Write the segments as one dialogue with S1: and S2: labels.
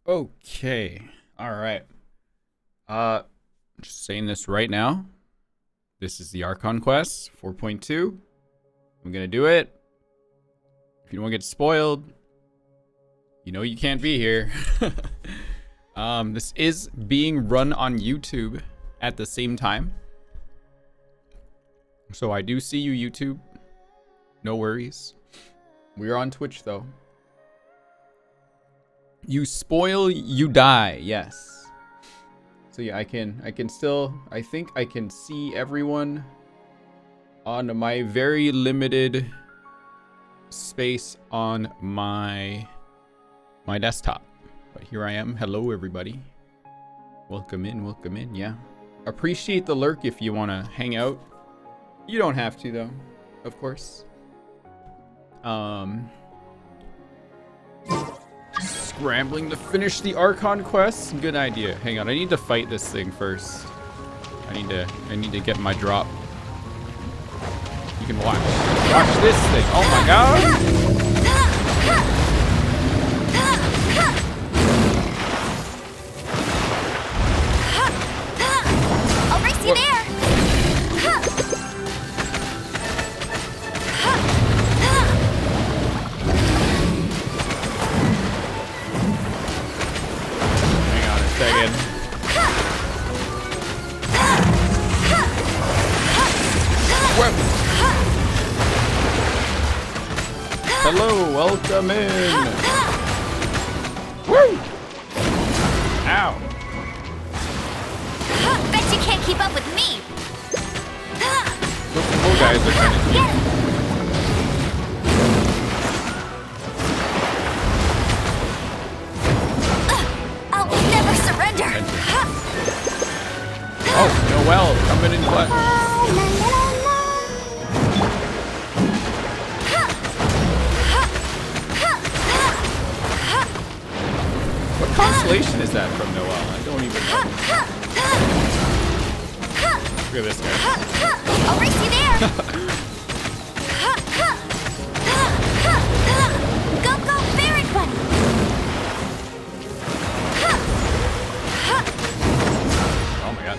S1: Okay. All right. Just saying this right now. This is the Archon Quest 4.2. I'm gonna do it. If you don't get spoiled, you know you can't be here. This is being run on YouTube at the same time. So I do see you, YouTube. No worries. We're on Twitch though. You spoil, you die. Yes. So yeah, I can still, I think I can see everyone on my very limited space on my desktop. But here I am. Hello everybody. Welcome in, yeah. Appreciate the lurk if you want to hang out. You don't have to though, of course. Scrambling to finish the Archon quest. Good idea. Hang on, I need to fight this thing first. I need to get my drop. You can watch this thing. Oh my god.
S2: I'll race you there.
S1: Second. Hello, welcome in. Woo! Ow.
S2: Bet you can't keep up with me.
S1: Those little guys are kind of cute. Oh, Noelle, coming in clutch. What constellation is that from Noelle? I don't even know. Look at this guy.
S2: I'll race you there. Go, Barrett Bunny.
S1: Oh my god.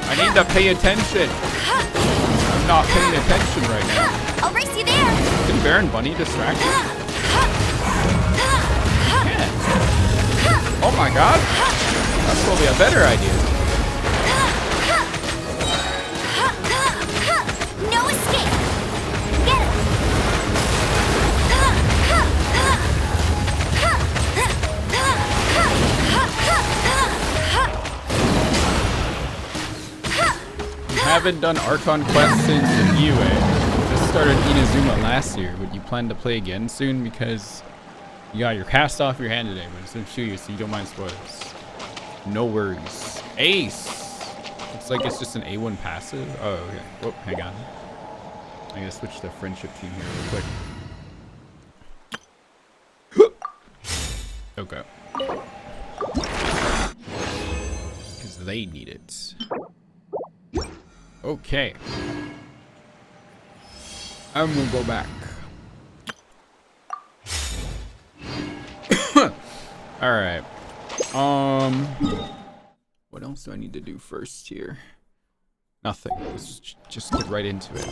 S1: I need to pay attention. I'm not paying attention right now.
S2: I'll race you there.
S1: Can Baron Bunny distract you? Yeah. Oh my god. That's probably a better idea.
S2: No escape. Get him.
S1: Haven't done Archon Quest since UA. Just started Inazuma last year. Would you plan to play again soon? Because you got your cast off your hand today, but it's gonna shoot you, so you don't mind spoilers. No worries. Ace! Looks like it's just an A1 passive. Oh, okay. Whoop, hang on. I'm gonna switch to friendship team here real quick. Okay. Because they need it. Okay. I'm gonna go back. Alright. What else do I need to do first here? Nothing. Let's just get right into it.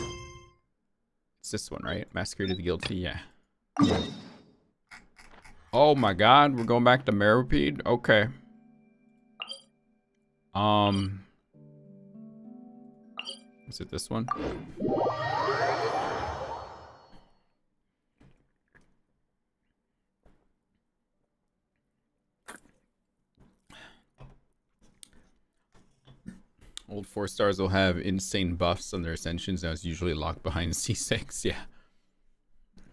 S1: It's this one, right? Masquerade of the Guilty, yeah. Oh my god, we're going back to Maripede? Okay. Is it this one? Old 4 stars will have insane buffs on their ascensions. Now it's usually locked behind C6. Yeah.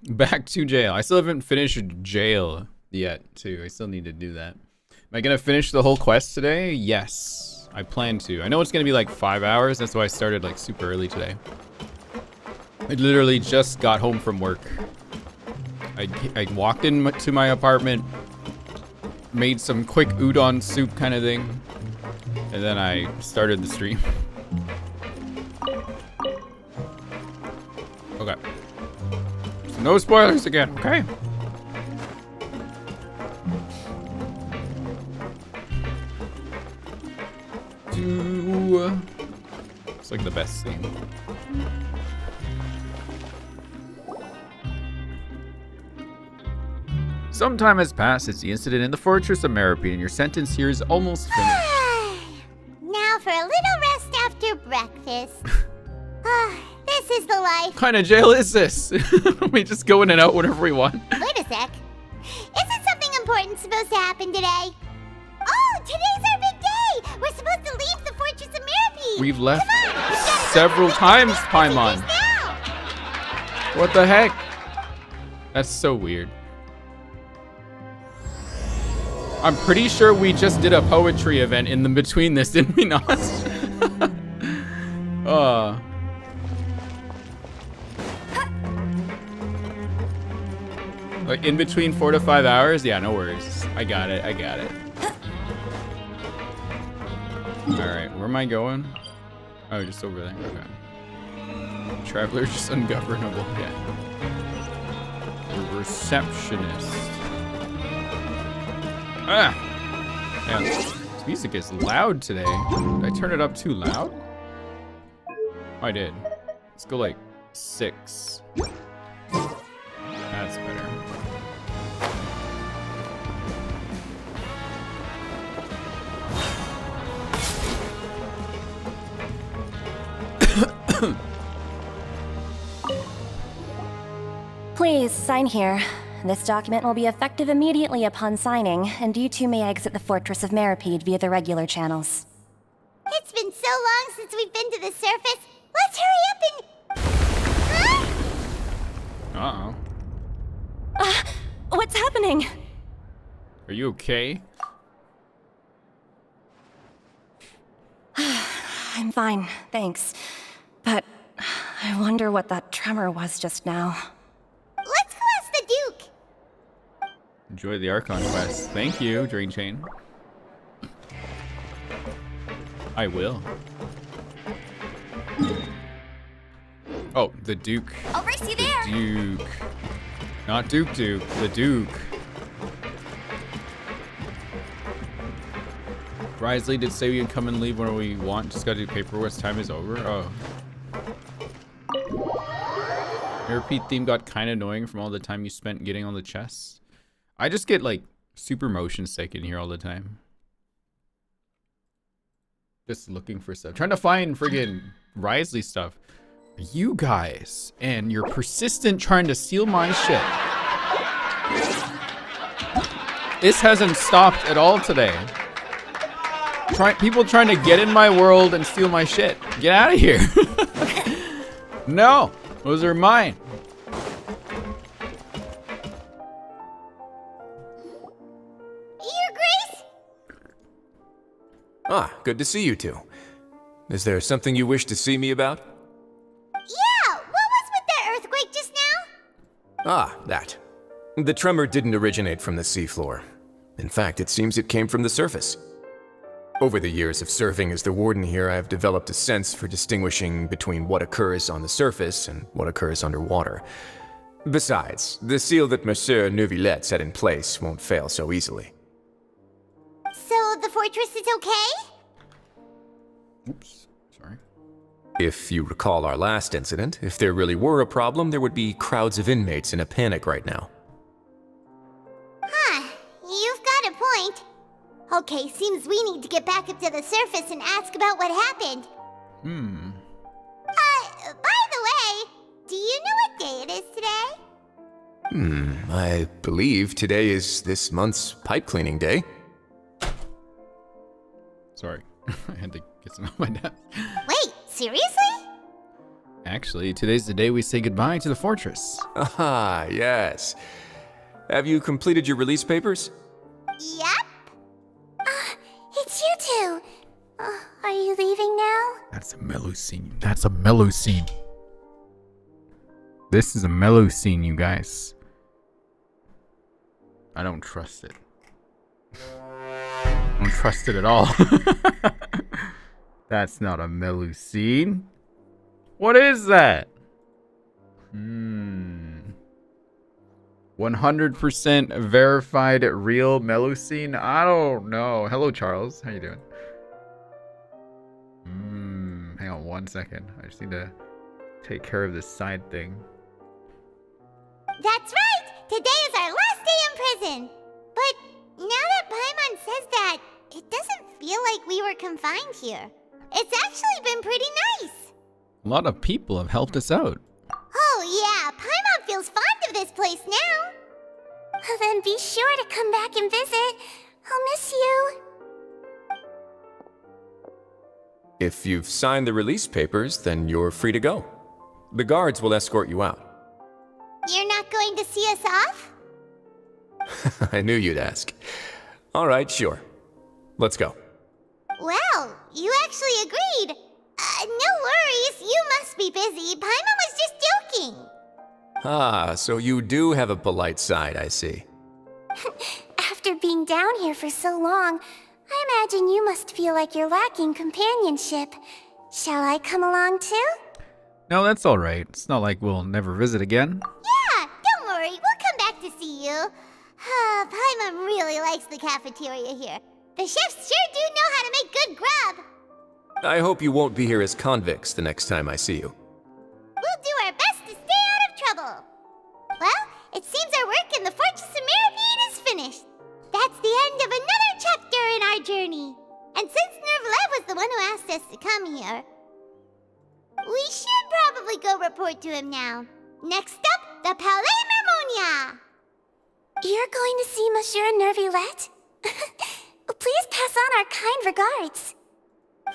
S1: Back to jail. I still haven't finished jail yet, too. I still need to do that. Am I gonna finish the whole quest today? Yes. I plan to. I know it's gonna be like 5 hours. That's why I started like super early today. I literally just got home from work. I walked into my apartment, made some quick udon soup kind of thing, and then I started the stream. Okay. No spoilers again, okay? It's like the best scene. Some time has passed since the incident in the Fortress of Meripede, and your sentence here is almost finished.
S2: Now for a little rest after breakfast. This is the life.
S1: What kind of jail is this? We just go in and out whenever we want.
S2: Wait a sec. Isn't something important supposed to happen today? Oh, today's our big day. We're supposed to leave the Fortress of Meripede.
S1: We've left
S2: Come on, we've gotta
S1: several
S2: go.
S1: times,
S2: Let's
S1: Paimon.
S2: do this now.
S1: What the heck? That's so weird. I'm pretty sure we just did a poetry event in the between this, didn't we not? Like in between 4 to 5 hours? Yeah, no worries. I got it. Alright, where am I going? Oh, just over there. Okay. Traveler just ungovernable. Yeah. The receptionist. Ah! Man, this music is loud today. Did I turn it up too loud? Oh, I did. Let's go like 6. That's better.
S3: Please, sign here. This document will be effective immediately upon signing, and you two may exit the Fortress of Meripede via the regular channels.
S2: It's been so long since we've been to the surface. Let's hurry up and...
S1: Uh-oh.
S3: What's happening?
S1: Are you okay?
S3: I'm fine, thanks. But I wonder what that tremor was just now.
S2: Let's go ask the Duke.
S1: Enjoy the Archon quest. Thank you, Drain Chain. I will. Oh, the Duke.
S2: I'll race you there.
S1: Duke. Not Duke, the Duke. Risley did say we can come and leave when we want. Just gotta do paperwork. Time is over. Oh. Your repeat theme got kind of annoying from all the time you spent getting on the chests. I just get like super motion sick in here all the time. Just looking for stuff. Trying to find friggin' Risley stuff. You guys and you're persistent trying to steal my shit. This hasn't stopped at all today. People trying to get in my world and steal my shit. Get out of here. No, those are mine.
S2: Your Grace?
S4: Ah, good to see you two. Is there something you wish to see me about?
S2: Yeah, what was with that earthquake just now?
S4: Ah, that. The tremor didn't originate from the seafloor. In fact, it seems it came from the surface. Over the years of serving as the warden here, I have developed a sense for distinguishing between what occurs on the surface and what occurs underwater. Besides, the seal that Monsieur Neuvillette set in place won't fail so easily.
S2: So the fortress is okay?
S1: Oops, sorry.
S4: If you recall our last incident, if there really were a problem, there would be crowds of inmates in a panic right now.
S2: Huh, you've got a point. Okay, seems we need to get back up to the surface and ask about what happened. By the way, do you know what day it is today?
S4: I believe today is this month's pipe cleaning day.
S1: Sorry. I had to get some off my desk.
S2: Wait, seriously?
S1: Actually, today's the day we say goodbye to the fortress.
S4: Ah, yes. Have you completed your release papers?
S2: Yep. It's you two. Are you leaving now?
S1: That's a mellow scene. That's a mellow scene. This is a mellow scene, you guys. I don't trust it. I don't trust it at all. That's not a mellow scene. What is that? 100% verified real Melusine? I don't know. Hello, Charles. How you doing? Hang on 1 second. I just need to take care of this side thing.
S2: That's right! Today is our last day in prison! But now that Paimon says that, it doesn't feel like we were confined here. It's actually been pretty nice!
S1: A lot of people have helped us out.
S2: Oh yeah, Paimon feels fond of this place now! Well, then be sure to come back and visit. I'll miss you.
S4: If you've signed the release papers, then you're free to go. The guards will escort you out.
S2: You're not going to see us off?
S4: I knew you'd ask. All right, sure. Let's go.
S2: Well, you actually agreed. No worries, you must be busy. Paimon was just joking.
S4: Ah, so you do have a polite side, I see.
S2: After being down here for so long, I imagine you must feel like you're lacking companionship. Shall I come along too?
S1: No, that's all right. It's not like we'll never visit again.
S2: Yeah, don't worry, we'll come back to see you. Paimon really likes the cafeteria here. The chefs sure do know how to make good grub.
S4: I hope you won't be here as convicts the next time I see you.
S2: We'll do our best to stay out of trouble. Well, it seems our work in the Fortress of Mirapede is finished. That's the end of another chapter in our journey. And since Nervlev was the one who asked us to come here, we should probably go report to him now. Next up, the Palais Mermonia. You're going to see Monsieur Nervulette? Please pass on our kind regards.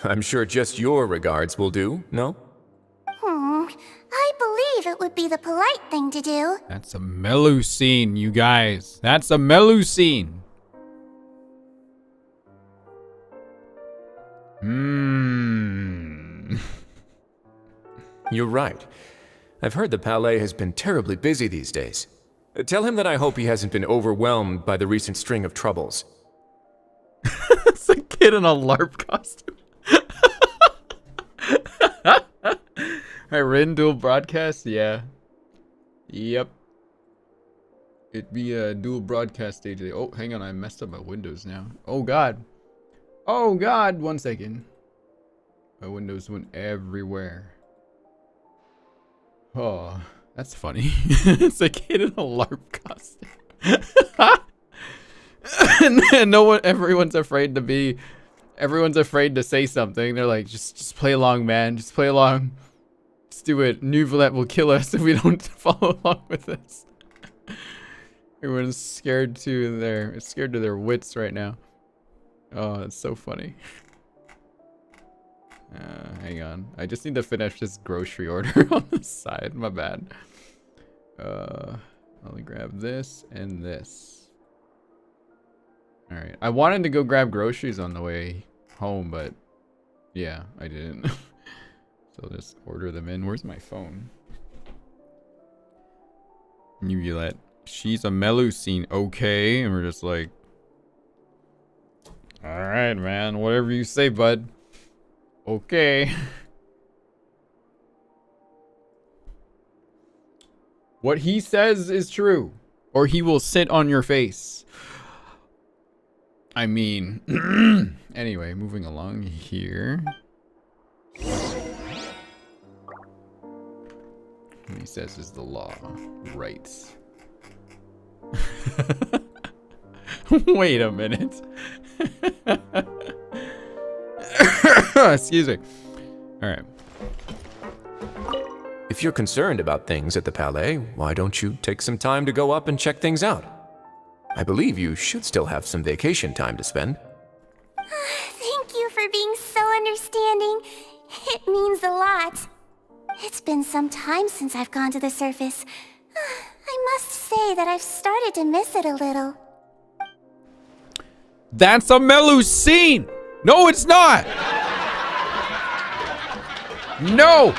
S4: I'm sure just your regards will do, no?
S2: I believe it would be the polite thing to do.
S1: That's a Melusine, you guys. That's a Melusine.
S4: You're right. I've heard the Palais has been terribly busy these days. Tell him that I hope he hasn't been overwhelmed by the recent string of troubles.
S1: It's a kid in a LARP costume. Alright, Rin dual broadcast? Yeah. Yep. It'd be a dual broadcast stage. Oh, hang on, I messed up my windows now. Oh god. Oh god, 1 second. My windows went everywhere. Oh, that's funny. It's a kid in a LARP costume. And everyone's afraid to say something. They're like, just play along, man. Just play along. Just do it. Nervulette will kill us if we don't follow along with this. Everyone's scared to their wits right now. Oh, it's so funny. Hang on. I just need to finish this grocery order on the side. My bad. Let me grab this and this. Alright. I wanted to go grab groceries on the way home, but yeah, I didn't. So I'll just order them in. Where's my phone? Nervulette. She's a Melusine, okay? And we're just like, alright, man. Whatever you say, bud. Okay. What he says is true, or he will sit on your face. I mean, anyway, moving along here. What he says is the law. Rights. Wait a minute. Excuse me. Alright.
S4: If you're concerned about things at the Palais, why don't you take some time to go up and check things out? I believe you should still have some vacation time to spend.
S2: Thank you for being so understanding. It means a lot. It's been some time since I've gone to the surface. I must say that I've started to miss it a little.
S1: That's a Melusine! No, it's not! No!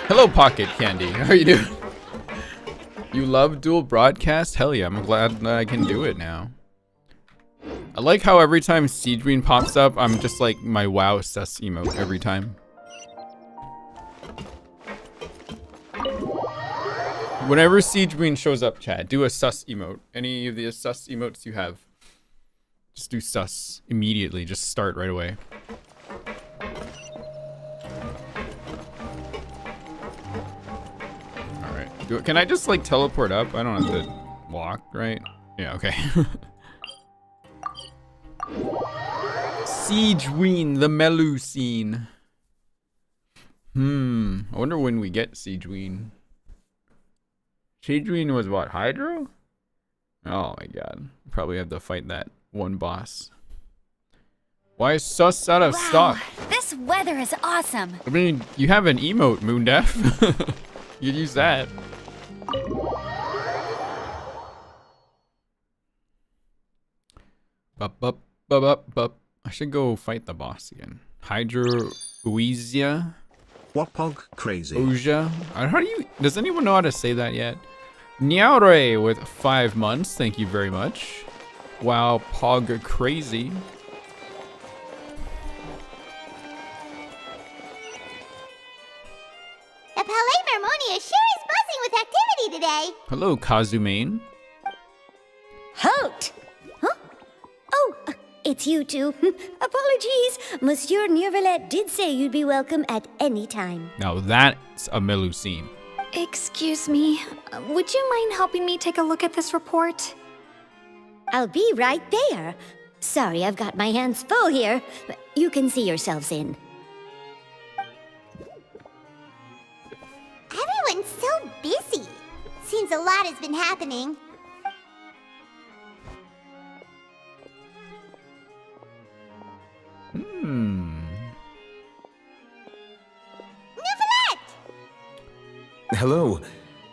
S1: Hello, Pocket Candy. How are you doing? You love dual broadcast? Hell yeah, I'm glad that I can do it now. I like how every time Siege Green pops up, I'm just like my WoW sus emote every time. Whenever Siege Queen shows up, chat, do a sus emote. Any of the sus emotes you have, just do sus immediately. Just start right away. All right. Can I just like teleport up? I don't have to walk, right? Yeah. Okay. Siege Queen, the Melusine. I wonder when we get Siege Queen. Siege Queen was what, Hydro? Oh my god. Probably have to fight that one boss. Why is sus out of stock?
S2: This weather is awesome.
S1: I mean, you have an emote, Moondef. You'd use that. Bup. I should go fight the boss again. Hydro Uizia.
S5: Wapog crazy.
S1: Uja. How do you? Does anyone know how to say that yet? Nyaure with 5 months. Thank you very much. Wow, Pog crazy.
S2: The Palais Mermonia sure is buzzing with activity today.
S1: Hello, Kazumane.
S6: Halt! Huh? Oh, it's you two. Apologies. Monsieur Neuvillette did say you'd be welcome at any time.
S1: Now that's a Melusine.
S7: Excuse me, would you mind helping me take a look at this report?
S6: I'll be right there. Sorry, I've got my hands full here. You can see yourselves in.
S2: Everyone's so busy. Seems a lot has been happening. Neuvillette!
S4: Hello.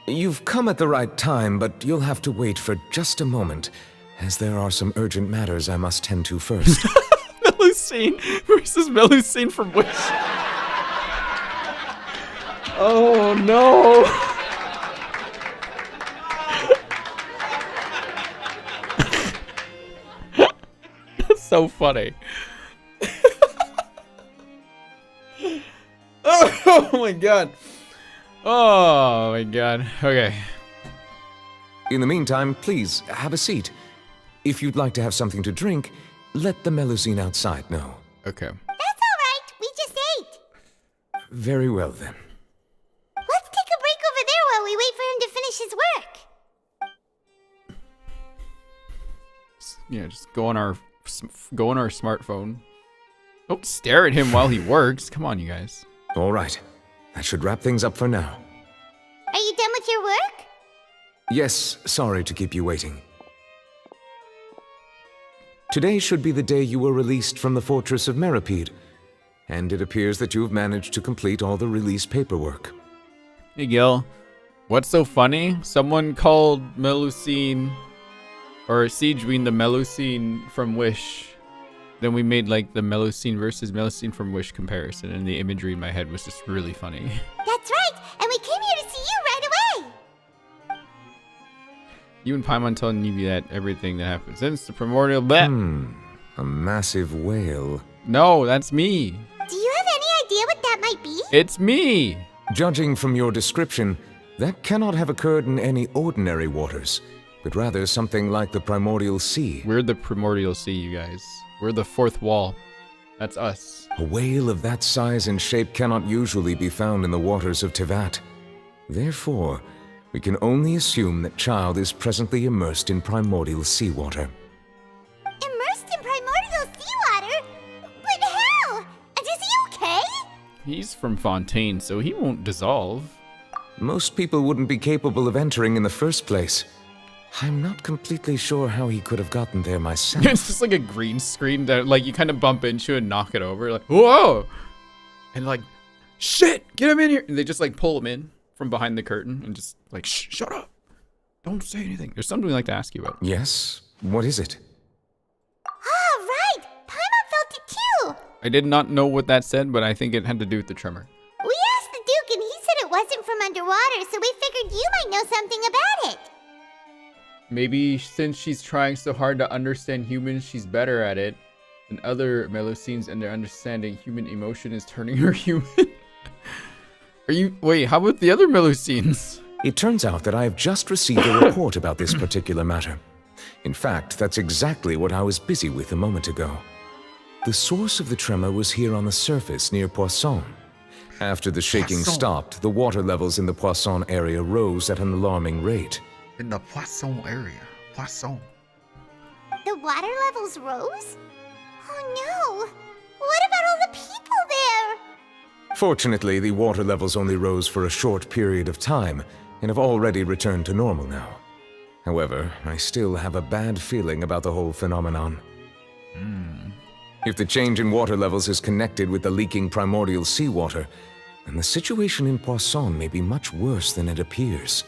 S4: You've come at the right time, but you'll have to wait for just a moment, as there are some urgent matters I must tend to first.
S1: Melusine versus Melusine from Wish. Oh no! That's so funny. Oh my god. Oh my god. Okay.
S4: In the meantime, please, have a seat. If you'd like to have something to drink, let the Melusine outside know.
S1: Okay.
S2: That's all right. We just ate.
S4: Very well, then.
S2: Let's take a break over there while we wait for him to finish his work.
S1: Yeah, just go on our smartphone. Don't stare at him while he works. Come on, you guys.
S4: All right. That should wrap things up for now.
S2: Are you done with your work?
S4: Yes, sorry to keep you waiting. Today should be the day you were released from the Fortress of Meripede, and it appears that you have managed to complete all the release paperwork.
S1: Hey, Gil. What's so funny? Someone called Melusine, or Siege Queen, the Melusine from Wish. Then we made like the Melusine versus Melusine from Wish comparison, and the imagery in my head was just really funny.
S2: That's right. And we came here to see you right away.
S1: You and Paimon telling me that everything that happened since the primordial bet.
S4: A massive whale.
S1: No, that's me.
S2: Do you have any idea what that might be?
S1: It's me.
S4: Judging from your description, that cannot have occurred in any ordinary waters, but rather something like the primordial sea.
S1: We're the primordial sea, you guys. We're the fourth wall. That's us.
S4: A whale of that size and shape cannot usually be found in the waters of Tevat. Therefore, we can only assume that Child is presently immersed in primordial seawater.
S2: Immersed in primordial seawater? But how? And is he okay?
S1: He's from Fontaine, so he won't dissolve.
S4: Most people wouldn't be capable of entering in the first place. I'm not completely sure how he could have gotten there myself.
S1: It's just like a green screen that like you kind of bump into and knock it over. Like, whoa! And like, shit, get him in here. And they just like pull him in from behind the curtain and just like, shh, shut up. Don't say anything. There's something we'd like to ask you about.
S4: Yes? What is it?
S2: Ah, right. Paimon felt it too.
S1: I did not know what that said, but I think it had to do with the tremor.
S2: We asked the Duke and he said it wasn't from underwater, so we figured you might know something about it.
S1: Maybe since she's trying so hard to understand humans, she's better at it than other Melusines, and their understanding human emotion is turning her human. Are you? Wait, how about the other Melusines?
S4: It turns out that I have just received a report about this particular matter. In fact, that's exactly what I was busy with a moment ago. The source of the tremor was here on the surface near Poisson. After the shaking stopped, the water levels in the Poisson area rose at an alarming rate.
S8: In the Poisson area. Poisson.
S2: The water levels rose? Oh no! What about all the people there?
S4: Fortunately, the water levels only rose for a short period of time and have already returned to normal now. However, I still have a bad feeling about the whole phenomenon. If the change in water levels is connected with the leaking primordial seawater, then the situation in Poisson may be much worse than it appears.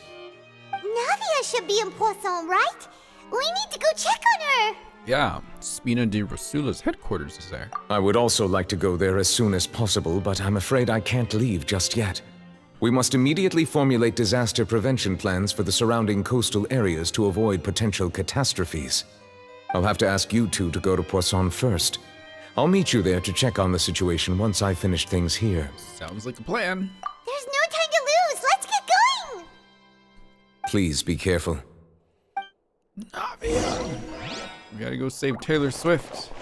S2: Navia should be in Poisson, right? We need to go check on her!
S1: Yeah, Spina di Rosula's headquarters is there.
S4: I would also like to go there as soon as possible, but I'm afraid I can't leave just yet. We must immediately formulate disaster prevention plans for the surrounding coastal areas to avoid potential catastrophes. I'll have to ask you two to go to Poisson first. I'll meet you there to check on the situation once I finish things here.
S1: Sounds like a plan.
S2: There's no time to lose! Let's get going!
S4: Please be careful.
S1: Navia! We gotta go save Taylor Swift.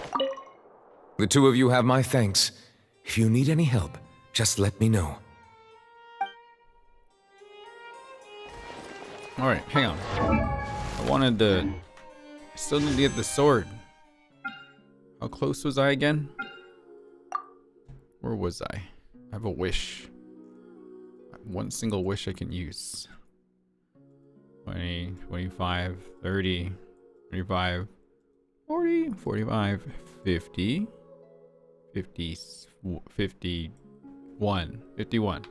S4: The two of you have my thanks. If you need any help, just let me know.
S1: Alright, hang on. I still need to get the sword. How close was I again? Where was I? I have a wish. One single wish I can use. 20, 25, 30, 35, 40, 45, 50, 50, 51, 51.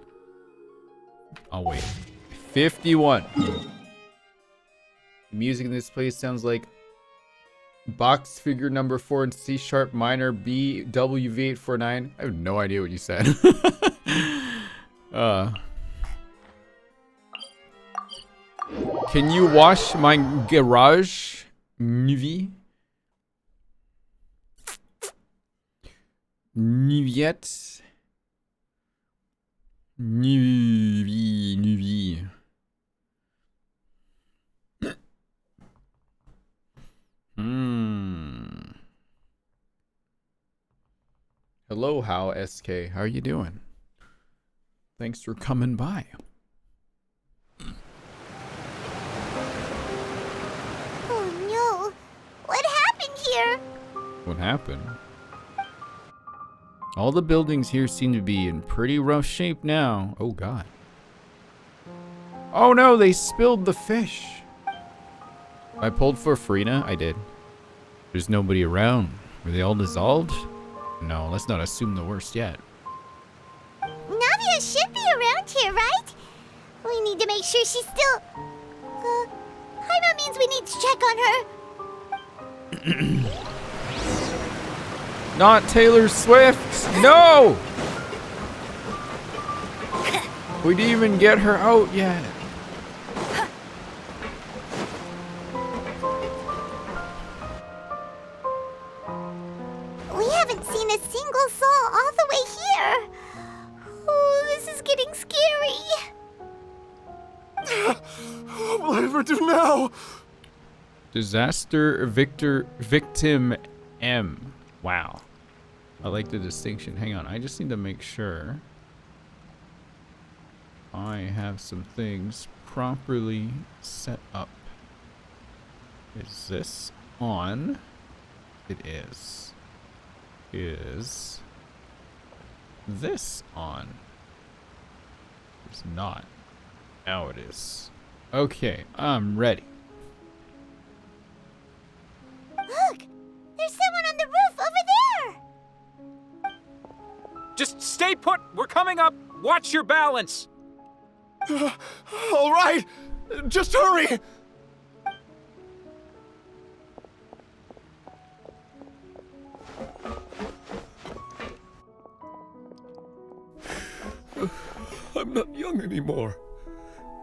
S1: I'll wait. 51. The music in this place sounds like box figure number 4 in C sharp minor B WV849. I have no idea what you said. Can you wash my garage, Nuvi? Nuviette? Nuvi. Hello, How SK. How are you doing? Thanks for coming by.
S2: Oh no! What happened here?
S1: What happened? All the buildings here seem to be in pretty rough shape now. Oh god. Oh no, they spilled the fish. I pulled for Farina? I did. There's nobody around. Were they all dissolved? No, let's not assume the worst yet.
S2: Navia should be around here, right? We need to make sure she's still... Hydro means we need to check on her.
S1: Not Taylor Swift! No! We didn't even get her out yet.
S2: We haven't seen a single soul all the way here. Oh, this is getting scary.
S9: What will I ever do now?
S1: Disaster victim M. Wow. I like the distinction. Hang on, I just need to make sure I have some things properly set up. Is this on? It is. Is this on? It's not. Now it is. Okay, I'm ready.
S2: Look! There's someone on the roof over there!
S10: Just stay put! We're coming up! Watch your balance!
S9: All right, just hurry! I'm not young anymore.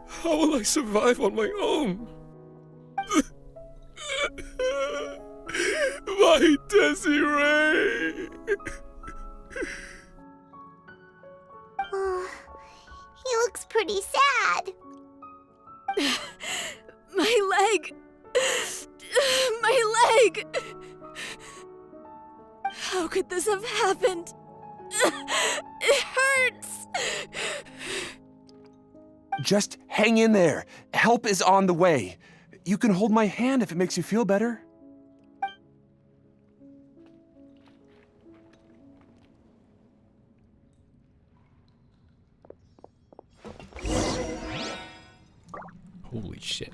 S9: How will I survive on my own? My Desiree!
S2: Oh, he looks pretty sad.
S11: My leg! My leg! How could this have happened? It hurts!
S12: Just hang in there. Help is on the way. You can hold my hand if it makes you feel better.
S1: Holy shit.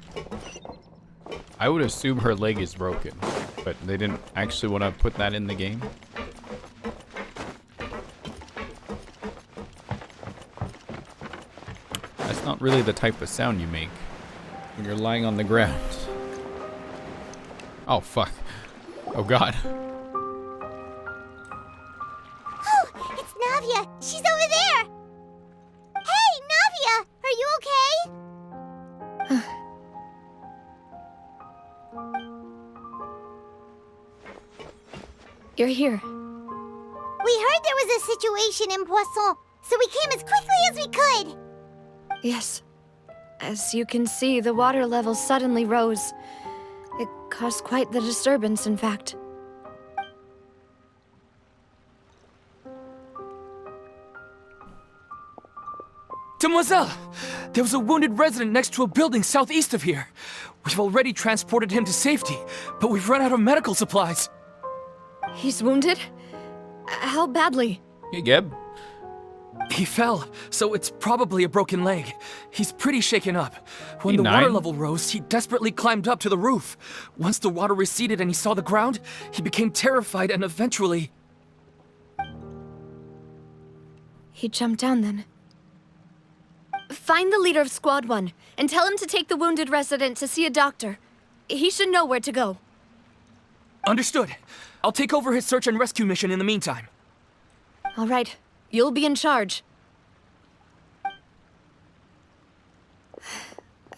S1: I would assume her leg is broken, but they didn't actually want to put that in the game. That's not really the type of sound you make when you're lying on the ground. Oh, fuck. Oh, God.
S2: Oh, it's Navia. She's over there. Hey, Navia, are you okay?
S11: You're here.
S2: We heard there was a situation in Poisson, so we came as quickly as we could.
S11: Yes. As you can see, the water level suddenly rose. It caused quite the disturbance, in fact.
S13: Demoiselle! There was a wounded resident next to a building southeast of here. We've already transported him to safety, but we've run out of medical supplies.
S11: He's wounded? How badly?
S1: Hey, Geb.
S13: He fell, so it's probably a broken leg. He's pretty shaken up. When
S1: Hey,
S13: the water
S1: Nine.
S13: level rose, he desperately climbed up to the roof. Once the water receded and he saw the ground, he became terrified and eventually...
S11: He jumped down then. Find the leader of Squad 1 and tell him to take the wounded resident to see a doctor. He should know where to go.
S13: Understood. I'll take over his search and rescue mission in the meantime.
S11: All right. You'll be in charge.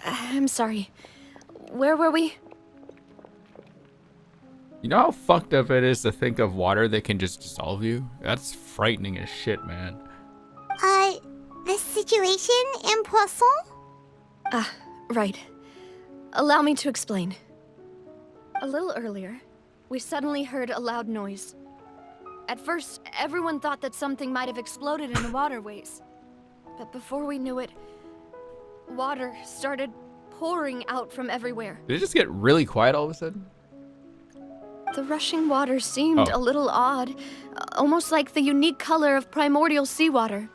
S11: I'm sorry. Where were we?
S1: You know how fucked up it is to think of water that can just dissolve you? That's frightening as shit, man.
S2: The situation in Poisson?
S11: Ah, right. Allow me to explain. A little earlier, we suddenly heard a loud noise. At first, everyone thought that something might have exploded in the waterways. But before we knew it, water started pouring out from everywhere.
S1: Did it just get really quiet all of a sudden?
S11: The rushing water seemed a little odd, almost like the unique color of primordial seawater.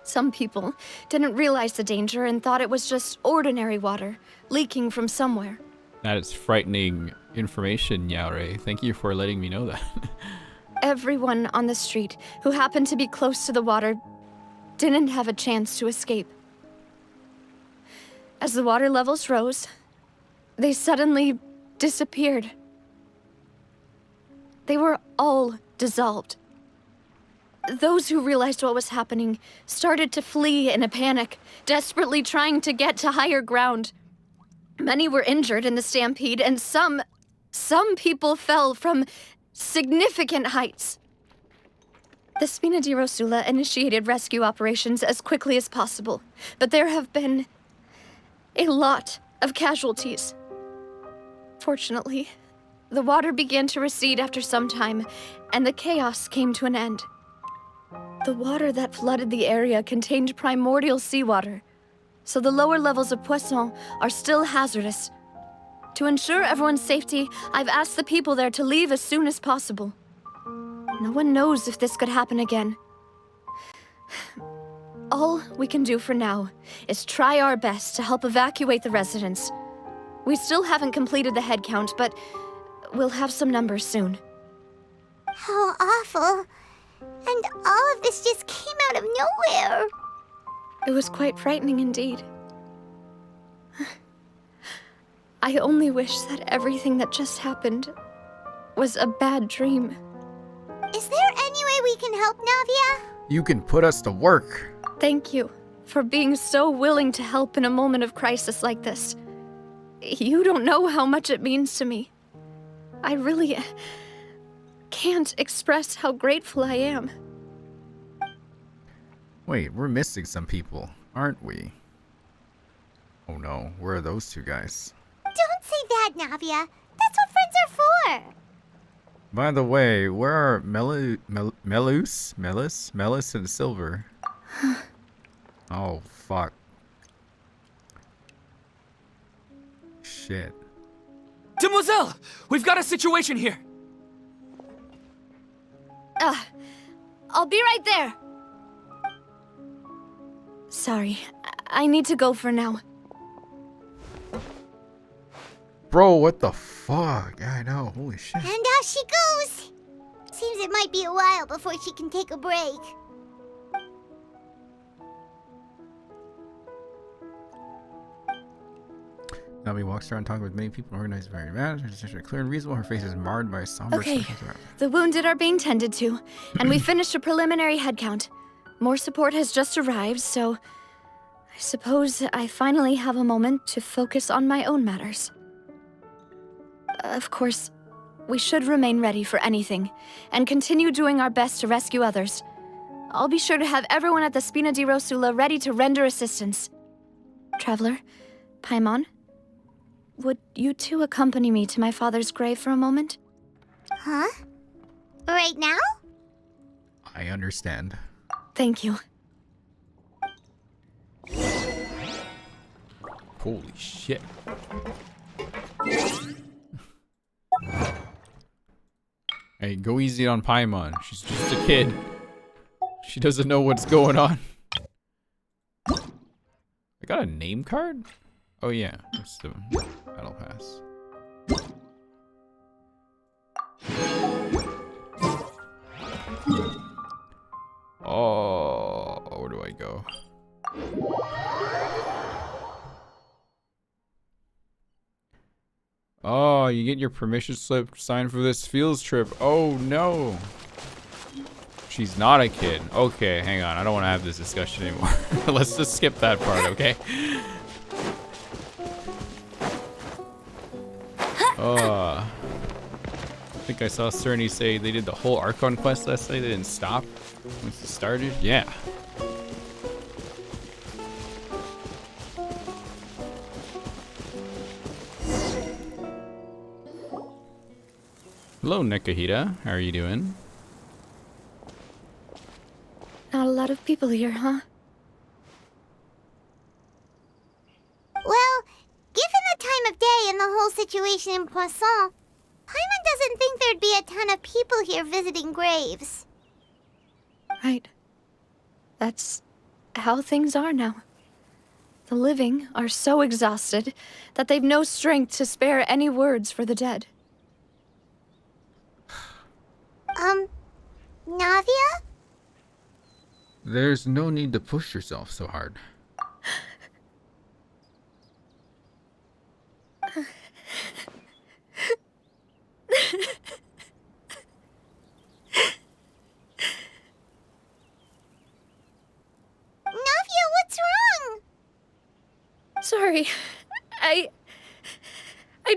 S11: Some people didn't realize the danger and thought it was just ordinary water, leaking from somewhere.
S1: That is frightening information, Yaore. Thank you for letting me know that.
S11: Everyone on the street who happened to be close to the water didn't have a chance to escape. As the water levels rose, they suddenly disappeared. They were all dissolved. Those who realized what was happening started to flee in a panic, desperately trying to get to higher ground. Many were injured in the stampede, and some people fell from significant heights. The Spina di Rosula initiated rescue operations as quickly as possible, but there have been a lot of casualties. Fortunately, the water began to recede after some time, and the chaos came to an end. The water that flooded the area contained primordial seawater, so the lower levels of Poisson are still hazardous. To ensure everyone's safety, I've asked the people there to leave as soon as possible. No one knows if this could happen again. All we can do for now is try our best to help evacuate the residents. We still haven't completed the head count, but we'll have some numbers soon.
S2: How awful. And all of this just came out of nowhere.
S11: It was quite frightening indeed. I only wish that everything that just happened was a bad dream.
S2: Is there any way we can help, Navia?
S1: You can put us to work.
S11: Thank you for being so willing to help in a moment of crisis like this. You don't know how much it means to me. I really can't express how grateful I am.
S1: Wait, we're missing some people, aren't we? Oh no, where are those two guys?
S2: Don't say that, Navia. That's what friends are for.
S1: By the way, where are Melis, and Silver? Oh, fuck. Shit.
S13: Demoiselle! We've got a situation here!
S11: I'll be right there. Sorry, I need to go for now.
S1: Bro, what the fuck? Yeah, I know. Holy shit.
S2: And out she goes. Seems it might be a while before she can take a break.
S1: Navi walks around talking with many people, organized very managers, clear and reasonable. Her face is marred by somber
S11: Okay,
S1: expressions.
S11: the wounded are being tended to, and we finished a preliminary head count. More support has just arrived, so I suppose I finally have a moment to focus on my own matters. Of course, we should remain ready for anything, and continue doing our best to rescue others. I'll be sure to have everyone at the Spina di Rosula ready to render assistance. Traveler, Paimon, would you two accompany me to my father's grave for a moment?
S2: Huh? Right now?
S1: I understand.
S11: Thank you.
S1: Holy shit. Hey, go easy on Paimon. She's just a kid. She doesn't know what's going on. I got a name card? Oh yeah, that's the battle pass. Oh, where do I go? Oh, you get your permission slip signed for this fields trip. Oh no. She's not a kid. Okay, hang on. I don't want to have this discussion anymore. Let's just skip that part, okay? I think I saw Cerny say they did the whole Archon quest last night. They didn't stop once it started. Yeah. Hello, Nekahita. How are you doing?
S11: Not a lot of people here, huh?
S2: Well, given the time of day and the whole situation in Poisson, Paimon doesn't think there'd be a ton of people here visiting graves.
S11: Right. That's how things are now. The living are so exhausted that they've no strength to spare any words for the dead.
S2: Navia?
S1: There's no need to push yourself so hard.
S2: Navia, what's wrong?
S11: Sorry. I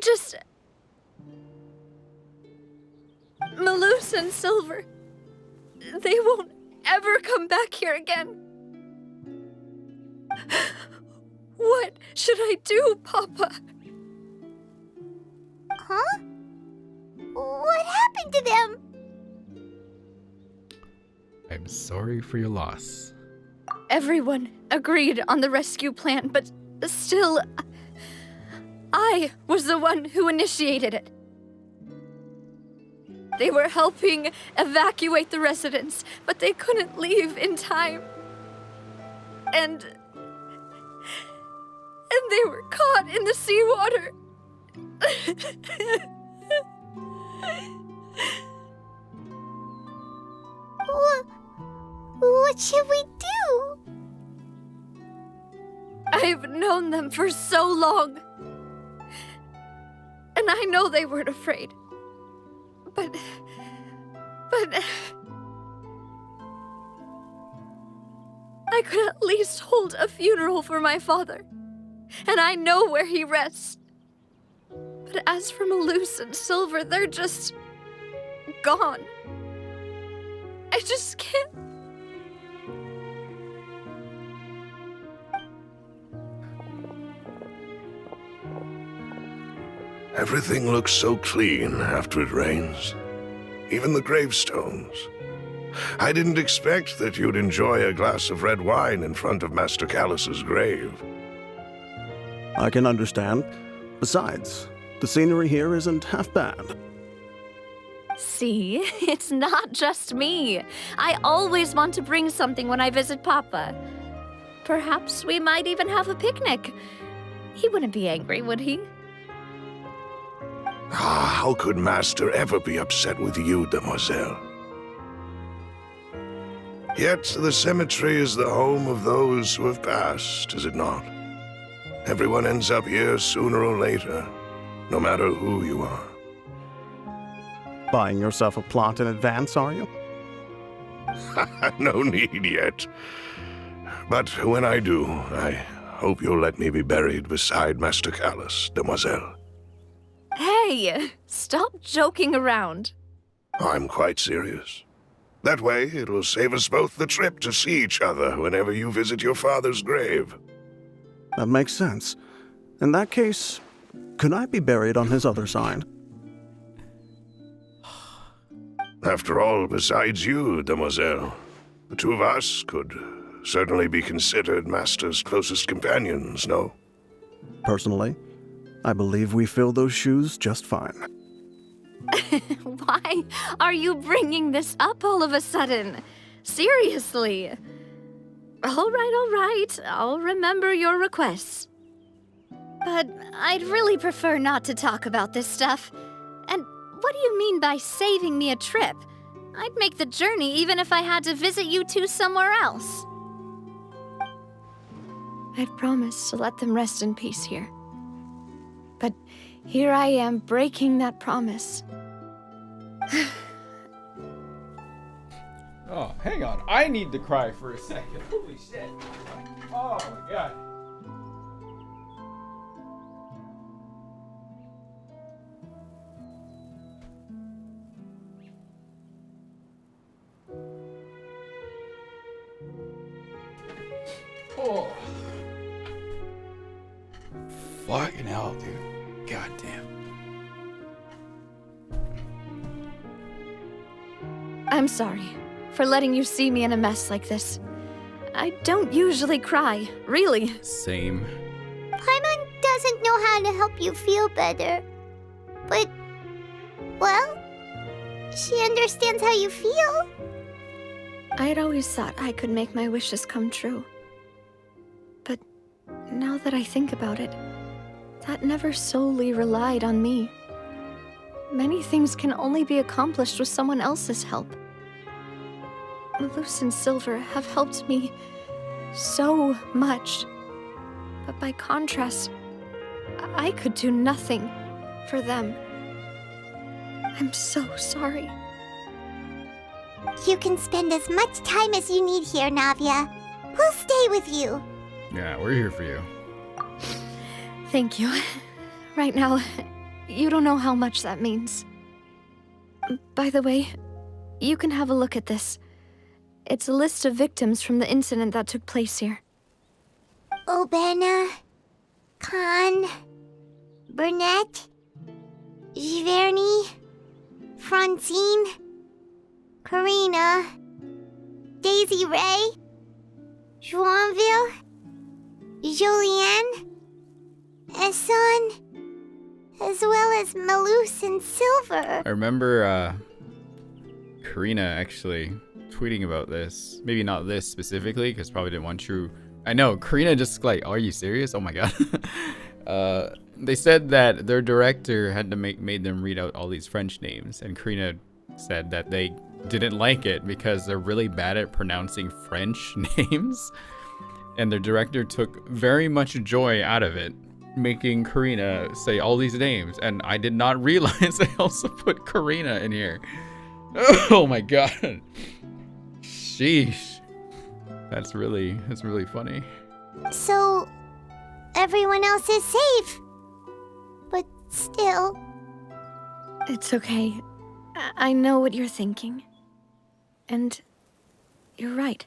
S11: just... Malus and Silver... They won't ever come back here again. What should I do, Papa?
S2: Huh? What happened to them?
S1: I'm sorry for your loss.
S11: Everyone agreed on the rescue plan, but still, I was the one who initiated it. They were helping evacuate the residents, but they couldn't leave in time. And they were caught in the seawater.
S2: What should we do?
S11: I've known them for so long. And I know they weren't afraid. But I could at least hold a funeral for my father, and I know where he rests. But as for Malus and Silver, they're just gone. I just can't.
S14: Everything looks so clean after it rains. Even the gravestones. I didn't expect that you'd enjoy a glass of red wine in front of Master Callus's grave.
S15: I can understand. Besides, the scenery here isn't half bad.
S11: See, it's not just me. I always want to bring something when I visit Papa. Perhaps we might even have a picnic. He wouldn't be angry, would he?
S14: How could Master ever be upset with you, Demoiselle? Yet the cemetery is the home of those who have passed, is it not? Everyone ends up here sooner or later, no matter who you are.
S15: Buying yourself a plot in advance, are you?
S14: No need yet. But when I do, I hope you'll let me be buried beside Master Callus, Demoiselle.
S11: Hey, stop joking around.
S14: I'm quite serious. That way, it'll save us both the trip to see each other whenever you visit your father's grave.
S15: That makes sense. In that case, could I be buried on his other side?
S14: After all, besides you, Demoiselle, the two of us could certainly be considered Master's closest companions, no?
S15: Personally, I believe we fill those shoes just fine.
S11: Why are you bringing this up all of a sudden? Seriously. All right. I'll remember your requests. But I'd really prefer not to talk about this stuff. And what do you mean by saving me a trip? I'd make the journey even if I had to visit you two somewhere else. I'd promised to let them rest in peace here. But here I am breaking that promise.
S1: Oh, hang on. I need to cry for a second. Holy shit. Oh my god. Oh. Fucking hell, dude. God damn.
S11: I'm sorry for letting you see me in a mess like this. I don't usually cry, really.
S1: Same.
S2: Paimon doesn't know how to help you feel better. But, well, she understands how you feel.
S11: I'd always thought I could make my wishes come true. But now that I think about it, that never solely relied on me. Many things can only be accomplished with someone else's help. Malus and Silver have helped me so much. But by contrast, I could do nothing for them. I'm so sorry.
S2: You can spend as much time as you need here, Navia. We'll stay with you.
S1: Yeah, we're here for you.
S11: Thank you. Right now, you don't know how much that means. By the way, you can have a look at this. It's a list of victims from the incident that took place here.
S2: Obena, Khan, Burnett, Giverny, Francine, Karina, Daisy Ray, Joinville, Julianne, Esson, as well as Malus and Silver.
S1: I remember Karina actually tweeting about this. Maybe not this specifically, because probably didn't want you. I know, Karina just like, are you serious? Oh my god. They said that their director had to made them read out all these French names, and Karina said that they didn't like it because they're really bad at pronouncing French names, and their director took very much joy out of it, making Karina say all these names, and I did not realize they also put Karina in here. Oh my god. Sheesh. That's really funny.
S2: So, everyone else is safe. But still...
S11: It's okay. I know what you're thinking. And you're right.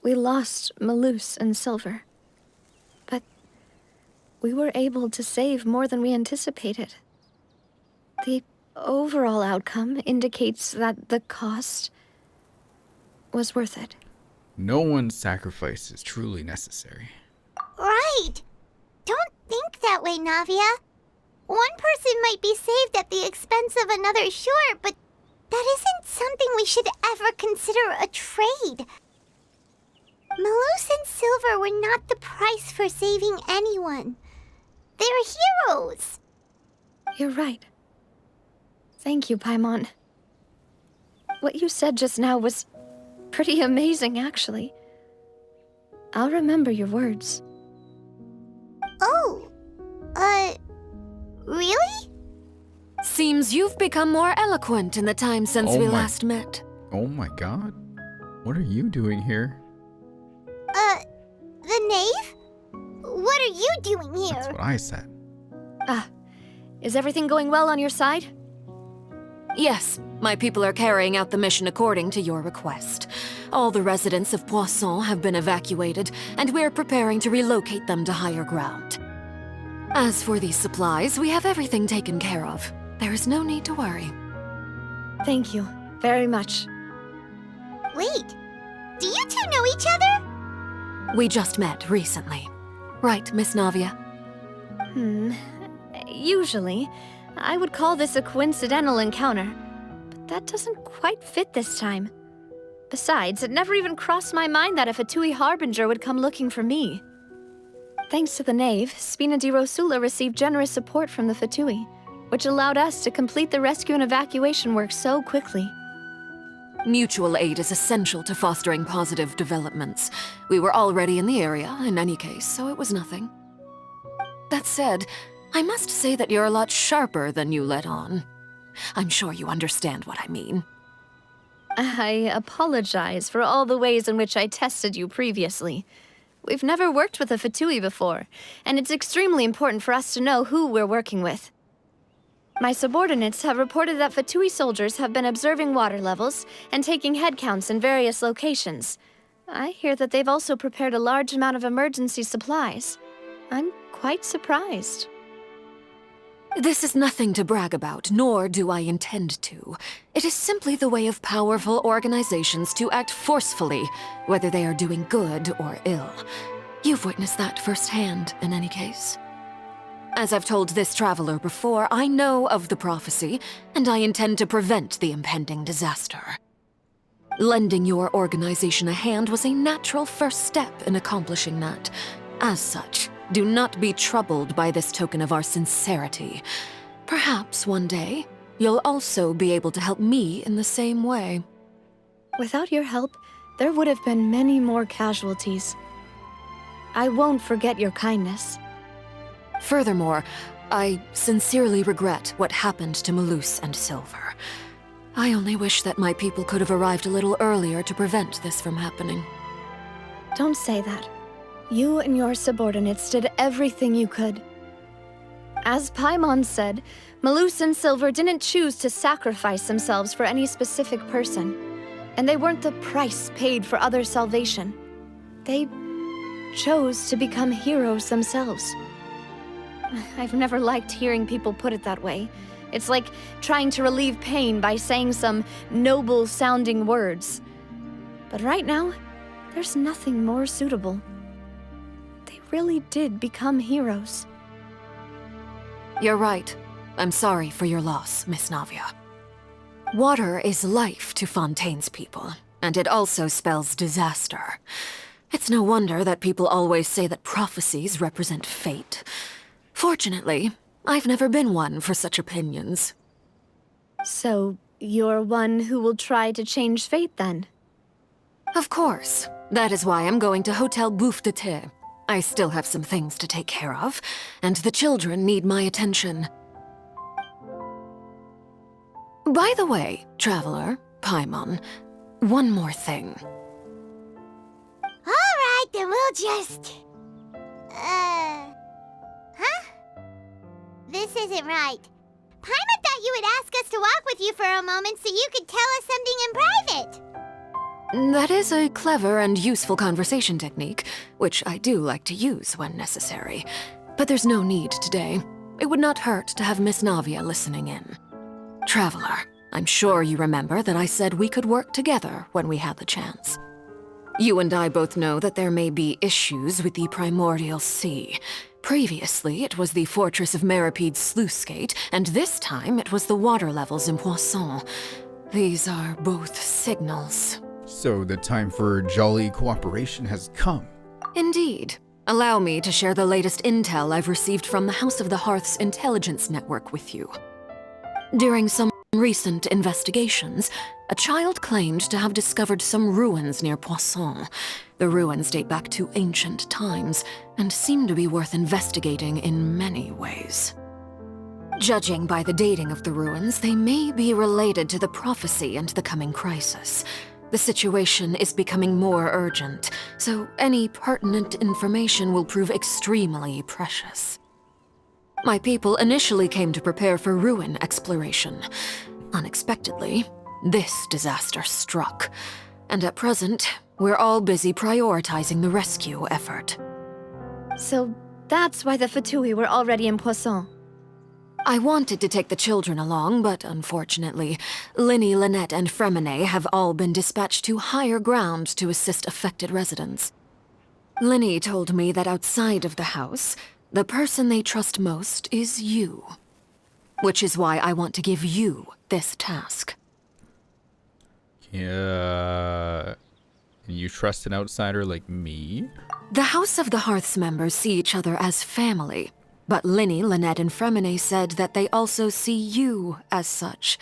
S11: We lost Malus and Silver. But we were able to save more than we anticipated. The overall outcome indicates that the cost was worth it.
S1: No one's sacrifice is truly necessary.
S2: Right. Don't think that way, Navia. One person might be saved at the expense of another, sure, but that isn't something we should ever consider a trade. Malus and Silver were not the price for saving anyone. They're heroes.
S11: You're right. Thank you, Paimon. What you said just now was pretty amazing, actually. I'll remember your words.
S2: Oh, really?
S16: Seems you've become more eloquent in the time since we last met.
S1: Oh my god. What are you doing here?
S2: The knave? What are you doing here?
S1: That's what I said.
S11: Is everything going well on your side?
S16: Yes, my people are carrying out the mission according to your request. All the residents of Poisson have been evacuated, and we're preparing to relocate them to higher ground. As for these supplies, we have everything taken care of. There is no need to worry.
S11: Thank you very much.
S2: Wait, do you two know each other?
S16: We just met recently. Right, Miss Navia?
S11: Usually, I would call this a coincidental encounter, but that doesn't quite fit this time. Besides, it never even crossed my mind that a Fatui Harbinger would come looking for me. Thanks to the Knave, Spina di Rosula received generous support from the Fatui, which allowed us to complete the rescue and evacuation work so quickly.
S16: Mutual aid is essential to fostering positive developments. We were already in the area, in any case, so it was nothing. That said, I must say that you're a lot sharper than you let on. I'm sure you understand what I mean.
S11: I apologize for all the ways in which I tested you previously. We've never worked with a Fatui before, and it's extremely important for us to know who we're working with. My subordinates have reported that Fatui soldiers have been observing water levels and taking head counts in various locations. I hear that they've also prepared a large amount of emergency supplies. I'm quite surprised.
S16: This is nothing to brag about, nor do I intend to. It is simply the way of powerful organizations to act forcefully, whether they are doing good or ill. You've witnessed that firsthand, in any case. As I've told this traveler before, I know of the prophecy, and I intend to prevent the impending disaster. Lending your organization a hand was a natural first step in accomplishing that. As such, do not be troubled by this token of our sincerity. Perhaps one day, you'll also be able to help me in the same way.
S11: Without your help, there would have been many more casualties. I won't forget your kindness.
S16: Furthermore, I sincerely regret what happened to Malus and Silver. I only wish that my people could have arrived a little earlier to prevent this from happening.
S11: Don't say that. You and your subordinates did everything you could. As Paimon said, Malus and Silver didn't choose to sacrifice themselves for any specific person, and they weren't the price paid for other salvation. They chose to become heroes themselves. I've never liked hearing people put it that way. It's like trying to relieve pain by saying some noble-sounding words. But right now, there's nothing more suitable. They really did become heroes.
S16: You're right. I'm sorry for your loss, Miss Navia. Water is life to Fontaine's people, and it also spells disaster. It's no wonder that people always say that prophecies represent fate. Fortunately, I've never been one for such opinions.
S11: So, you're one who will try to change fate, then?
S16: Of course. That is why I'm going to Hotel Bouffe de Thé. I still have some things to take care of, and the children need my attention. By the way, Traveler, Paimon, one more thing.
S2: Alright, then we'll just... This isn't right. Paimon thought you would ask us to walk with you for a moment so you could tell us something in private.
S16: That is a clever and useful conversation technique, which I do like to use when necessary. But there's no need today. It would not hurt to have Miss Navia listening in. Traveler, I'm sure you remember that I said we could work together when we had the chance. You and I both know that there may be issues with the Primordial Sea. Previously, it was the Fortress of Maripede's sluice gate, and this time it was the water levels in Poisson. These are both signals.
S1: So the time for jolly cooperation has come.
S16: Indeed. Allow me to share the latest intel I've received from the House of the Hearth's intelligence network with you. During some recent investigations, a child claimed to have discovered some ruins near Poisson. The ruins date back to ancient times and seem to be worth investigating in many ways. Judging by the dating of the ruins, they may be related to the prophecy and the coming crisis. The situation is becoming more urgent, so any pertinent information will prove extremely precious. My people initially came to prepare for ruin exploration. Unexpectedly, this disaster struck, and at present, we're all busy prioritizing the rescue effort.
S11: So that's why the Fatui were already in Poisson.
S16: I wanted to take the children along, but unfortunately, Linny, Lynette, and Fremine have all been dispatched to higher ground to assist affected residents. Linny told me that outside of the house, the person they trust most is you. Which is why I want to give you this task.
S1: Yeah. You trust an outsider like me?
S16: The House of the Hearth's members see each other as family. But Linny, Lynette, and Fremine said that they also see you as such,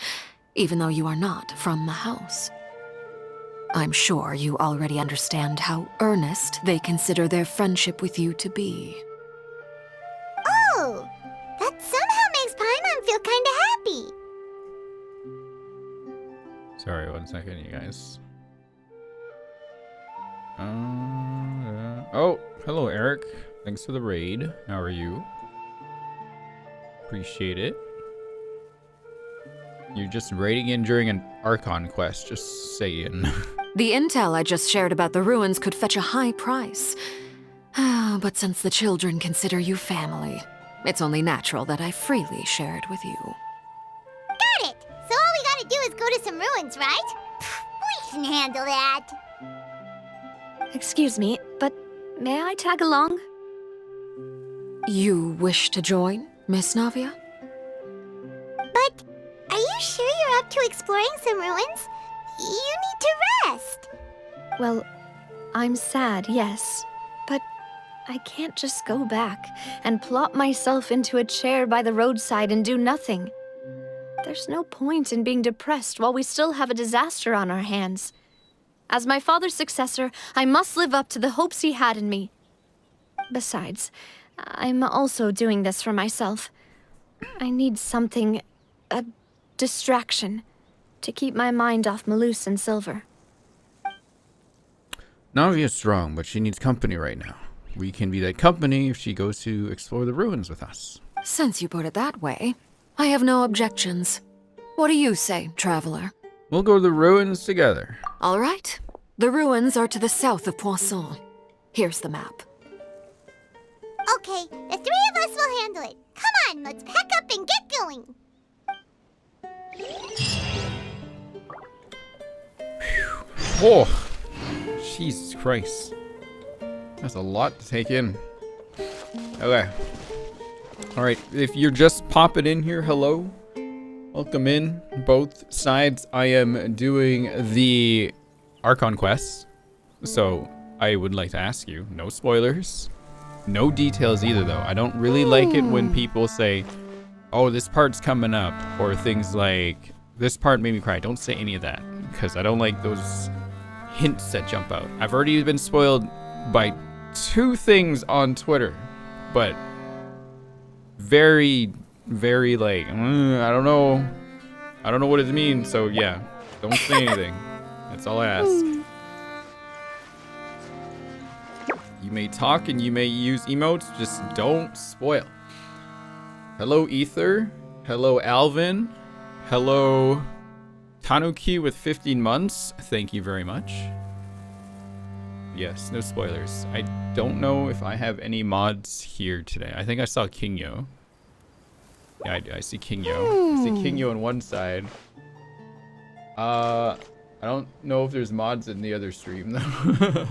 S16: even though you are not from the house. I'm sure you already understand how earnest they consider their friendship with you to be.
S2: Oh, that somehow makes Paimon feel kinda happy.
S1: Sorry, 1 second, you guys. Oh, hello, Eric. Thanks for the raid. How are you? Appreciate it. You're just raiding in during an Archon quest, just saying.
S16: The intel I just shared about the ruins could fetch a high price. But since the children consider you family, it's only natural that I freely share it with you.
S2: Got it! So all we gotta do is go to some ruins, right? We can handle that.
S11: Excuse me, but may I tag along?
S16: You wish to join, Miss Navia?
S2: But are you sure you're up to exploring some ruins? You need to rest.
S11: Well, I'm sad, yes. But I can't just go back and plop myself into a chair by the roadside and do nothing. There's no point in being depressed while we still have a disaster on our hands. As my father's successor, I must live up to the hopes he had in me. Besides, I'm also doing this for myself. I need something, a distraction, to keep my mind off Malus and Silver.
S1: Navia's strong, but she needs company right now. We can be that company if she goes to explore the ruins with us.
S16: Since you put it that way, I have no objections. What do you say, traveler?
S1: We'll go to the ruins together.
S16: All right. The ruins are to the south of Poisson. Here's the map.
S2: Okay, the three of us will handle it. Come on, let's pack up and get going.
S1: Oh, Jesus Christ. That's a lot to take in. Okay. Alright, if you're just popping in here, hello. Welcome in, both sides. I am doing the Archon quests. So, I would like to ask you, no spoilers. No details either, though. I don't really like it when people say, oh, this part's coming up, or things like, this part made me cry. Don't say any of that, because I don't like those hints that jump out. I've already been spoiled by 2 things on Twitter, but very, very like, I don't know what it means, so yeah, don't say anything. That's all I ask. You may talk and you may use emotes, just don't spoil. Hello, Ether. Hello, Alvin. Hello, Tanuki with 15 months. Thank you very much. Yes, no spoilers. I don't know if I have any mods here today. I think I saw Kingyo. Yeah, I see Kingyo. I see Kingyo on one side. I don't know if there's mods in the other stream though.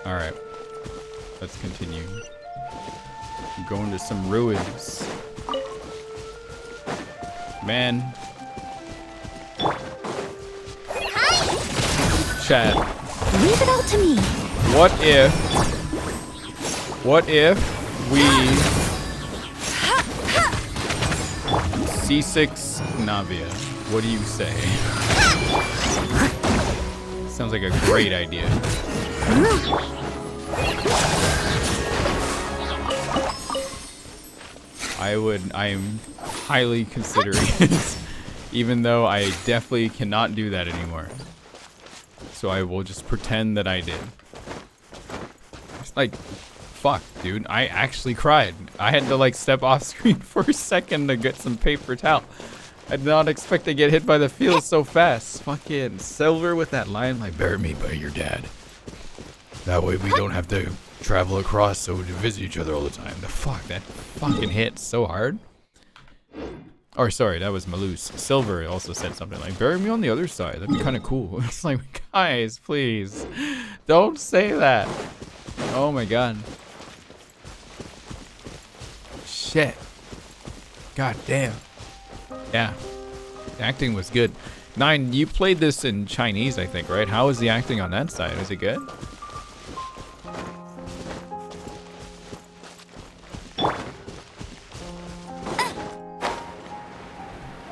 S1: Alright. Let's continue. I'm going to some ruins. Man. Chat.
S6: Leave it all to me.
S1: What if we C6 Navia? What do you say? Sounds like a great idea. I am highly considering it, even though I definitely cannot do that anymore. So I will just pretend that I did. It's like, fuck, dude, I actually cried. I had to like step off screen for a second to get some paper towel. I did not expect to get hit by the field so fast. Fucking Silver with that line like, bury me by your dad. That way we don't have to travel across so we visit each other all the time. The fuck, that fucking hit so hard. Or sorry, that was Maloose. Silver also said something like, bury me on the other side. That'd be kind of cool. It's like, guys, please. Don't say that. Oh my god. Shit. God damn. Yeah. The acting was good. Nine, you played this in Chinese, I think, right? How was the acting on that side? Was it good?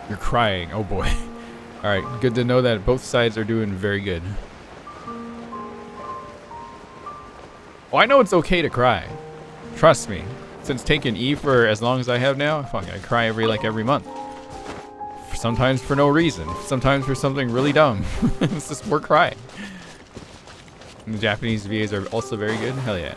S1: You're crying. Oh boy. Alright, good to know that both sides are doing very good. Oh, I know it's okay to cry. Trust me. Since taking E for as long as I have now, fuck, I cry every month. Sometimes for no reason. Sometimes for something really dumb. It's just more crying. And the Japanese VAs are also very good. Hell yeah.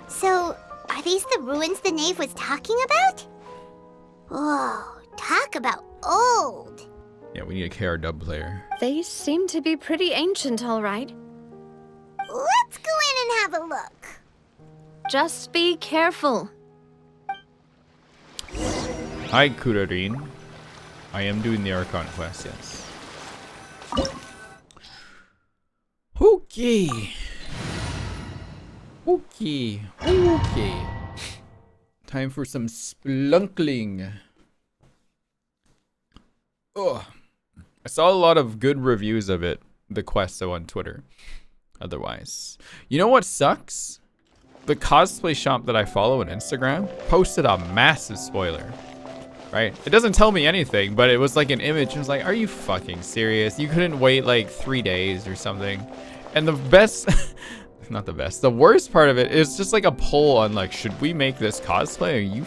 S2: So, are these the ruins the knave was talking about? Whoa, talk about old.
S1: Yeah, we need a KR dub player.
S11: They seem to be pretty ancient, all right.
S2: Let's go in and have a look.
S11: Just be careful.
S1: Hi, Kurarin. I am doing the Archon quest, yes. Okay. Okay. Okay. Time for some splunkling. Oh, I saw a lot of good reviews of it, the quest, though, on Twitter. Otherwise, you know what sucks? The cosplay shop that I follow on Instagram posted a massive spoiler. Right? It doesn't tell me anything, but it was like an image. I was like, are you fucking serious? You couldn't wait like 3 days or something. And the best, not the best, the worst part of it is just like a poll on like, should we make this cosplay? Are you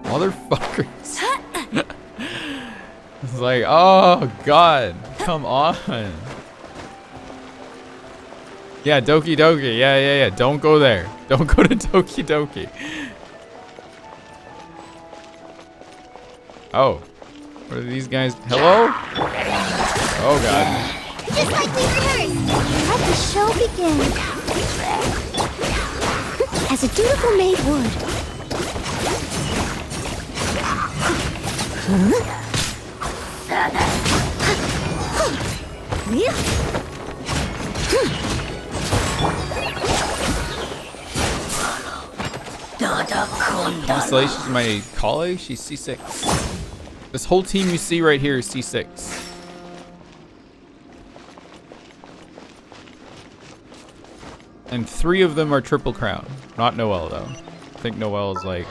S1: motherfuckers? It's like, oh god, come on. Yeah, Doki Doki. Yeah. Don't go there. Don't go to Doki Doki. Oh. What are these guys? Hello? Oh god.
S2: Just like we rehearsed. Let the show begin.
S6: As a dutiful maid would.
S1: Constellation's my colleague. She's C6. This whole team you see right here is C6. And 3 of them are Triple Crown. Not Noelle, though. I think Noelle is like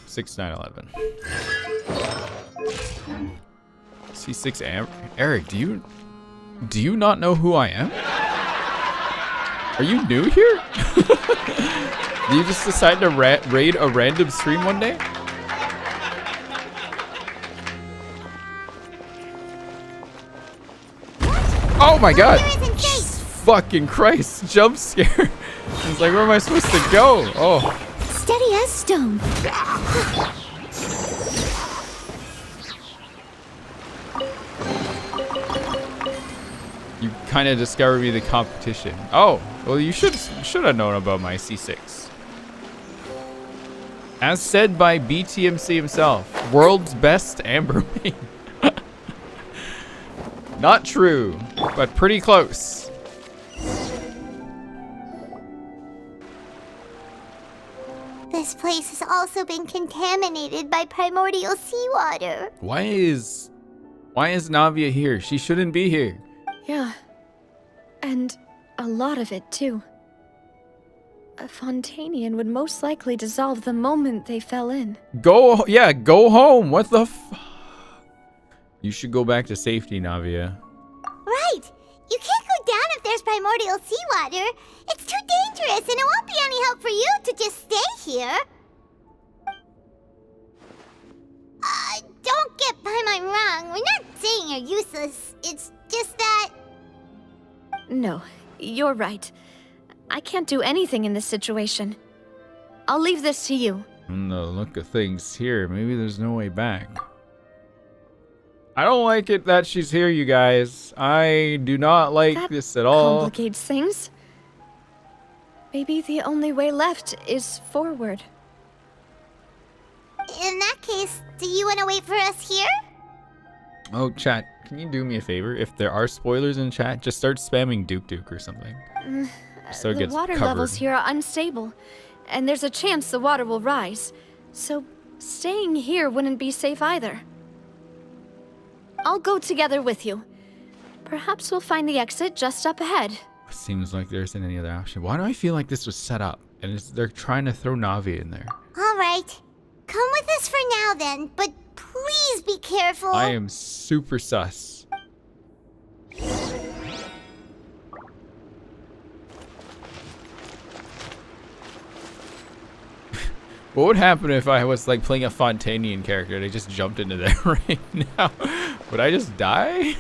S1: 6, 9, 11. C6 Eric, do you not know who I am? Are you new here? Do you just decide to raid a random stream one day? Oh my god! fucking Christ, jump scare. It's like, where am I supposed to go? Oh.
S6: Steady as stone.
S1: You kind of discovered me the competition. Oh, well, you should have known about my C6. As said by BTMC himself, world's best amber main. Not true, but pretty close.
S2: This place has also been contaminated by primordial seawater.
S1: Why is Navia here? She shouldn't be here.
S11: Yeah. And a lot of it, too. A Fontanian would most likely dissolve the moment they fell in.
S1: Go home. What the f... You should go back to safety, Navia.
S2: Right! You can't go down if there's primordial seawater. It's too dangerous, and it won't be any help for you to just stay here. Don't get Paimon wrong. We're not saying you're useless. It's just that...
S11: No, you're right. I can't do anything in this situation. I'll leave this to you.
S1: From the look of things here, maybe there's no way back. I don't like it that she's here, you guys. I do not like this at all.
S11: Complicates things. Maybe the only way left is forward.
S2: In that case, do you want to wait for us here?
S1: Oh, chat, can you do me a favor? If there are spoilers in chat, just start spamming Duke Duke or something. So it
S11: The
S1: gets
S11: water
S1: covered.
S11: levels here are unstable, and there's a chance the water will rise. So staying here wouldn't be safe either. I'll go together with you. Perhaps we'll find the exit just up ahead.
S1: Seems like there isn't any other option. Why do I feel like this was set up? And they're trying to throw Navi in there.
S2: All right. Come with us for now then, but please be careful.
S1: I am super sus. What would happen if I was like playing a Fontanian character and I just jumped into there right now? Would I just die?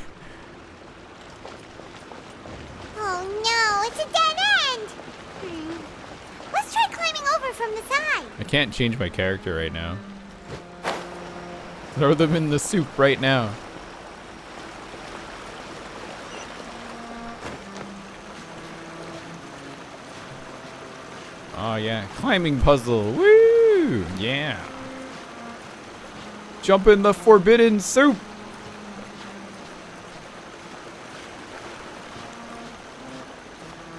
S2: Oh no, it's a dead end. Let's try climbing over from the side.
S1: I can't change my character right now. Throw them in the soup right now. Oh yeah, climbing puzzle. Woo! Yeah. Jump in the forbidden soup.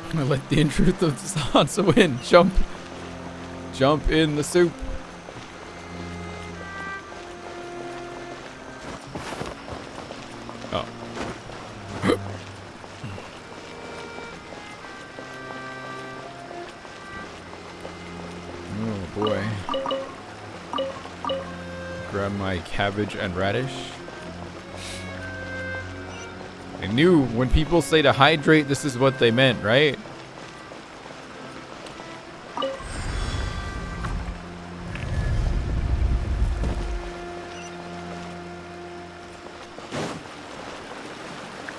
S1: I'm gonna let the truth of Sansa win. Jump in the soup. Oh. Oh boy. Grab my cabbage and radish. I knew when people say to hydrate, this is what they meant, right?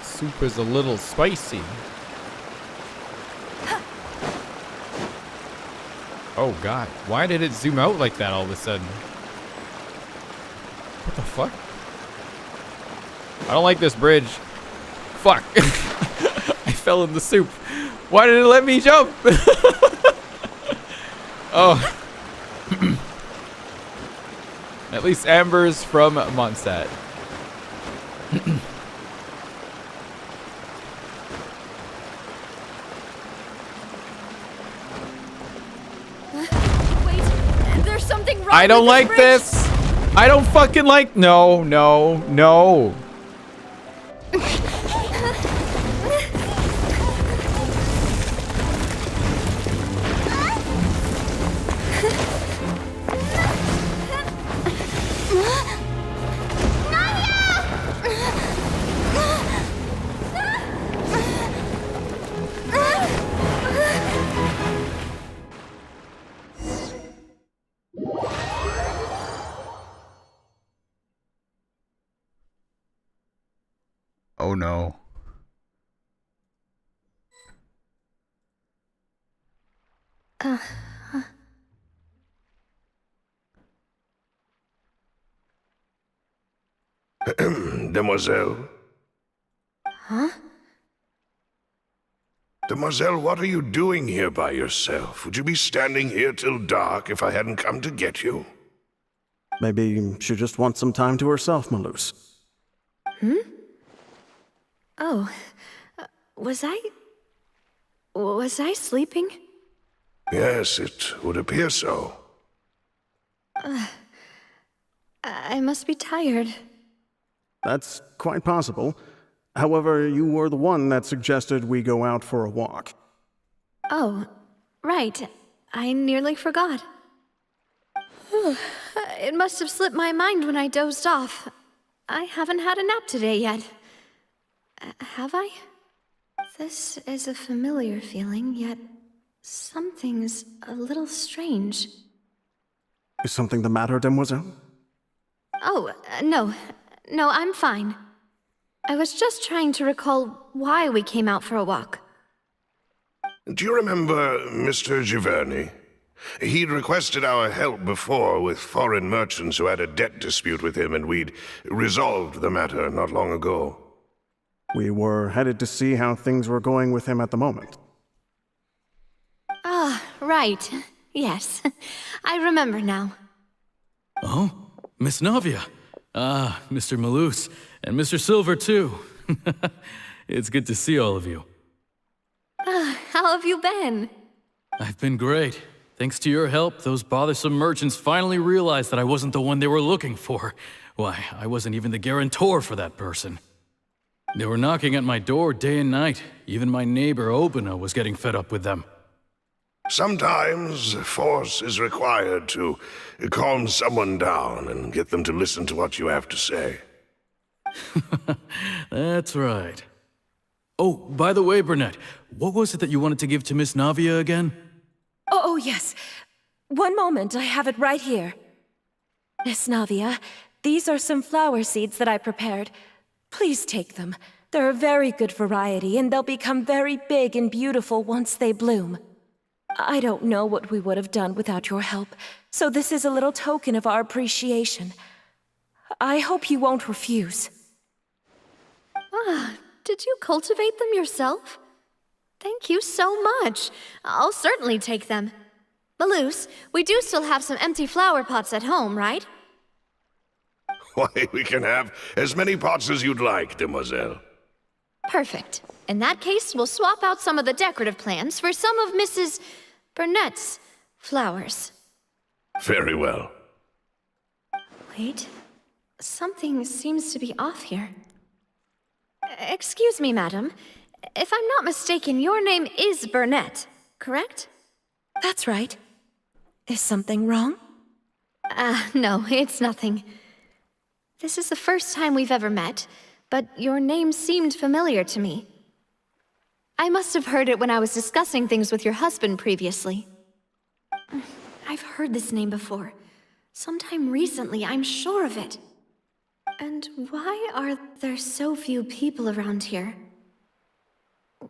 S1: Soup is a little spicy. Oh god, why did it zoom out like that all of a sudden? What the fuck? I don't like this bridge. Fuck. I fell in the soup. Why did it let me jump? Oh. At least Amber's from Mondstadt.
S11: Wait, there's something wrong.
S1: I don't
S11: with
S1: like
S11: bridge.
S1: this. I don't fucking like. No, no, no. Oh no.
S14: Demoiselle?
S7: Huh?
S14: Demoiselle, what are you doing here by yourself? Would you be standing here till dark if I hadn't come to get you?
S15: Maybe she just wants some time to herself, Maloose.
S11: Oh, was I sleeping?
S14: Yes, it would appear so.
S11: I must be tired.
S15: That's quite possible. However, you were the one that suggested we go out for a walk.
S11: Oh, right. I nearly forgot. It must have slipped my mind when I dozed off. I haven't had a nap today yet. Have I? This is a familiar feeling, yet something's a little strange.
S15: Is something the matter, Demoiselle?
S11: Oh, no. No, I'm fine. I was just trying to recall why we came out for a walk.
S14: Do you remember Mr. Giverny? He'd requested our help before with foreign merchants who had a debt dispute with him, and we'd resolved the matter not long ago.
S15: We were headed to see how things were going with him at the moment.
S11: Ah, right. Yes. I remember now.
S13: Oh, Miss Navia. Ah, Mr. Maloose. And Mr. Silver, too. It's good to see all of you.
S11: How have you been?
S13: I've been great. Thanks to your help, those bothersome merchants finally realized that I wasn't the one they were looking for. Why, I wasn't even the guarantor for that person. They were knocking at my door day and night. Even my neighbor, Obina, was getting fed up with them.
S14: Sometimes force is required to calm someone down and get them to listen to what you have to say.
S13: That's right. Oh, by the way, Burnett, what was it that you wanted to give to Miss Navia again?
S17: Oh, yes. One moment, I have it right here. Miss Navia, these are some flower seeds that I prepared. Please take them. They're a very good variety, and they'll become very big and beautiful once they bloom. I don't know what we would have done without your help, so this is a little token of our appreciation. I hope you won't refuse.
S11: Ah, did you cultivate them yourself? Thank you so much. I'll certainly take them. Maloose, we do still have some empty flower pots at home, right?
S14: Why, we can have as many pots as you'd like, Demoiselle.
S11: Perfect. In that case, we'll swap out some of the decorative plants for some of Mrs. Burnett's flowers.
S14: Very well.
S11: Wait. Something seems to be off here. Excuse me, madam. If I'm not mistaken, your name is Burnett, correct?
S17: That's right. Is something wrong?
S11: No, it's nothing. This is the first time we've ever met, but your name seemed familiar to me. I must have heard it when I was discussing things with your husband previously. I've heard this name before. Sometime recently, I'm sure of it. And why are there so few people around here?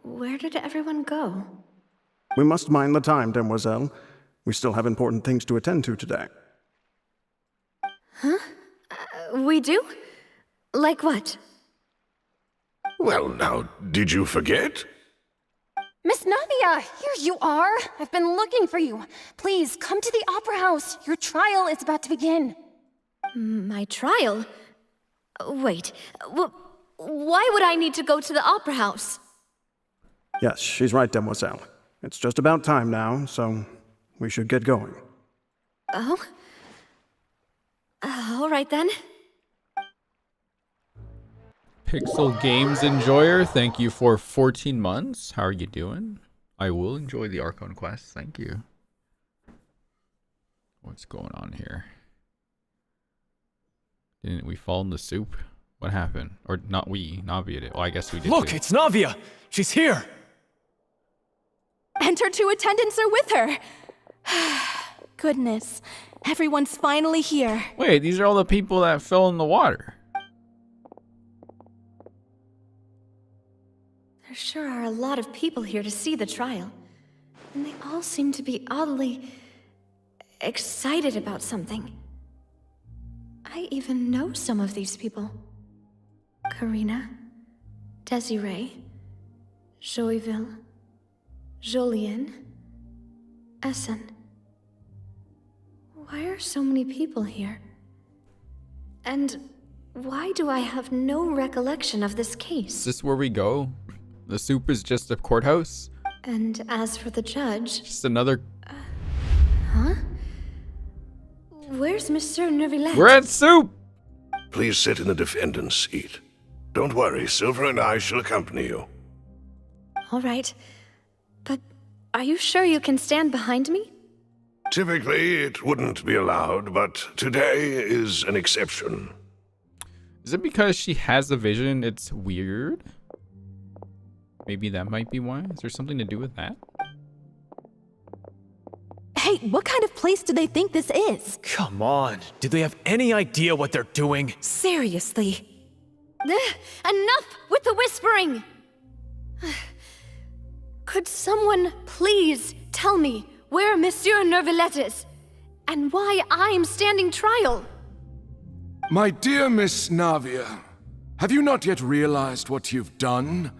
S11: Where did everyone go?
S15: We must mind the time, Demoiselle. We still have important things to attend to today.
S11: Huh? We do? Like what?
S14: Well, now, did you forget?
S3: Miss Navia, here you are. I've been looking for you. Please, come to the Opera House. Your trial is about to begin.
S11: My trial? Wait, why would I need to go to the Opera House?
S15: Yes, she's right, Demoiselle. It's just about time now, so we should get going.
S11: Oh? All right then.
S1: Pixel Games Enjoyer, thank you for 14 months. How are you doing? I will enjoy the Archon quest. Thank you. What's going on here? Didn't we fall in the soup? What happened? Or not we, Navia did. Well, I guess we did.
S13: Look,
S1: too.
S13: it's Navia! She's here!
S17: And her two attendants are with her! Goodness, everyone's finally here.
S1: Wait, these are all the people that fell in the water.
S11: There sure are a lot of people here to see the trial. And they all seem to be oddly excited about something. I even know some of these people. Karina, Desiree, Joyville, Jolien, Essen. Why are so many people here? And why do I have no recollection of this case?
S1: Is this where we go? The soup is just a courthouse?
S11: And as for the judge...
S1: Just another...
S11: Huh? Where's Monsieur Neuvillette?
S1: We're at soup!
S14: Please sit in the defendant's seat. Don't worry, Silver and I shall accompany you.
S11: All right. But are you sure you can stand behind me?
S14: Typically, it wouldn't be allowed, but today is an exception.
S1: Is it because she has a vision? It's weird? Maybe that might be why? Is there something to do with that?
S18: Hey, what kind of place do they think this is?
S19: Come on, do they have any idea what they're doing?
S18: Seriously.
S11: Enough with the whispering! Could someone please tell me where Monsieur Neuvillette is, and why I'm standing trial?
S20: My dear Miss Navia, have you not yet realized what you've done?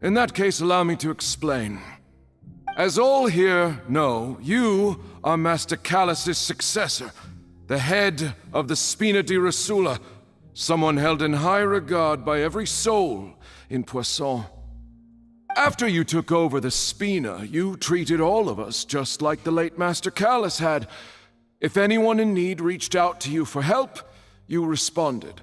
S20: In that case, allow me to explain. As all here know, you are Master Callus's successor, the head of the Spina di Rasula, someone held in high regard by every soul in Poisson. After you took over the Spina, you treated all of us just like the late Master Callus had. If anyone in need reached out to you for help, you responded.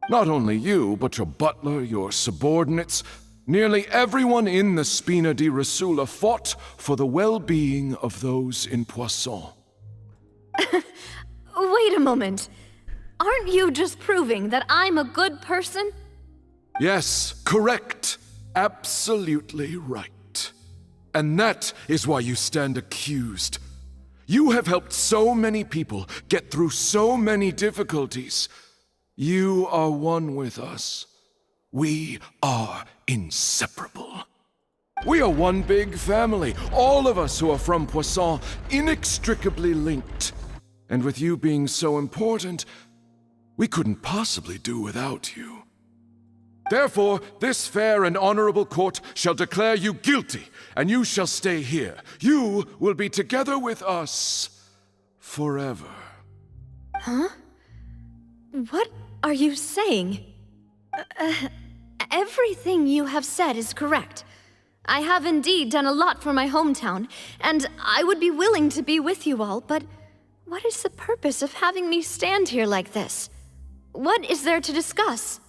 S20: Not only you, but your butler, your subordinates, nearly everyone in the Spina di Rasula fought for the well-being of those in Poisson.
S11: Wait a moment. Aren't you just proving that I'm a good person?
S20: Yes, correct. Absolutely right. And that is why you stand accused. You have helped so many people get through so many difficulties. You are one with us. We are inseparable. We are one big family, all of us who are from Poisson, inextricably linked. And with you being so important, we couldn't possibly do without you. Therefore, this fair and honorable court shall declare you guilty, and you shall stay here. You will be together with us forever.
S11: Huh? What are you saying? Everything you have said is correct. I have indeed done a lot for my hometown, and I would be willing to be with you all, but what is the purpose of having me stand here like this? What is there to discuss?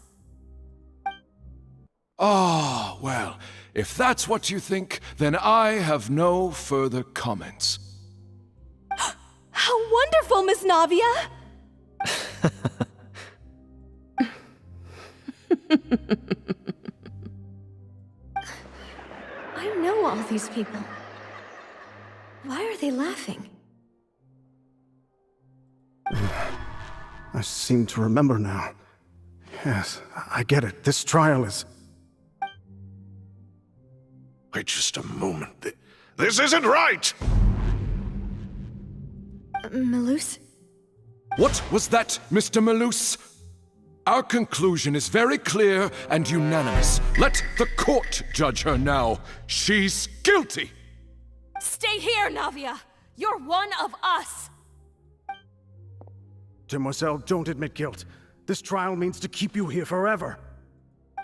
S20: Ah, well, if that's what you think, then I have no further comments.
S18: How wonderful, Miss Navia!
S11: I know all these people. Why are they laughing?
S15: I seem to remember now. Yes, I get it. This trial is...
S14: Wait just a moment. This isn't right!
S11: Malus?
S20: What was that, Mr. Malus? Our conclusion is very clear and unanimous. Let the court judge her now. She's guilty!
S18: Stay here, Navia! You're one of us!
S15: Demoiselle, don't admit guilt. This trial means to keep you here forever.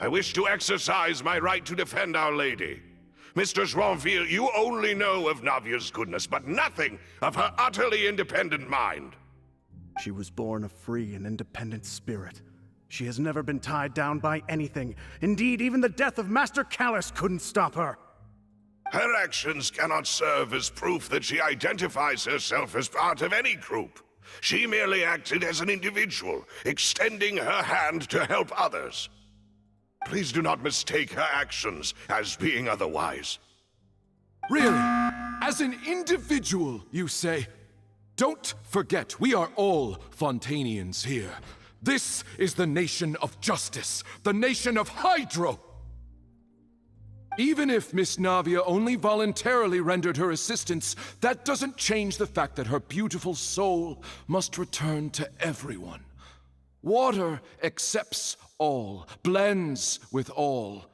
S14: I wish to exercise my right to defend Our Lady. Mr. Joinville, you only know of Navia's goodness, but nothing of her utterly independent mind.
S15: She was born a free and independent spirit. She has never been tied down by anything. Indeed, even the death of Master Callus couldn't stop her.
S14: Her actions cannot serve as proof that she identifies herself as part of any group. She merely acted as an individual, extending her hand to help others. Please do not mistake her actions as being otherwise.
S20: Really? As an individual, you say? Don't forget, we are all Fontainians here. This is the nation of justice, the nation of Hydro. Even if Miss Navia only voluntarily rendered her assistance, that doesn't change the fact that her beautiful soul must return to everyone. Water accepts all, blends with all.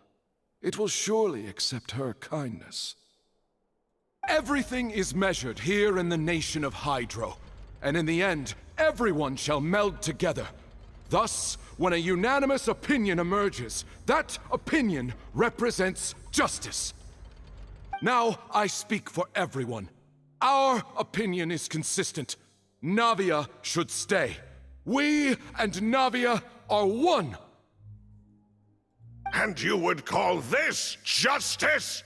S20: It will surely accept her kindness. Everything is measured here in the nation of Hydro, and in the end, everyone shall meld together. Thus, when a unanimous opinion emerges, that opinion represents justice. Now I speak for everyone. Our opinion is consistent. Navia should stay. We and Navia are one.
S14: And you would call this justice?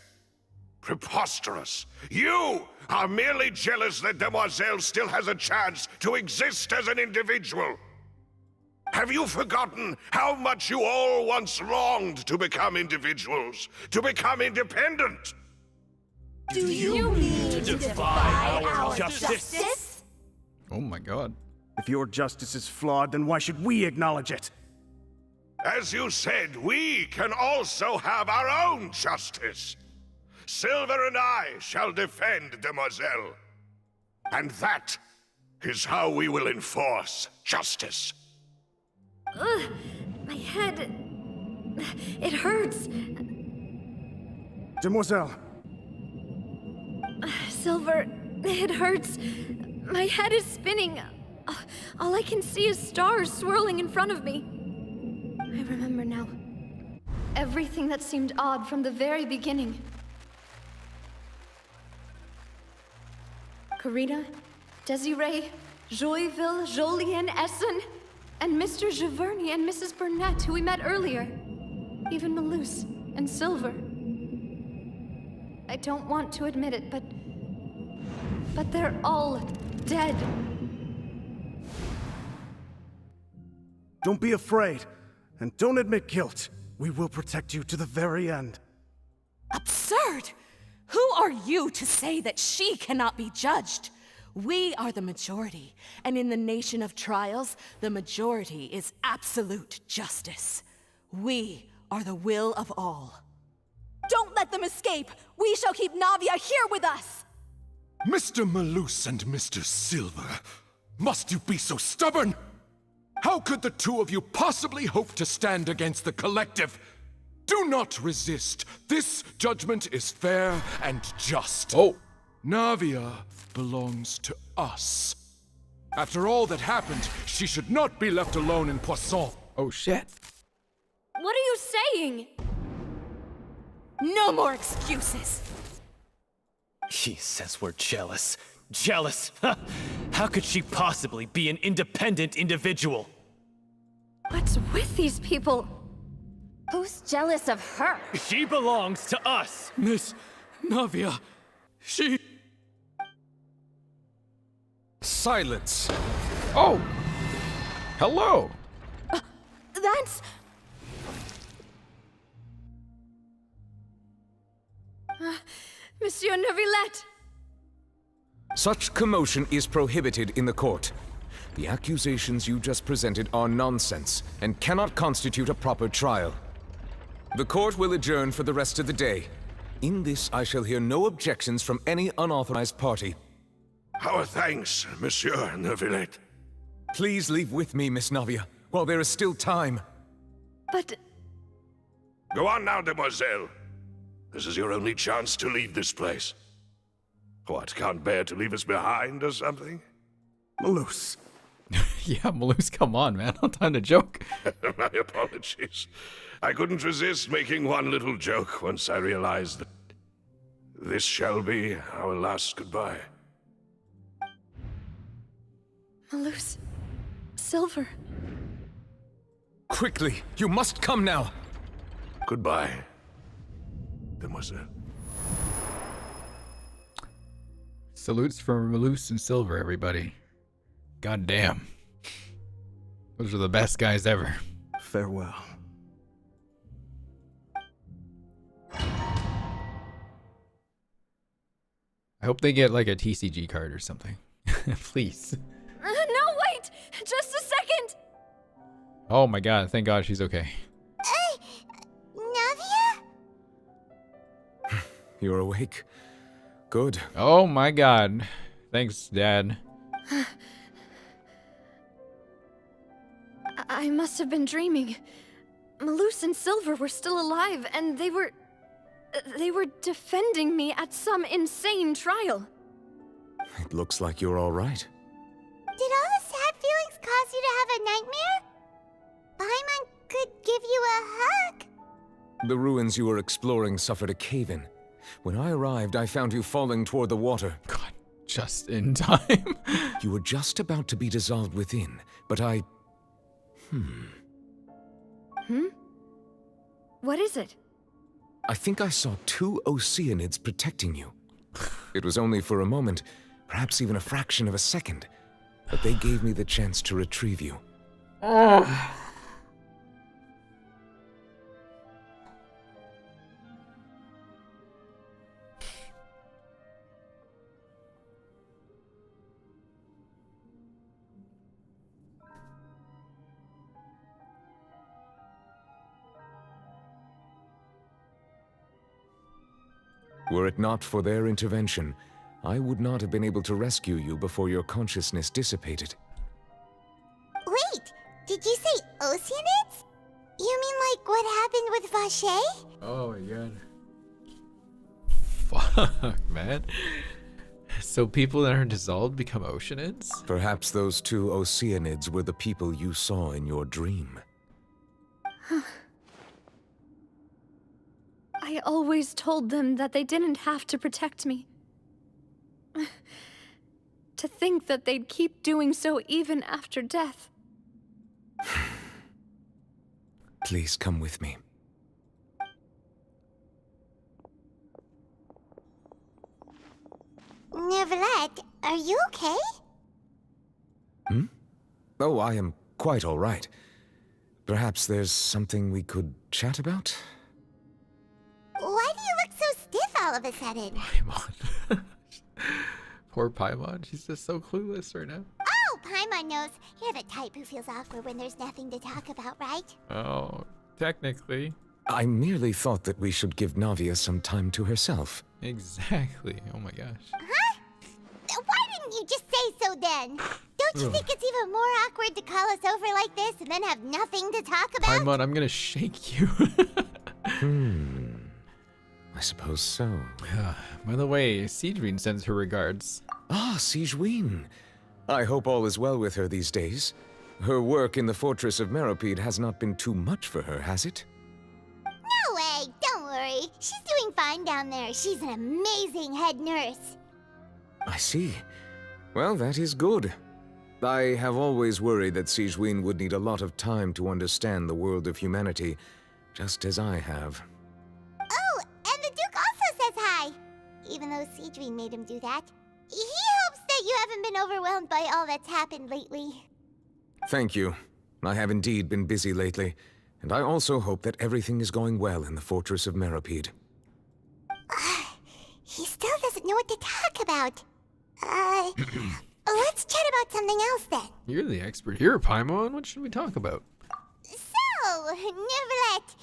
S14: Preposterous. You are merely jealous that Demoiselle still has a chance to exist as an individual. Have you forgotten how much you all once longed to become individuals, to become independent?
S18: Do you mean to defy our justice?
S1: Oh my god.
S15: If your justice is flawed, then why should we acknowledge it?
S14: As you said, we can also have our own justice. Silver and I shall defend Demoiselle. And that is how we will enforce justice.
S11: Ugh, my head. It hurts.
S15: Demoiselle.
S11: Silver, it hurts. My head is spinning. All I can see is stars swirling in front of me. I remember now. Everything that seemed odd from the very beginning. Karina, Desiree, Joyville, Jolien, Essen, and Mr. Giverny and Mrs. Burnett, who we met earlier. Even Malus and Silver. I don't want to admit it, but they're all dead.
S15: Don't be afraid, and don't admit guilt. We will protect you to the very end.
S18: Absurd! Who are you to say that she cannot be judged? We are the majority, and in the nation of trials, the majority is absolute justice. We are the will of all. Don't let them escape! We shall keep Navia here with us!
S20: Mr. Malus and Mr. Silver, must you be so stubborn? How could the two of you possibly hope to stand against the collective? Do not resist. This judgment is fair and just.
S1: Oh.
S20: Navia belongs to us. After all that happened, she should not be left alone in Poisson.
S1: Oh shit.
S11: What are you saying?
S18: No more excuses!
S19: He says we're jealous. Jealous? How could she possibly be an independent individual?
S11: What's with these people?
S3: Who's jealous of her?
S19: She belongs to us!
S13: Miss Navia, she...
S4: Silence!
S1: Oh! Hello!
S18: That's...
S11: Monsieur Neuvillette!
S4: Such commotion is prohibited in the court. The accusations you just presented are nonsense and cannot constitute a proper trial. The court will adjourn for the rest of the day. In this, I shall hear no objections from any unauthorized party.
S14: Our thanks, Monsieur Neuvillette.
S4: Please leave with me, Miss Navia, while there is still time.
S11: But...
S14: Go on now, Demoiselle. This is your only chance to leave this place. What, can't bear to leave us behind or something?
S15: Malus.
S1: Yeah, Malus, come on, man. No time to joke.
S14: My apologies. I couldn't resist making one little joke once I realized that this shall be our last goodbye.
S11: Malus... Silver...
S4: Quickly, you must come now!
S14: Goodbye, Demoiselle.
S1: Salutes for Malus and Silver, everybody. God damn. Those are the best guys ever.
S15: Farewell.
S1: I hope they get like a TCG card or something. Please.
S11: No, wait! Just a second!
S1: Oh my god, thank god she's okay.
S2: Navia?
S4: you're awake. Good.
S1: Oh my god. Thanks, Dad.
S11: I must have been dreaming. Malus and Silver were still alive, and they were defending me at some insane trial.
S4: It looks like you're all right.
S2: Did all the sad feelings cause you to have a nightmare? Paimon could give you a hug.
S4: The ruins you were exploring suffered a cave-in. When I arrived, I found you falling toward the water.
S1: God, just in time.
S4: You were just about to be dissolved within, but I...
S11: What is it?
S4: I think I saw 2 Oceanids protecting you. It was only for a moment, perhaps even a fraction of a second, but they gave me the chance to retrieve you. Were it not for their intervention, I would not have been able to rescue you before your consciousness dissipated.
S2: Wait, did you say Oceanids? You mean like what happened with Vache?
S1: Oh my god. Fuck, man. So people that are dissolved become Oceanids?
S4: Perhaps those 2 Oceanids were the people you saw in your dream.
S11: I always told them that they didn't have to protect me. To think that they'd keep doing so even after death.
S4: Please come with me.
S2: Neverlet, are you okay?
S4: Oh, I am quite all right. Perhaps there's something we could chat about?
S2: Why do you look so stiff all of a sudden?
S1: Paimon. Poor Paimon. She's just so clueless right now.
S2: Oh, Paimon knows. You're the type who feels awkward when there's nothing to talk about, right?
S1: Oh, technically.
S4: I merely thought that we should give Navia some time to herself.
S1: Exactly. Oh my gosh.
S2: Huh? Why didn't you just say so then? Don't you think it's even more awkward to call us over like this and then have nothing to talk about?
S1: Paimon, I'm gonna shake you.
S4: I suppose so.
S1: By the way, Siegeween sends her regards.
S4: Ah, Siegeween. I hope all is well with her these days. Her work in the Fortress of Meropide has not been too much for her, has it?
S2: No way, don't worry. She's doing fine down there. She's an amazing head nurse.
S4: I see. Well, that is good. I have always worried that Siegeween would need a lot of time to understand the world of humanity, just as I have.
S2: Oh, and the Duke also says hi. Even though Siegeween made him do that. He hopes that you haven't been overwhelmed by all that's happened lately.
S4: Thank you. I have indeed been busy lately, and I also hope that everything is going well in the Fortress of Meropide.
S2: He still doesn't know what to talk about. Let's chat about something else then.
S1: You're the expert here, Paimon. What should we talk about?
S2: So, Neverlet,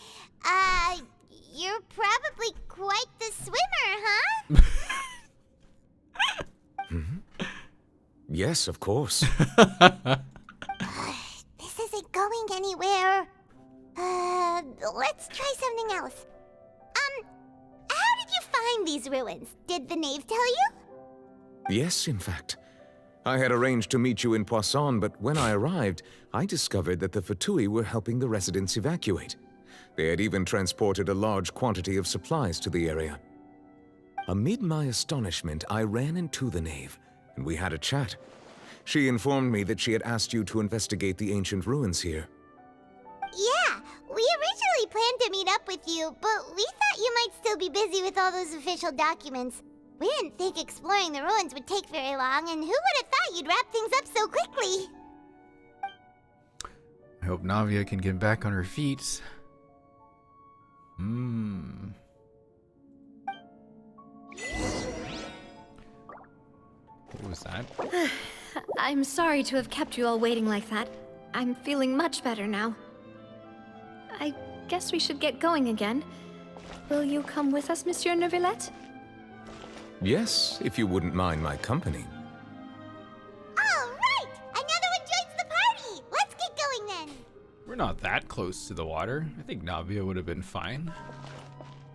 S2: you're probably quite the swimmer, huh?
S4: Yes, of course.
S2: This isn't going anywhere. Let's try something else. How did you find these ruins? Did the knave tell you?
S4: Yes, in fact. I had arranged to meet you in Poisson, but when I arrived, I discovered that the Fatui were helping the residents evacuate. They had even transported a large quantity of supplies to the area. Amid my astonishment, I ran into the knave, and we had a chat. She informed me that she had asked you to investigate the ancient ruins here.
S2: Yeah, we originally planned to meet up with you, but we thought you might still be busy with all those official documents. We didn't think exploring the ruins would take very long, and who would have thought you'd wrap things up so quickly?
S1: I hope Navia can get back on her feet. What was that?
S11: I'm sorry to have kept you all waiting like that. I'm feeling much better now. I guess we should get going again. Will you come with us, Monsieur Neuvillette?
S4: Yes, if you wouldn't mind my company.
S2: All right! Another one joins the party! Let's get going then!
S1: We're not that close to the water. I think Navia would have been fine.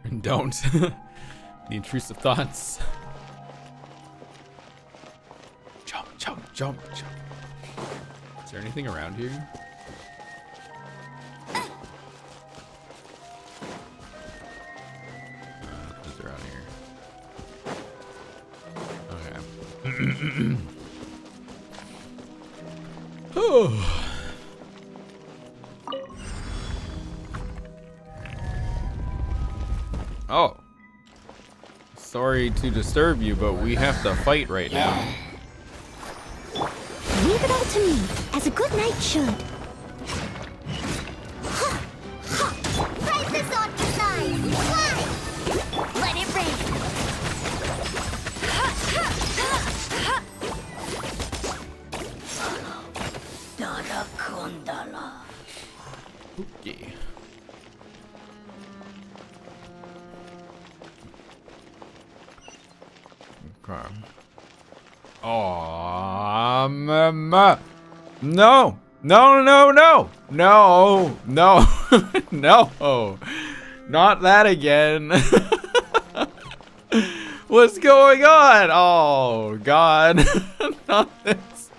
S1: And don't. The intrusive thoughts. Jump, jump, jump, jump. Is there anything around here? Nothing's around here. Okay. Oh. Oh. Sorry to disturb you, but we have to fight right now.
S6: Leave it all to me, as a good knight should.
S2: Prize this on your side! Fly! Let it rain!
S1: Okay. Okay. Oh, no, no, no, no, no, no, no, not that again. What's going on? Oh, God, not this.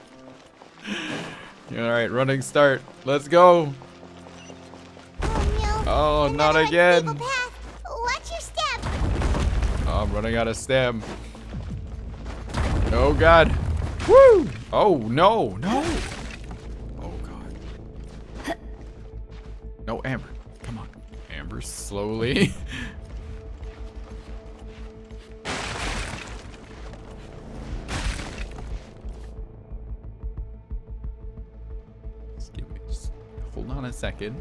S1: All right, running start. Let's go. Oh, not again.
S2: Watch your step!
S1: Oh, I'm running out of stem. Oh, God. Woo! Oh, no, no. Oh, God. No, Amber. Come on. Amber, slowly. Just hold on a second.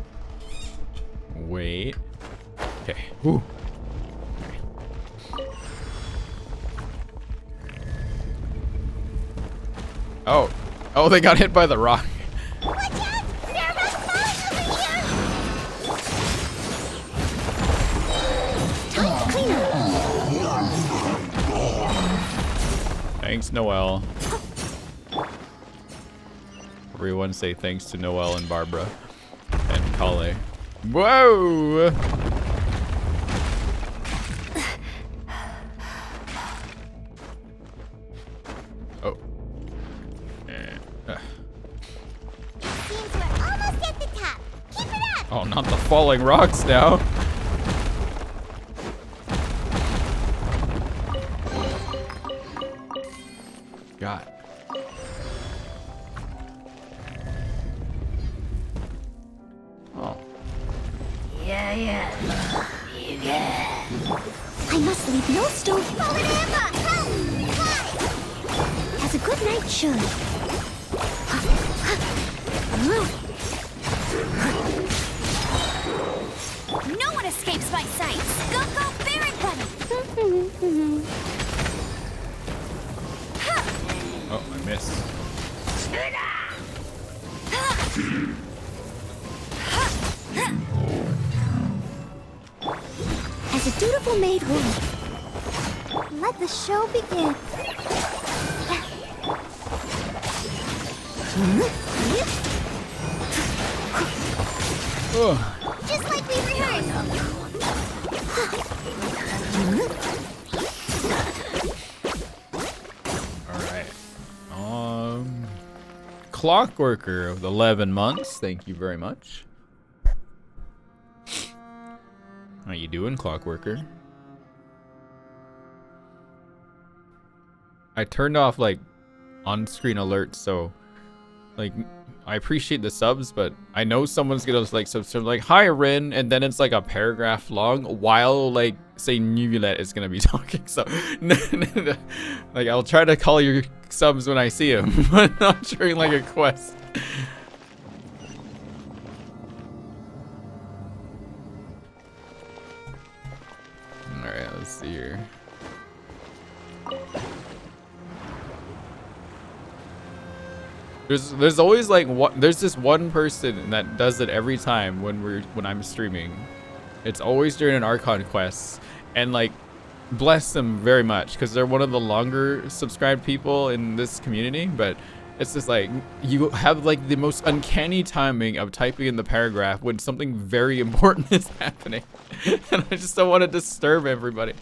S1: Wait. Okay. Whew. Oh. Oh, they got hit by the rock.
S2: Watch out! There are falling over here!
S6: Time to clean up.
S1: Thanks, Noelle. Everyone say thanks to Noelle and Barbara. And Kale. Whoa! Oh.
S2: Seems we're almost at the top. Keep it up!
S1: Oh, not the falling rocks now. God. Oh.
S6: Yeah. I must leave no stone.
S2: Forward and back! Fly!
S6: As a good knight should.
S2: No one escapes my sight! Go, go, Baron Bunny!
S1: Oh, I missed.
S6: As a dutiful maid would.
S2: Let the show begin.
S1: Oh.
S2: Just like we rehearsed.
S1: Alright. Clockworker of 11 months. Thank you very much. How you doing, Clockworker? I turned off like on-screen alerts, so like I appreciate the subs, but I know someone's gonna like subscribe like hi Rin, and then it's like a paragraph long while like say Nuvulette is gonna be talking. So like I'll try to call your subs when I see them, but not during like a quest. Alright, let's see here. There's always like there's this one person that does it every time when I'm streaming. It's always during an Archon quest, and like bless them very much, because they're one of the longer subscribed people in this community, but it's just like, you have like the most uncanny timing of typing in the paragraph when something very important is happening. And I just don't want to disturb everybody.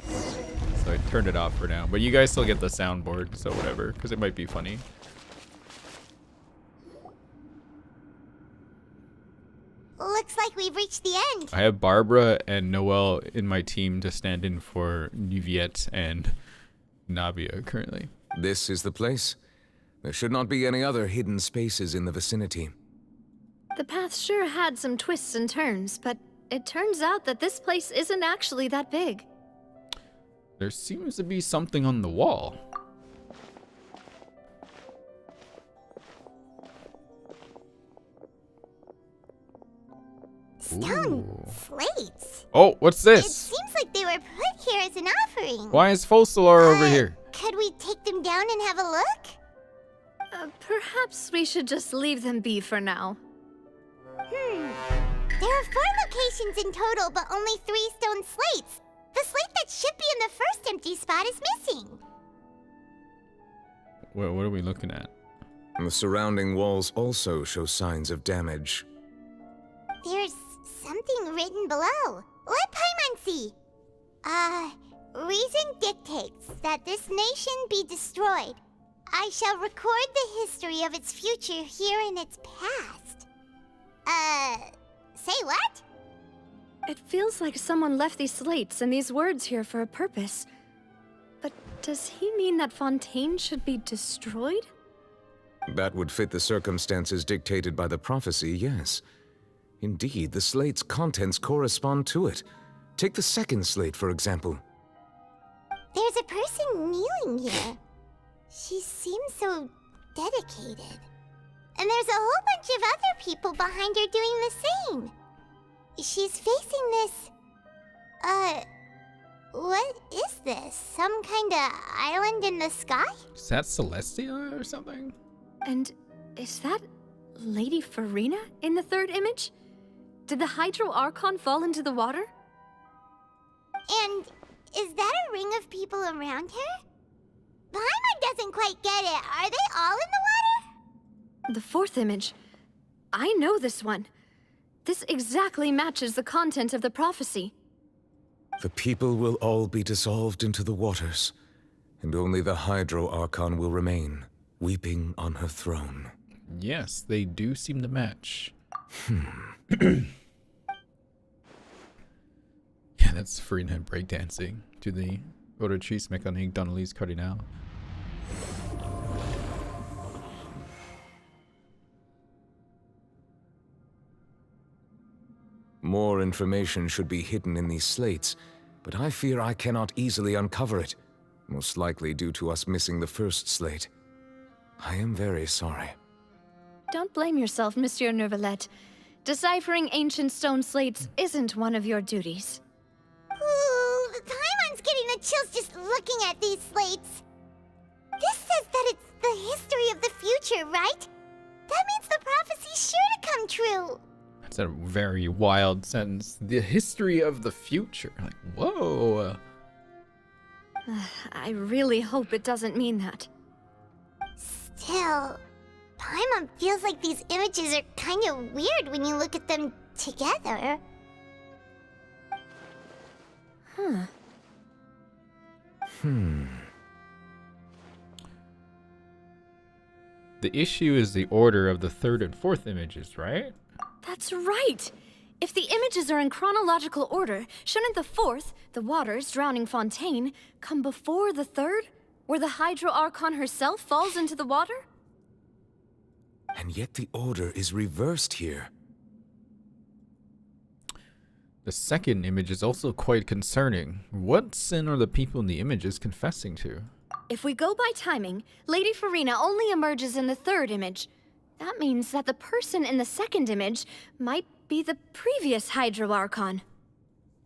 S1: So I turned it off for now, but you guys still get the soundboard, so whatever, because it might be funny.
S2: Looks like we've reached the end.
S1: I have Barbara and Noelle in my team to stand in for Nuviette and Navia currently.
S4: This is the place. There should not be any other hidden spaces in the vicinity.
S11: The path sure had some twists and turns, but it turns out that this place isn't actually that big.
S1: There seems to be something on the wall.
S2: Stone slates.
S1: Oh, what's
S2: It
S1: this?
S2: seems like they were put here as an offering.
S1: Why is Fossilor over here?
S2: Could we take them down and have a look?
S11: Perhaps we should just leave them be for now.
S2: There are 4 locations in total, but only 3 stone slates. The slate that should be in the first empty spot is missing.
S1: What are we looking at?
S4: The surrounding walls also show signs of damage.
S2: There's something written below. Let Paimon see. Reason dictates that this nation be destroyed. I shall record the history of its future here in its past. Say what?
S11: It feels like someone left these slates and these words here for a purpose. But does he mean that Fontaine should be destroyed?
S4: That would fit the circumstances dictated by the prophecy, yes. Indeed, the slate's contents correspond to it. Take the second slate, for example.
S2: There's a person kneeling here. She seems so dedicated. And there's a whole bunch of other people behind her doing the same. She's facing this... what is this? Some kind of island in the sky?
S1: Is that Celestia or something?
S11: And is that Lady Farina in the third image? Did the Hydro Archon fall into the water?
S2: And is that a ring of people around her? Paimon doesn't quite get it. Are they all in the water?
S11: The fourth image. I know this one. This exactly matches the content of the prophecy.
S4: The people will all be dissolved into the waters, and only the Hydro Archon will remain, weeping on her throne.
S1: Yes, they do seem to match. Yeah, that's Farina breakdancing to the Oratrice Mécanique d'Annelise Cardinal.
S4: More information should be hidden in these slates, but I fear I cannot easily uncover it, most likely due to us missing the first slate. I am very sorry.
S11: Don't blame yourself, Monsieur Neuvillette. Deciphering ancient stone slates isn't one of your duties.
S2: Ooh, Paimon's getting the chills just looking at these slates. This says that it's the history of the future, right? That means the prophecy's sure to come true.
S1: That's a very wild sentence. The history of the future. Like, whoa.
S11: I really hope it doesn't mean that.
S2: Still, Paimon feels like these images are kind of weird when you look at them together.
S11: Huh.
S1: The issue is the order of the third and fourth images, right?
S11: That's right! If the images are in chronological order, shouldn't the fourth, the waters drowning Fontaine, come before the third, where the Hydro Archon herself falls into the water?
S4: And yet the order is reversed here.
S1: The second image is also quite concerning. What sin are the people in the images confessing to?
S11: If we go by timing, Lady Farina only emerges in the third image. That means that the person in the second image might be the previous Hydro Archon.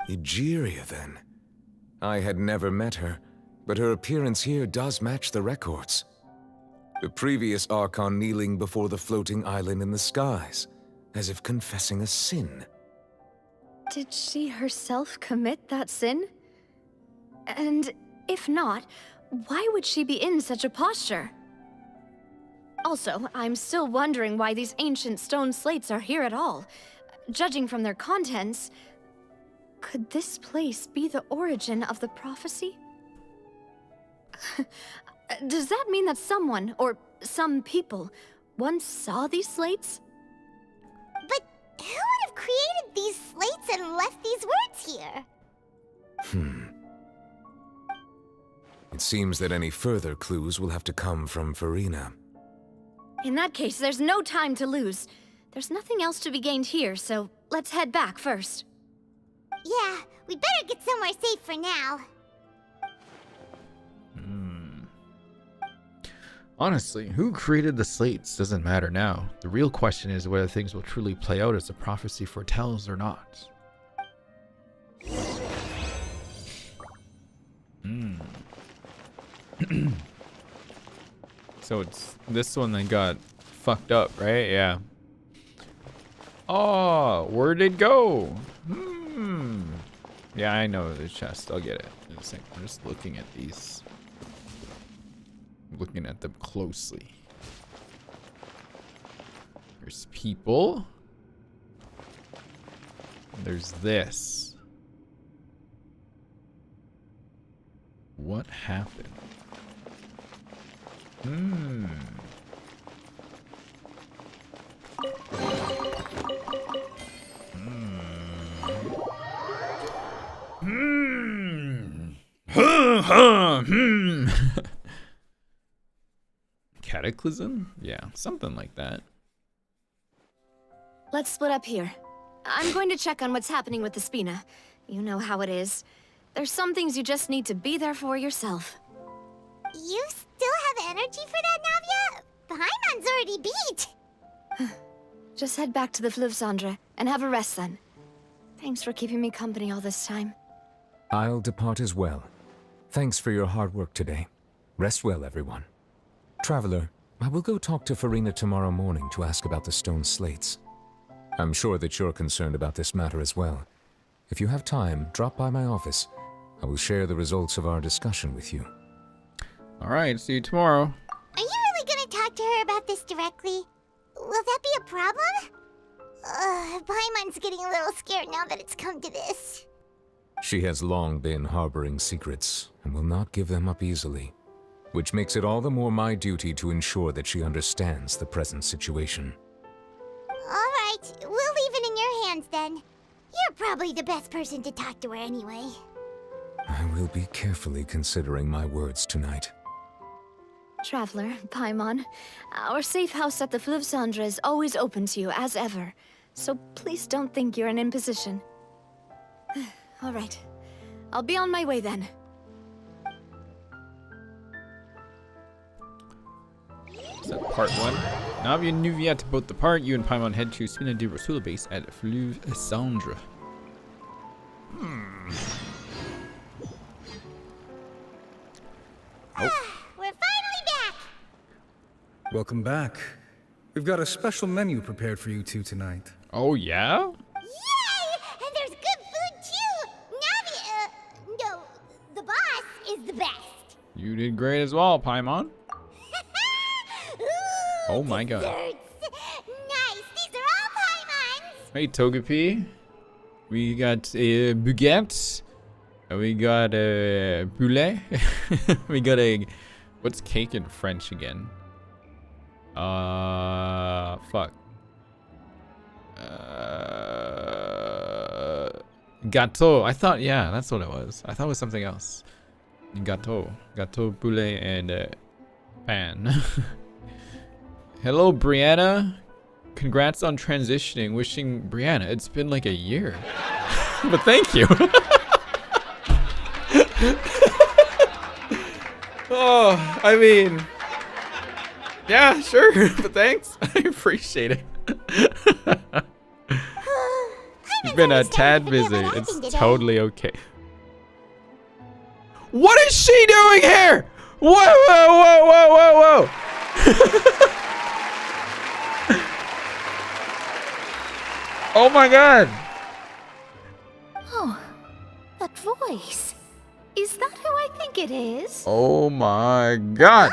S4: Egeria, then. I had never met her, but her appearance here does match the records. The previous Archon kneeling before the floating island in the skies.
S21: as if confessing a sin.
S11: Did she herself commit that sin? And if not, why would she be in such a posture? Also, I'm still wondering why these ancient stone slates are here at all. Judging from their contents, could this place be the origin of the prophecy? Does that mean that someone, or some people, once saw these slates?
S2: But who would have created these slates and left these words here?
S21: It seems that any further clues will have to come from Farina.
S11: In that case, there's no time to lose. There's nothing else to be gained here, so let's head back first.
S2: Yeah, we better get somewhere safe for now.
S1: Honestly, who created the slates doesn't matter now. The real question is whether things will truly play out as the prophecy foretells or not. So it's this one that got fucked up, right? Yeah. Oh, where'd it go? Yeah, I know the chest. I'll get it in a second. I'm just looking at these. Looking at them closely. There's people. There's this. What happened? Cataclysm? Yeah, something like that.
S11: Let's split up here. I'm going to check on what's happening with the Spina. You know how it is. There's some things you just need to be there for yourself.
S2: You still have energy for that, Navia? Paimon's already beat.
S11: Just head back to the Fleuve Cendre and have a rest then. Thanks for keeping me company all this time.
S21: I'll depart as well. Thanks for your hard work today. Rest well, everyone. Traveler, I will go talk to Farina tomorrow morning to ask about the stone slates. I'm sure that you're concerned about this matter as well. If you have time, drop by my office. I will share the results of our discussion with you.
S1: Alright, see you tomorrow.
S2: Are you really gonna talk to her about this directly? Will that be a problem? Paimon's getting a little scared now that it's come to this.
S21: She has long been harboring secrets and will not give them up easily, which makes it all the more my duty to ensure that she understands the present situation.
S2: Alright, we'll leave it in your hands then. You're probably the best person to talk to her anyway.
S21: I will be carefully considering my words tonight.
S11: Traveler, Paimon, our safe house at the Fleuve Cendre is always open to you as ever, so please don't think you're an imposition. All right, I'll be on my way then.
S1: Is that part 1? Navia knew yet to both depart. You and Paimon head to Spina di Rosula base at Fleuve Cendre.
S2: We're finally back!
S22: Welcome back. We've got a special menu prepared for you two tonight.
S1: Oh, yeah?
S2: Yay! And there's good food too! Navia, no, the boss is the best.
S1: You did great as well, Paimon. Oh my god.
S2: Nice, these are all Paimon's.
S1: Hey, Togepi. We got a baguette. We got a poulet. We got a... What's cake in French again? Fuck. Gâteau. I thought, yeah, that's what it was. I thought it was something else. Gâteau. Gâteau, poulet, and pan. Hello, Brianna. Congrats on transitioning. Wishing Brianna, it's been like a year. But thank you. Oh, I mean, yeah, sure, but thanks. I appreciate it. You've been a tad busy. It's totally okay. What is she doing here? Whoa, whoa, whoa, whoa, whoa, whoa. Oh my god!
S2: Oh, that voice. Is that who I think it is?
S1: Oh my god!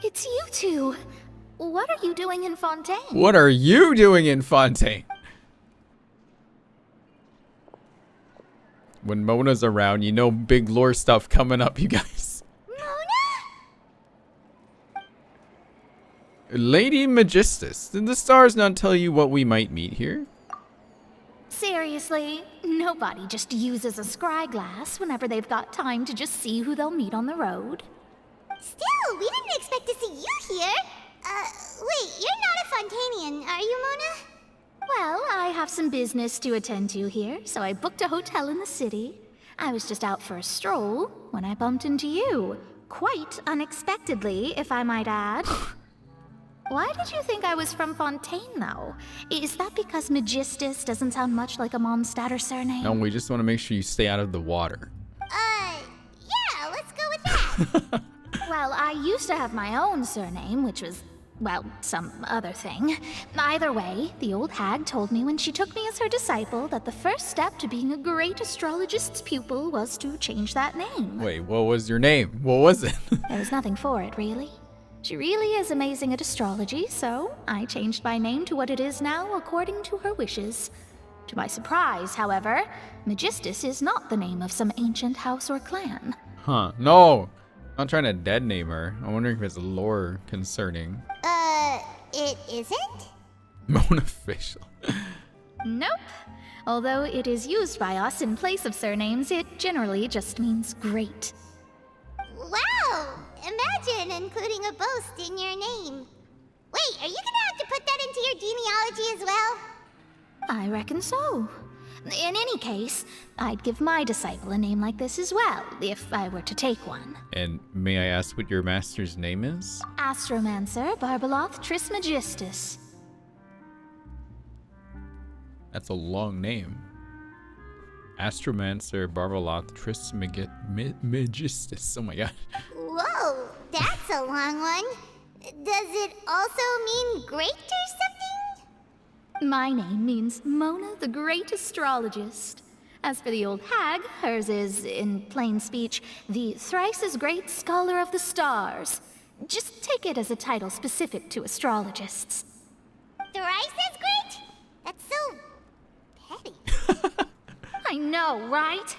S2: It's you two. What are you doing in Fontaine?
S1: What are you doing in Fontaine? When Mona's around, you know big lore stuff coming up, you guys. Lady Magistus, did the stars not tell you what we might meet here?
S2: Seriously, nobody just uses a scry glass whenever they've got time to just see who they'll meet on the road.
S6: Still, we didn't expect to see you here. Wait, you're not a Fontanian, are you, Mona?
S2: Well, I have some business to attend to here, so I booked a hotel in the city. I was just out for a stroll when I bumped into you. Quite unexpectedly, if I might add. Why did you think I was from Fontaine, though? Is that because Magistus doesn't sound much like a Mondstadter surname?
S1: No, we just want to make sure you stay out of the water.
S6: Yeah, let's go with that.
S2: Well, I used to have my own surname, which was, well, some other thing. Either way, the old hag told me when she took me as her disciple that the first step to being a great astrologist's pupil was to change that name.
S1: Wait, what was your name? What was it?
S2: There was nothing for it, really. She really is amazing at astrology, so I changed my name to what it is now according to her wishes. To my surprise, however, Magistus is not the name of some ancient house or clan.
S1: Huh, no. I'm not trying to dead name her. I'm wondering if it's lore concerning.
S6: It isn't?
S1: Monoficial.
S2: Nope. Although it is used by us in place of surnames, it generally just means great.
S6: Wow! Imagine including a boast in your name. Wait, are you gonna have to put that into your genealogy as well?
S2: I reckon so. In any case, I'd give my disciple a name like this as well, if I were to take one.
S1: And may I ask what your master's name is?
S2: Astromancer Barbaloth Trismegistus.
S1: That's a long name. Astromancer Barbaloth Trismegistus. Oh my god.
S6: Whoa, that's a long one. Does it also mean great or something?
S2: My name means Mona the Great Astrologist. As for the old hag, hers is, in plain speech, the thrice as great Scholar of the Stars. Just take it as a title specific to astrologists.
S6: Thrice as great? That's so petty.
S2: I know, right?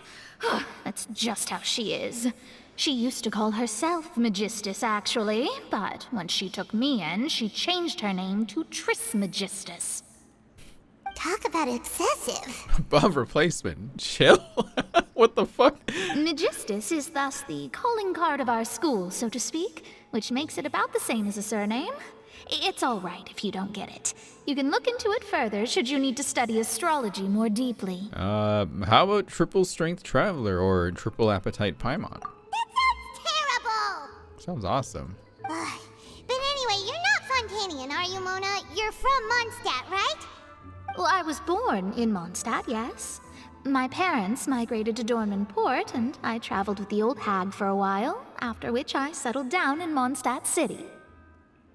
S2: That's just how she is. She used to call herself Magistus, actually, but when she took me in, she changed her name to Trismegistus.
S6: Talk about excessive.
S1: Above replacement. Chill? What the fuck?
S2: Magistus is thus the calling card of our school, so to speak, which makes it about the same as a surname. It's all right if you don't get it. You can look into it further should you need to study astrology more deeply.
S1: How about triple strength traveler or triple appetite paimon?
S6: Terrible!
S1: Sounds awesome.
S6: But anyway, you're not Fontanian, are you, Mona? You're from Mondstadt, right?
S2: Well, I was born in Mondstadt, yes. My parents migrated to Dornman Port, and I traveled with the old hag for a while, after which I settled down in Mondstadt City.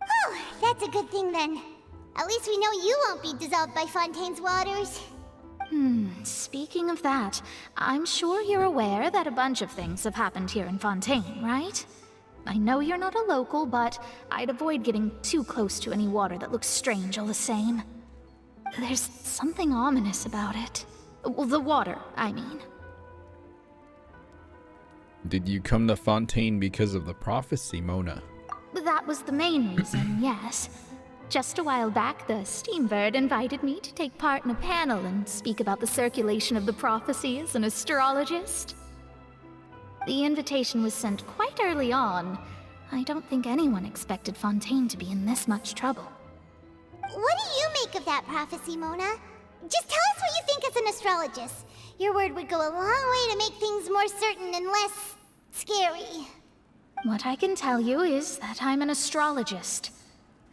S6: Oh, that's a good thing then. At least we know you won't be dissolved by Fontaine's waters.
S2: Speaking of that, I'm sure you're aware that a bunch of things have happened here in Fontaine, right? I know you're not a local, but I'd avoid getting too close to any water that looks strange all the same. There's something ominous about it. Well, the water, I mean.
S1: Did you come to Fontaine because of the prophecy, Mona?
S2: That was the main reason, yes. Just a while back, the Steambird invited me to take part in a panel and speak about the circulation of the prophecy as an astrologist. The invitation was sent quite early on. I don't think anyone expected Fontaine to be in this much trouble.
S6: What do you make of that prophecy, Mona? Just tell us what you think as an astrologist. Your word would go a long way to make things more certain and less scary.
S2: What I can tell you is that I'm an astrologist,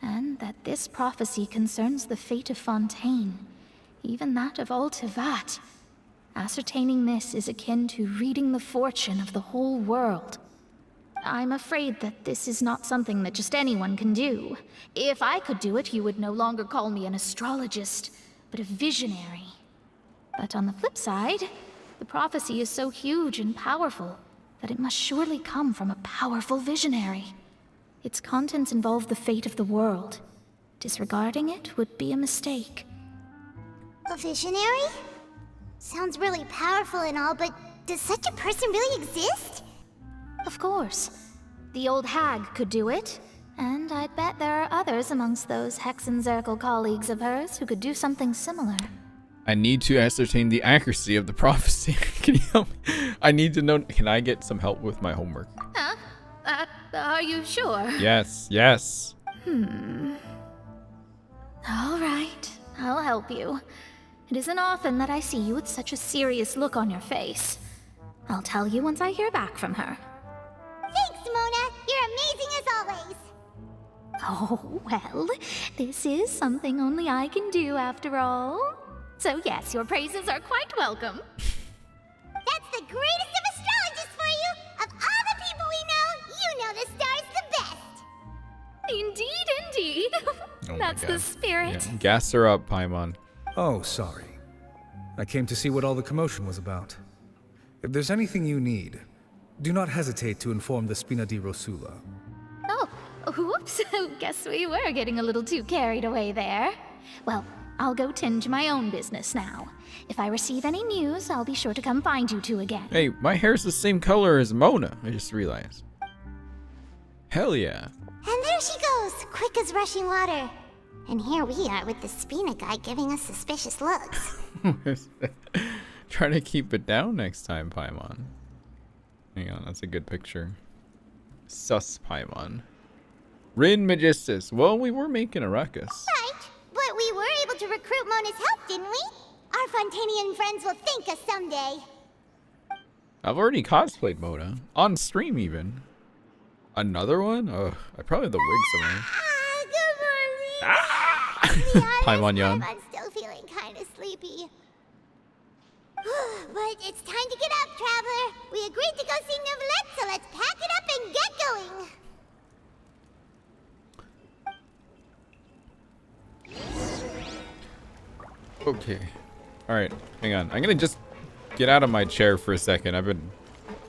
S2: and that this prophecy concerns the fate of Fontaine, even that of All-Tevat. Ascertaining this is akin to reading the fortune of the whole world.
S5: I'm afraid that this is not something that just anyone can do. If I could do it, you would no longer call me an astrologist, but a visionary. But on the flip side, the prophecy is so huge and powerful that it must surely come from a powerful visionary. Its contents involve the fate of the world. Disregarding it would be a mistake.
S6: A visionary? Sounds really powerful and all, but does such a person really exist?
S5: Of course. The old hag could do it, and I'd bet there are others amongst those Hexenzirkel colleagues of hers who could do something similar.
S1: I need to ascertain the accuracy of the prophecy. Can you help me? I need to know. Can I get some help with my homework?
S5: Huh? Are you sure?
S1: Yes, yes.
S5: All right, I'll help you. It isn't often that I see you with such a serious look on your face. I'll tell you once I hear back from her.
S6: Thanks, Mona. You're amazing as always.
S5: Oh, well, this is something only I can do after all. So yes, your praises are quite welcome.
S6: That's the greatest of astrologists for you! Of all the people we know, you know the star's the best!
S5: Indeed, indeed.
S1: Oh
S5: That's the spirit.
S1: Yeah. Gas her up, Paimon.
S22: Oh, sorry. I came to see what all the commotion was about. If there's anything you need, do not hesitate to inform the Spina di Rosula.
S5: Oh, whoops. Guess we were getting a little too carried away there. Well, I'll go tend to my own business now. If I receive any news, I'll be sure to come find you two again.
S1: Hey, my hair's the same color as Mona. I just realized. Hell yeah.
S6: And there she goes, quick as rushing water. And here we are with the Spina guy giving us suspicious looks.
S1: Try to keep it down next time, Paimon. Hang on, that's a good picture. Sus Paimon. Rin Magistus. Well, we were making a ruckus.
S6: Right, but we were able to recruit Mona's help, didn't we? Our Fontanian friends will thank us someday.
S1: I've already cosplayed Mona. On stream, even. Another one? Ugh, I probably have the wig somewhere. Paimon yawn.
S6: I'm still feeling kind of sleepy. But it's time to get up, Traveler. We agreed to go see Neuvillette, so let's pack it up and get going.
S1: Okay. Alright, hang on. I'm gonna just get out of my chair for a second.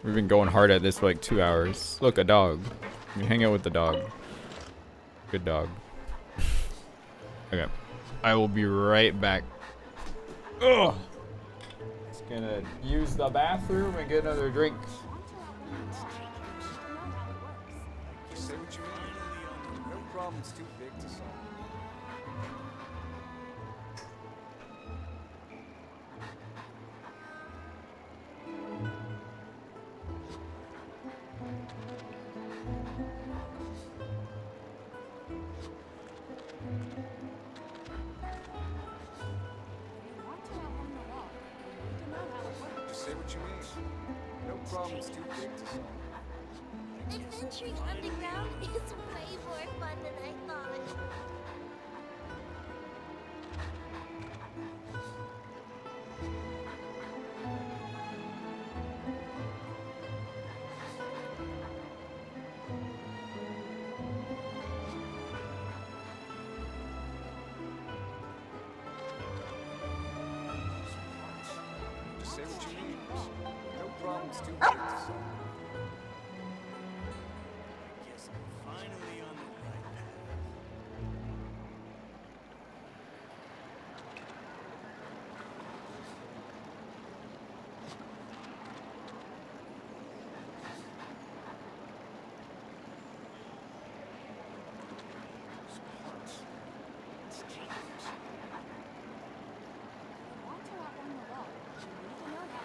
S1: We've been going hard at this for like 2 hours. Look, a dog. Let me hang out with the dog. Good dog. Okay. I will be right back. Ugh. Just gonna use the bathroom and get another drink.
S8: Say what you mean. No problem's too big to solve. Say what you mean. No problem's too big to solve.
S6: Adventuring underground is way more fun than I thought.
S8: Just say what you mean. No problem's too big to solve. Guess I'm finally on the right path.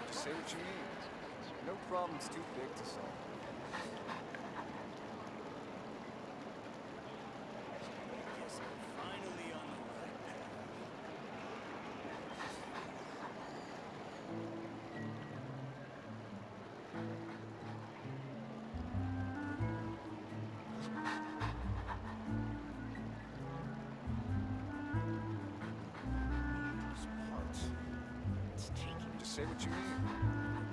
S8: Just say what you mean. No problem's too big to solve. Guess I'm finally on the right path. Just say what you mean.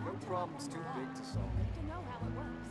S8: No problem's too big to solve. To know how it works.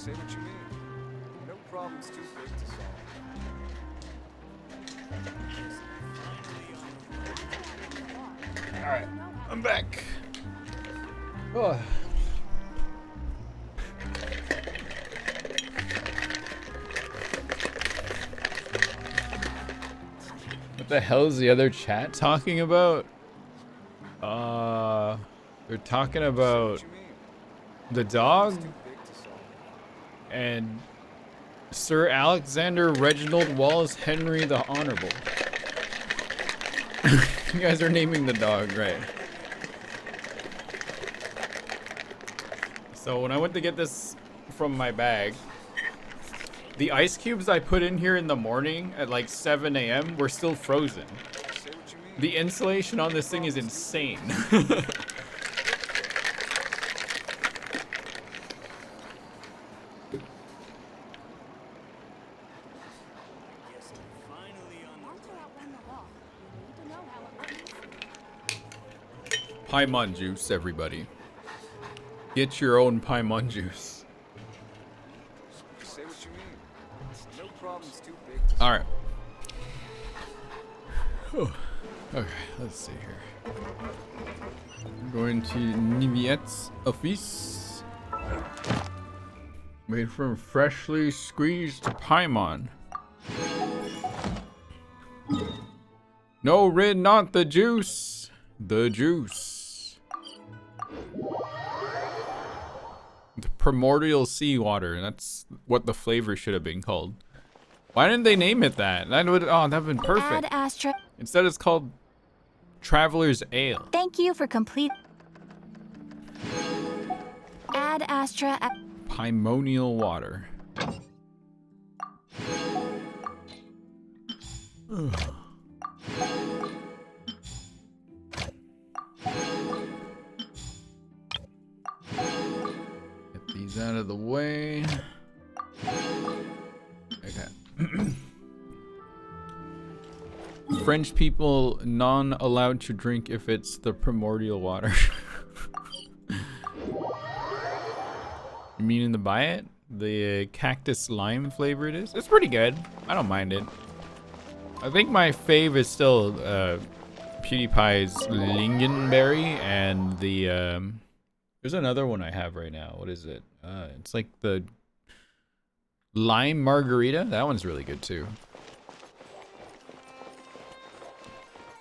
S8: Say what you mean. No problem's too big to solve.
S1: Alright, I'm back. Oh. What the hell is the other chat talking about? They're talking about the dog and Sir Alexander Reginald Wallace Henry the Honorable. You guys are naming the dog, right? So when I went to get this from my bag, the ice cubes I put in here in the morning at like 7 a.m. were still frozen. The insulation on this thing is insane. Paimon juice, everybody. Get your own Paimon juice.
S8: Say what you mean. No problem's too big to solve.
S1: Alright. Okay, let's see here. I'm going to Niviette's office. Made from freshly squeezed Paimon. No, Rid, not the juice. The juice. The primordial seawater. That's what the flavor should have been called. Why didn't they name it that? That would that'd have been perfect.
S3: Add Astra.
S1: Instead it's called Traveler's Ale.
S3: Thank you for complete. Add Astra.
S1: Primonial water. Get these out of the way. Okay. French people non-allowed to drink if it's the primordial water. You meaning to buy it? The cactus lime flavor it is? It's pretty good. I don't mind it. I think my fave is still PewDiePie's lingonberry and the there's another one I have right now. What is it? It's like the lime margarita. That one's really good too.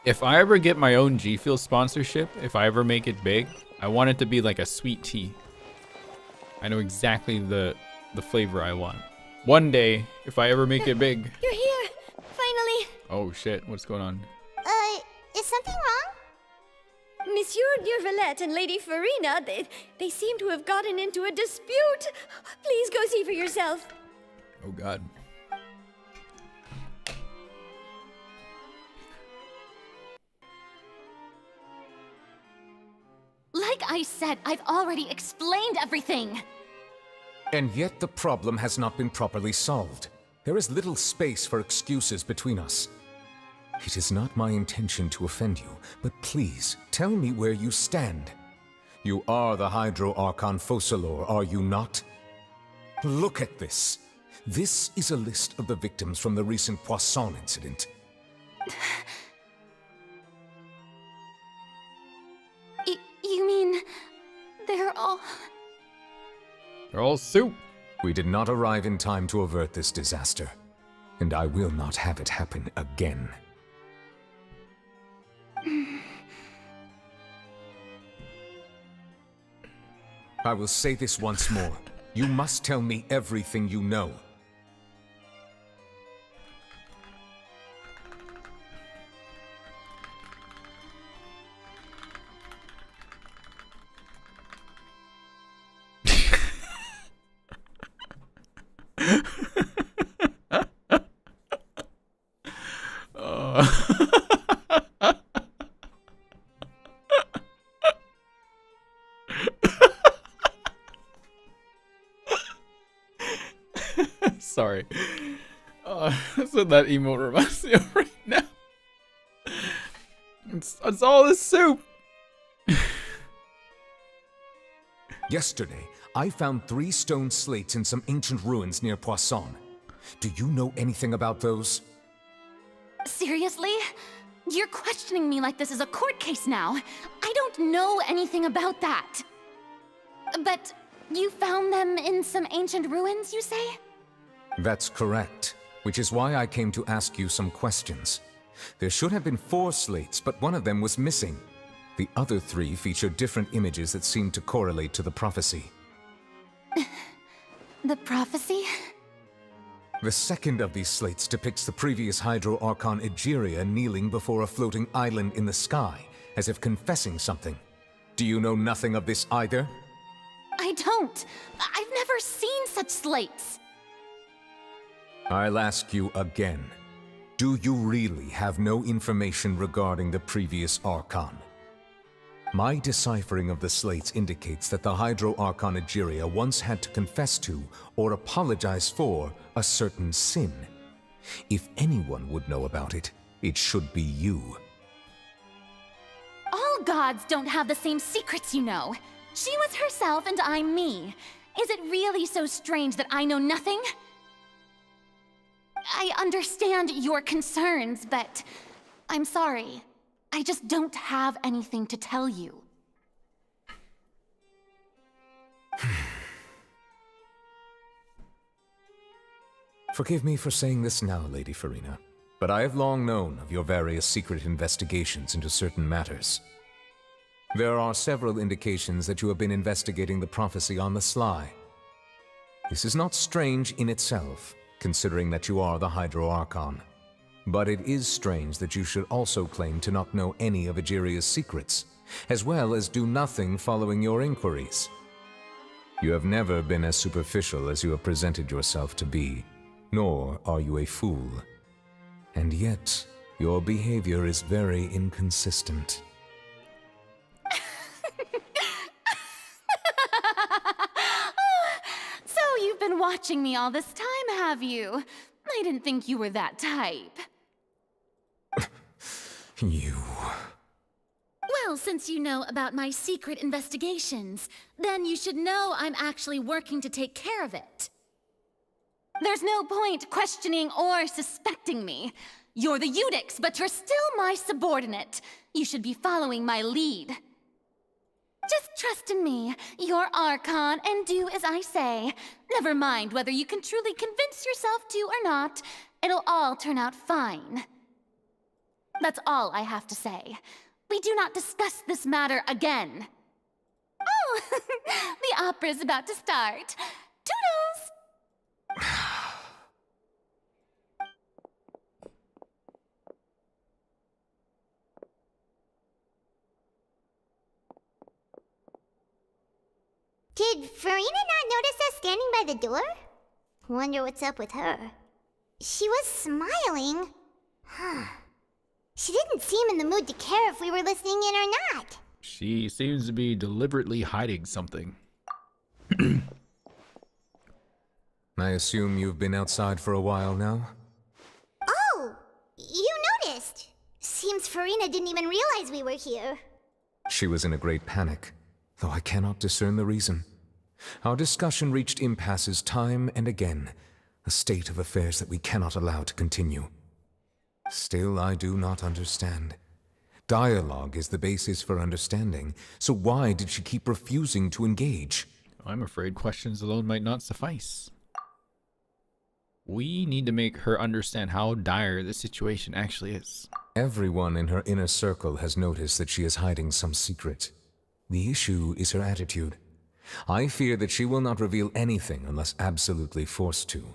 S1: If I ever get my own G Fuel sponsorship, if I ever make it big, I want it to be like a sweet tea. I know exactly the flavor I want. One day, if I ever make it big.
S6: You're here, finally.
S1: Oh shit, what's going on?
S6: Is something wrong?
S7: Monsieur Durvalette and Lady Farina, they seem to have gotten into a dispute. Please go see for yourself.
S1: Oh god.
S11: Like I said, I've already explained everything.
S21: And yet the problem has not been properly solved. There is little space for excuses between us. It is not my intention to offend you, but please tell me where you stand. You are the Hydro Archon Focalor, are you not? Look at this. This is a list of the victims from the recent Poisson incident.
S11: You mean they're all...
S1: They're all soup.
S21: We did not arrive in time to avert this disaster, and I will not have it happen again. I will say this once more. You must tell me everything you know.
S1: Sorry. That's what that emote reminds me of right now. It's all this soup.
S21: Yesterday, I found 3 stone slates in some ancient ruins near Poisson. Do you know anything about those?
S11: Seriously? You're questioning me like this is a court case now. I don't know anything about that. But you found them in some ancient ruins, you say?
S21: That's correct, which is why I came to ask you some questions. There should have been 4 slates, but one of them was missing. The other 3 featured different images that seemed to correlate to the prophecy.
S11: The prophecy?
S21: The second of these slates depicts the previous Hydro Archon Egeria kneeling before a floating island in the sky, as if confessing something. Do you know nothing of this either?
S11: I don't. I've never seen such slates.
S21: I'll ask you again. Do you really have no information regarding the previous Archon? My deciphering of the slates indicates that the Hydro Archon Egeria once had to confess to, or apologize for, a certain sin. If anyone would know about it, it should be you.
S11: All gods don't have the same secrets, you know. She was herself and I'm me. Is it really so strange that I know nothing? I understand your concerns, but I'm sorry. I just don't have anything to tell you.
S21: Forgive me for saying this now, Lady Farina, but I have long known of your various secret investigations into certain matters. There are several indications that you have been investigating the prophecy on the sly. This is not strange in itself, considering that you are the Hydro Archon. But it is strange that you should also claim to not know any of Egeria's secrets, as well as do nothing following your inquiries. You have never been as superficial as you have presented yourself to be, nor are you a fool. And yet, your behavior is very inconsistent.
S11: So you've been watching me all this time, have you? I didn't think you were that type.
S21: You...
S11: Well, since you know about my secret investigations, then you should know I'm actually working to take care of it. There's no point questioning or suspecting me. You're the Eudix, but you're still my subordinate. You should be following my lead. Just trust in me, you're Archon, and do as I say. Never mind whether you can truly convince yourself to or not. It'll all turn out fine. That's all I have to say. We do not discuss this matter again. Oh, the opera's about to start. Toodles!
S6: Did Farina not notice us standing by the door? Wonder what's up with her. She was smiling. She didn't seem in the mood to care if we were listening in or not.
S1: She seems to be deliberately hiding something.
S21: I assume you've been outside for a while now?
S6: Oh, you noticed. Seems Farina didn't even realize we were here.
S21: She was in a great panic, though I cannot discern the reason. Our discussion reached impasses time and again, a state of affairs that we cannot allow to continue. Still, I do not understand. Dialogue is the basis for understanding, so why did she keep refusing to engage?
S1: I'm afraid questions alone might not suffice. We need to make her understand how dire the situation actually is.
S21: Everyone in her inner circle has noticed that she is hiding some secret. The issue is her attitude. I fear that she will not reveal anything unless absolutely forced to.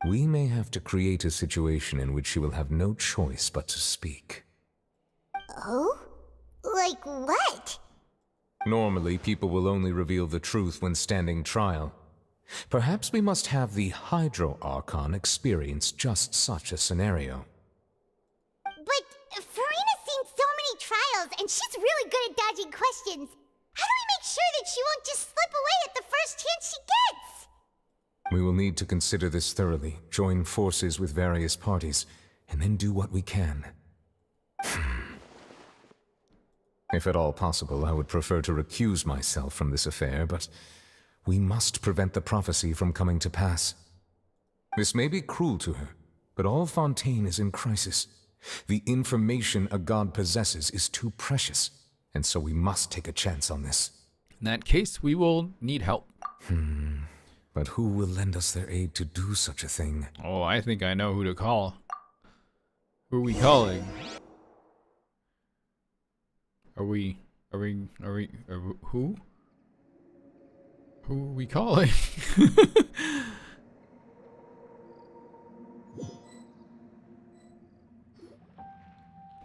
S21: We may have to create a situation in which she will have no choice but to speak.
S6: Oh? Like what?
S21: Normally, people will only reveal the truth when standing trial. Perhaps we must have the Hydro Archon experience just such a scenario.
S6: But Farina's seen so many trials, and she's really good at dodging questions. How do we make sure that she won't just slip away at the first chance she gets?
S21: We will need to consider this thoroughly, join forces with various parties, and then do what we can. If at all possible, I would prefer to recuse myself from this affair, but we must prevent the prophecy from coming to pass. This may be cruel to her, but all Fontaine is in crisis. The information a god possesses is too precious, and so we must take a chance on this.
S1: In that case, we will need help.
S21: But who will lend us their aid to do such a thing?
S1: Oh, I think I know who to call. Who are we calling? Who? Who are we calling?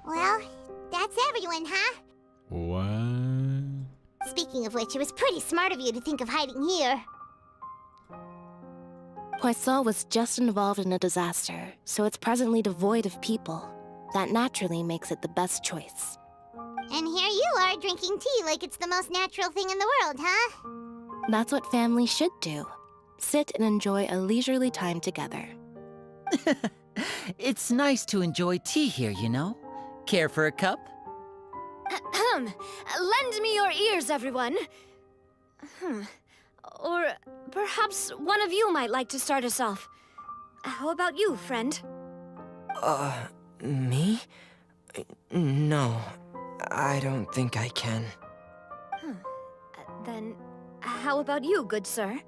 S6: Well, that's everyone, huh?
S1: What?
S6: Speaking of which, it was pretty smart of you to think of hiding here.
S9: Poisson was just involved in a disaster, so it's presently devoid of people. That naturally makes it the best choice.
S6: And here you are drinking tea like it's the most natural thing in the world, huh?
S9: That's what families should do. Sit and enjoy a leisurely time together.
S10: It's nice to enjoy tea here, you know? Care for a cup?
S11: Lend me your ears, everyone. Or perhaps one of you might like to start us off. How about you, friend?
S23: Me? No, I don't think I can.
S11: Then, how about you, good sir?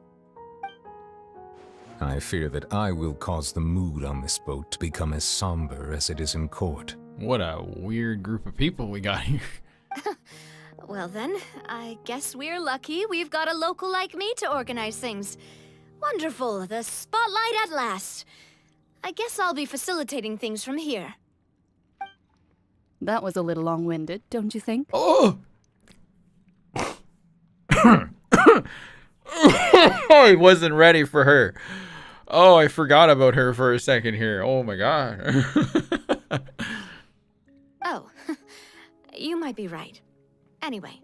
S21: I fear that I will cause the mood on this boat to become as somber as it is in court.
S1: What a weird group of people we got here.
S11: Well then, I guess we're lucky we've got a local like me to organize things. Wonderful, the spotlight at last. I guess I'll be facilitating things from here.
S24: That was a little long-winded, don't you think?
S1: Oh! I wasn't ready for her. Oh, I forgot about her for a second here. Oh my god.
S11: Oh, you might be right. Anyway,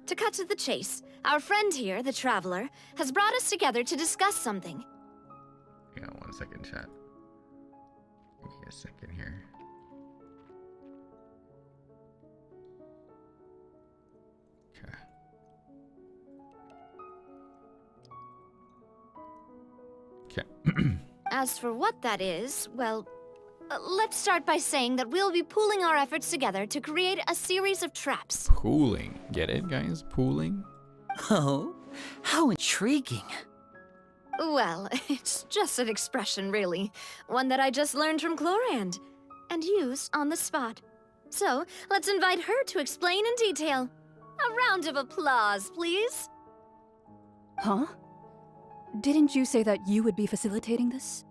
S11: to cut to the chase, our friend here, the Traveler, has brought us together to discuss something.
S1: Yeah, 1 second, chat. Give me a second here. Okay.
S11: As for what that is, well, let's start by saying that we'll be pooling our efforts together to create a series of traps.
S1: Pooling. Get it, guys? Pooling?
S10: Oh, how intriguing.
S11: Well, it's just an expression, really. One that I just learned from Chlorand, and used on the spot. So, let's invite her to explain in detail. A round of applause, please.
S24: Huh? Didn't you say that you would be facilitating this?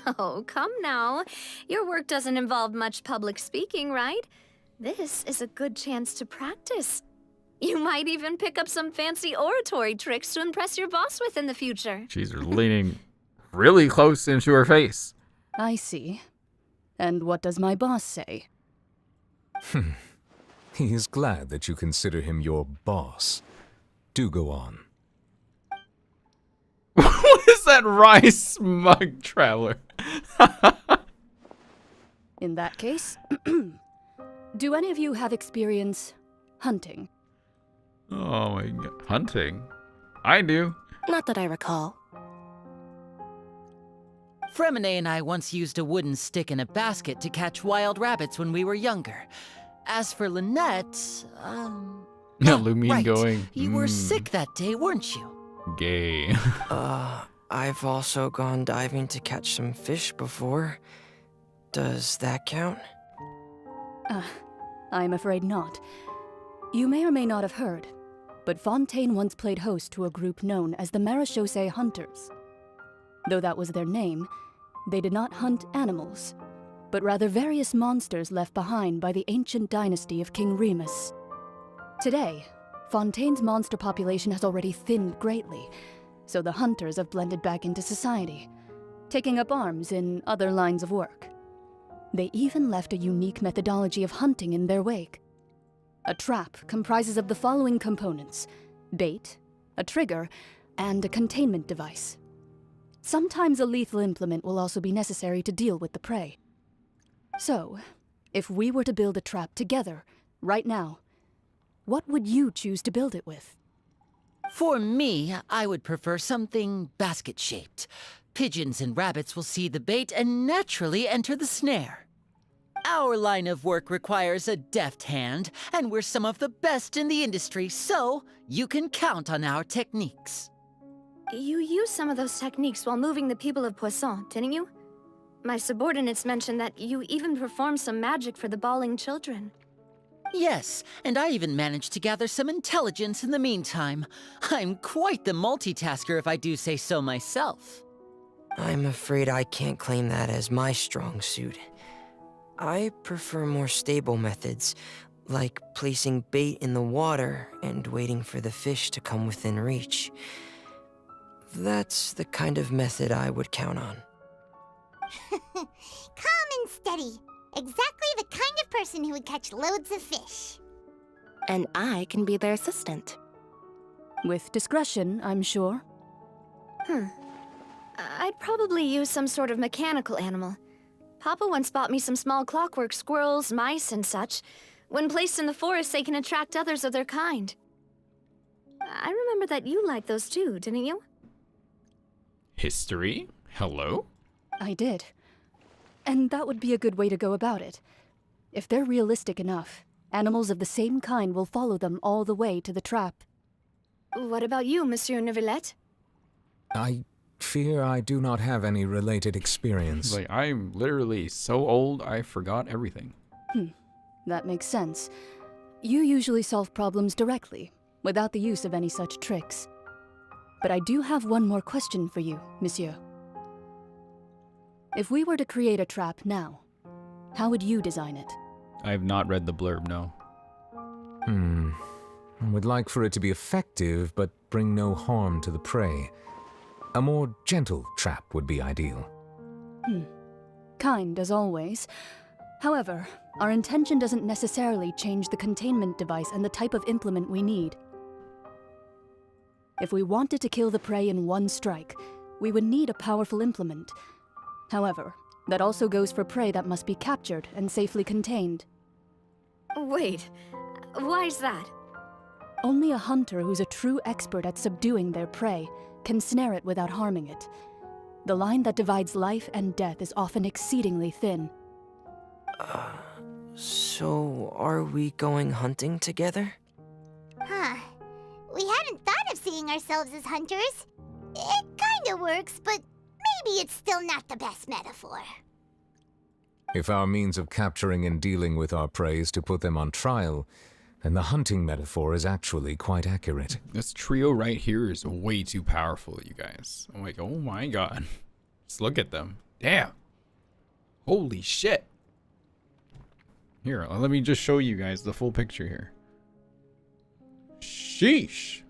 S11: Oh, come now. Your work doesn't involve much public speaking, right? This is a good chance to practice. You might even pick up some fancy oratory tricks to impress your boss with in the future.
S1: She's leaning really close into her face.
S24: I see. And what does my boss say?
S21: He is glad that you consider him your boss. Do go on.
S1: What is that wry, smug Traveler?
S24: In that case, do any of you have experience hunting?
S1: Oh my god. Hunting? I do.
S9: Not that I recall.
S10: Fremine and I once used a wooden stick in a basket to catch wild rabbits when we were younger. As for Lynette,
S1: Lumine
S10: right.
S1: going.
S10: You were sick that day, weren't you?
S1: Gay.
S23: I've also gone diving to catch some fish before. Does that count?
S24: I'm afraid not. You may or may not have heard, but Fontaine once played host to a group known as the Marechaussee Hunters. Though that was their name, they did not hunt animals, but rather various monsters left behind by the ancient dynasty of King Remus. Today, Fontaine's monster population has already thinned greatly, so the hunters have blended back into society, taking up arms in other lines of work. They even left a unique methodology of hunting in their wake. A trap comprises of the following components: bait, a trigger, and a containment device. Sometimes a lethal implement will also be necessary to deal with the prey. So, if we were to build a trap together, right now, what would you choose to build it with?
S10: For me, I would prefer something basket-shaped. Pigeons and rabbits will see the bait and naturally enter the snare. Our line of work requires a deft hand, and we're some of the best in the industry, so you can count on our techniques.
S11: You used some of those techniques while moving the people of Poisson, didn't you? My subordinates mentioned that you even performed some magic for the bawling children.
S10: Yes, and I even managed to gather some intelligence in the meantime. I'm quite the multitasker if I do say so myself.
S23: I'm afraid I can't claim that as my strong suit. I prefer more stable methods, like placing bait in the water and waiting for the fish to come within reach. That's the kind of method I would count on.
S6: Calm and steady. Exactly the kind of person who would catch loads of fish.
S9: And I can be their assistant.
S24: With discretion, I'm sure.
S11: I'd probably use some sort of mechanical animal. Papa once bought me some small clockwork squirrels, mice, and such. When placed in the forest, they can attract others of their kind. I remember that you liked those too, didn't you?
S1: History? Hello?
S24: I did. And that would be a good way to go about it. If they're realistic enough, animals of the same kind will follow them all the way to the trap.
S11: What about you, Monsieur Neuvillette?
S21: I fear I do not have any related experience.
S1: Like, I'm literally so old, I forgot everything.
S24: That makes sense. You usually solve problems directly, without the use of any such tricks. But I do have one more question for you, monsieur. If we were to create a trap now, how would you design it?
S1: I have not read the blurb, no.
S21: I would like for it to be effective, but bring no harm to the prey. A more gentle trap would be ideal.
S24: Kind, as always. However, our intention doesn't necessarily change the containment device and the type of implement we need. If we wanted to kill the prey in one strike, we would need a powerful implement. However, that also goes for prey that must be captured and safely contained.
S11: Wait, why's that?
S24: Only a hunter who's a true expert at subduing their prey can snare it without harming it. The line that divides life and death is often exceedingly thin.
S23: So are we going hunting together?
S6: We hadn't thought of seeing ourselves as hunters. It kinda works, but maybe it's still not the best metaphor.
S21: If our means of capturing and dealing with our prey is to put them on trial, then the hunting metaphor is actually quite accurate.
S1: This trio right here is way too powerful, you guys. I'm like, oh my god. Just look at them. Damn. Holy shit. Here, let me just show you guys the full picture here. Sheesh.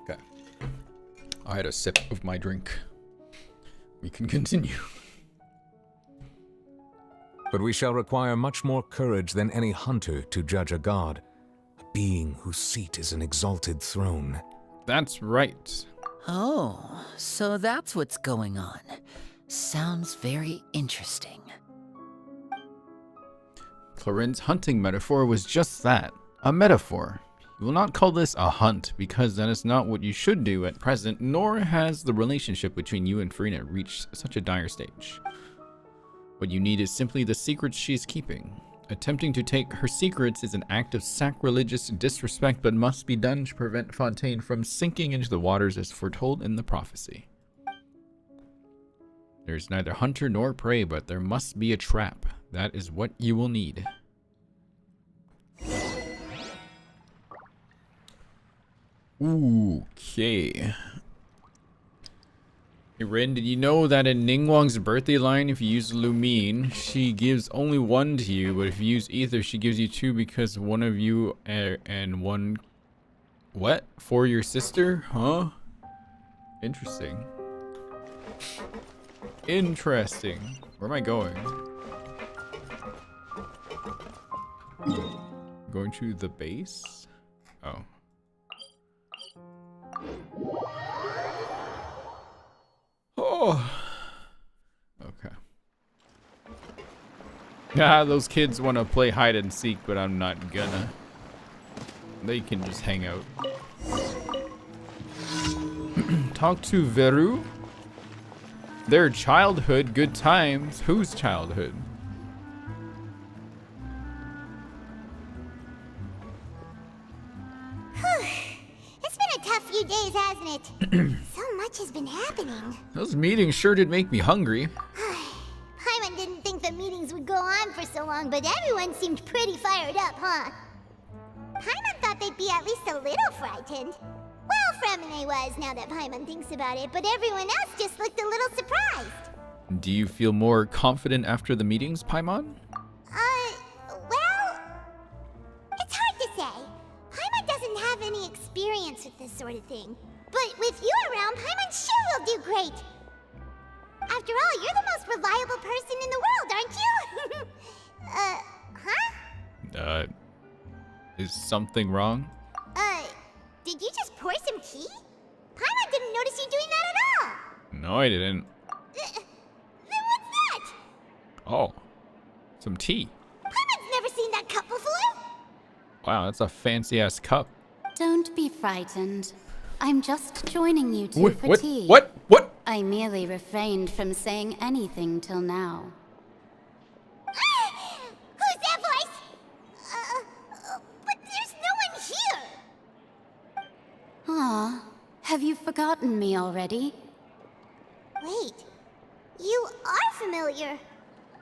S1: Okay. I had a sip of my drink. We can continue.
S21: But we shall require much more courage than any hunter to judge a god, a being whose seat is an exalted throne.
S1: That's right.
S10: Oh, so that's what's going on. Sounds very interesting.
S1: Clarin's hunting metaphor was just that, a metaphor. You will not call this a hunt, because that is not what you should do at present, nor has the relationship between you and Farina reached such a dire stage. What you need is simply the secrets she is keeping. Attempting to take her secrets is an act of sacrilegious disrespect, but must be done to prevent Fontaine from sinking into the waters as foretold in the prophecy. There is neither hunter nor prey, but there must be a trap. That is what you will need. Okay. Hey Rin, did you know that in Ningguang's birthday line, if you use Lumine, she gives only one to you, but if you use Ether, she gives you two because one of you and one... What? For your sister? Huh? Interesting. Interesting. Where am I going? Going to the base? Oh. Oh. Ah, those kids want to play hide and seek, but I'm not gonna. They can just hang out. Talk to Veru. Their childhood, good times. Whose childhood?
S6: It's been a tough few days, hasn't it? So much has been happening.
S1: Those meetings sure did make me hungry.
S6: Paimon didn't think the meetings would go on for so long, but everyone seemed pretty fired up, huh? Paimon thought they'd be at least a little frightened. Well, Fremine was, now that Paimon thinks about it, but everyone else just looked a little surprised.
S1: Do you feel more confident after the meetings, Paimon?
S6: Well, it's hard to say. Paimon doesn't have any experience with this sort of thing. But with you around, Paimon sure will do great. After all, you're the most reliable person in the world, aren't you? Huh?
S1: Is something wrong?
S6: Did you just pour some tea? Paimon didn't notice you doing that at all.
S1: No, I didn't.
S6: Then what's that?
S1: Oh, some tea.
S6: Paimon's never seen that cup before.
S1: Wow, that's a fancy-ass cup.
S12: Don't be frightened. I'm just joining you two for tea.
S1: What?
S12: I merely refrained from saying anything till now.
S6: Who's that voice? But there's no one here.
S12: Ah, have you forgotten me already?
S6: Wait, you are familiar.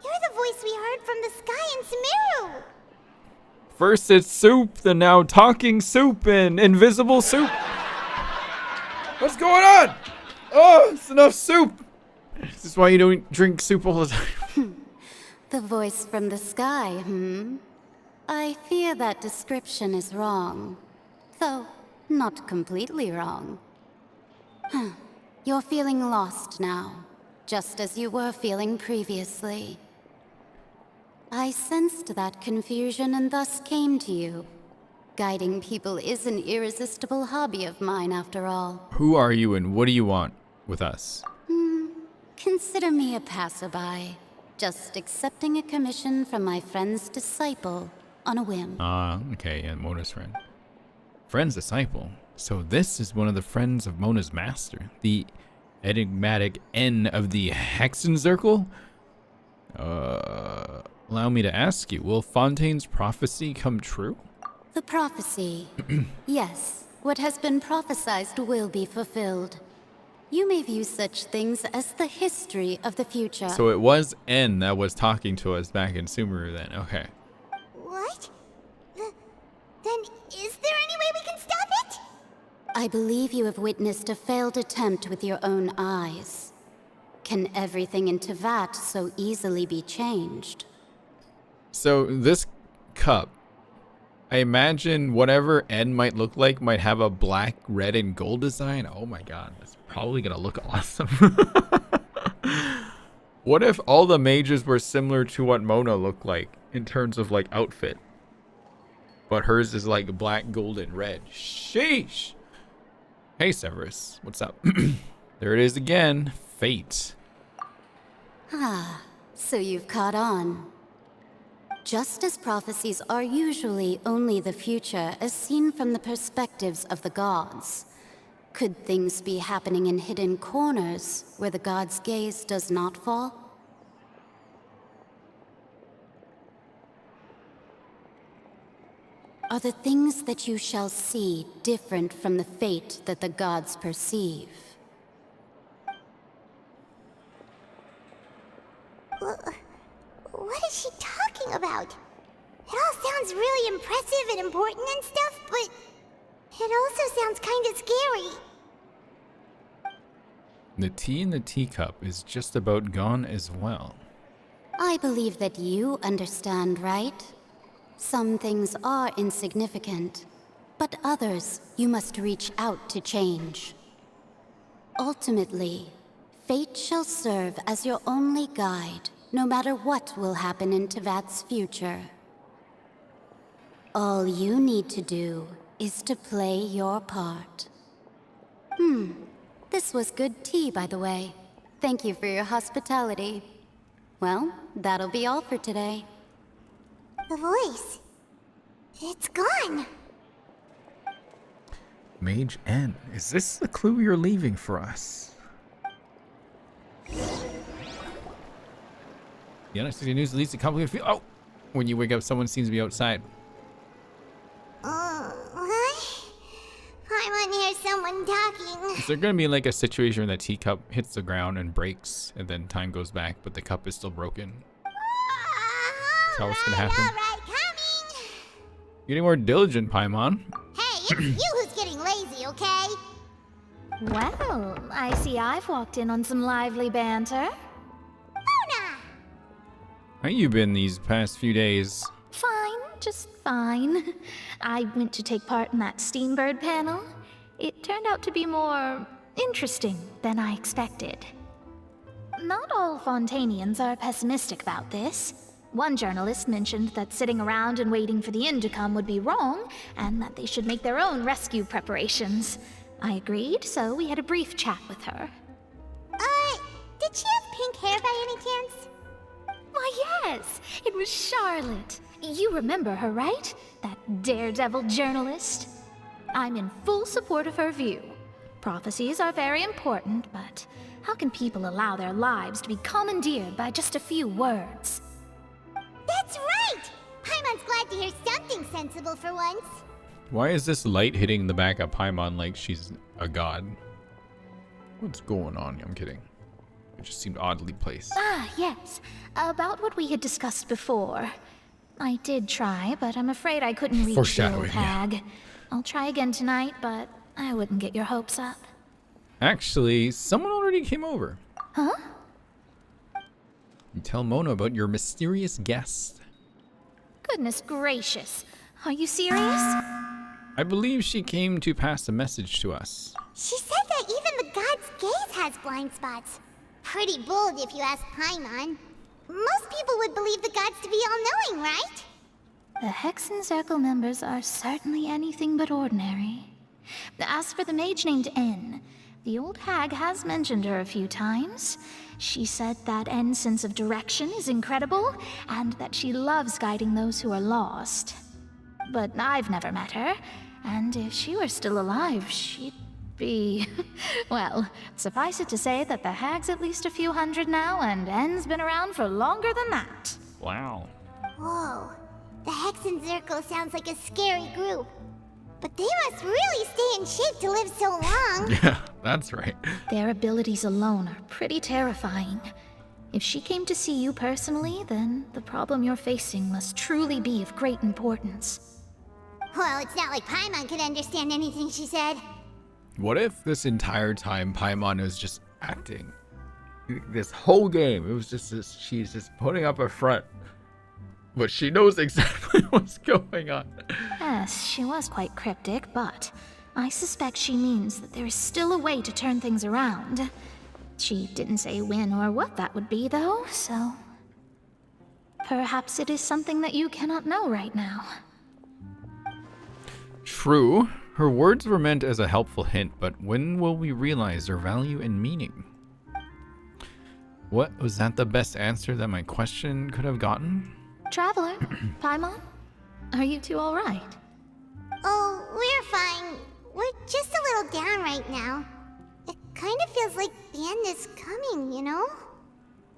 S6: You're the voice we heard from the sky in Sumeru.
S1: First it's soup, then now talking soup and invisible soup. What's going on? Oh, it's enough soup. This is why you don't drink soup all the time.
S12: The voice from the sky, I fear that description is wrong. Though, not completely wrong. You're feeling lost now, just as you were feeling previously. I sensed that confusion and thus came to you. Guiding people is an irresistible hobby of mine, after all.
S1: Who are you and what do you want with us?
S12: Consider me a passerby, just accepting a commission from my friend's disciple on a whim.
S1: Okay, yeah, Mona's friend. Friend's disciple. So this is one of the friends of Mona's master, the enigmatic N of the Hexenzirkel? Allow me to ask you, will Fontaine's prophecy come true?
S12: The prophecy. Yes, what has been prophesied will be fulfilled. You may view such things as the history of the future.
S1: So it was N that was talking to us back in Sumeru then, okay.
S6: What? Then is there any way we can stop it?
S12: I believe you have witnessed a failed attempt with your own eyes. Can everything in Tevat so easily be changed?
S1: So this cup, I imagine whatever N might look like might have a black, red, and gold design. Oh my god, that's probably gonna look awesome. What if all the mages were similar to what Mona looked like in terms of like outfit? But hers is like black, gold, and red. Sheesh! Hey Severus, what's up? There it is again, fate.
S12: So you've caught on. Just as prophecies are usually only the future as seen from the perspectives of the gods, could things be happening in hidden corners where the gods' gaze does not fall? Are the things that you shall see different from the fate that the gods perceive?
S6: What is she talking about? It all sounds really impressive and important and stuff, but it also sounds kind of scary.
S1: The tea in the teacup is just about gone as well.
S12: I believe that you understand, right? Some things are insignificant, but others you must reach out to change. Ultimately, fate shall serve as your only guide, no matter what will happen in Tevat's future. All you need to do is to play your part. This was good tea, by the way. Thank you for your hospitality. Well, that'll be all for today.
S6: The voice. It's gone.
S1: Mage N. Is this the clue you're leaving for us? The unexpected news leads to complicated feel. Oh! When you wake up, someone seems to be outside.
S6: What? Paimon hears someone talking.
S1: Is there gonna be like a situation where the teacup hits the ground and breaks, and then time goes back, but the cup is still broken? That's how it's gonna happen.
S6: Alright, coming.
S1: Getting more diligent, Paimon.
S6: Hey, it's you who's getting lazy, okay?
S5: Well, I see I've walked in on some lively banter.
S1: How you been these past few days?
S5: Fine, just fine. I went to take part in that Steambird panel. It turned out to be more interesting than I expected. Not all Fontainians are pessimistic about this. One journalist mentioned that sitting around and waiting for the end to come would be wrong, and that they should make their own rescue preparations. I agreed, so we had a brief chat with her.
S6: Did she have pink hair by any chance?
S5: Why, yes, it was Charlotte. You remember her, right? That daredevil journalist? I'm in full support of her view. Prophecies are very important, but how can people allow their lives to be commandeered by just a few words?
S6: That's right! Paimon's glad to hear something sensible for once.
S1: Why is this light hitting the back of Paimon like she's a god? What's going on? I'm kidding. It just seemed oddly placed.
S5: Ah, yes. About what we had discussed before. I did try, but I'm afraid I couldn't reach the old
S1: Foreshadowing,
S5: hag. I'll try again tonight, but I wouldn't get your hopes up.
S1: Actually, someone already came over.
S5: Huh?
S1: You tell Mona about your mysterious guest.
S5: Goodness gracious. Are you serious?
S1: I believe she came to pass a message to us.
S6: She said that even the god's gaze has blind spots. Pretty bold if you ask Paimon. Most people would believe the gods to be all-knowing, right?
S5: The Hexen Circle members are certainly anything but ordinary. As for the mage named N, the old hag has mentioned her a few times. She said that N's sense of direction is incredible, and that she loves guiding those who are lost. But I've never met her, and if she were still alive, she'd be... Well, suffice it to say that the hag's at least a few hundred now, and N's been around for longer than that.
S1: Wow.
S6: Whoa. The Hexen Circle sounds like a scary group. But they must really stay in shape to live so long.
S1: Yeah, that's right.
S5: Their abilities alone are pretty terrifying. If she came to see you personally, then the problem you're facing must truly be of great importance.
S6: Well, it's not like Paimon could understand anything she said.
S1: What if this entire time Paimon was just acting? This whole game, it was just this, she's just putting up a front. But she knows exactly what's going on.
S5: Yes, she was quite cryptic, but I suspect she means that there is still a way to turn things around. She didn't say when or what that would be, though, so... Perhaps it is something that you cannot know right now.
S1: True. Her words were meant as a helpful hint, but when will we realize their value and meaning? What, was that the best answer that my question could have gotten?
S5: Traveler, Paimon, are you two all right?
S6: Oh, we're fine. We're just a little down right now. It kind of feels like the end is coming, you know?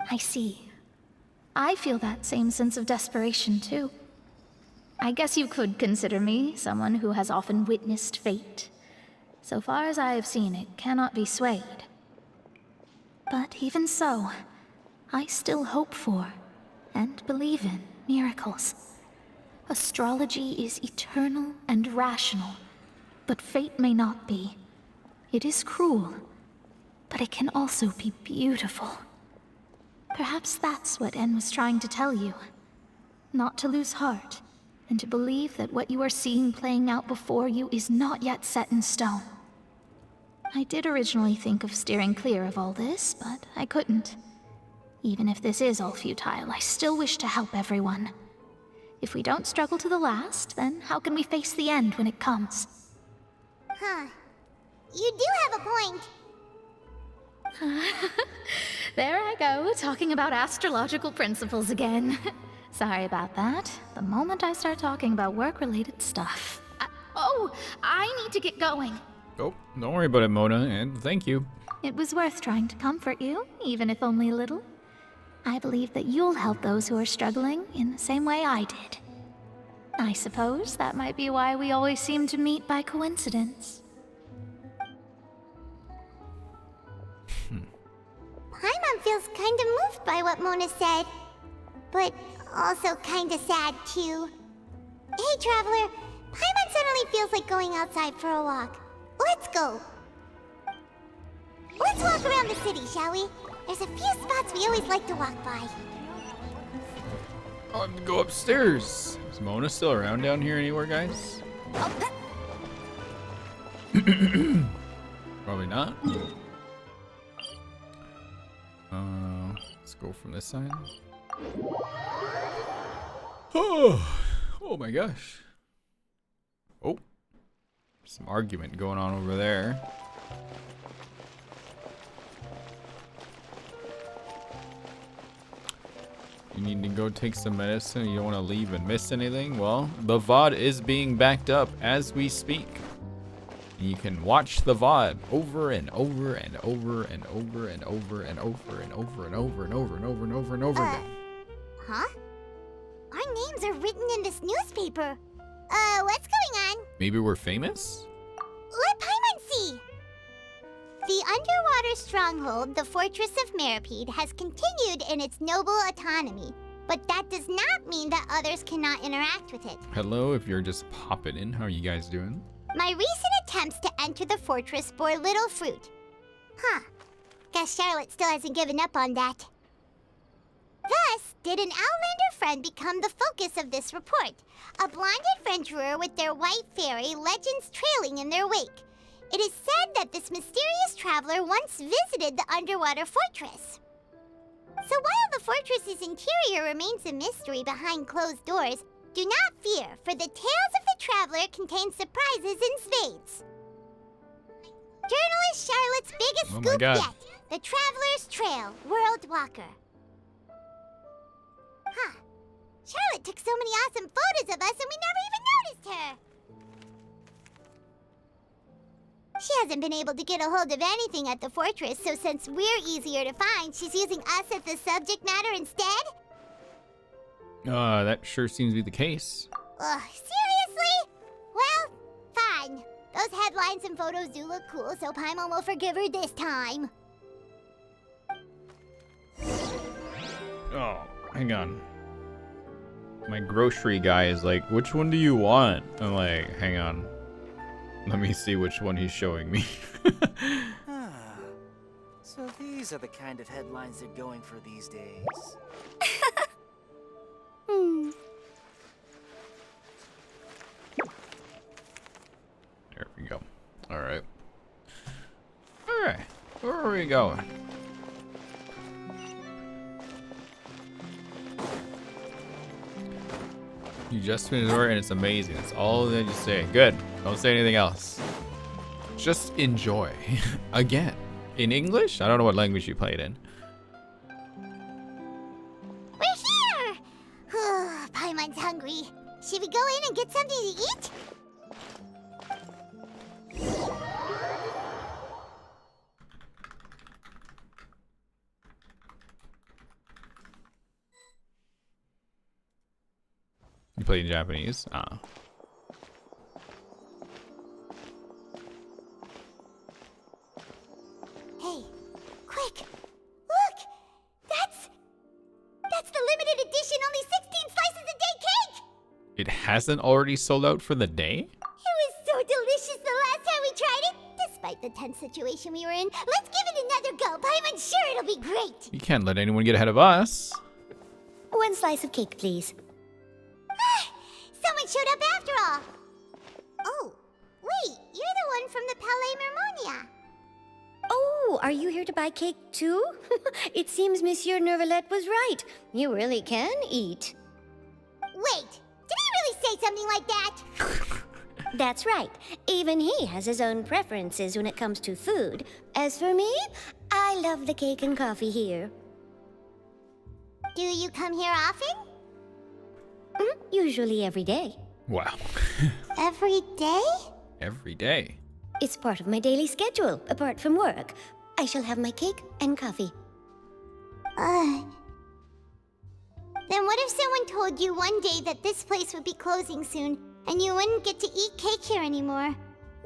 S5: I see. I feel that same sense of desperation, too. I guess you could consider me someone who has often witnessed fate. So far as I have seen, it cannot be swayed. But even so, I still hope for, and believe in, miracles. Astrology is eternal and rational, but fate may not be. It is cruel, but it can also be beautiful. Perhaps that's what En was trying to tell you. Not to lose heart, and to believe that what you are seeing playing out before you is not yet set in stone. I did originally think of steering clear of all this, but I couldn't. Even if this is all futile, I still wish to help everyone. If we don't struggle to the last, then how can we face the end when it comes?
S6: Huh. You do have a point.
S5: There I go, talking about astrological principles again. Sorry about that. The moment I start talking about work-related stuff. I need to get going.
S1: Oh, don't worry about it, Mona, and thank you.
S5: It was worth trying to comfort you, even if only a little. I believe that you'll help those who are struggling in the same way I did. I suppose that might be why we always seem to meet by coincidence.
S6: Paimon feels kinda moved by what Mona said, but also kinda sad too. Hey, Traveler, Paimon suddenly feels like going outside for a walk. Let's go. Let's walk around the city, shall we? There's a few spots we always like to walk by.
S1: Oh, I have to go upstairs. Is Mona still around down here anywhere, guys? Probably not. Let's go from this side. Oh my gosh. Oh, some argument going on over there. You need to go take some medicine. You don't want to leave and miss anything. Well, the VOD is being backed up as we speak. You can watch the VOD over and over and over and over and over and over and over and over and over and over and over and over again.
S6: Huh? Our names are written in this newspaper. What's going on?
S1: Maybe we're famous?
S6: Let Paimon see! The underwater stronghold, the Fortress of Meripede, has continued in its noble autonomy, but that does not mean that others cannot interact with it.
S1: Hello, if you're just popping in, how are you guys doing?
S6: My recent attempts to enter the fortress bore little fruit. Huh. Guess Charlotte still hasn't given up on that. Thus, did an Outlander friend become the focus of this report, a blonde adventurer with their white fairy legends trailing in their wake. It is said that this mysterious traveler once visited the underwater fortress. So while the fortress's interior remains a mystery behind closed doors, do not fear, for the tales of the traveler contain surprises in spades. Journalist Charlotte's biggest scoop yet, the Traveler's Trail, World Walker. Huh. Charlotte took so many awesome photos of us and we never even noticed her. She hasn't been able to get a hold of anything at the fortress, so since we're easier to find, she's using us as the subject matter instead?
S1: That sure seems to be the case.
S6: Seriously? Well, fine. Those headlines and photos do look cool, so Paimon will forgive her this time.
S1: Oh, hang on. My grocery guy is like, which one do you want? I'm like, hang on. Let me see which one he's showing me.
S16: So these are the kind of headlines they're going for these days.
S1: There we go. Alright. Alright. Where are we going? You just finished work and it's amazing. That's all that you say. Good. Don't say anything else. Just enjoy. Again. In English? I don't know what language you played in.
S6: We're here! Paimon's hungry. Should we go in and get something to eat?
S1: You play in Japanese? Ah.
S6: Hey, quick! Look! That's the limited edition only 16 slices a day cake!
S1: It hasn't already sold out for the day?
S6: It was so delicious the last time we tried it! Despite the tense situation we were in, let's give it another go. Paimon's sure it'll be great!
S1: You can't let anyone get ahead of us.
S6: 1 slice of cake, please. Someone showed up after all! Oh, wait, you're the one from the Palais Mermonia.
S7: Oh, are you here to buy cake too? It seems Monsieur Nervalette was right. You really can eat.
S6: Wait, did he really say something like that?
S7: That's right. Even he has his own preferences when it comes to food. As for me, I love the cake and coffee here.
S6: Do you come here often?
S7: Usually every day.
S1: Wow.
S6: Every day?
S1: Every day.
S7: It's part of my daily schedule, apart from work. I shall have my cake and coffee.
S6: Then what if someone told you one day that this place would be closing soon, and you wouldn't get to eat cake here anymore?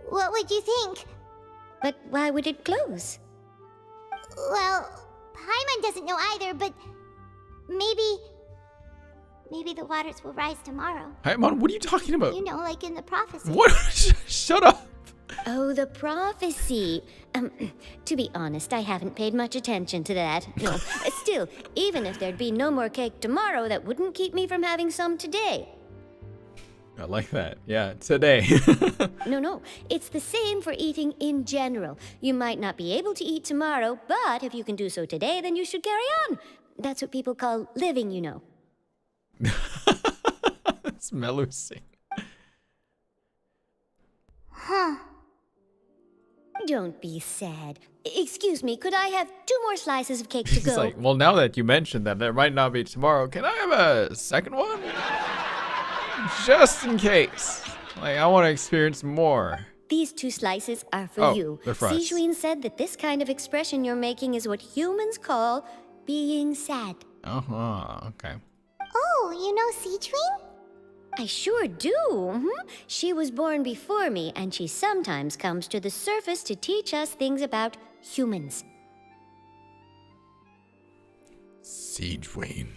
S6: What would you think?
S7: But why would it close?
S6: Well, Paimon doesn't know either, but maybe the waters will rise tomorrow.
S1: Paimon, what are you talking about?
S6: You know, like in the prophecy.
S1: What? Shut up.
S7: Oh, the prophecy. To be honest, I haven't paid much attention to that. No, still, even if there'd be no more cake tomorrow, that wouldn't keep me from having some today.
S1: I like that. Yeah, today.
S7: No, it's the same for eating in general. You might not be able to eat tomorrow, but if you can do so today, then you should carry on. That's what people call living, you know.
S1: It's Melusine.
S6: Huh.
S7: Don't be sad. Excuse me, could I have 2 more slices of cake to
S1: He's
S7: go?
S1: like, well, now that you mentioned that there might not be tomorrow, can I have a second one? Just in case. Like, I want to experience more.
S7: These 2 slices are for you.
S1: They're for us.
S7: Sijuin said that this kind of expression you're making is what humans call being sad.
S1: Okay.
S6: Oh, you know Sijuin?
S7: I sure do. She was born before me, and she sometimes comes to the surface to teach us things about humans.
S1: Sijuin.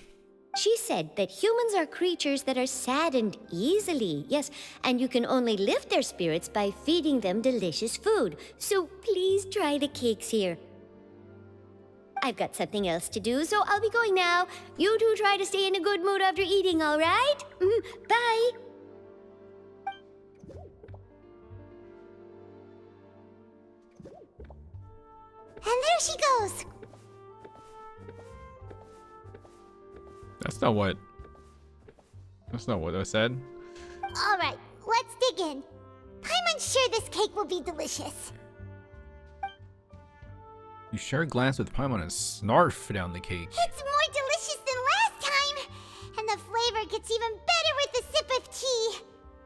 S7: She said that humans are creatures that are saddened easily, yes, and you can only lift their spirits by feeding them delicious food. So please try the cakes here. I've got something else to do, so I'll be going now. You two try to stay in a good mood after eating, all right? Bye.
S6: And there she goes.
S1: That's not what I said.
S6: All right, let's dig in. Paimon's sure this cake will be delicious.
S1: You share a glance with Paimon and snarf down the cake.
S6: It's more delicious than last time, and the flavor gets even better with a sip of tea.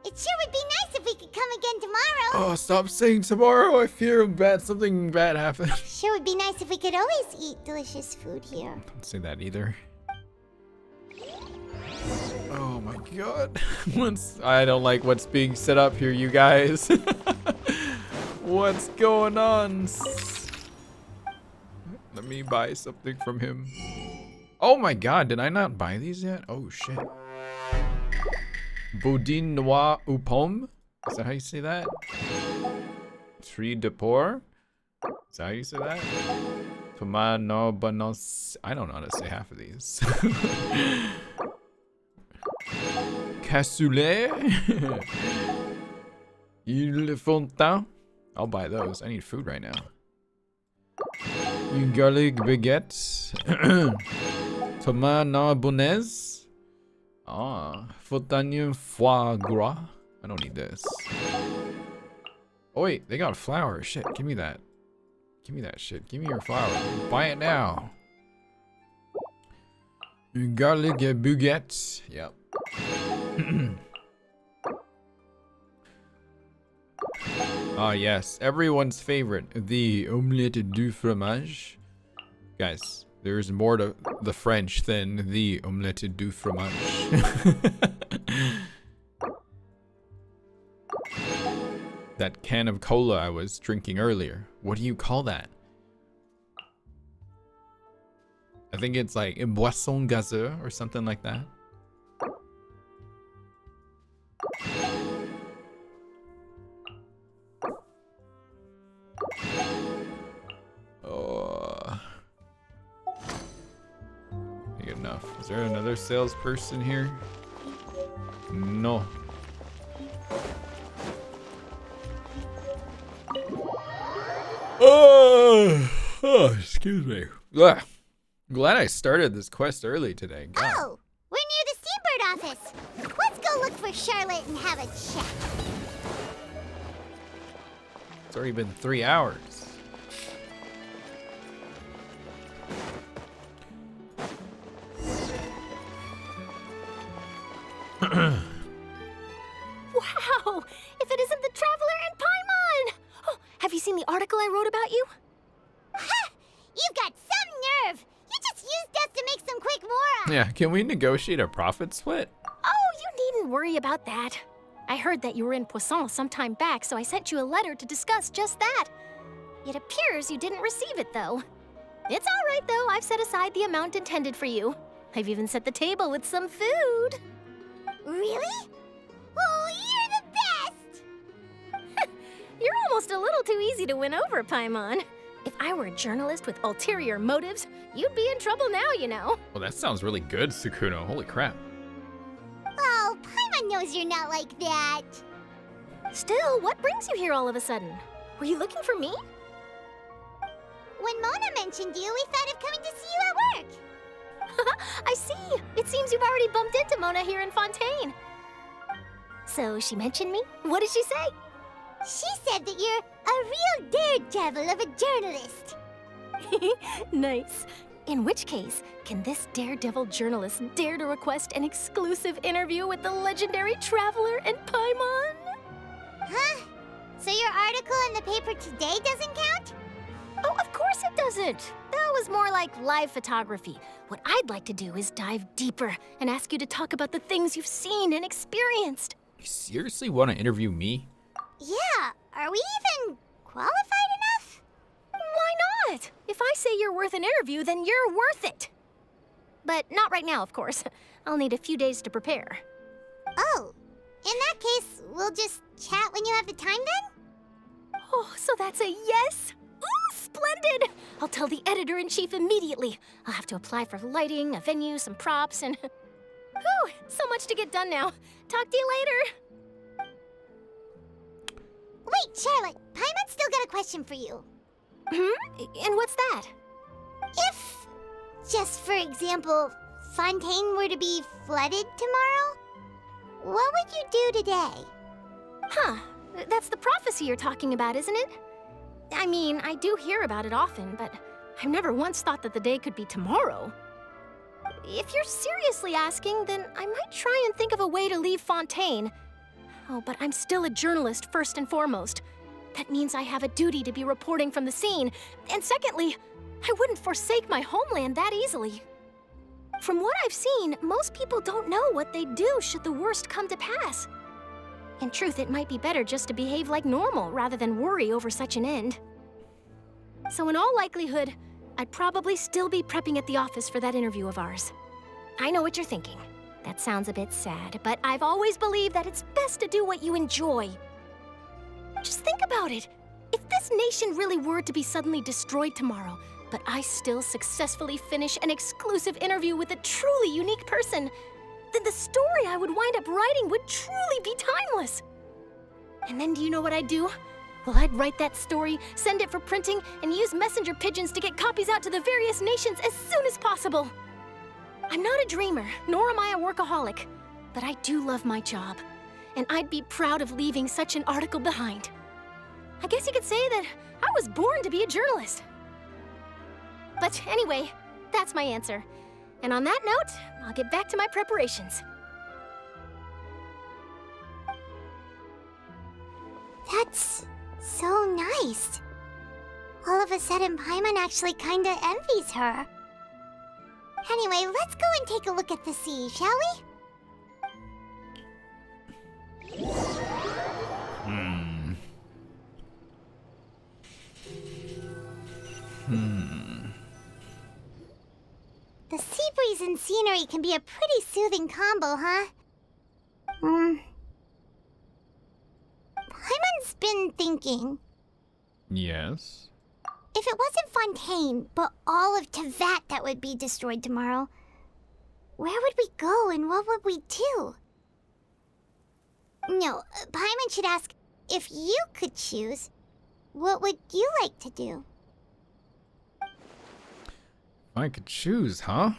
S6: It sure would be nice if we could come again tomorrow.
S1: Oh, stop saying tomorrow. I fear something bad happened.
S6: Sure would be nice if we could always eat delicious food here.
S1: Don't say that either. Oh my god. I don't like what's being set up here, you guys. What's going on? Let me buy something from him. Oh my god, did I not buy these yet? Oh shit. Boudin Noir ou Pomme? Is that how you say that? Tree de Pour? Is that how you say that? Thomas no Bonos. I don't know how to say half of these. Cassoulet? Il Fontaine? I'll buy those. I need food right now. Garlic baguette. Thomas Narbonnaise. Fontaine foie gras. I don't need this. Oh wait, they got flour. Shit, give me that. Give me that shit. Give me your flour. Buy it now. Garlic baguette. Yep. Ah yes, everyone's favorite, the omelette du fromage. Guys, there's more to the French than the omelette du fromage. That can of cola I was drinking earlier. What do you call that? I think it's like a boisson gazeuse or something like that. Oh. Good enough. Is there another salesperson here? No. Oh, excuse me. Ugh. Glad I started this quest early today. God.
S6: Oh, we're near the Steambird office. Let's go look for Charlotte and have a chat.
S1: It's already been 3 hours.
S11: Wow! If it isn't the Traveler and Paimon! Oh, have you seen the article I wrote about you?
S6: Ha! You've got some nerve! You just used us to make some quick mora!
S1: Yeah, can we negotiate a profit split?
S11: Oh, you needn't worry about that. I heard that you were in Poisson some time back, so I sent you a letter to discuss just that. It appears you didn't receive it, though. It's all right, though. I've set aside the amount intended for you. I've even set the table with some food.
S6: Really? Oh, you're the best!
S11: You're almost a little too easy to win over, Paimon. If I were a journalist with ulterior motives, you'd be in trouble now, you know.
S1: Well, that sounds really good, Sukuna. Holy crap.
S6: Oh, Paimon knows you're not like that.
S11: Still, what brings you here all of a sudden? Were you looking for me?
S6: When Mona mentioned you, we thought of coming to see you at work.
S11: I see. It seems you've already bumped into Mona here in Fontaine. So she mentioned me? What did she say?
S6: She said that you're a real daredevil of a journalist.
S11: Nice. In which case, can this daredevil journalist dare to request an exclusive interview with the legendary Traveler and Paimon?
S6: Huh? So your article in the paper today doesn't count?
S11: Oh, of course it doesn't. That was more like live photography. What I'd like to do is dive deeper and ask you to talk about the things you've seen and experienced.
S1: You seriously want to interview me?
S6: Yeah, are we even qualified enough?
S11: Why not? If I say you're worth an interview, then you're worth it. But not right now, of course. I'll need a few days to prepare.
S6: Oh, in that case, we'll just chat when you have the time then?
S11: Oh, so that's a yes? Ooh, splendid! I'll tell the editor-in-chief immediately. I'll have to apply for lighting, a venue, some props, and... Whew, so much to get done now. Talk to you later.
S6: Wait, Charlotte, Paimon's still got a question for you.
S11: And what's that?
S6: If, just for example, Fontaine were to be flooded tomorrow, what would you do today?
S11: Huh, that's the prophecy you're talking about, isn't it? I mean, I do hear about it often, but I've never once thought that the day could be tomorrow. If you're seriously asking, then I might try and think of a way to leave Fontaine. Oh, but I'm still a journalist first and foremost. That means I have a duty to be reporting from the scene. And secondly, I wouldn't forsake my homeland that easily. From what I've seen, most people don't know what they'd do should the worst come to pass. In truth, it might be better just to behave like normal rather than worry over such an end. So in all likelihood, I'd probably still be prepping at the office for that interview of ours. I know what you're thinking. That sounds a bit sad, but I've always believed that it's best to do what you enjoy. Just think about it. If this nation really were to be suddenly destroyed tomorrow, but I still successfully finish an exclusive interview with a truly unique person, then the story I would wind up writing would truly be timeless. And then do you know what I'd do? Well, I'd write that story, send it for printing, and use messenger pigeons to get copies out to the various nations as soon as possible. I'm not a dreamer, nor am I a workaholic, but I do love my job, and I'd be proud of leaving such an article behind. I guess you could say that I was born to be a journalist. But anyway, that's my answer. And on that note, I'll get back to my preparations.
S6: That's so nice. All of a sudden, Paimon actually kinda envies her. Anyway, let's go and take a look at the sea, shall we? The sea breeze and scenery can be a pretty soothing combo, huh? Paimon's been thinking.
S1: Yes?
S6: If it wasn't Fontaine, but all of Tevat that would be destroyed tomorrow, where would we go and what would we do? No, Paimon should ask, if you could choose, what would you like to do?
S1: If I could choose, huh?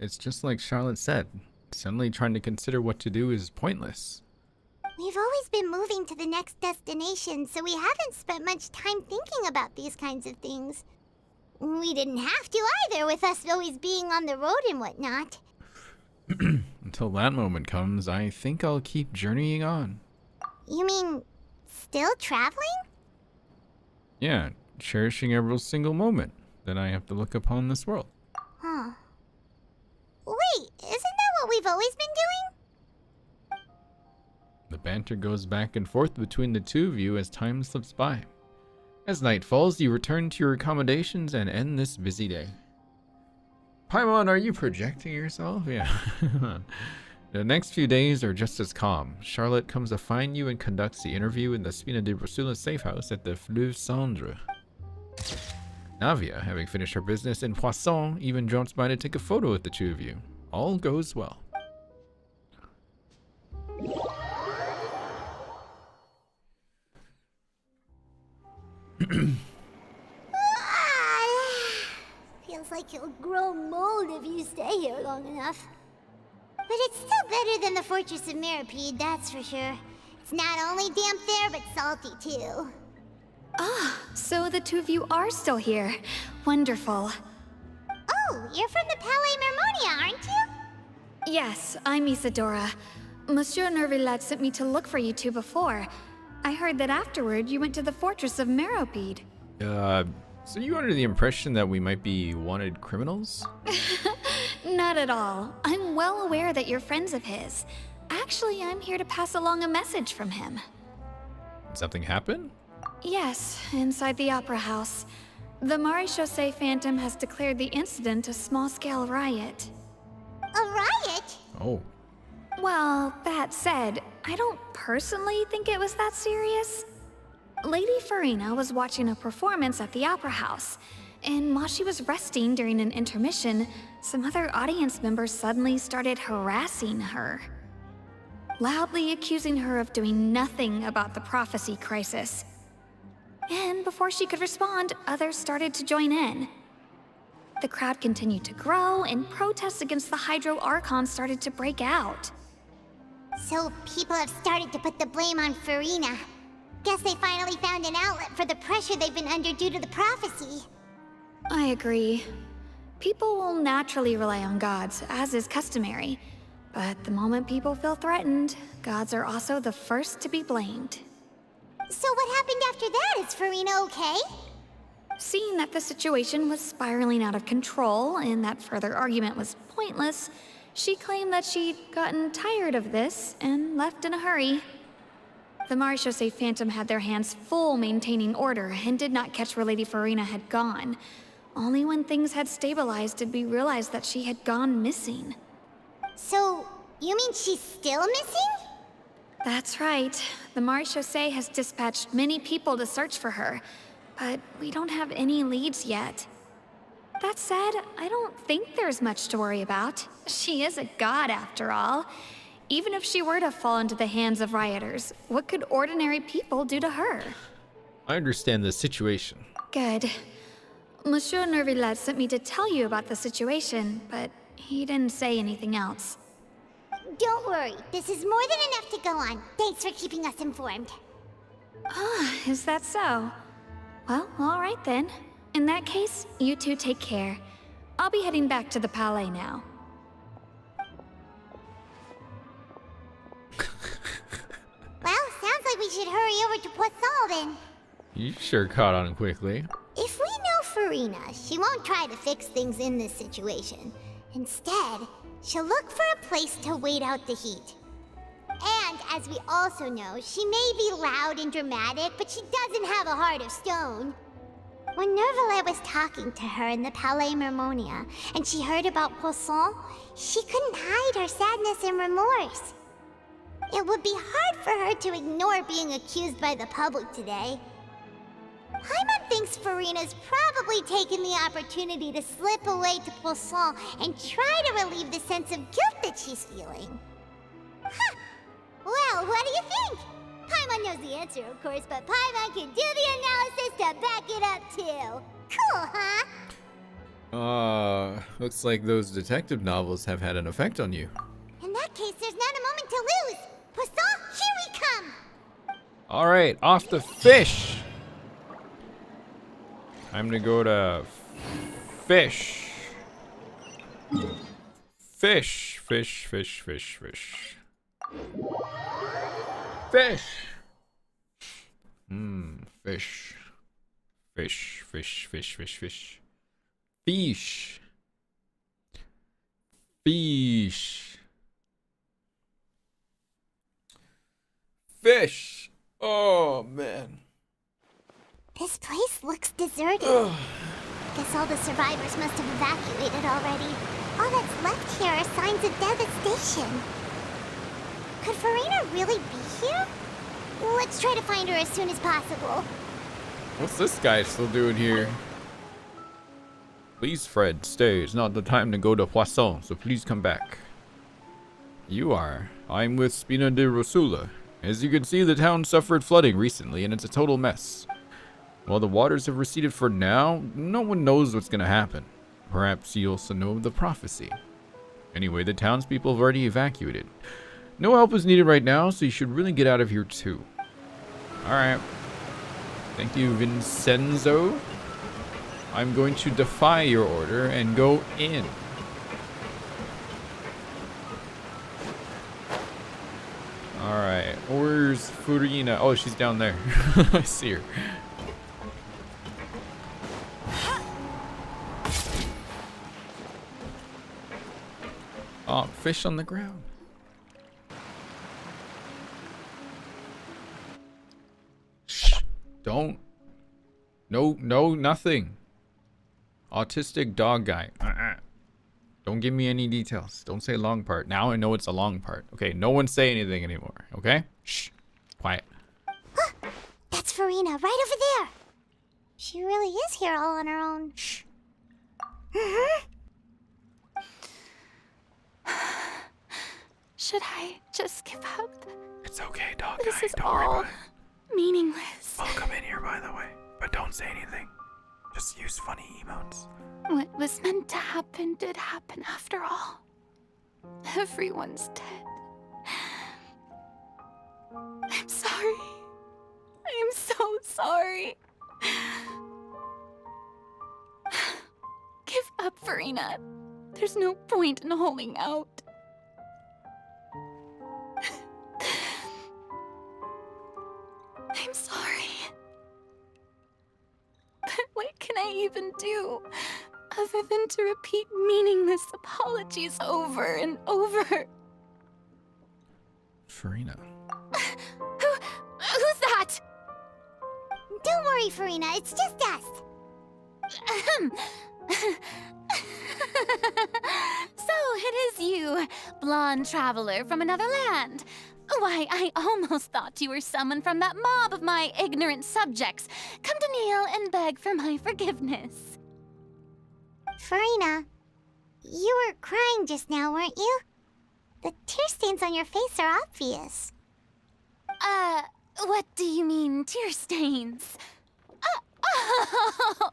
S1: It's just like Charlotte said. Suddenly trying to consider what to do is pointless.
S6: We've always been moving to the next destination, so we haven't spent much time thinking about these kinds of things. We didn't have to either, with us always being on the road and whatnot.
S1: Until that moment comes, I think I'll keep journeying on.
S6: You mean, still traveling?
S1: Yeah, cherishing every single moment that I have to look upon this world.
S6: Huh. Wait, isn't that what we've always been doing?
S1: The banter goes back and forth between the two of you as time slips by. As night falls, you return to your accommodations and end this busy day. Paimon, are you projecting yourself? Yeah. The next few days are just as calm. Charlotte comes to find you and conducts the interview in the Spina de Brasula safe house at the Fleuve Cendre. Navia, having finished her business in Poisson, even jumps by to take a photo with the two of you. All goes well.
S6: Feels like you'll grow mold if you stay here long enough. But it's still better than the Fortress of Meripede, that's for sure. It's not only damp there, but salty too.
S11: Ah, so the two of you are still here. Wonderful.
S6: Oh, you're from the Palais Mermonia, aren't you?
S11: Yes, I'm Isadora. Monsieur Nervillat sent me to look for you two before. I heard that afterward you went to the Fortress of Meropide.
S1: So you under the impression that we might be wanted criminals?
S11: Not at all. I'm well aware that you're friends of his. Actually, I'm here to pass along a message from him.
S1: Did something happen?
S11: Yes, inside the Opera House. The Maréchaussée Phantom has declared the incident a small-scale riot.
S6: A riot?
S1: Oh.
S11: Well, that said, I don't personally think it was that serious. Lady Farina was watching a performance at the Opera House, and while she was resting during an intermission, some other audience members suddenly started harassing her, loudly accusing her of doing nothing about the prophecy crisis. And before she could respond, others started to join in. The crowd continued to grow, and protests against the Hydro Archon started to break out.
S6: So people have started to put the blame on Farina. Guess they finally found an outlet for the pressure they've been under due to the prophecy.
S11: I agree. People will naturally rely on gods, as is customary. But the moment people feel threatened, gods are also the first to be blamed.
S6: So what happened after that? Is Farina okay?
S11: Seeing that the situation was spiraling out of control and that further argument was pointless, she claimed that she'd gotten tired of this and left in a hurry. The Maréchaussée Phantom had their hands full maintaining order and did not catch where Lady Farina had gone. Only when things had stabilized did we realize that she had gone missing.
S6: So, you mean she's still missing?
S11: That's right. The Maréchaussée has dispatched many people to search for her, but we don't have any leads yet. That said, I don't think there's much to worry about. She is a god after all. Even if she were to fall into the hands of rioters, what could ordinary people do to her?
S1: I understand the situation.
S11: Good. Monsieur Nervillat sent me to tell you about the situation, but he didn't say anything else.
S6: Don't worry, this is more than enough to go on. Thanks for keeping us informed.
S11: Ah, is that so? Well, all right then. In that case, you two take care. I'll be heading back to the Palais now.
S6: Well, sounds like we should hurry over to Poisson then.
S1: You sure caught on quickly.
S6: If we know Farina, she won't try to fix things in this situation. Instead, she'll look for a place to wait out the heat. And, as we also know, she may be loud and dramatic, but she doesn't have a heart of stone. When Nervillat was talking to her in the Palais Mermonia, and she heard about Poisson, she couldn't hide her sadness and remorse. It would be hard for her to ignore being accused by the public today. Paimon thinks Farina's probably taken the opportunity to slip away to Poisson and try to relieve the sense of guilt that she's feeling. Huh! Well, what do you think? Paimon knows the answer, of course, but Paimon can do the analysis to back it up too. Cool, huh?
S1: Looks like those detective novels have had an effect on you.
S6: In that case, there's not a moment to lose. Poisson, here we come!
S1: Alright, off the fish! Time to go to fish. Fish, fish, fish, fish, fish. Fish. Fish. Fish, fish, fish, fish, fish. Fish. Fish. Fish. Oh, man.
S6: This place looks deserted. Guess all the survivors must have evacuated already. All that's left here are signs of devastation. Could Farina really be here? Let's try to find her as soon as possible.
S1: What's this guy still doing here? Please, Fred, stay. It's not the time to go to Poisson, so please come back. You are. I'm with Spina de Rosula. As you can see, the town suffered flooding recently, and it's a total mess. While the waters have receded for now, no one knows what's going to happen. Perhaps you also know of the prophecy. Anyway, the townspeople have already evacuated. No help is needed right now, so you should really get out of here too. Alright. Thank you, Vincenzo. I'm going to defy your order and go in. Alright, where's Farina? Oh, she's down there. I see her. Oh, fish on the ground. Shh. Don't. No, nothing. Autistic dog guy. Don't give me any details. Don't say long part. Now I know it's a long part. Okay, no one say anything anymore. Okay? Shh. Quiet.
S6: That's Farina, right over there. She really is here all on her own.
S1: Shh.
S11: Should I just give up?
S1: It's okay, dog guy.
S11: This is
S1: Don't worry
S11: all
S1: about it.
S11: meaningless.
S1: Welcome in here, by the way. But don't say anything. Just use funny emotes.
S11: What was meant to happen did happen after all. Everyone's dead. I'm sorry. I'm so sorry. Give up, Farina. There's no point in holding out. I'm sorry. But what can I even do other than to repeat meaningless apologies over and over?
S1: Farina.
S11: Who's that?
S6: Don't worry, Farina. It's just us.
S11: So it is you, blonde traveler from another land. Why, I almost thought you were someone from that mob of my ignorant subjects. Come to kneel and beg for my forgiveness.
S6: Farina, you were crying just now, weren't you? The tear stains on your face are obvious.
S11: What do you mean, tear stains? Oh,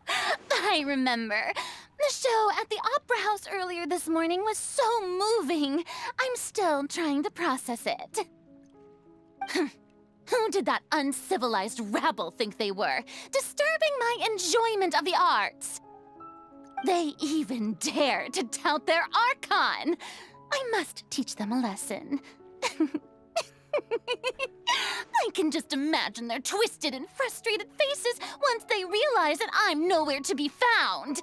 S11: I remember. The show at the Opera House earlier this morning was so moving. I'm still trying to process it. Who did that uncivilized rabble think they were, disturbing my enjoyment of the arts? They even dare to tout their Archon. I must teach them a lesson. I can just imagine their twisted and frustrated faces once they realize that I'm nowhere to be found.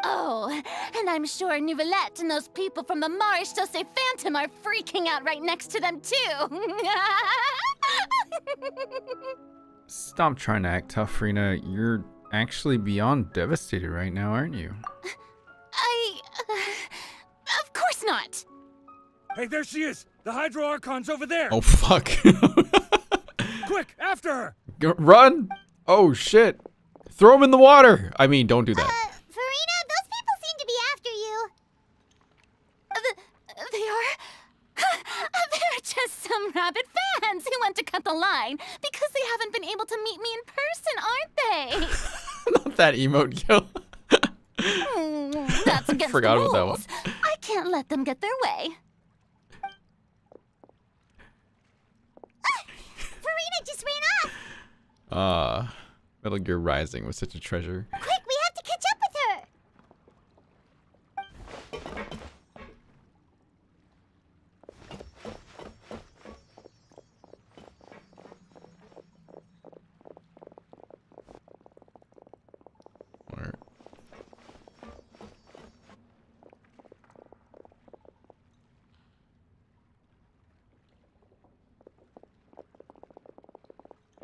S11: Oh, and I'm sure Nouvellette and those people from the Maréchaussée Phantom are freaking out right next to them, too.
S1: Stop trying to act tough, Farina. You're actually beyond devastated right now, aren't you?
S11: Of course not.
S22: Hey, there she is! The Hydro Archon's over there!
S1: Oh, fuck.
S22: Quick, after her!
S1: Run! Oh, shit. Throw him in the water! I mean, don't do that.
S6: Farina, those people seem to be after you.
S11: They are? They're just some rabid fans who want to cut the line because they haven't been able to meet me in person, aren't they?
S1: Not that emote kill.
S11: That's against
S1: Forgot
S11: the rules.
S1: about that one.
S11: I can't let them get their way.
S6: Farina just ran off.
S1: Metal Gear Rising was such a treasure.
S6: Quick, we have to catch up with her.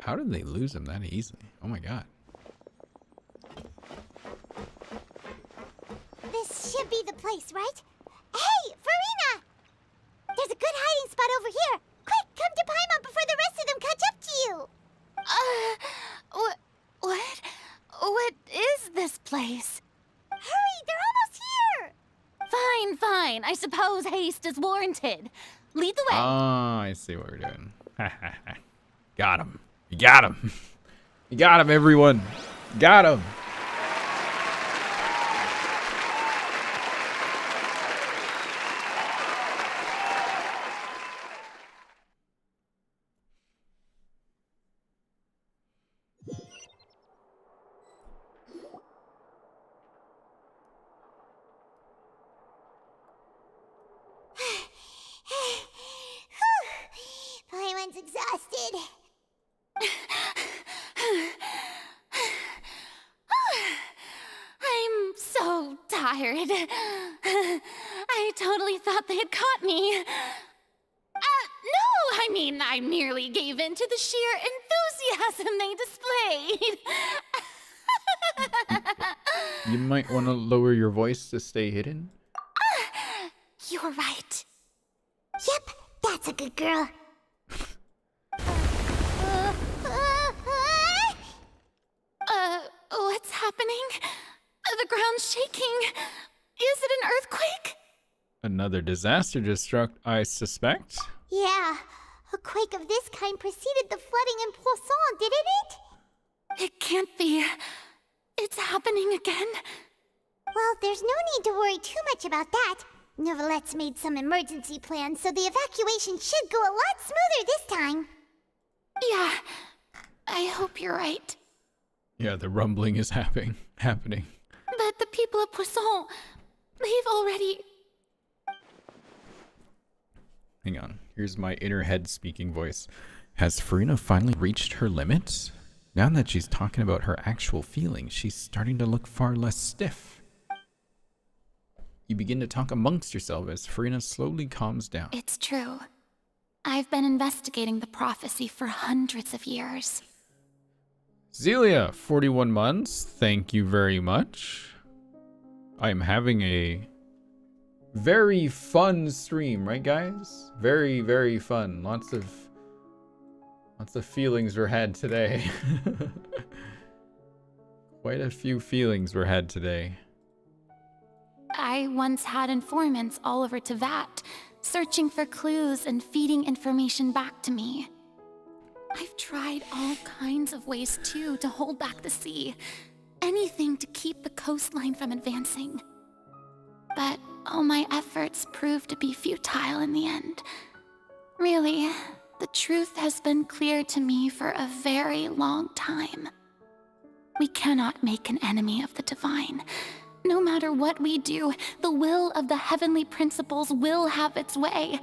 S1: How did they lose him that easily? Oh my god.
S6: This should be the place, right? Hey, Farina! There's a good hiding spot over here. Quick, come to Paimon before the rest of them catch up to you.
S11: What is this place?
S6: Hurry, they're almost here.
S11: Fine. I suppose haste is warranted. Lead the way.
S1: Oh, I see what we're doing. Got him. You got him. You got him, everyone. Got him.
S6: Paimon's exhausted.
S11: I'm so tired. I totally thought they had caught me. No, I merely gave in to the sheer enthusiasm they displayed.
S1: You might want to lower your voice to stay hidden.
S11: You're right.
S6: Yep, that's a good girl.
S11: What's happening? The ground's shaking. Is it an earthquake?
S1: Another disaster just struck, I suspect.
S6: Yeah, a quake of this kind preceded the flooding in Poisson, didn't it?
S11: It can't be. It's happening again.
S6: Well, there's no need to worry too much about that. Neverlette's made some emergency plans, so the evacuation should go a lot smoother this time.
S11: Yeah, I hope you're right.
S1: Yeah, the rumbling is happening.
S11: But the people of Poisson, they've already...
S1: Hang on. Here's my inner head speaking voice. Has Farina finally reached her limits? Now that she's talking about her actual feelings, she's starting to look far less stiff. You begin to talk amongst yourself as Farina slowly calms down.
S11: It's true. I've been investigating the prophecy for hundreds of years.
S1: Zelia, 41 months. Thank you very much. I am having a very fun stream, right guys? Very, very fun. Lots of feelings were had today. Quite a few feelings were had today.
S11: I once had informants all over Tevat, searching for clues and feeding information back to me. I've tried all kinds of ways too to hold back the sea. Anything to keep the coastline from advancing. But all my efforts proved to be futile in the end. Really, the truth has been clear to me for a very long time. We cannot make an enemy of the divine. No matter what we do, the will of the heavenly principles will have its way,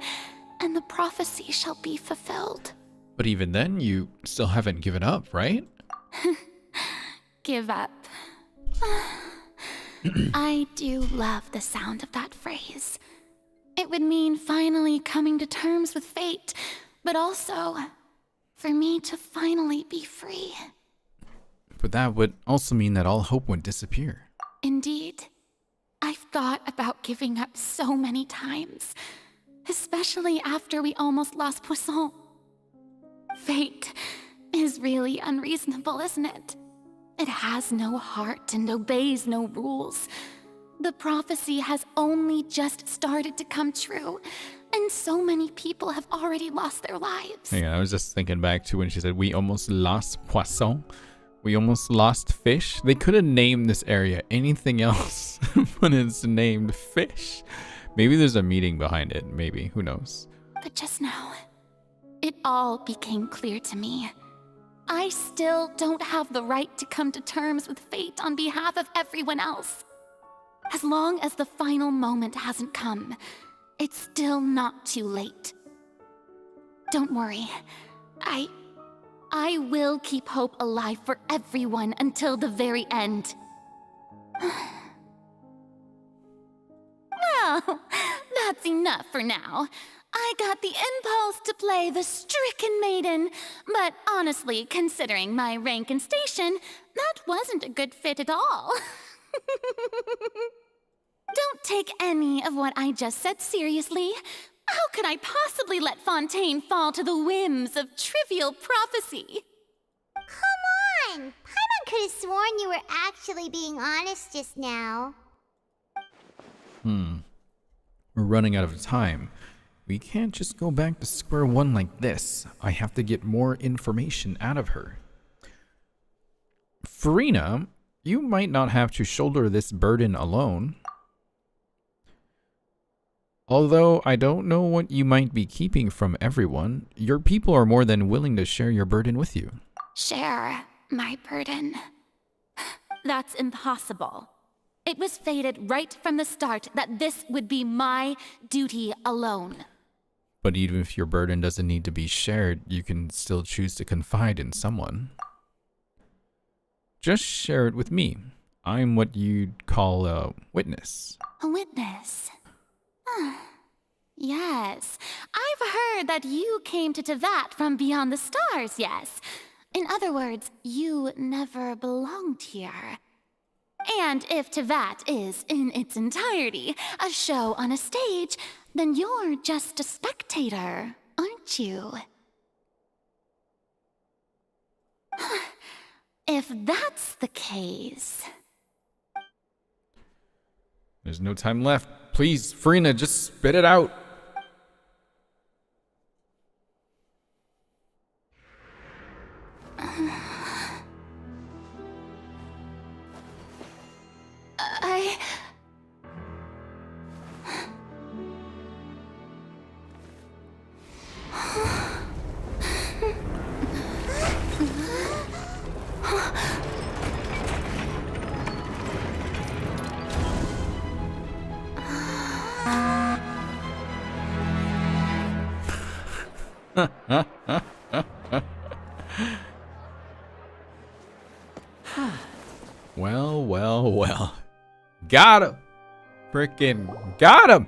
S11: and the prophecy shall be fulfilled.
S1: But even then, you still haven't given up, right?
S11: Give up. I do love the sound of that phrase. It would mean finally coming to terms with fate, but also for me to finally be free.
S1: But that would also mean that all hope would disappear.
S11: Indeed. I've thought about giving up so many times, especially after we almost lost Poisson. Fate is really unreasonable, isn't it? It has no heart and obeys no rules. The prophecy has only just started to come true, and so many people have already lost their lives.
S1: Hang on, I was just thinking back to when she said, we almost lost Poisson. We almost lost fish. They could have named this area anything else, but it's named fish. Maybe there's a meaning behind it. Maybe. Who knows?
S11: But just now, it all became clear to me. I still don't have the right to come to terms with fate on behalf of everyone else. As long as the final moment hasn't come, it's still not too late. Don't worry. I will keep hope alive for everyone until the very end. Well, that's enough for now.
S13: I got the impulse to play the stricken maiden, but honestly, considering my rank and station, that wasn't a good fit at all. Don't take any of what I just said seriously. How could I possibly let Fontaine fall to the whims of trivial prophecy?
S6: Come on! Paimon could have sworn you were actually being honest just now.
S1: We're running out of time. We can't just go back to square one like this. I have to get more information out of her. Farina, you might not have to shoulder this burden alone. Although I don't know what you might be keeping from everyone, your people are more than willing to share your burden with you.
S13: Share my burden. That's impossible. It was fated right from the start that this would be my duty alone.
S1: But even if your burden doesn't need to be shared, you can still choose to confide in someone. Just share it with me. I'm what you'd call a witness.
S13: A witness? Yes. I've heard that you came to Tevat from beyond the stars, yes. In other words, you never belonged here. And if Tevat is, in its entirety, a show on a stage, then you're just a spectator, aren't you? If that's the case...
S1: There's no time left. Please, Farina, just spit it out. Well. Got him. Frickin' got him.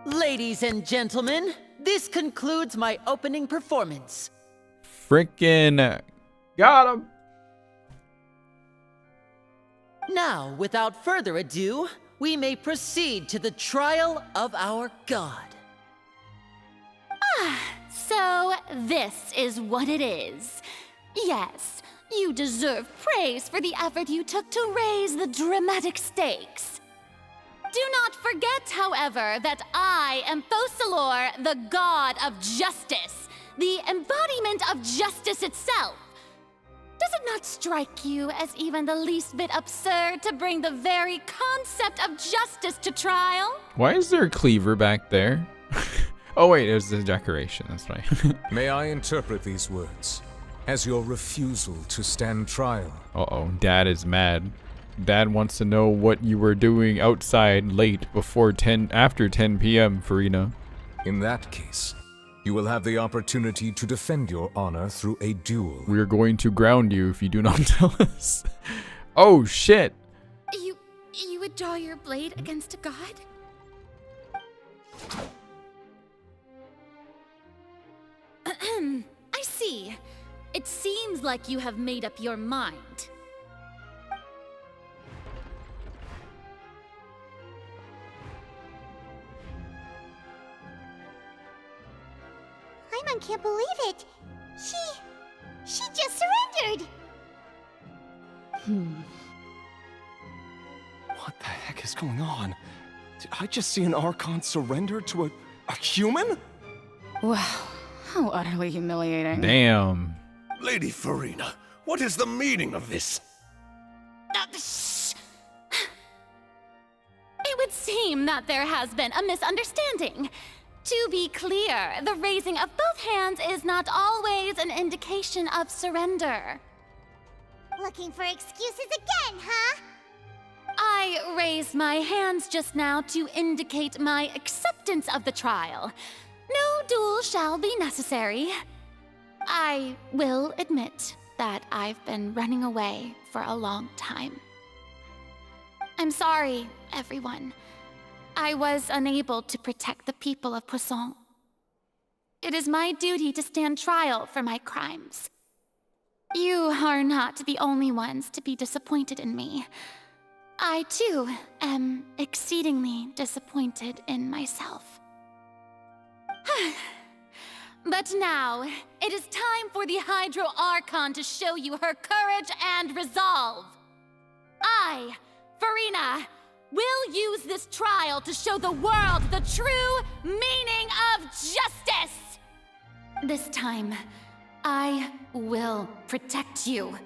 S10: Ladies and gentlemen, this concludes my opening performance.
S1: Frickin' got him.
S10: Now, without further ado, we may proceed to the trial of our god.
S13: So this is what it is. Yes, you deserve praise for the effort you took to raise the dramatic stakes. Do not forget, however, that I am Fosalor, the god of justice, the embodiment of justice itself. Does it not strike you as even the least bit absurd to bring the very concept of justice to trial?
S1: Why is there a cleaver back there? Oh wait, it was the decoration, that's right.
S21: May I interpret these words as your refusal to stand trial?
S1: Uh-oh, Dad is mad. Dad wants to know what you were doing outside late after 10 p.m., Farina.
S21: In that case, you will have the opportunity to defend your honor through a duel.
S1: We're going to ground you if you do not tell us. Oh, shit.
S13: You would draw your blade against a god? I see. It seems like you have made up your mind.
S6: Paimon can't believe it. She just surrendered.
S8: What the heck is going on? Did I just see an Archon surrender to a human?
S17: Wow, how utterly humiliating.
S1: Damn.
S14: Lady Farina, what is the meaning of this?
S13: Shh. It would seem that there has been a misunderstanding. To be clear, the raising of both hands is not always an indication of surrender.
S6: Looking for excuses again, huh?
S13: I raised my hands just now to indicate my acceptance of the trial. No duel shall be necessary. I will admit that I've been running away for a long time. I'm sorry, everyone. I was unable to protect the people of Poisson. It is my duty to stand trial for my crimes. You are not the only ones to be disappointed in me. I, too, am exceedingly disappointed in myself. But now, it is time for the Hydro Archon to show you her courage and resolve. I, Farina, will use this trial to show the world the true meaning of justice! This time, I will protect you.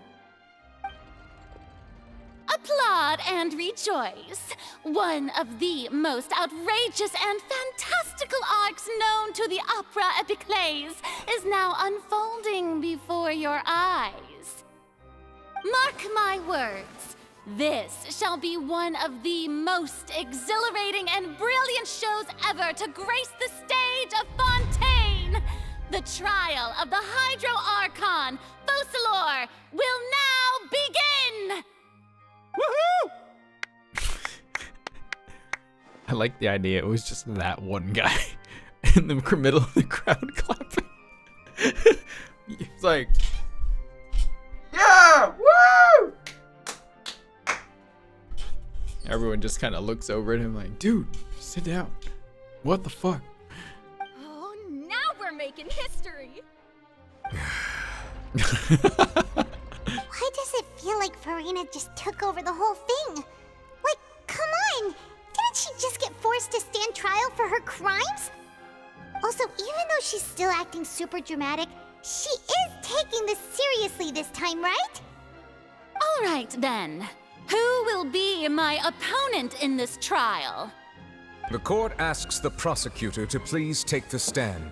S13: Applaud and rejoice! One of the most outrageous and fantastical arcs known to the opera epiclese is now unfolding before your eyes. Mark my words, this shall be one of the most exhilarating and brilliant shows ever to grace the stage of Fontaine! The trial of the Hydro Archon, Focalor, will now begin!
S1: Woohoo! I like the idea. It was just that one guy in the middle of the crowd clapping. It's like, yeah, woo! Everyone just kind of looks over at him like, dude, sit down. What the fuck?
S11: Oh, now we're making history.
S6: Why does it feel like Farina just took over the whole thing? Like, come on! Didn't she just get forced to stand trial for her crimes? Also, even though she's still acting super dramatic, she is taking this seriously this time, right?
S13: All right, then. Who will be my opponent in this trial?
S21: The court asks the prosecutor to please take the stand.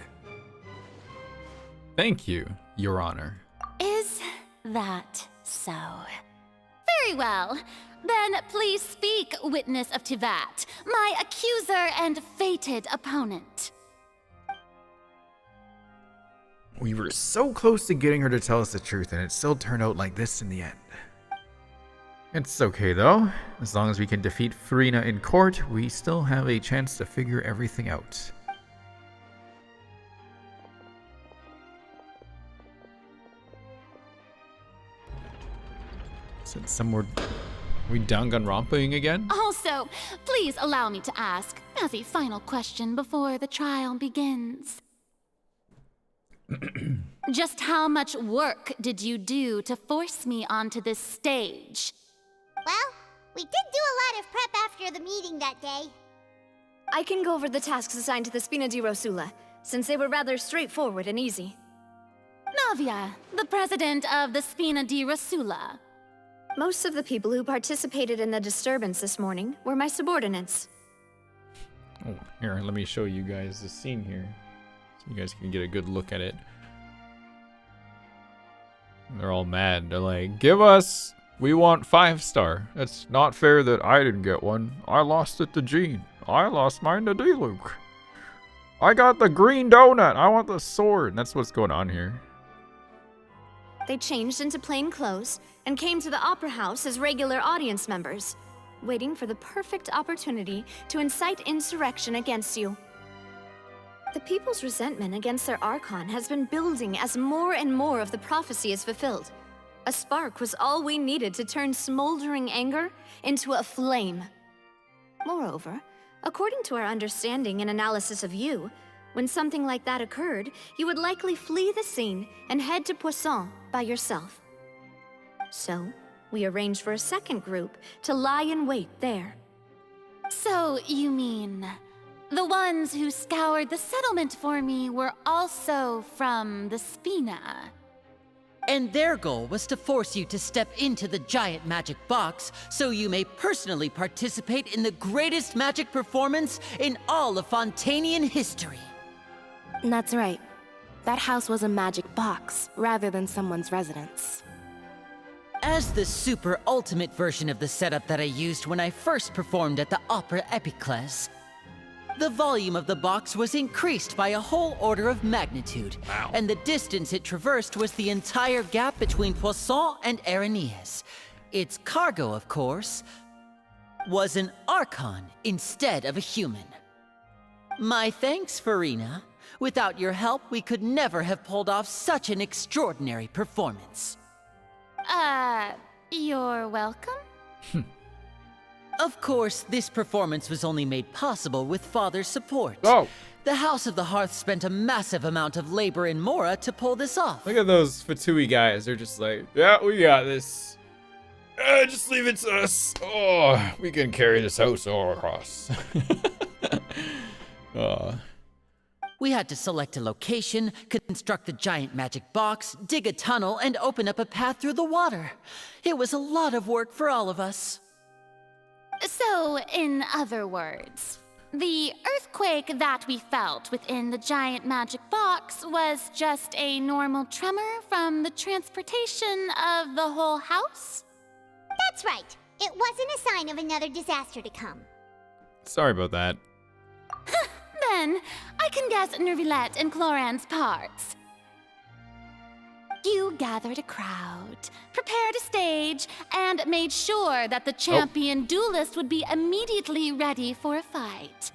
S1: Thank you, Your Honor.
S13: Is that so? Very well. Then please speak, witness of Tivat, my accuser and fated opponent.
S1: We were so close to getting her to tell us the truth, and it still turned out like this in the end. It's okay though. As long as we can defeat Farina in court, we still have a chance to figure everything out. Said some more. We Danganronpa-ing again?
S13: Also, please allow me to ask, as a final question before the trial begins. Just how much work did you do to force me onto this stage?
S6: Well, we did do a lot of prep after the meeting that day.
S11: I can go over the tasks assigned to the Spina di Rosula, since they were rather straightforward and easy.
S13: Navia, the president of the Spina di Rosula.
S11: Most of the people who participated in the disturbance this morning were my subordinates.
S1: Oh, here, let me show you guys the scene here, so you guys can get a good look at it. They're all mad. They're like, give us, we want 5-star. It's not fair that I didn't get one. I lost it to Jean. I lost mine to Deluge. I got the green donut. I want the sword. That's what's going on here.
S11: They changed into plain clothes and came to the Opera House as regular audience members, waiting for the perfect opportunity to incite insurrection against you. The people's resentment against their Archon has been building as more and more of the prophecy is fulfilled. A spark was all we needed to turn smoldering anger into a flame. Moreover, according to our understanding and analysis of you, when something like that occurred, you would likely flee the scene and head to Poisson by yourself. So, we arranged for a second group to lie in wait there.
S13: So, you mean, the ones who scoured the settlement for me were also from the Spina?
S10: And their goal was to force you to step into the giant magic box so you may personally participate in the greatest magic performance in all of Fontainian history.
S9: That's right. That house was a magic box, rather than someone's residence.
S10: As the super ultimate version of the setup that I used when I first performed at the Opera Epiclese, the volume of the box was increased by a whole order of magnitude, and the distance it traversed was the entire gap between Poisson and Aranias. Its cargo, of course, was an Archon instead of a human. My thanks, Farina. Without your help, we could never have pulled off such an extraordinary performance.
S13: You're welcome?
S10: Of course, this performance was only made possible with Father's support.
S1: Oh!
S10: The House of the Hearth spent a massive amount of labor in Mora to pull this off.
S1: Look at those Fatui guys. They're just like, yeah, we got this. Just leave it to us. Oh, we can carry this house all across.
S10: We had to select a location, construct the giant magic box, dig a tunnel, and open up a path through the water. It was a lot of work for all of us.
S13: So, in other words, the earthquake that we felt within the giant magic box was just a normal tremor from the transportation of the whole house?
S6: That's right. It wasn't a sign of another disaster to come.
S1: Sorry about that.
S13: Then, I can guess Nervilette and Cloran's parts. You gathered a crowd, prepared a stage, and made sure that the champion duelist would be immediately ready for a fight.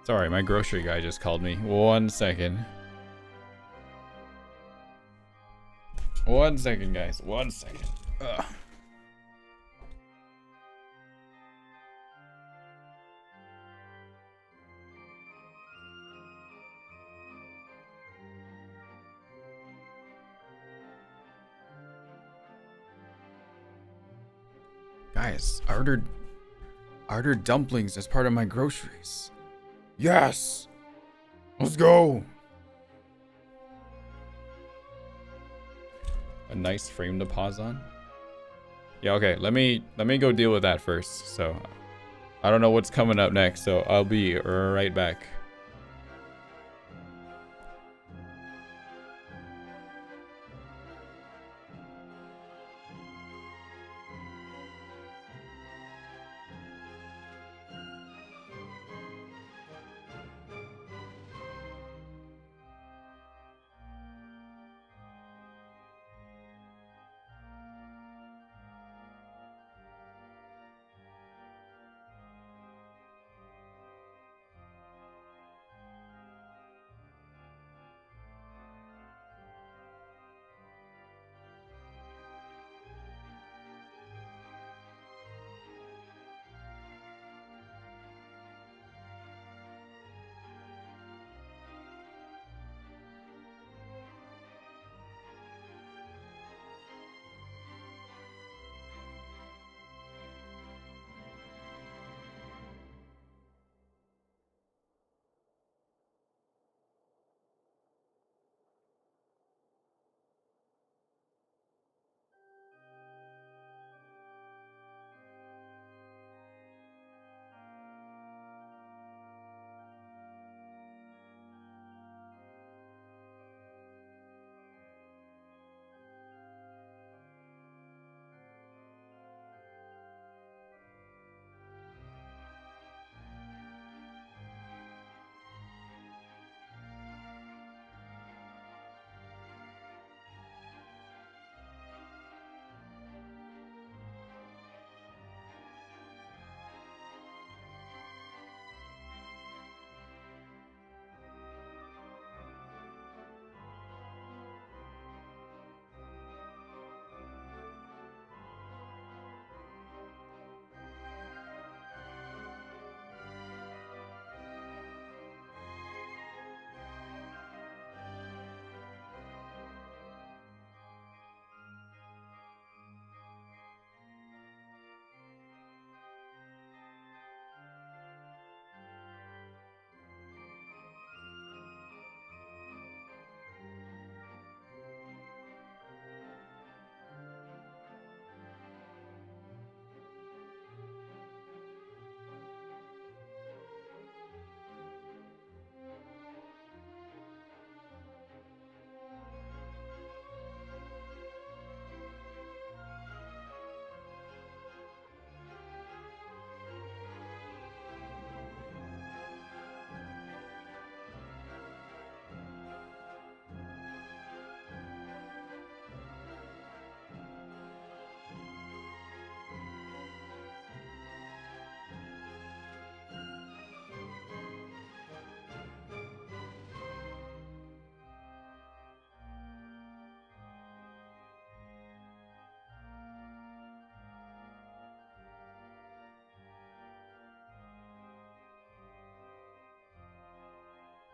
S1: Sorry, my grocery guy just called me. 1 second. 1 second, guys. 1 second. Ugh. Guys, I ordered dumplings as part of my groceries. Yes! Let's go! A nice frame to pause on. Yeah, okay, let me go deal with that first. So I don't know what's coming up next, so I'll be right back.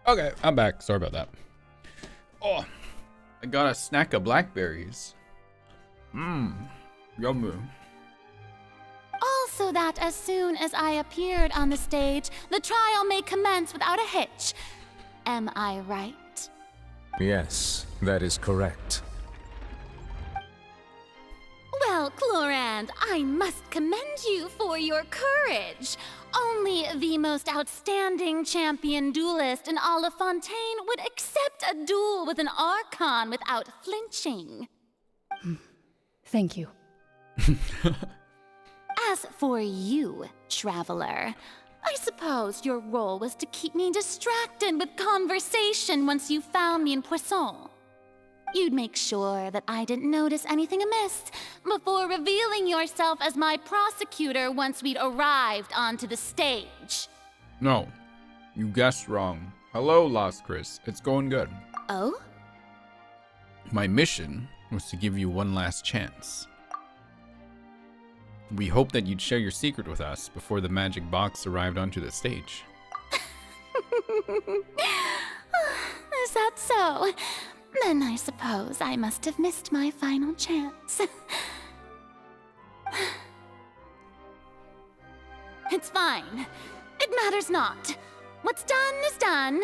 S1: Okay, I'm back. Sorry about that. Oh, I got a snack of blackberries. Yummy.
S13: Also that as soon as I appeared on the stage, the trial may commence without a hitch. Am I right?
S21: Yes, that is correct.
S13: Well, Clorand, I must commend you for your courage. Only the most outstanding champion duelist in all of Fontaine would accept a duel with an Archon without flinching.
S24: Thank you.
S13: As for you, Traveler, I suppose your role was to keep me distracted with conversation once you found me in Poisson. You'd make sure that I didn't notice anything amiss before revealing yourself as my prosecutor once we'd arrived onto the stage.
S1: No, you guessed wrong. Hello, Lost Chris. It's going good.
S13: Oh?
S1: My mission was to give you one last chance. We hoped that you'd share your secret with us before the magic box arrived onto the stage.
S13: Is that so? Then I suppose I must have missed my final chance. It's fine. It matters not. What's done is done.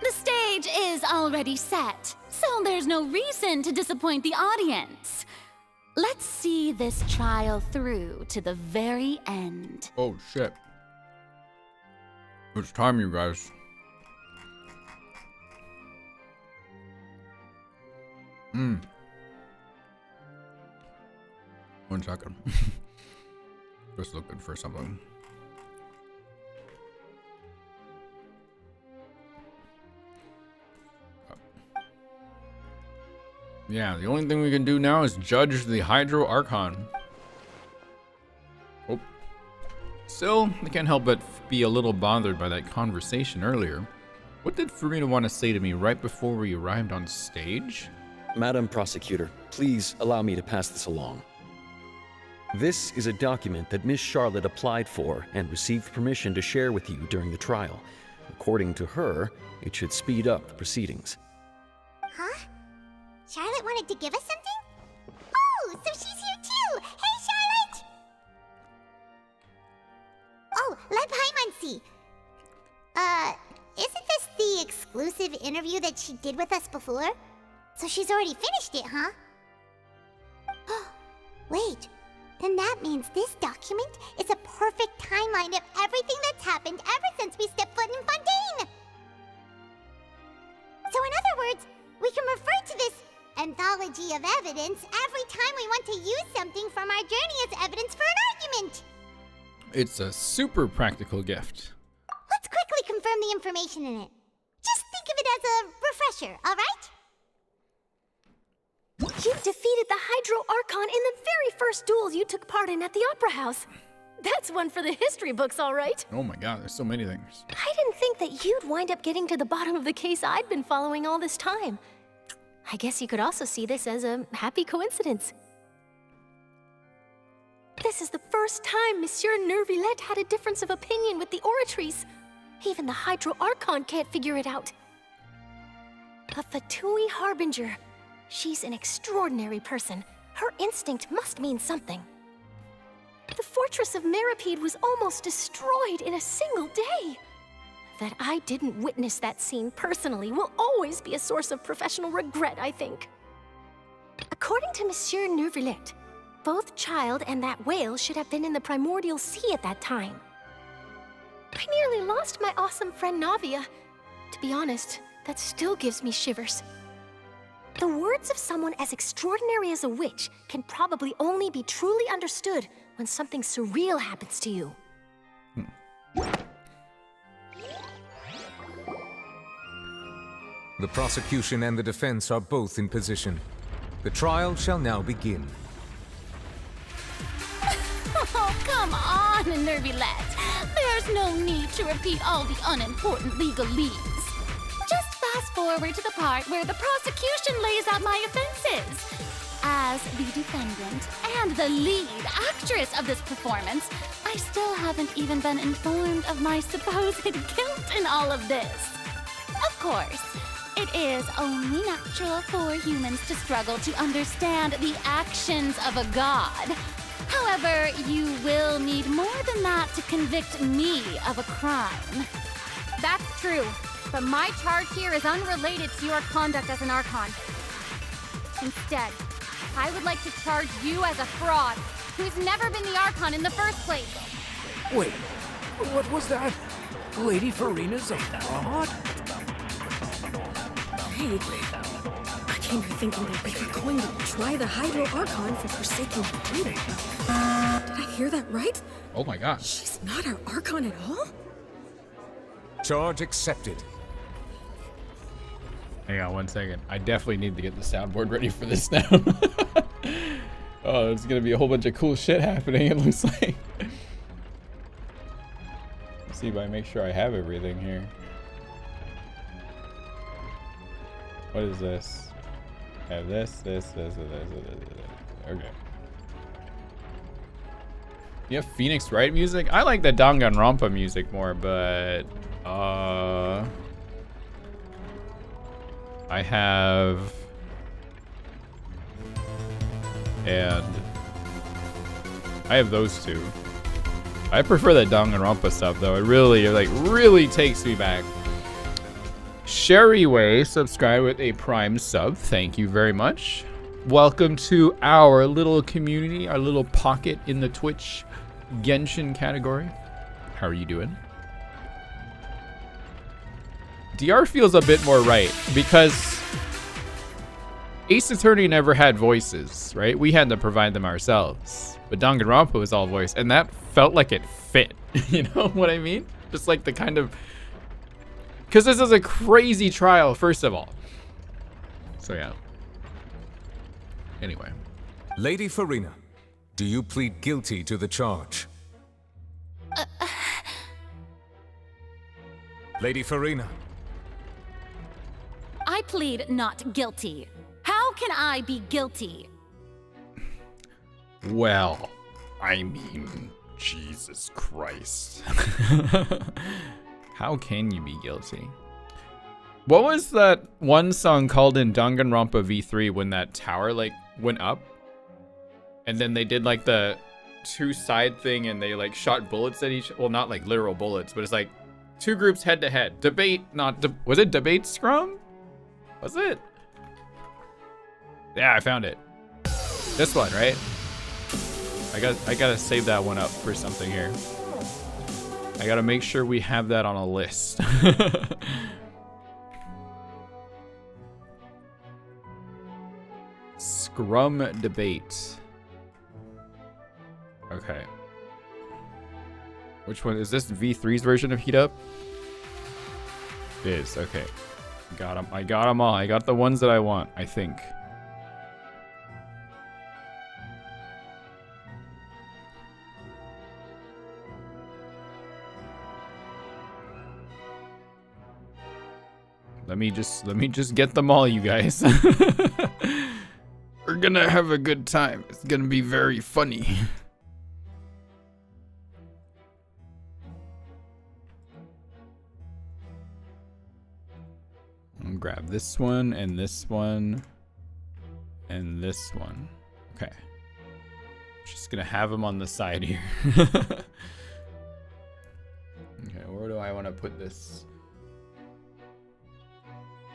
S13: The stage is already set, so there's no reason to disappoint the audience. Let's see this trial through to the very end.
S1: Oh, shit. It's time, you guys. One second. Just looking for something. Yeah, the only thing we can do now is judge the Hydro Archon. Oh. Still, I can't help but be a little bothered by that conversation earlier. What did Farina want to say to me right before we arrived on stage?
S15: Madam Prosecutor, please allow me to pass this along. This is a document that Miss Charlotte applied for and received permission to share with you during the trial. According to her, it should speed up the proceedings.
S6: Huh? Charlotte wanted to give us something? Oh, so she's here too! Hey, Charlotte! Oh, let Paimon see. Isn't this the exclusive interview that she did with us before? So she's already finished it, huh? Wait, then that means this document is a perfect timeline of everything that's happened ever since we stepped foot in Fontaine! So in other words, we can refer to this anthology of evidence every time we want to use something from our journey as evidence for an argument!
S1: It's a super practical gift.
S6: Let's quickly confirm the information in it. Just think of it as a refresher, alright?
S11: You defeated the Hydro Archon in the very first duels you took part in at the Opera House. That's one for the history books, all right.
S1: Oh my god, there's so many things.
S11: I didn't think that you'd wind up getting to the bottom of the case I'd been following all this time. I guess you could also see this as a happy coincidence. This is the first time Monsieur Neuvillette had a difference of opinion with the Oratrice. Even the Hydro Archon can't figure it out. A Fatui Harbinger. She's an extraordinary person. Her instinct must mean something. The fortress of Meripede was almost destroyed in a single day. That I didn't witness that scene personally will always be a source of professional regret, I think. According to Monsieur Neuvillette, both Child and that whale should have been in the Primordial Sea at that time. I nearly lost my awesome friend Navia. To be honest, that still gives me shivers. The words of someone as extraordinary as a witch can probably only be truly understood when something surreal happens to you.
S21: The prosecution and the defense are both in position. The trial shall now begin.
S13: Oh, come on, Neuvillette. There's no need to repeat all the unimportant legalese. Just fast forward to the part where the prosecution lays out my offenses. As as the defendant and the lead actress of this performance, I still haven't even been informed of my supposed guilt in all of this. Of course, it is only natural for humans to struggle to understand the actions of a god. However, you will need more than that to convict me of a crime.
S4: That's true, but my charge here is unrelated to your conduct as an Archon. Instead, I would like to charge you as a fraud, who's never been the Archon in the first place.
S21: Wait, what was that? Lady Farina's a fraud?
S18: Hey, I came here thinking that we were going to try the Hydro Archon for forsaking Farina. Did I hear that right?
S1: Oh my gosh.
S18: She's not our Archon at all?
S21: Charge accepted.
S1: Hang on 1 second. I definitely need to get the soundboard ready for this now. Oh, there's gonna be a whole bunch of cool shit happening, it looks like. Let's see if I make sure I have everything here. What is this? I have this. Okay. You have Phoenix Wright music? I like the Danganronpa music more, but I have, and I have those two. I prefer that Danganronpa stuff though. It really takes me back. Sherry Way subscribed with a Prime sub. Thank you very much. Welcome to our little community, our little pocket in the Twitch Genshin category. How are you doing? DR feels a bit more right because Ace Attorney never had voices, right? We had to provide them ourselves. But Danganronpa was all voice, and that felt like it fit. You know what I mean? Just like the kind of, because this is a crazy trial, first of all. So yeah. Anyway.
S21: Lady Farina, do you plead guilty to the charge? Lady Farina.
S13: I plead not guilty. How can I be guilty?
S1: Well, I mean, Jesus Christ. How can you be guilty? What was that one song called in Danganronpa V3 when that tower like went up? And then they did like the two side thing and they like shot bullets at each, well, not like literal bullets, but it's like two groups head to head. Debate, was it Debate Scrum? Was it? Yeah, I found it. This one, right? I gotta save that one up for something here. I gotta make sure we have that on a list. Scrum debate. Okay. Which one is this? V3's version of Heat Up? It is, okay. Got them. I got them all. I got the ones that I want, I think. Let me just get them all, you guys. We're gonna have a good time. It's gonna be very funny. I'll grab this one and this one and this one. Okay. Just gonna have them on the side here. Okay, where do I want to put this?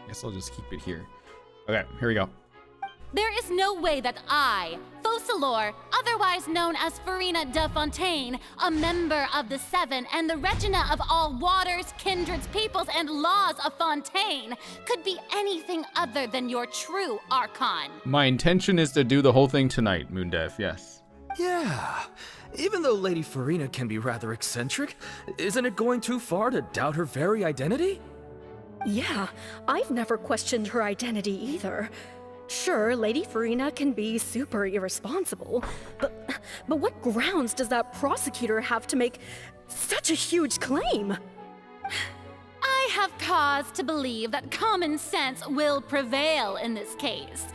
S1: Guess I'll just keep it here. Okay, here we go.
S13: There is no way that I, Focalor, otherwise known as Farina de Fontaine, a member of the Seven and the Regina of all waters, kindreds, peoples, and laws of Fontaine, could be anything other than your true Archon.
S1: My intention is to do the whole thing tonight, Moondef, yes.
S19: Yeah, even though Lady Farina can be rather eccentric, isn't it going too far to doubt her very identity?
S18: Yeah, I've never questioned her identity either. Sure, Lady Farina can be super irresponsible, but what grounds does that prosecutor have to make such a huge claim?
S13: I have cause to believe that common sense will prevail in this case.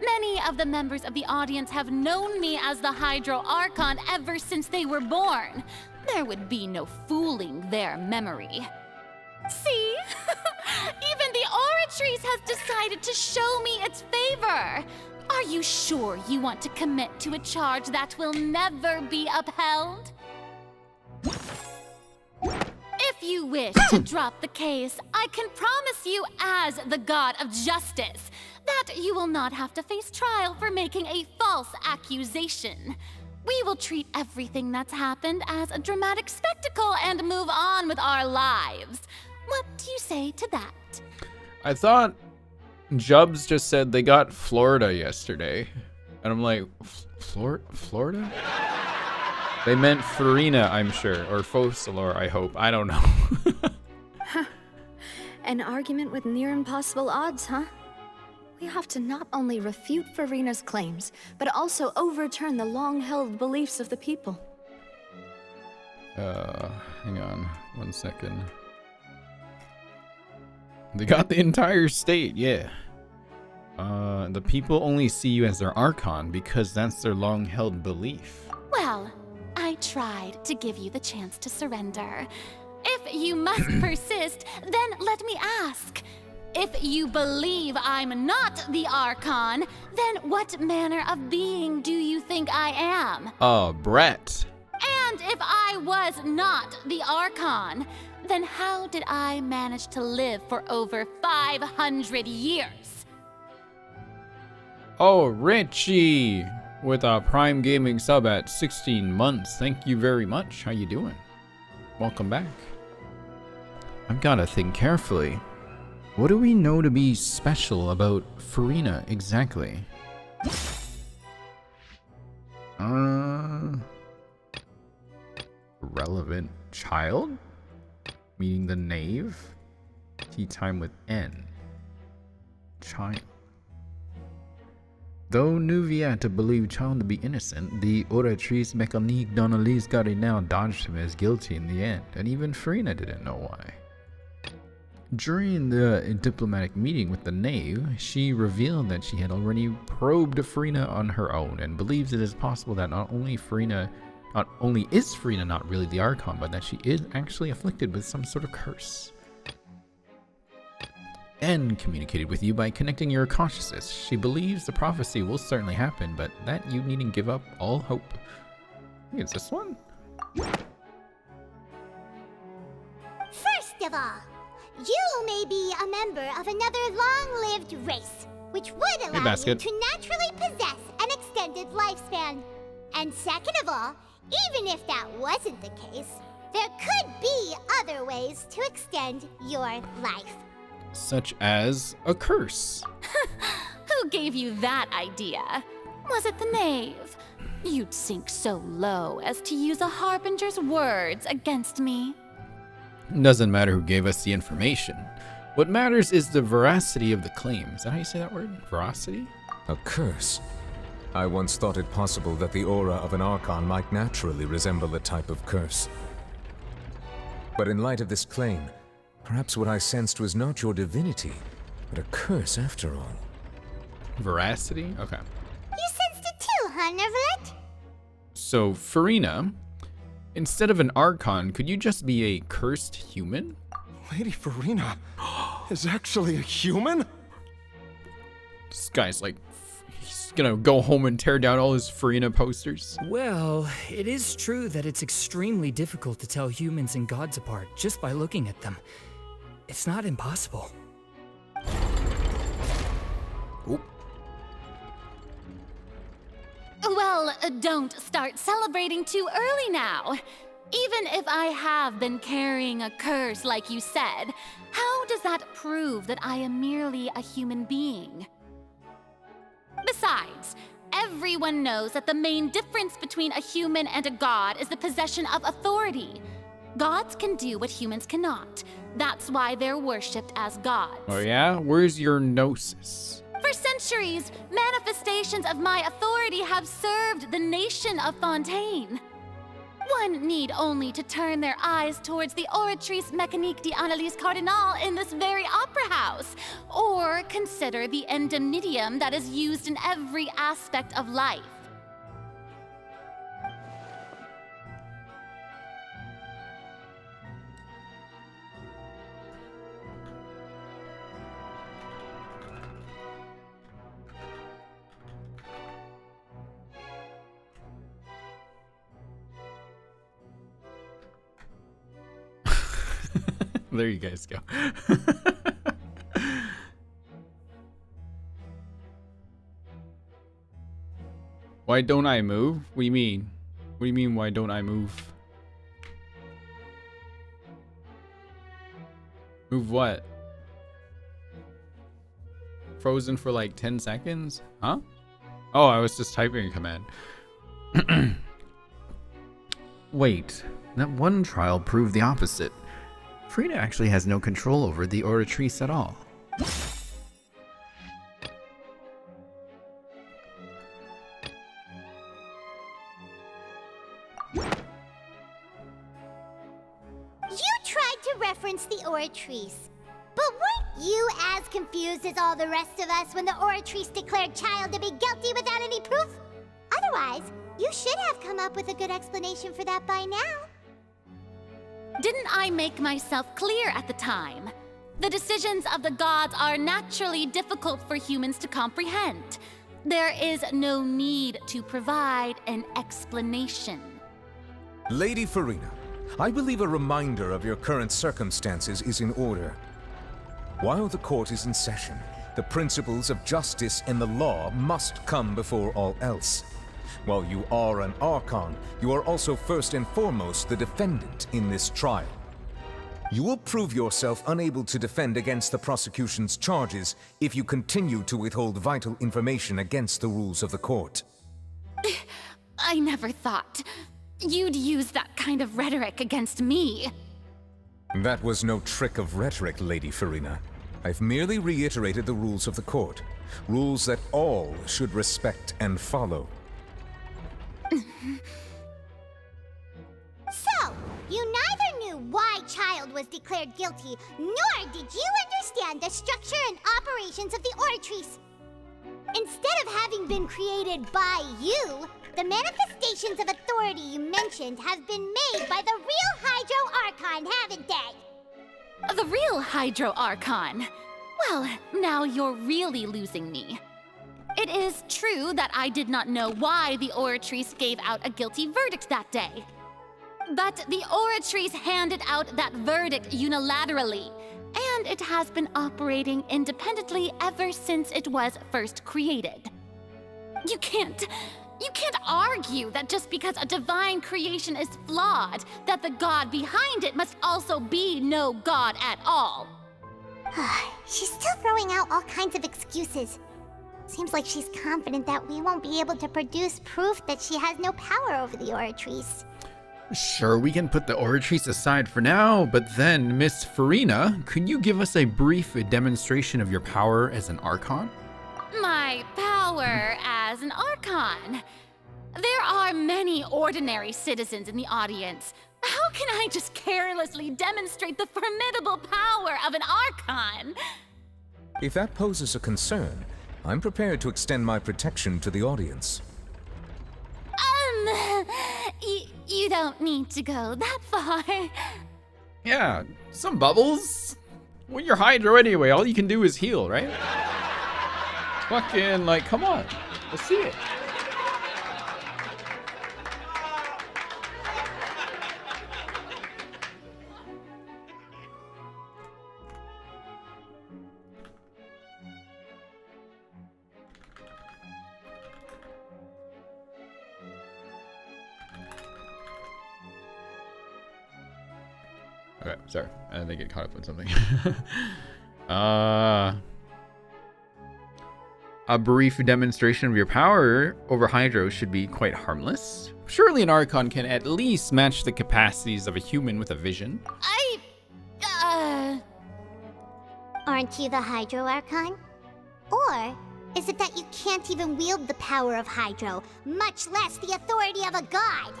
S13: Many of the members of the audience have known me as the Hydro Archon ever since they were born. There would be no fooling their memory. See? Even the Oratrice has decided to show me its favor. Are you sure you want to commit to a charge that will never be upheld? If you wish to drop the case, I can promise you as the God of Justice that you will not have to face trial for making a false accusation. We will treat everything that's happened as a dramatic spectacle and move on with our lives. What do you say to that?
S1: I thought Jubs just said they got Florida yesterday. And I'm like, Florida? They meant Farina, I'm sure. Or Focalor, I hope. I don't know.
S11: An argument with near impossible odds, huh? We have to not only refute Farina's claims, but also overturn the long-held beliefs of the people.
S1: Hang on 1 second. They got the entire state, yeah. The people only see you as their Archon because that's their long-held belief.
S13: Well, I tried to give you the chance to surrender. If you must persist, then let me ask. If you believe I'm not the Archon, then what manner of being do you think I am?
S1: Brett.
S13: And if I was not the Archon, then how did I manage to live for over 500 years?
S1: Oh, Richie! With a Prime Gaming sub at 16 months. Thank you very much. How you doing? Welcome back. I've gotta think carefully. What do we know to be special about Farina exactly? Relevant child? Meaning the knave? Tea time with N. Child. Though Nuvia to believe child to be innocent, the Oratrice Mécanique d'Annalise Gardinal dodged him as guilty in the end, and even Farina didn't know why. During the diplomatic meeting with the knave, she revealed that she had already probed Farina on her own and believes it is possible that not only is Farina not really the Archon, but that she is actually afflicted with some sort of curse. And communicated with you by connecting your consciousness. She believes the prophecy will certainly happen, but that you needn't give up all hope. I think it's this one.
S6: First of all, you may be a member of another long-lived race, which would allow you to naturally possess an extended lifespan. And second of all, even if that wasn't the case, there could be other ways to extend your life.
S1: Such as a curse.
S13: Who gave you that idea? Was it the knave? You'd sink so low as to use a harbinger's words against me.
S1: Doesn't matter who gave us the information. What matters is the veracity of the claim. Is that how you say that word? Veracity?
S21: A curse. I once thought it possible that the aura of an Archon might naturally resemble a type of curse. But in light of this claim, perhaps what I sensed was not your divinity, but a curse after all.
S1: Veracity? Okay.
S6: You sensed it too, huh, Nervalet?
S1: So, Farina, instead of an Archon, could you just be a cursed human?
S8: Lady Farina is actually a human?
S1: This guy's like, he's gonna go home and tear down all his Farina posters.
S2: Well, it is true that it's extremely difficult to tell humans and gods apart just by looking at them. It's not impossible.
S1: Oop.
S13: Well, don't start celebrating too early now. Even if I have been carrying a curse like you said, how does that prove that I am merely a human being? Besides, everyone knows that the main difference between a human and a god is the possession of authority. Gods can do what humans cannot. That's why they're worshipped as gods.
S1: Oh yeah? Where's your gnosis?
S13: For centuries, manifestations of my authority have served the nation of Fontaine. One need only to turn their eyes towards the Oratrice Mécanique d'Analyse Cardinal in this very opera house, or consider the indemnitium that is used in every aspect of life.
S1: There you guys go. Why don't I move? What do you mean? What do you mean, why don't I move? Move what? Frozen for like 10 seconds? Huh? Oh, I was just typing a command. Wait, that one trial proved the opposite. Frida actually has no control over the Oratrice at all.
S6: You tried to reference the Oratrice, but weren't you as confused as all the rest of us when the Oratrice declared Child to be guilty without any proof? Otherwise, you should have come up with a good explanation for that by now.
S13: Didn't I make myself clear at the time? The decisions of the gods are naturally difficult for humans to comprehend. There is no need to provide an explanation.
S21: Lady Farina, I believe a reminder of your current circumstances is in order. While the court is in session, the principles of justice and the law must come before all else. While you are an Archon, you are also first and foremost the defendant in this trial. You will prove yourself unable to defend against the prosecution's charges if you continue to withhold vital information against the rules of the court.
S13: I never thought you'd use that kind of rhetoric against me.
S21: That was no trick of rhetoric, Lady Farina. I've merely reiterated the rules of the court. Rules that all should respect and follow.
S6: So, you neither knew why Child was declared guilty, nor did you understand the structure and operations of the Oratrice. Instead of having been created by you, the manifestations of authority you mentioned have been made by the real Hydro Archon, haven't they?
S13: The real Hydro Archon? Well, now you're really losing me. It is true that I did not know why the Oratrice gave out a guilty verdict that day. But the Oratrice handed out that verdict unilaterally, and it has been operating independently ever since it was first created. You can't argue that just because a divine creation is flawed, that the god behind it must also be no god at all.
S6: She's still throwing out all kinds of excuses. Seems like she's confident that we won't be able to produce proof that she has no power over the Oratrice.
S1: Sure, we can put the Oratrice aside for now, but then, Miss Farina, could you give us a brief demonstration of your power as an Archon?
S13: My power as an Archon? There are many ordinary citizens in the audience. How can I just carelessly demonstrate the formidable power of an Archon?
S21: If that poses a concern, I'm prepared to extend my protection to the audience.
S13: You don't need to go that far.
S1: Yeah, some bubbles. When you're Hydro anyway, all you can do is heal, right? Fucking, like, come on. Let's see it. Okay, sorry. I didn't get caught up on something. A brief demonstration of your power over Hydro should be quite harmless. Surely an Archon can at least match the capacities of a human with a vision.
S6: Aren't you the Hydro Archon? Or is it that you can't even wield the power of Hydro, much less the authority of a god?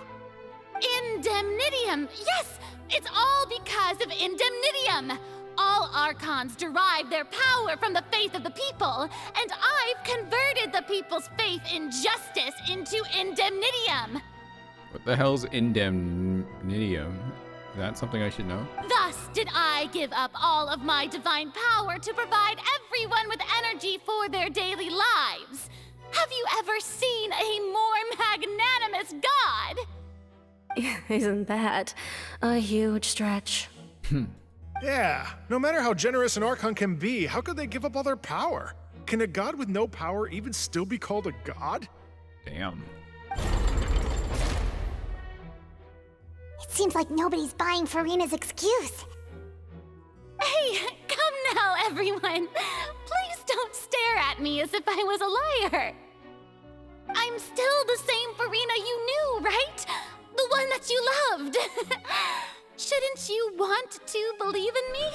S13: Indemnitium! Yes! It's all because of Indemnitium! All Archons derive their power from the faith of the people, and I've converted the people's faith in justice into Indemnitium!
S1: What the hell's Indemnitium? Is that something I should know?
S13: Thus did I give up all of my divine power to provide everyone with energy for their daily lives. Have you ever seen a more magnanimous god?
S18: Isn't that a huge stretch?
S3: Yeah, no matter how generous an Archon can be, how could they give up all their power? Can a god with no power even still be called a god?
S1: Damn.
S6: It seems like nobody's buying Furina's excuse.
S13: Hey, come now, everyone. Please don't stare at me as if I was a liar. I'm still the same Furina you knew, right? The one that you loved. Shouldn't you want to believe in me?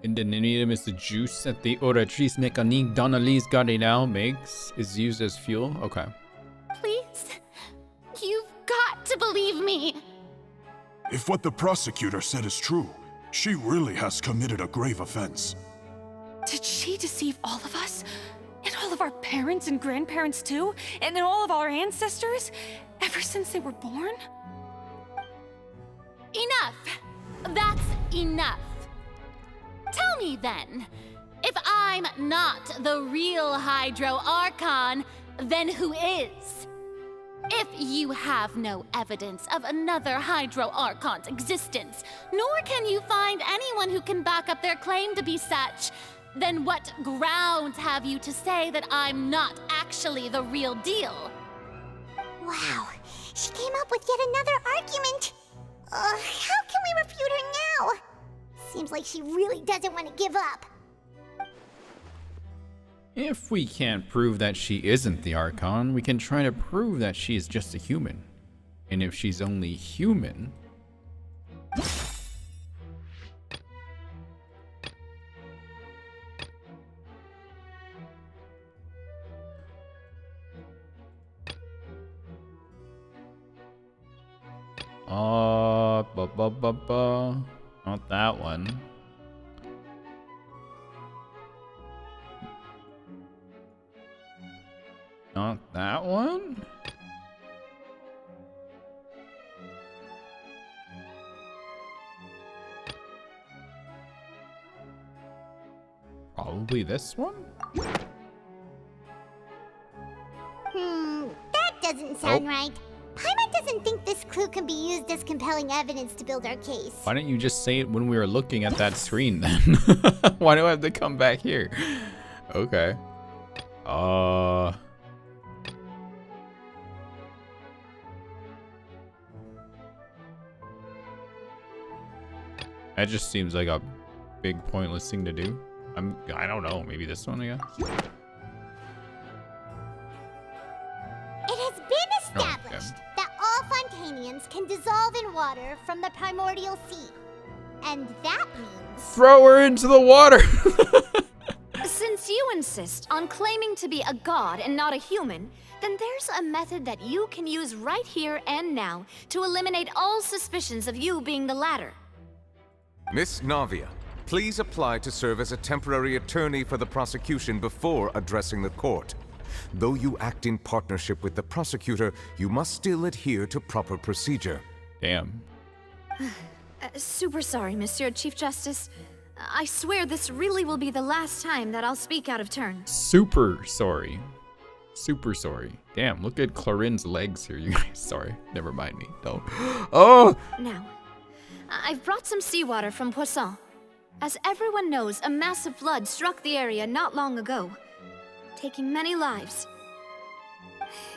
S1: Indemnitium is the juice that the Oratrice Mécanique d'Analyse Cardinal makes, is used as fuel. Okay.
S13: Please? You've got to believe me.
S12: If what the prosecutor said is true, she really has committed a grave offense.
S17: Did she deceive all of us? And all of our parents and grandparents too? And then all of our ancestors? Ever since they were born?
S13: Enough. That's enough. Tell me then, if I'm not the real Hydro Archon, then who is? If you have no evidence of another Hydro Archon's existence, nor can you find anyone who can back up their claim to be such, then what grounds have you to say that I'm not actually the real deal?
S6: Wow, she came up with yet another argument. How can we refute her now? Seems like she really doesn't want to give up.
S1: If we can't prove that she isn't the Archon, we can try to prove that she is just a human. And if she's only human... Not that one. Not that one? Probably this one?
S6: That doesn't sound right. Paimon doesn't think this clue can be used as compelling evidence to build our case.
S1: Why didn't you just say it when we were looking at that screen then? Why do I have to come back here? Okay. That just seems like a big pointless thing to do. I don't know, maybe this one, I guess.
S6: It has been established that all Fontainians can dissolve in water from the primordial sea. And that means...
S1: Throw her into the water!
S11: Since you insist on claiming to be a god and not a human, then there's a method that you can use right here and now to eliminate all suspicions of you being the latter.
S20: Miss Navia, please apply to serve as a temporary attorney for the prosecution before addressing the court. Though you act in partnership with the prosecutor, you must still adhere to proper procedure.
S1: Damn.
S11: Super sorry, Monsieur Chief Justice. I swear this really will be the last time that I'll speak out of turn.
S1: Super sorry. Super sorry. Damn, look at Clarin's legs here, you guys. Sorry, never mind me. Don't. Oh!
S11: Now, I've brought some seawater from Poisson. As everyone knows, a massive flood struck the area not long ago, taking many lives,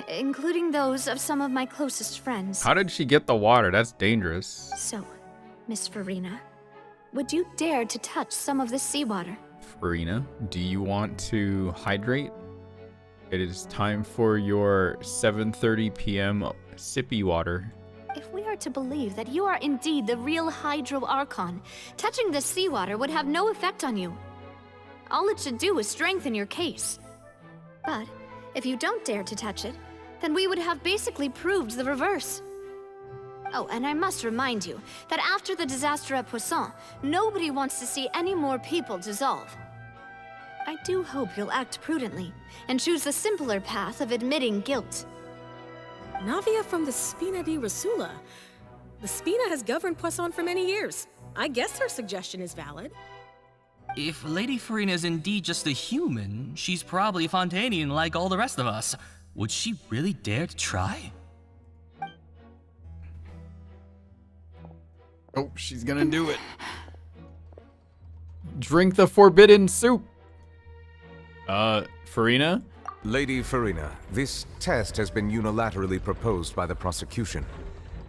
S11: including those of some of my closest friends.
S1: How did she get the water? That's dangerous.
S11: So, Miss Furina, would you dare to touch some of this seawater?
S1: Furina, do you want to hydrate? It is time for your 7:30 p.m. sippy water.
S11: If we are to believe that you are indeed the real Hydro Archon, touching this seawater would have no effect on you. All it should do is strengthen your case. But if you don't dare to touch it, then we would have basically proved the reverse. Oh, and I must remind you that after the disaster at Poisson, nobody wants to see any more people dissolve. I do hope you'll act prudently and choose the simpler path of admitting guilt.
S5: Navia from the Spina di Rasula. The Spina has governed Poisson for many years. I guess her suggestion is valid.
S7: If Lady Farina is indeed just a human, she's probably Fontainian like all the rest of us. Would she really dare to try?
S1: Oh, she's gonna do it. Drink the forbidden soup. Farina?
S20: Lady Farina, this test has been unilaterally proposed by the prosecution.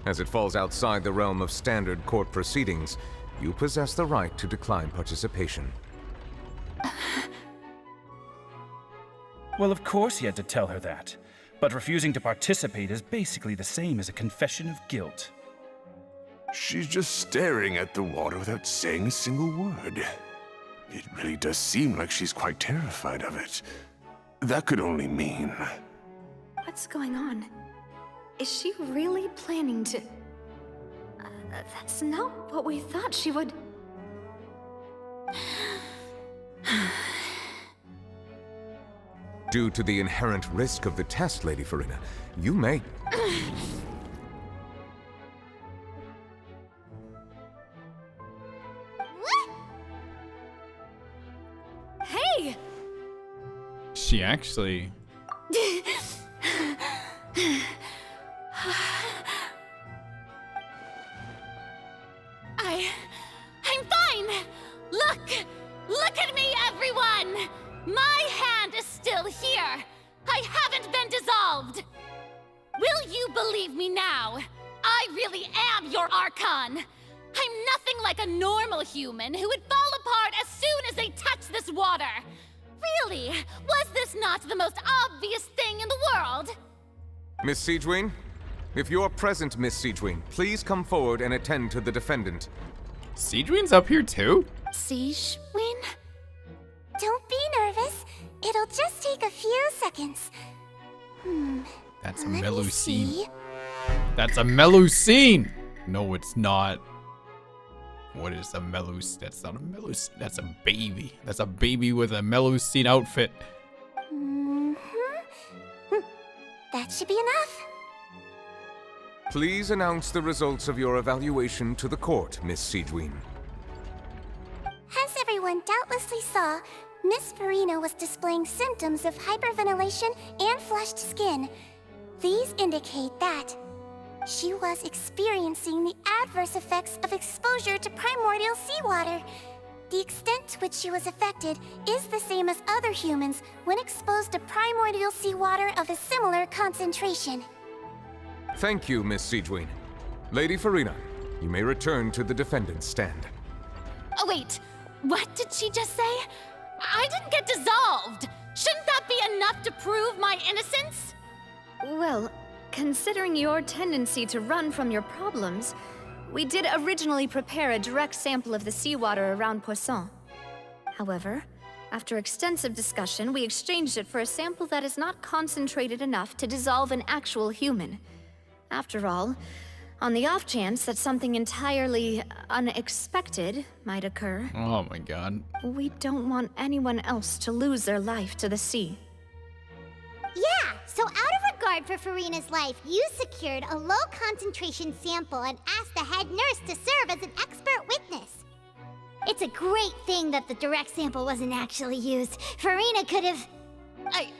S20: As it falls outside the realm of standard court proceedings, you possess the right to decline participation.
S16: Well, of course he had to tell her that. But refusing to participate is basically the same as a confession of guilt.
S12: She's just staring at the water without saying a single word. It really does seem like she's quite terrified of it. That could only mean...
S11: What's going on? Is she really planning to... that's not what we thought she would...
S20: Due to the inherent risk of the test, Lady Farina, you may...
S11: Hey!
S1: She actually...
S13: I'm fine! Look at me, everyone! My hand is still here! I haven't been dissolved! Will you believe me now? I really am your Archon! I'm nothing like a normal human who would fall apart as soon as they touch this water! Really? Was this not the most obvious thing in the world?
S20: Miss Siegewin? If you're present, Miss Siegewin, please come forward and attend to the defendant.
S1: Siegewin's up here too?
S6: Siegewin? Don't be nervous. It'll just take a few seconds.
S1: That's a
S6: Let me
S1: Melusine.
S6: see.
S1: That's a Melusine! No, it's not. What is a Melusine? That's not a Melusine. That's a baby. That's a baby with a Melusine outfit.
S6: That should be enough.
S20: Please announce the results of your evaluation to the court, Miss Siegewin.
S6: As everyone doubtlessly saw, Miss Farina was displaying symptoms of hyperventilation and flushed skin. These indicate that she was experiencing the adverse effects of exposure to primordial seawater. The extent to which she was affected is the same as other humans when exposed to primordial seawater of a similar concentration.
S20: Thank you, Miss Siegewin. Lady Farina, you may return to the defendant's stand.
S13: Oh, wait. What did she just say? I didn't get dissolved! Shouldn't that be enough to prove my innocence?
S11: Well, considering your tendency to run from your problems, we did originally prepare a direct sample of the seawater around Poisson. However, after extensive discussion, we exchanged it for a sample that is not concentrated enough to dissolve an actual human. After all, on the off chance that something entirely unexpected might occur,
S1: Oh my god.
S11: we don't want anyone else to lose their life to the sea.
S6: Yeah, so out of regard for Farina's life, you secured a low-concentration sample and asked the head nurse to serve as an expert witness. It's a great thing that the direct sample wasn't actually used. Farina could have...
S13: I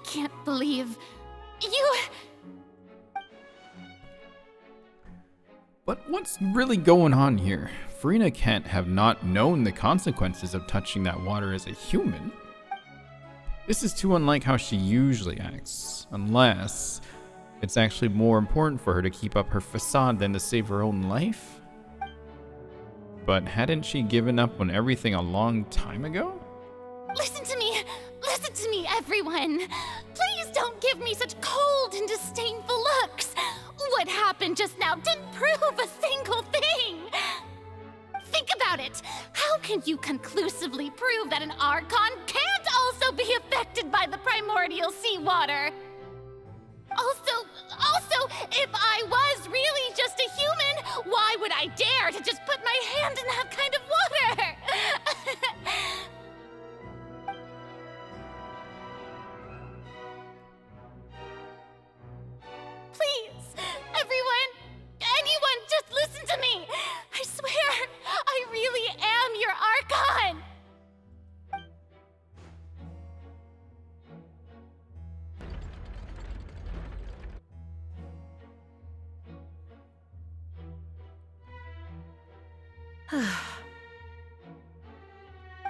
S13: can't believe... you...
S1: But what's really going on here? Farina can't have not known the consequences of touching that water as a human. This is too unlike how she usually acts, unless it's actually more important for her to keep up her facade than to save her own life. But hadn't she given up on everything a long time ago?
S13: Listen to me, everyone! Please don't give me such cold and disdainful looks! What happened just now didn't prove a single thing! Think about it! How can you conclusively prove that an Archon can't also be affected by the primordial seawater? Also, if I was really just a Why would I dare to just put my hand in that kind of water? Please, everyone, anyone, just listen to me. I swear, I really am your Archon.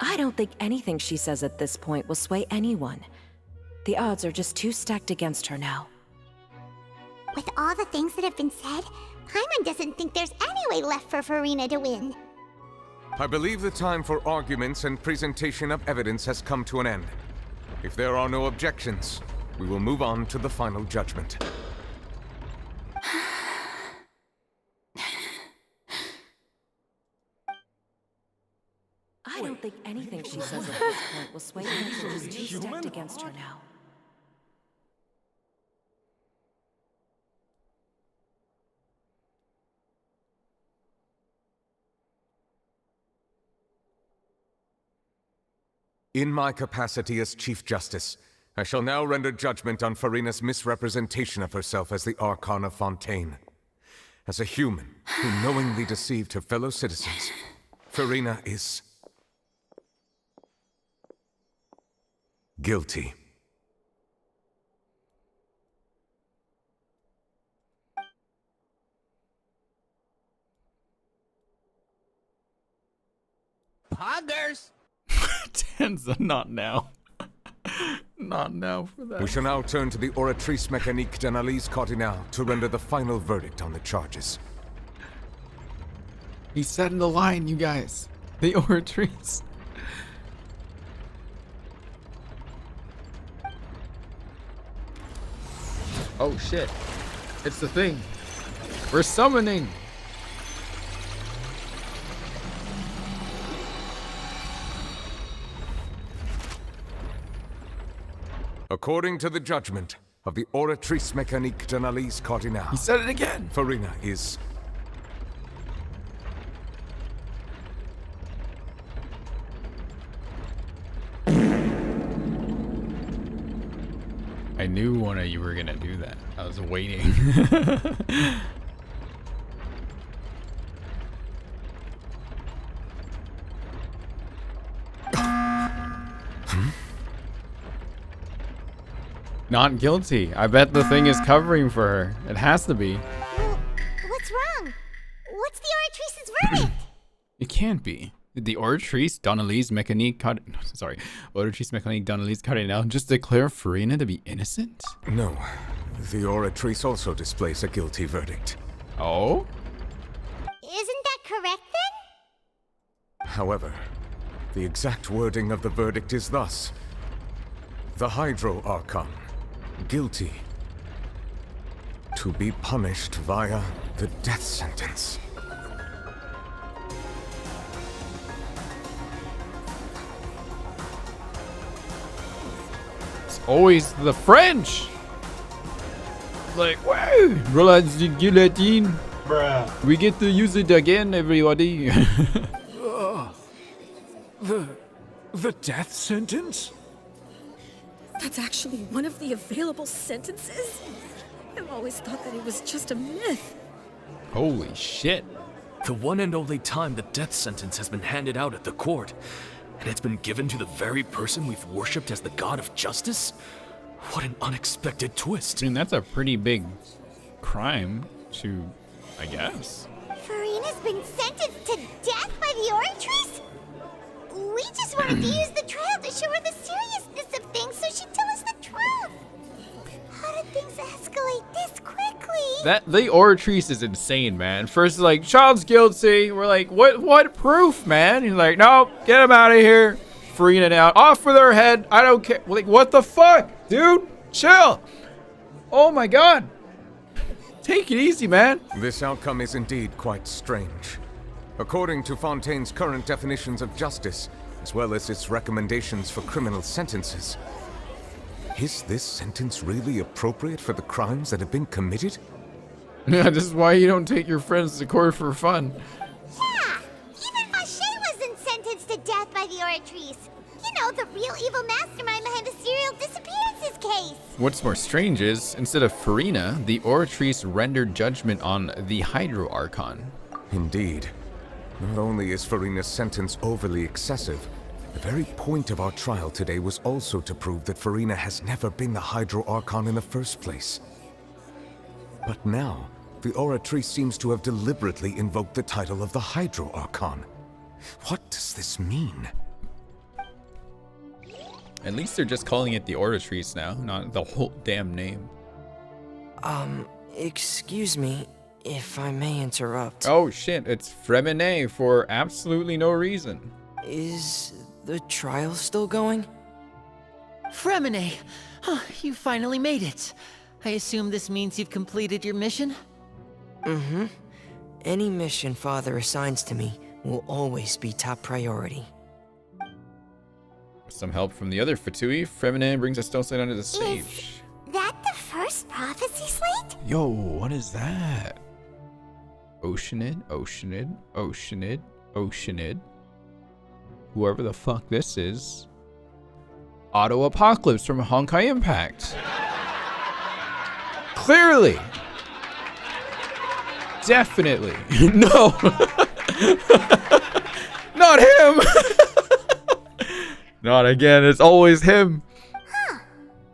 S9: I don't think anything she says at this point will sway anyone. The odds are just too stacked against her now.
S6: With all the things that have been said, Paimon doesn't think there's any way left for Furina to win.
S20: I believe the time for arguments and presentation of evidence has come to an end. If there are no objections, we will move on to the final judgment.
S9: I don't think anything she says at this point will sway anyone. She's too stacked against her now.
S20: In my capacity as Chief Justice, I shall now render judgment on Furina's misrepresentation of herself as the Archon of Fontaine. As a human who knowingly deceived her fellow citizens, Furina is guilty.
S14: Poggers!
S1: Tenza, not now. Not now for that.
S20: We shall now turn to the Oratrice Mécanique d'Analyse Cardinale to render the final verdict on the charges.
S1: He said in the line, you guys. The Oratrice. Oh shit. It's the thing. We're summoning.
S20: According to the judgment of the Oratrice Mécanique d'Analyse Cardinale.
S1: He said it again.
S20: Furina is
S1: I knew one of you were gonna do that. I was waiting. Not guilty. I bet the thing is covering for her. It has to be.
S6: What's wrong? What's the Oratrice's verdict?
S1: It can't be. Did the Oratrice d'Analyse Mécanique Oratrice Mécanique d'Analyse Cardinale just declare Furina to be innocent?
S20: No. The Oratrice also displays a guilty verdict.
S1: Oh?
S6: Isn't that correct then?
S20: However, the exact wording of the verdict is thus. The Hydro Archon, guilty, to be punished via the death sentence.
S1: It's always the French! Like, whoa! Relax the guillotine. Bruh. We get to use it again, everybody.
S19: The death sentence?
S18: That's actually one of the available sentences? I've always thought that it was just a myth.
S1: Holy shit.
S19: The one and only time the death sentence has been handed out at the court, and it's been given to the very person we've worshipped as the god of justice? What an unexpected twist.
S1: I mean, that's a pretty big crime to, I guess.
S6: Furina's been sentenced to death by the Oratrice? We just wanted to use the trial to show her the seriousness of things so she'd tell us the truth. How did things escalate this quickly?
S1: The Oratrice is insane, man. First, like, child's guilty. We're like, what proof, man? He's like, no, get him out of here. Furina now. Off with her head. I don't care. Like, what the fuck? Dude, chill. Oh my god. Take it easy, man.
S20: This outcome is indeed quite strange. According to Fontaine's current definitions of justice, as well as its recommendations for criminal sentences, is this sentence really appropriate for the crimes that have been committed?
S1: Yeah, this is why you don't take your friends to court for fun.
S6: Yeah, even Vache wasn't sentenced to death by the Oratrice. You know, the real evil mastermind behind the serial disappearances case.
S1: What's more strange is, instead of Farina, the Oratrice rendered judgment on the Hydro Archon.
S20: Indeed. Not only is Farina's sentence overly excessive, the very point of our trial today was also to prove that Farina has never been the Hydro Archon in the first place. But now, the Oratrice seems to have deliberately invoked the title of the Hydro Archon. What does this mean?
S1: At least they're just calling it the Oratrice now, not the whole damn name.
S10: Excuse me, if I may interrupt.
S1: Oh shit, it's Fremine for absolutely no reason.
S10: Is the trial still going?
S14: Fremine! Huh, you finally made it. I assume this means you've completed your mission?
S10: Mm-hmm. Any mission Father assigns to me will always be top priority.
S1: With some help from the other Fatui, Fremine brings a stone slate onto the stage.
S6: Is that the first prophecy slate?
S1: Yo, what is that? Oceanid, Oceanid, Oceanid, Oceanid. Whoever the fuck this is. Auto Apocalypse from Honkai Impact. Clearly. Definitely. No. Not him. Not again. It's always him.
S6: Huh.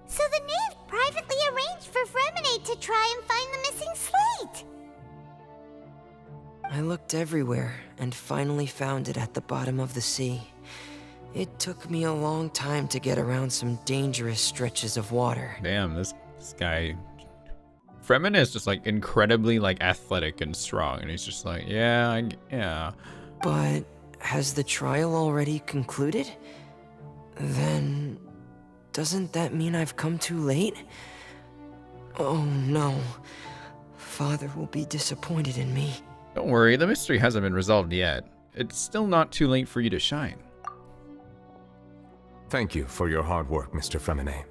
S6: So the knave privately arranged for Fremine to try and find the missing slate.
S10: I looked everywhere and finally found it at the bottom of the sea. It took me a long time to get around some dangerous stretches of water.
S1: Damn, this guy. Fremine is just like incredibly like athletic and strong, and he's just like, yeah.
S10: But has the trial already concluded? Then doesn't that mean I've come too late? Oh no. Father will be disappointed in me.
S1: Don't worry, the mystery hasn't been resolved yet. It's still not too late for you to shine.
S20: Thank you for your hard work, Mr. Fremine.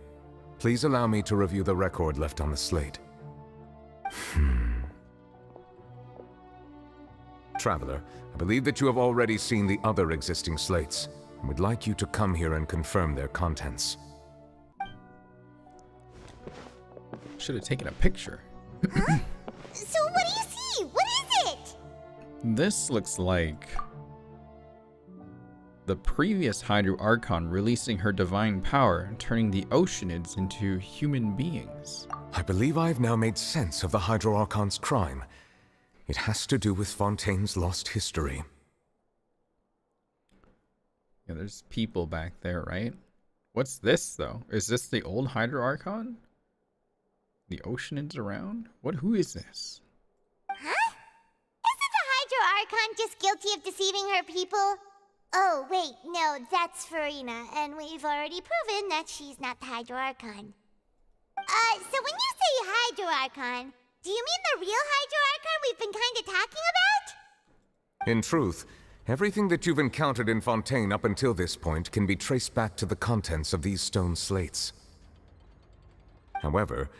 S20: Please allow me to review the record left on the slate. Traveler, I believe that you have already seen the other existing slates, and would like you to come here and confirm their contents.
S1: Should have taken a picture.
S6: So what do you see? What is it?
S1: This looks like the previous Hydro Archon releasing her divine power and turning the Oceanids into human beings.
S20: I believe I have now made sense of the Hydro Archon's crime. It has to do with Fontaine's lost history.
S1: Yeah, there's people back there, right? What's this, though? Is this the old Hydro Archon? The Oceanids around? Who is this?
S6: Huh? Isn't the Hydro Archon just guilty of deceiving her people? Oh, wait, no, that's Farina, and we've already proven that she's not the Hydro Archon. So when you say Hydro Archon, do you mean the real Hydro Archon we've been kinda talking about?
S20: In truth, everything that you've encountered in Fontaine up until this point can be traced back to the contents of these stone slates. However,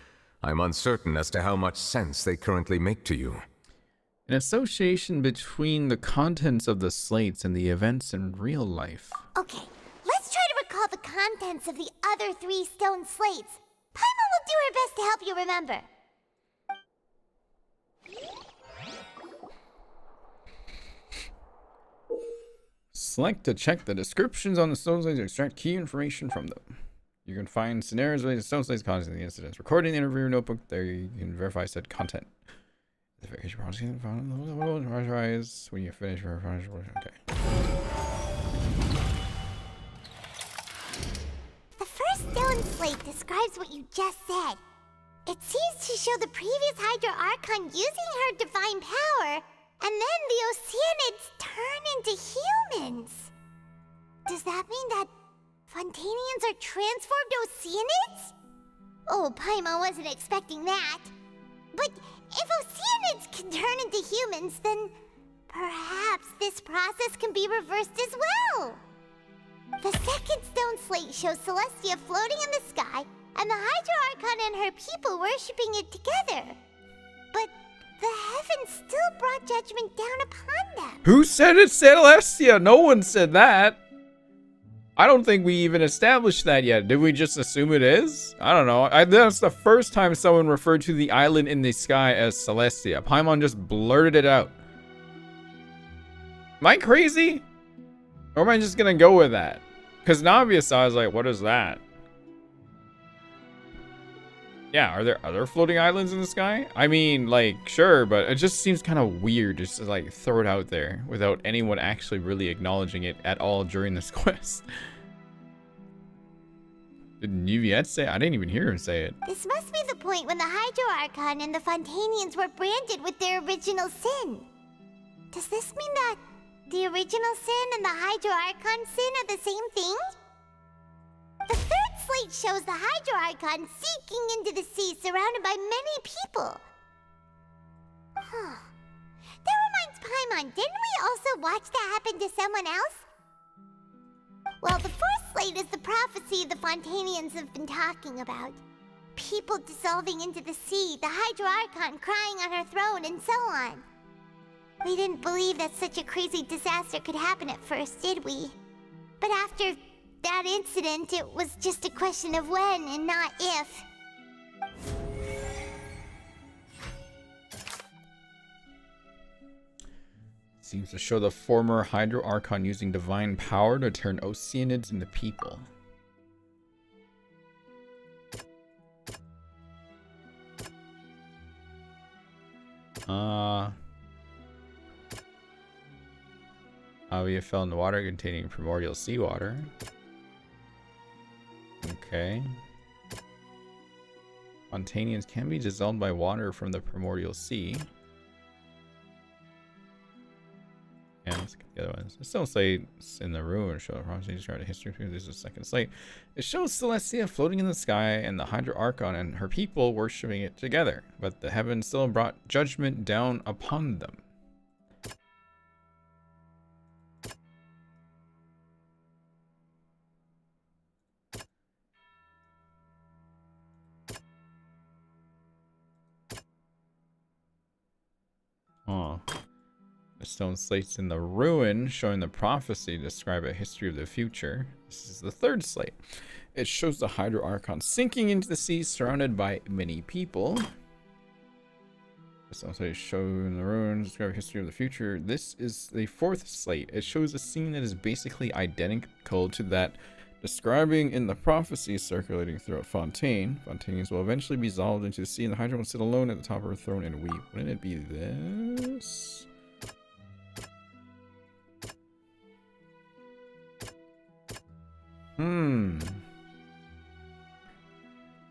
S20: I'm uncertain as to how much sense they currently make to you.
S1: An association between the contents of the slates and the events in real life.
S6: Okay, let's try to recall the contents of the other 3 stone slates. Paimon will do her best to help you remember.
S1: Select to check the descriptions on the stone slates and extract key information from them. You can find scenarios related to stone slates causing the incidents. Recording the interview notebook, there you can verify said content. The verification process when you finish verification. Okay.
S6: The first stone slate describes what you just said. It seems to show the previous Hydro Archon using her divine power, and then the Oceanids turn into humans. Does that mean that Fontainians are transformed Oceanids? Oh, Paimon wasn't expecting that. But if Oceanids can turn into humans, then perhaps this process can be reversed as well. The second stone slate shows Celestia floating in the sky, and the Hydro Archon and her people worshipping it together. But Archon still brought judgment down upon them.
S1: Who said it's Celestia? No one said that. I don't think we even established that yet. Did we just assume it is? I don't know. That's the first time someone referred to the island in the sky as Celestia. Paimon just blurted it out. Am I crazy? Or am I just gonna go with that? Because Navia saw, I was like, what is that? Yeah, are there other floating islands in the sky? I mean, like, sure, but it just seems kind of weird just to, like, throw it out there without anyone actually really acknowledging it at all during this quest. Did Nuviet say? I didn't even hear him say it.
S6: This must be the point when the Hydro Archon and the Fontanians were branded with their original sin. Does this mean that the original sin and the Hydro Archon sin are the same thing? The third slate shows the Hydro Archon sinking into the sea surrounded by many people. Huh. That reminds Paimon, didn't we also watch that happen to someone else? Well, the fourth slate is the prophecy the Fontanians have been talking about. People dissolving into the sea, the Hydro Archon crying on her throne, and so on. We didn't believe that such a crazy disaster could happen at first, did we? But after that incident, it was just a question of when and not if.
S1: Seems to show the former Hydro Archon using divine power to turn Oceanids into people. Avia fell in the water containing primordial seawater. Okay. Fontanians can be dissolved by water from the primordial sea. Yeah, let's get the other ones. The stone slates in the ruin show the prophecy described a history. This is the second slate. It shows Celestia floating in the sky and the Hydro Archon and her people worshipping it together, but the heavens still brought judgment down upon them. Oh. The stone slates in the ruin showing the prophecy describe a history of the future. This is the third slate. It shows the Hydro Archon sinking into the sea surrounded by many people. The stone slate showing the ruins describe a history of the future. This is the fourth slate. It shows a scene that is basically identical to that describing in the prophecy circulating throughout Fontaine. Fontanians will eventually be dissolved into the sea and the Hydra will sit alone at the top of her throne and weep. Wouldn't it be this?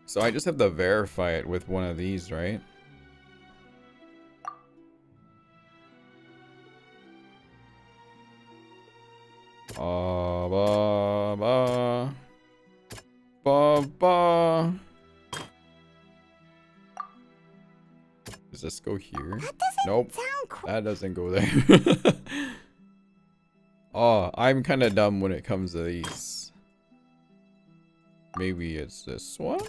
S1: So I just have to verify it with one of these, right? Does this go here? Nope. That doesn't go there. Oh, I'm kind of dumb when it comes to these. Maybe it's this one?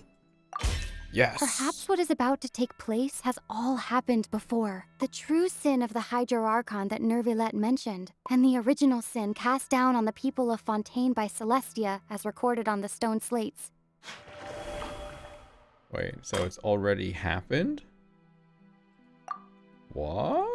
S1: Yes.
S4: Perhaps what is about to take place has all happened before. The true sin of the Hydro Archon that Nervilette mentioned, and the original sin cast down on the people of Fontaine by Celestia, as recorded on the stone slates.
S1: Wait, so it's already happened? What?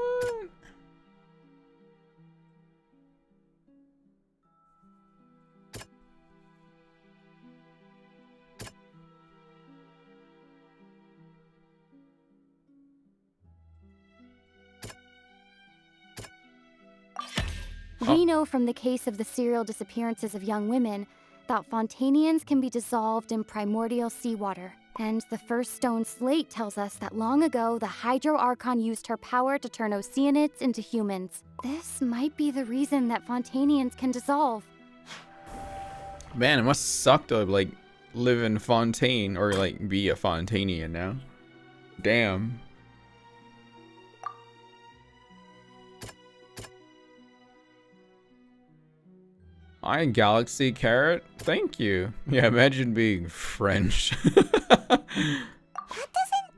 S4: We know from the case of the serial disappearances of young women that Fontanians can be dissolved in primordial seawater. And the first stone slate tells us that long ago, the Hydro Archon used her power to turn Oceanids into humans. This might be the reason that Fontanians can dissolve.
S1: Man, it must suck to, like, live in Fontaine or, like, be a Fontanian now. Damn. Hi, Galaxy Carrot. Thank you. Yeah, imagine being French.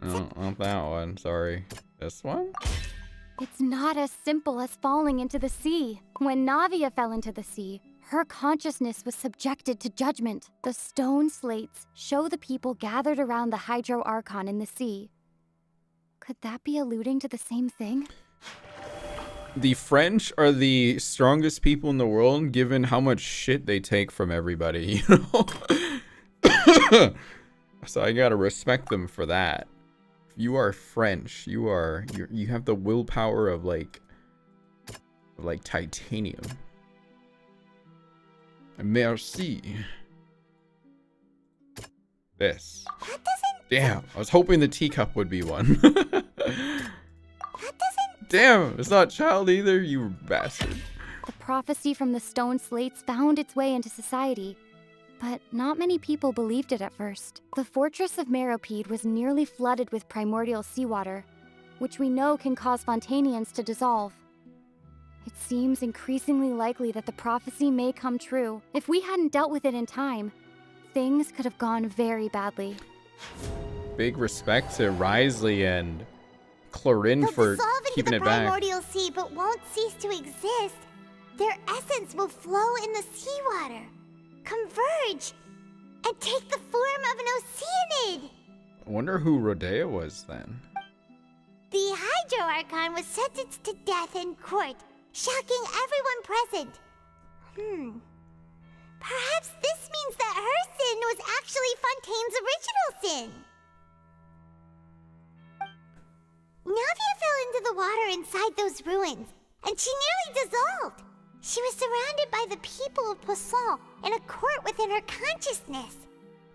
S1: Oh, not that one. Sorry. This one?
S4: It's not as simple as falling into the sea. When Navia fell into the sea, her consciousness was subjected to judgment. The stone slates show the people gathered around the Hydro Archon in the sea. Could that be alluding to the same thing?
S1: The French are the strongest people in the world, given how much shit they take from everybody, you know? So I gotta respect them for that. If you are French, you have the willpower of like titanium. Merci. This. Damn, I was hoping the teacup would be one. Damn, it's not child either, you bastard.
S4: The prophecy from the stone slates found its way into society, but not many people believed it at first. The fortress of Meropide was nearly flooded with primordial seawater, which we know can cause Fontanians to dissolve. It seems increasingly likely that the prophecy may come true. If we hadn't dealt with it in time, things could have gone very badly.
S1: Big respect to Risley and Chlorine for keeping it back.
S6: They'll dissolve into the primordial sea, but won't cease to exist. Their essence will flow in the seawater, converge, and take the form of an Oceanid.
S1: I wonder who Rodea was then.
S6: The Hydro Archon was sentenced to death in court, shocking everyone present. Perhaps this means that her sin was actually Fontaine's original sin. Navia fell into the water inside those ruins, and she nearly dissolved. She was surrounded by the people of Poisson in a court within her consciousness,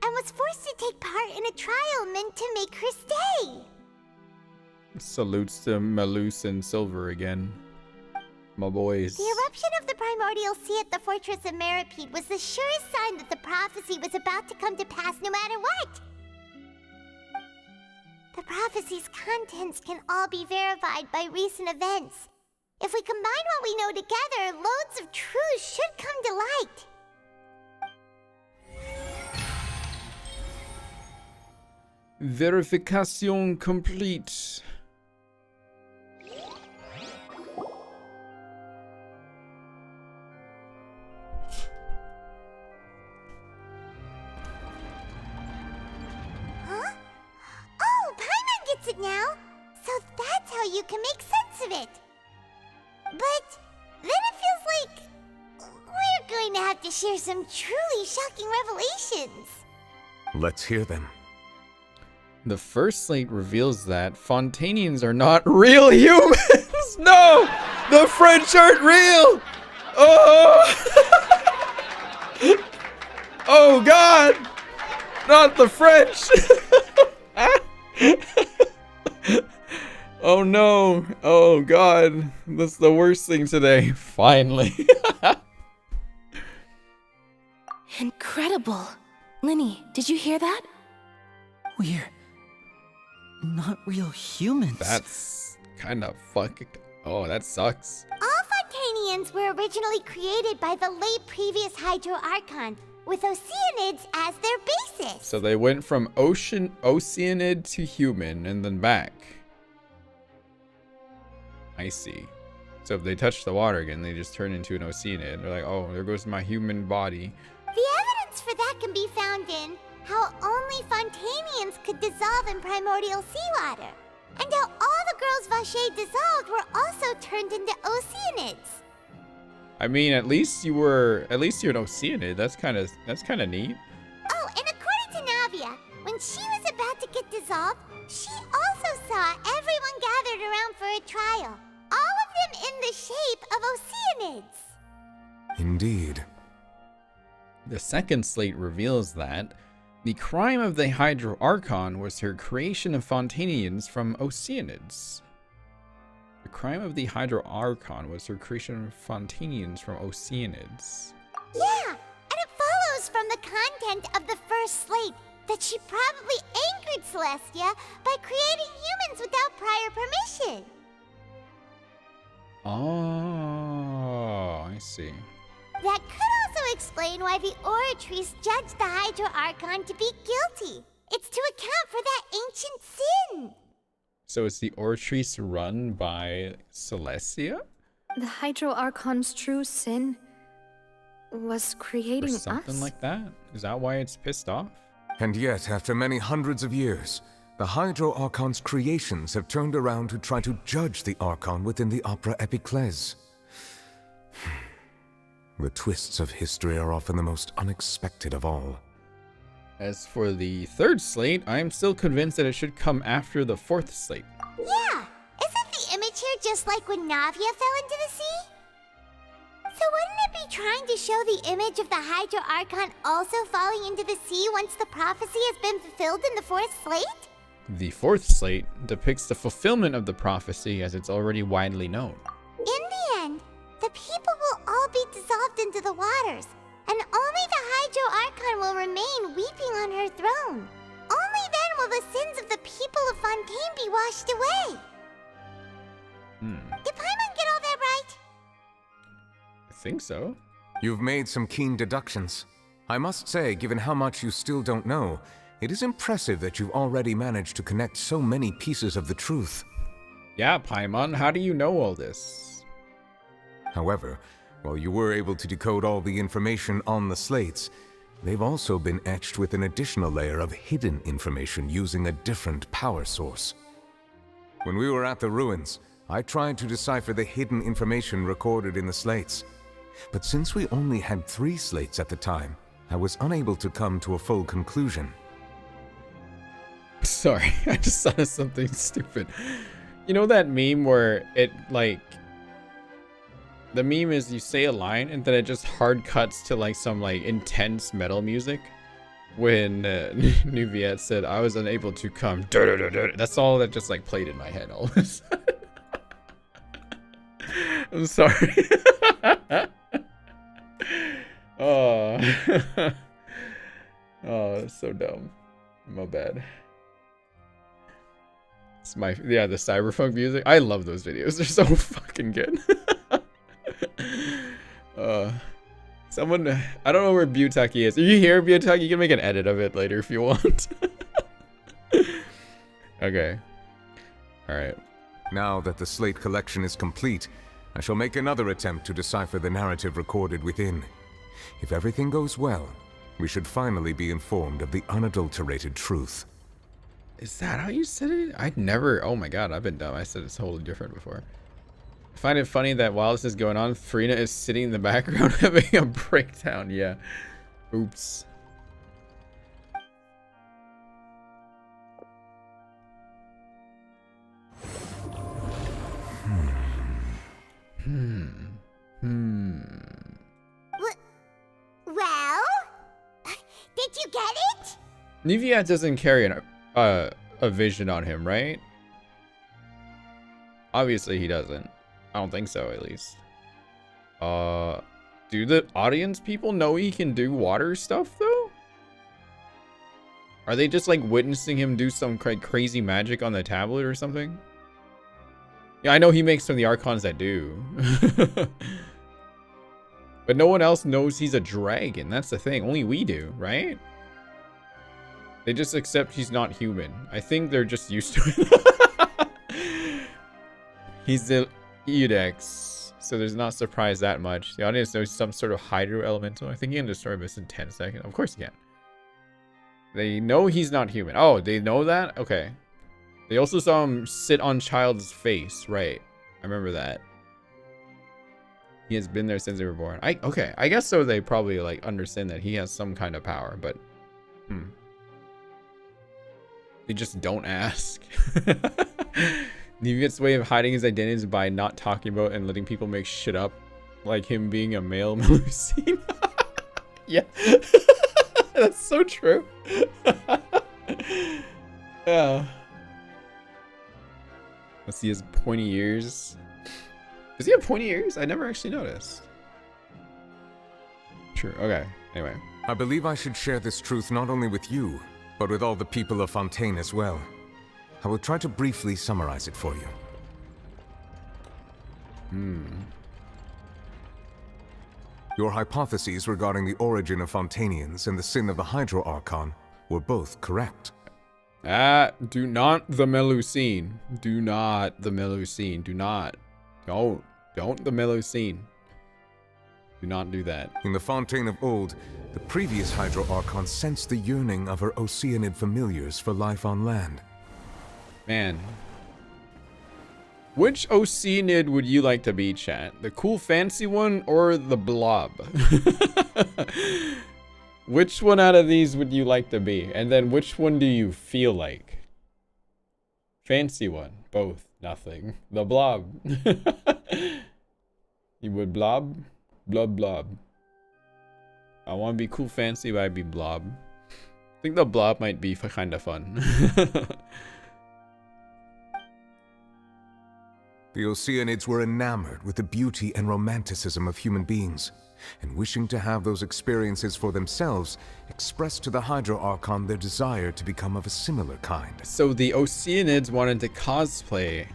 S6: and was forced to take part in a trial meant to make her stay.
S1: Salutes to Malus and Silver again. My boys.
S6: The eruption of the primordial sea at the fortress of Meropide was the surest sign that the prophecy was about to come to pass no matter what. The prophecy's contents can all be verified by recent events. If we combine what we know together, loads of truths should come to light.
S1: Verification complete.
S6: Huh? Oh, Paimon gets it now! So that's how you can make sense of it. But then it feels like we're going to have to share some truly shocking revelations.
S20: Let's hear them.
S1: The first slate reveals that Fontanians are not real humans. No! The French aren't real! Oh! Oh God! Not the French! Oh no! Oh God! That's the worst thing today. Finally.
S5: Incredible. Linny, did you hear that?
S14: We're not real humans.
S1: That's kind of fucking... Oh, that sucks.
S6: All Fontanians were originally created by the late previous Hydro Archon, with Oceanids as their basis.
S1: So they went from Oceanid to human and then back. I see. So if they touch the water again, they just turn into an Oceanid. They're like, oh, there goes my human body.
S6: The evidence for that can be found in how only Fontanians could dissolve in primordial seawater, and how all the girls Vacher dissolved were also turned into Oceanids.
S1: I mean, at least you're an Oceanid. That's kind of neat.
S6: Oh, and according to Navia, when she was about to get dissolved, she also saw everyone gathered around for a trial, all of them in the shape of Oceanids.
S20: Indeed.
S1: The second slate reveals that the crime of the Hydro Archon was her creation of Fontanians from Oceanids. The crime of the Hydro Archon was her creation of Fontanians from Oceanids.
S6: Yeah, and it follows from the content of the first slate that she probably angered Celestia by creating humans without prior permission.
S1: Oh, I see.
S6: That could also explain why the Oratrice judged the Hydro Archon to be guilty. It's to account for that ancient sin.
S1: So is the Ortrice run by Celestia?
S11: The Hydro Archon's true sin was
S1: Or
S11: creating
S1: something
S11: us.
S1: like that? Is that why it's pissed off?
S20: And yet, after many hundreds of years, the Hydro Archon's creations have turned around to try to judge the Archon within the Opera Epiclese. The twists of history are often the most unexpected of all.
S1: As for the third slate, I am still convinced that it should come after the fourth slate.
S6: Yeah, isn't the image here just like when Navia fell into the sea? So wouldn't it be trying to show the image of the Hydro Archon also falling into the sea once the prophecy has been fulfilled in the fourth slate?
S1: The fourth slate depicts the fulfillment of the prophecy as it's already widely known.
S6: In the end, the people will all be dissolved into the waters, and only the Hydro Archon will remain weeping on her throne. Only then will the sins of the people of Fontaine be washed away. Did Paimon get all that right?
S1: I think so.
S20: You've made some keen deductions. I must say, given how much you still don't know, it is impressive that you've already managed to connect so many pieces of the truth.
S1: Yeah, Paimon, how do you know all this?
S20: However, while you were able to decode all the information on the slates, they've also been etched with an additional layer of hidden information using a different power source. When we were at the ruins, I tried to decipher the hidden information recorded in the slates. But since we only had 3 slates at the time, I was unable to come to a full conclusion.
S1: Sorry, I just thought of something stupid. You know that meme where it, like... The meme is you say a line and then it just hard cuts to like some like intense metal music? When Nuviet said, I was unable to come. That's all that just like played in my head all of a sudden. I'm sorry. Oh. Oh, that's so dumb. My bad. It's my, yeah, the cyberpunk music. I love those videos. They're so fucking good. Someone, I don't know where Butaki is. Are you here, Butaki? You can make an edit of it later if you want. Okay. Alright.
S20: Now that the slate collection is complete, I shall make another attempt to decipher the narrative recorded within. If everything goes well, we should finally be informed of the unadulterated truth.
S1: Is that how you said it? I'd never, oh my god, I've been dumb. I said it's totally different before. I find it funny that while this is going on, Farina is sitting in the background having a breakdown. Yeah. Oops.
S6: Well? Did you get it?
S1: Niviat doesn't carry a vision on him, right? Obviously he doesn't. I don't think so, at least. Do the audience people know he can do water stuff, though? Are they just, like, witnessing him do some crazy magic on the tablet or something? Yeah, I know he makes some of the Archons that do. But no one else knows he's a dragon. That's the thing. Only we do, right? They just accept he's not human. I think they're just used to it. He's the Eudex, so there's not surprise that much. The audience knows some sort of hydro elemental. I think he can destroy this in 10 seconds. Of course he can. They know he's not human. Oh, they know that? Okay. They also saw him sit on Child's face. Right. I remember that. He has been there since they were born. Okay. I guess so they probably like understand that he has some kind of power, but they just don't ask. Neviat's way of hiding his identity is by not talking about and letting people make shit up, like him being a male Melusine. Yeah. That's so true. Yeah. Let's see his pointy ears. Does he have pointy ears? I never actually noticed. True. Okay. Anyway.
S20: I believe I should share this truth not only with you, but with all the people of Fontaine as well. I will try to briefly summarize it for you. Your hypotheses regarding the origin of Fontainians and the sin of the Hydro Archon were both correct.
S1: Do not the Melusine. Do not the Melusine. Do not. Don't the Melusine. Do not do that.
S20: In the Fontaine of Old, the previous Hydro Archon sensed the yearning of her Oceanid familiars for life on land.
S1: Man. Which Oceanid would you like to be, chat? The cool fancy one or the blob? Which one out of these would you like to be? And then which one do you feel like? Fancy one. Both. Nothing. The blob. You would blob? Blob. I want to be cool fancy, but I'd be blob. I think the blob might be kind of fun.
S20: The Oceanids were enamored with the beauty and romanticism of human beings, and wishing to have those experiences for themselves, expressed to the Hydro Archon their desire to become of a similar kind.
S1: So the Oceanids wanted to cosplay.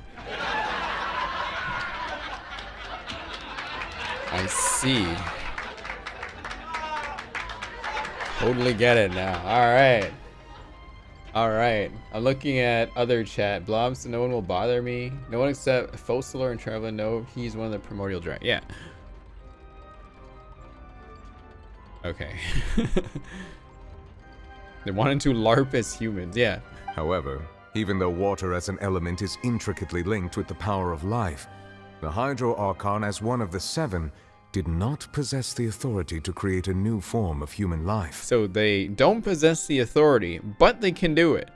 S1: I see. Totally get it now. Alright. I'm looking at other chat. Blobs, no one will bother me. No one except Fossilor and Traveler. No, he's one of the primordial dragons. Yeah. Okay. They wanted to LARP as humans, yeah.
S20: However, even though water as an element is intricately linked with the power of life, the Hydro Archon, as one of the 7, did not possess the authority to create a new form of human life.
S1: So they don't possess the authority, but they can do it.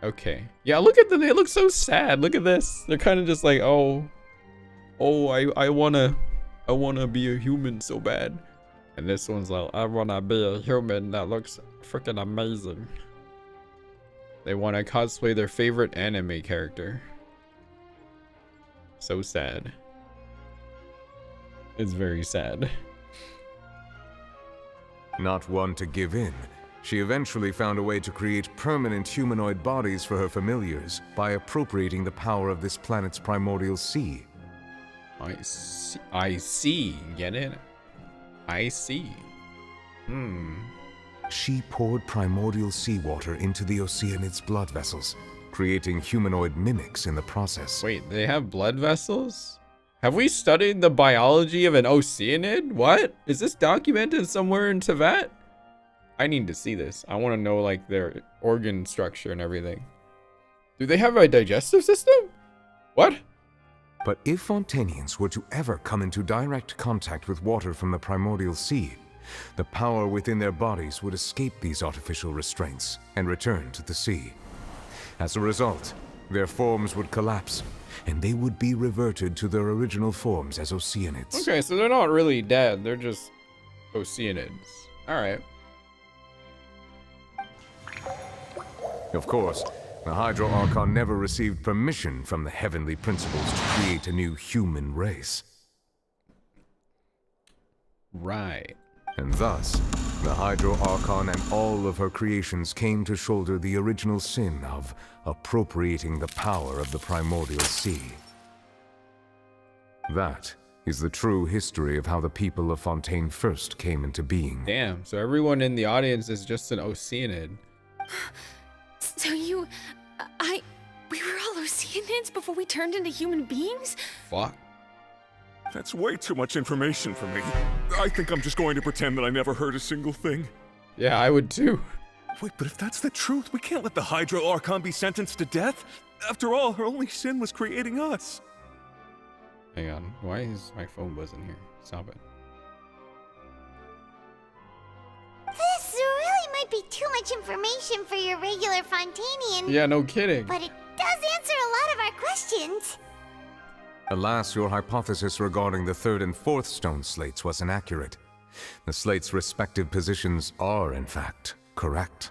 S1: Okay. Yeah, look at them. They look so sad. Look at this. They're kind of just like, I wanna be a human so bad. And this one's like, I wanna be a human that looks freaking amazing. They wanna cosplay their favorite anime character. So sad. It's very sad.
S20: Not one to give in, she eventually found a way to create permanent humanoid bodies for her familiars by appropriating the power of this planet's primordial sea.
S1: I see. Get it? I see.
S20: She poured primordial seawater into the Oceanids' blood vessels, creating humanoid mimics in the process.
S1: Wait, they have blood vessels? Have we studied the biology of an Oceanid? What? Is this documented somewhere in Teyvat? I need to see this. I want to know, like, their organ structure and everything. Do they have a digestive system? What?
S20: But if Fontainians were to ever come into direct contact with water from the primordial sea, the power within their bodies would escape these artificial restraints and return to the sea. As a result, their forms would collapse, and they would be reverted to their original forms as Oceanids.
S1: Okay, so they're not really dead. They're just Oceanids. Alright.
S20: Of course, the Hydro Archon never received permission from the heavenly principles to create a new human race.
S1: Right.
S20: And thus, the Hydro Archon and all of her creations came to shoulder the original sin of appropriating the power of the primordial sea. That is the true history of how the people of Fontaine first came into being.
S1: Damn, so everyone in the audience is just an Oceanid.
S17: So we were all Oceanids before we turned into human beings?
S1: Fuck.
S8: That's way too much information for me. I think I'm just going to pretend that I never heard a single thing.
S1: Yeah, I would too.
S8: Wait, but if that's the truth, we can't let the Hydro Archon be sentenced to death. After all, her only sin was creating us.
S1: Hang on, why is my phone buzzing here? Stop it.
S6: This really might be too much information for your regular Fontainian.
S1: Yeah, no kidding.
S6: But it does answer a lot of our questions.
S20: Alas, your hypothesis regarding the 3rd and 4th stone slates was inaccurate. The slates' respective positions are, in fact, correct.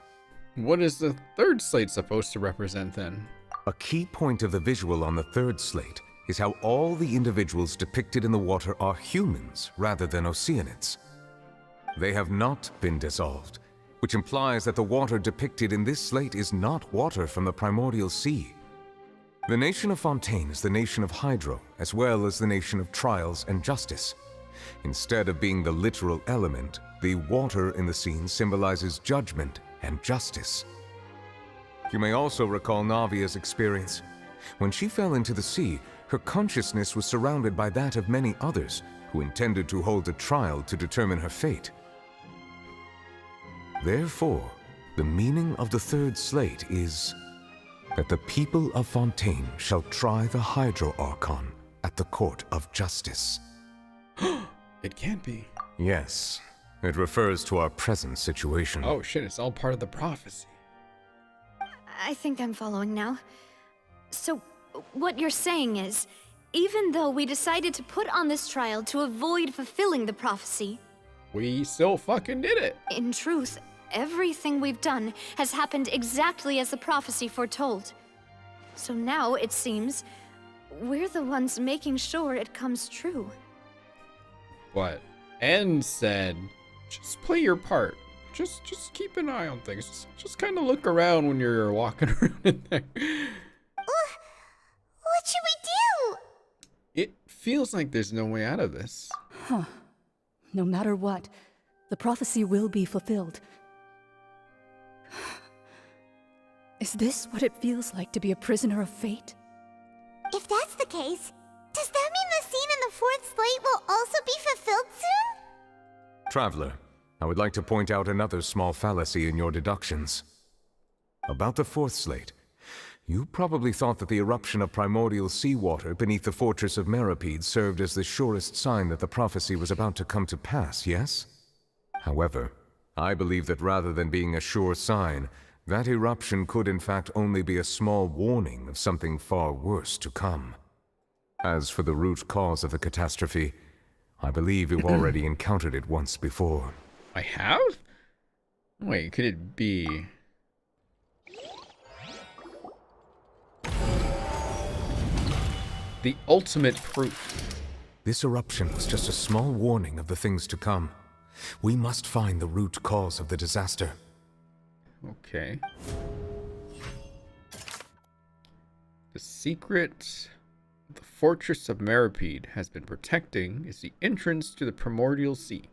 S1: What is the 3rd slate supposed to represent then?
S20: A key point of the visual on the 3rd slate is how all the individuals depicted in the water are humans rather than Oceanids. They have not been dissolved, which implies that the water depicted in this slate is not water from the primordial sea. The nation of Fontaine is the nation of Hydro, as well as the nation of trials and justice. Instead of being the literal element, the water in the scene symbolizes judgment and justice. You may also recall Navia's experience. When she fell into the sea, her consciousness was surrounded by that of many others who intended to hold a trial to determine her fate. Therefore, the meaning of the third slate is that the people of Fontaine shall try the Hydro Archon at the court of justice.
S1: It can't be.
S20: Yes, it refers to our present situation.
S1: Oh shit, it's all part of the prophecy.
S11: I think I'm following now. So, what you're saying is, even though we decided to put on this trial to avoid fulfilling the prophecy,
S1: we still fucking did it.
S11: In truth, everything we've done has happened exactly as the prophecy foretold. So now, it seems, we're the ones making sure it comes true.
S1: What? N said, just play your part. Just keep an eye on things. Just kind of look around when you're walking around in there.
S6: What should we do?
S1: It feels like there's no way out of this.
S15: Huh. No matter what, the prophecy will be fulfilled. Is this what it feels like to be a prisoner of fate?
S6: If that's the case, does that mean the scene in the fourth slate will also be fulfilled soon?
S20: Traveler, I would like to point out another small fallacy in your deductions. About the fourth slate, you probably thought that the eruption of primordial seawater beneath the fortress of Meripede served as the surest sign that the prophecy was about to come to pass, yes? However, I believe that rather than being a sure sign, that eruption could in fact only be a small warning of something far worse to come. As for the root cause of the catastrophe, I believe you've already encountered it once before.
S1: I have? Wait, could it be... the ultimate proof?
S21: This eruption was just a small warning of the things to come. We must find the root cause of the disaster.
S1: Okay. The secret the fortress of Meripede has been protecting is the entrance to the primordial sea.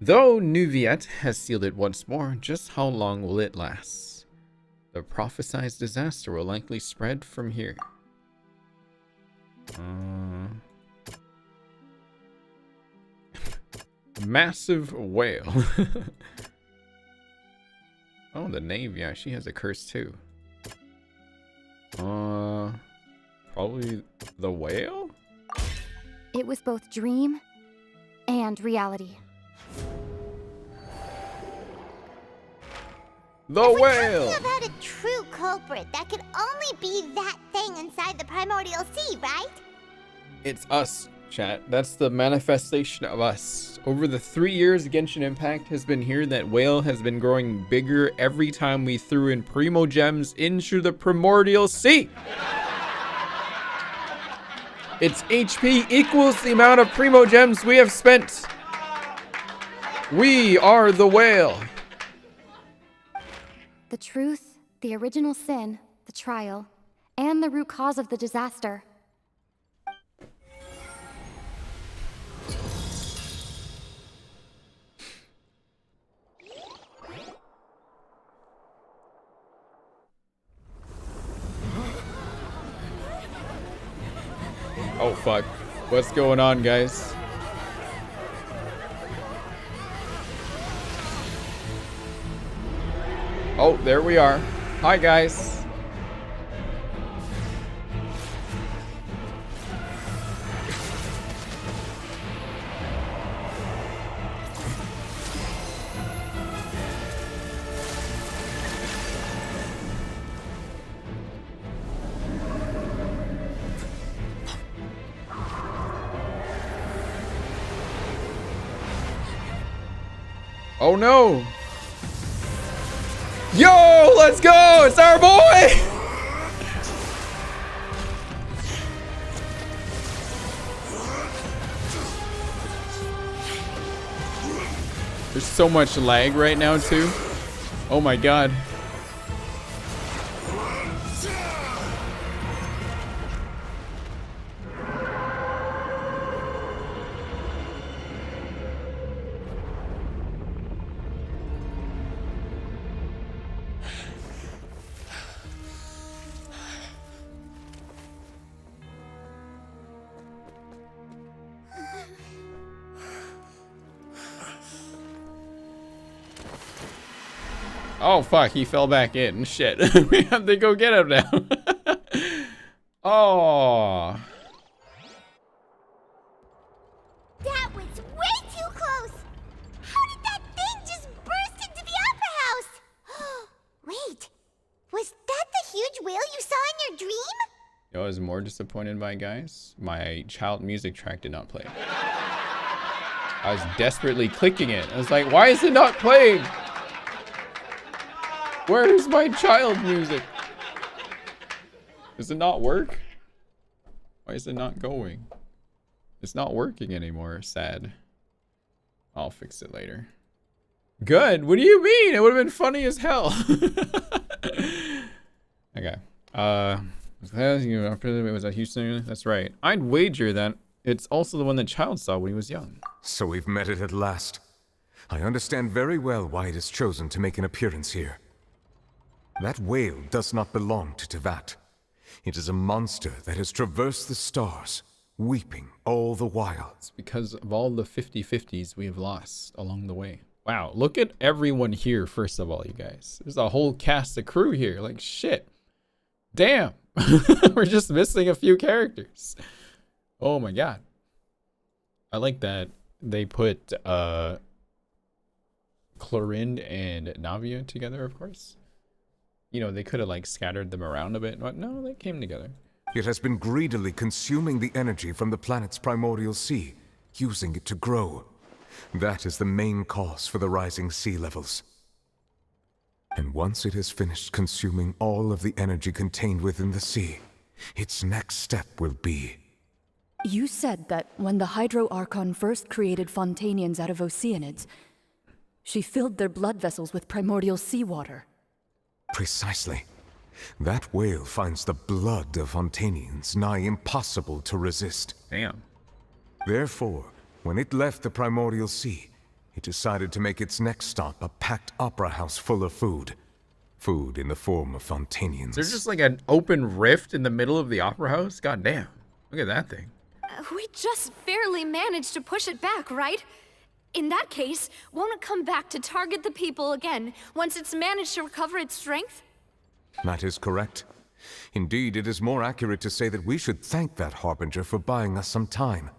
S1: Though Nuviet has sealed it once more, just how long will it last? The prophesied disaster will likely spread from here. Massive whale. Oh, the Nave, yeah, she has a curse too. Probably the whale?
S4: It was both dream and reality.
S1: The
S6: If
S1: whale!
S6: we're talking about a true culprit, that could only be that thing inside the primordial sea, right?
S1: It's us, chat. That's the manifestation of us. Over the 3 years Genshin Impact has been here, that whale has been growing bigger every time we threw in Primo Gems into the primordial sea. Its HP equals the amount of Primo Gems we have spent. We are the whale.
S4: The truth, the original sin, the trial, and the root cause of the disaster.
S1: Oh fuck. What's going on, guys? Oh, there we are. Hi, guys. Oh no! Yo, let's go! It's our boy! There's so much lag right now too. Oh my god. Oh fuck, he fell back in. Shit. We have to go get him now. Oh.
S6: That was way too close! How did that thing just burst into the opera house? Wait, was that the huge whale you saw in your dream?
S1: You know what I was more disappointed by, guys? My child music track did not play. I was desperately clicking it. I was like, why is it not playing? Where is my child music? Does it not work? Why is it not going? It's not working anymore. Sad. I'll fix it later. Good? What do you mean? It would have been funny as hell. Okay. It was a huge thing. That's right. I'd wager that it's also the one that Child saw when he was young.
S20: So we've met it at last. I understand very well why it has chosen to make an appearance here. That whale does not belong to Tevat. It is a monster that has traversed the stars, weeping all the while.
S1: It's because of all the 50-50s we have lost along the way. Wow, look at everyone here, first of all, you guys. There's a whole cast of crew here. Like, shit. Damn. We're just missing a few characters. Oh my god. I like that they put Chlorinde and Navia together, of course. You know, they could have like scattered them around a bit, but no, they came together.
S20: It has been greedily consuming the energy from the planet's primordial sea, using it to grow. That is the main cause for the rising sea levels. And once it has finished consuming all of the energy contained within the sea, its next step will be...
S15: You said that when the Hydro Archon first created Fontainians out of Oceanids, she filled their blood vessels with primordial seawater.
S20: Precisely. That whale finds the blood of Fontainians nigh impossible to resist.
S1: Damn.
S20: Therefore, when it left the primordial sea, it decided to make its next stop a packed opera house full of food. Food in the form of Fontainians.
S1: There's just like an open rift in the middle of the opera house? God damn. Look at that thing.
S11: We just barely managed to push it back, right? In that case, won't it come back to target the people again once it's managed to recover its strength?
S20: That is correct. Indeed, it is more accurate to say that we should thank that Harbinger for buying us some time.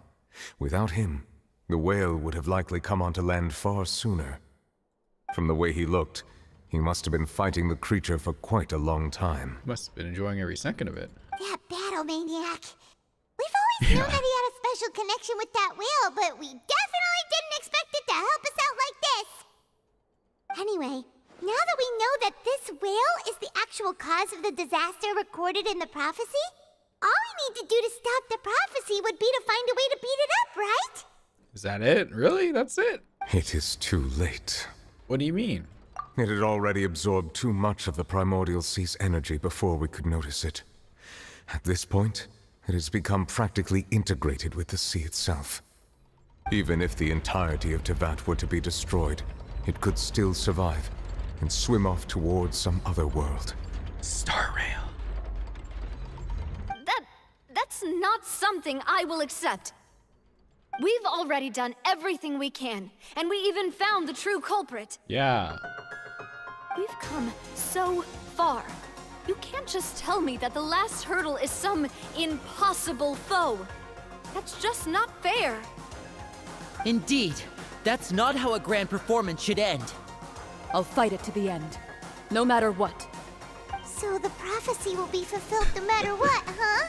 S20: Without him, the whale would have likely come onto land far sooner. From the way he looked, he must have been fighting the creature for quite a long time.
S1: Must have been enjoying every second of it.
S6: That battle maniac. We've always known that he had a special connection with that whale, but we definitely didn't expect it to help us out like this. Anyway, now that we know that this whale is the actual cause of the disaster recorded in the prophecy, all we need to do to stop the prophecy would be to find a way to beat it up, right?
S1: Is that it? Really? That's it?
S20: It is too late.
S1: What do you mean?
S20: It had already absorbed too much of the primordial sea's energy before we could notice it. At this point, it has become practically integrated with the sea itself. Even if the entirety of Tevat were to be destroyed, it could still survive and swim off towards some other world.
S1: Star Rail.
S11: That's not something I will accept. We've already done everything we can, and we even found the true culprit.
S1: Yeah.
S11: We've come so far. You can't just tell me that the last hurdle is some impossible foe. That's just not fair.
S14: Indeed, that's not how a grand performance should end.
S15: I'll fight it to the end, no matter what.
S6: So the prophecy will be fulfilled no matter what, huh?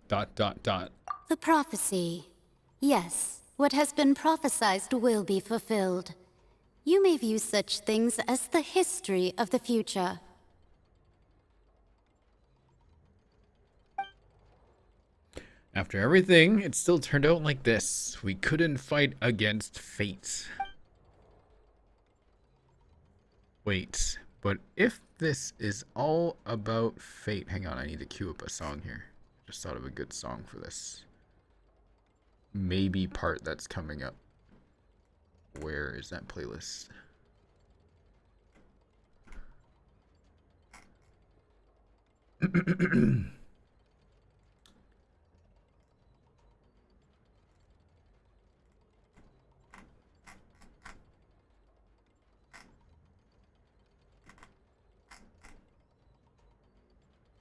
S1: Dot.
S13: The prophecy. Yes, what has been prophesied will be fulfilled. You may view such things as the history of the future.
S1: After everything, it still turned out like this. We couldn't fight against fate. Wait, but if this is all about fate... Hang on, I need to queue up a song here. Just thought of a good song for this. Maybe part that's coming up. Where is that playlist?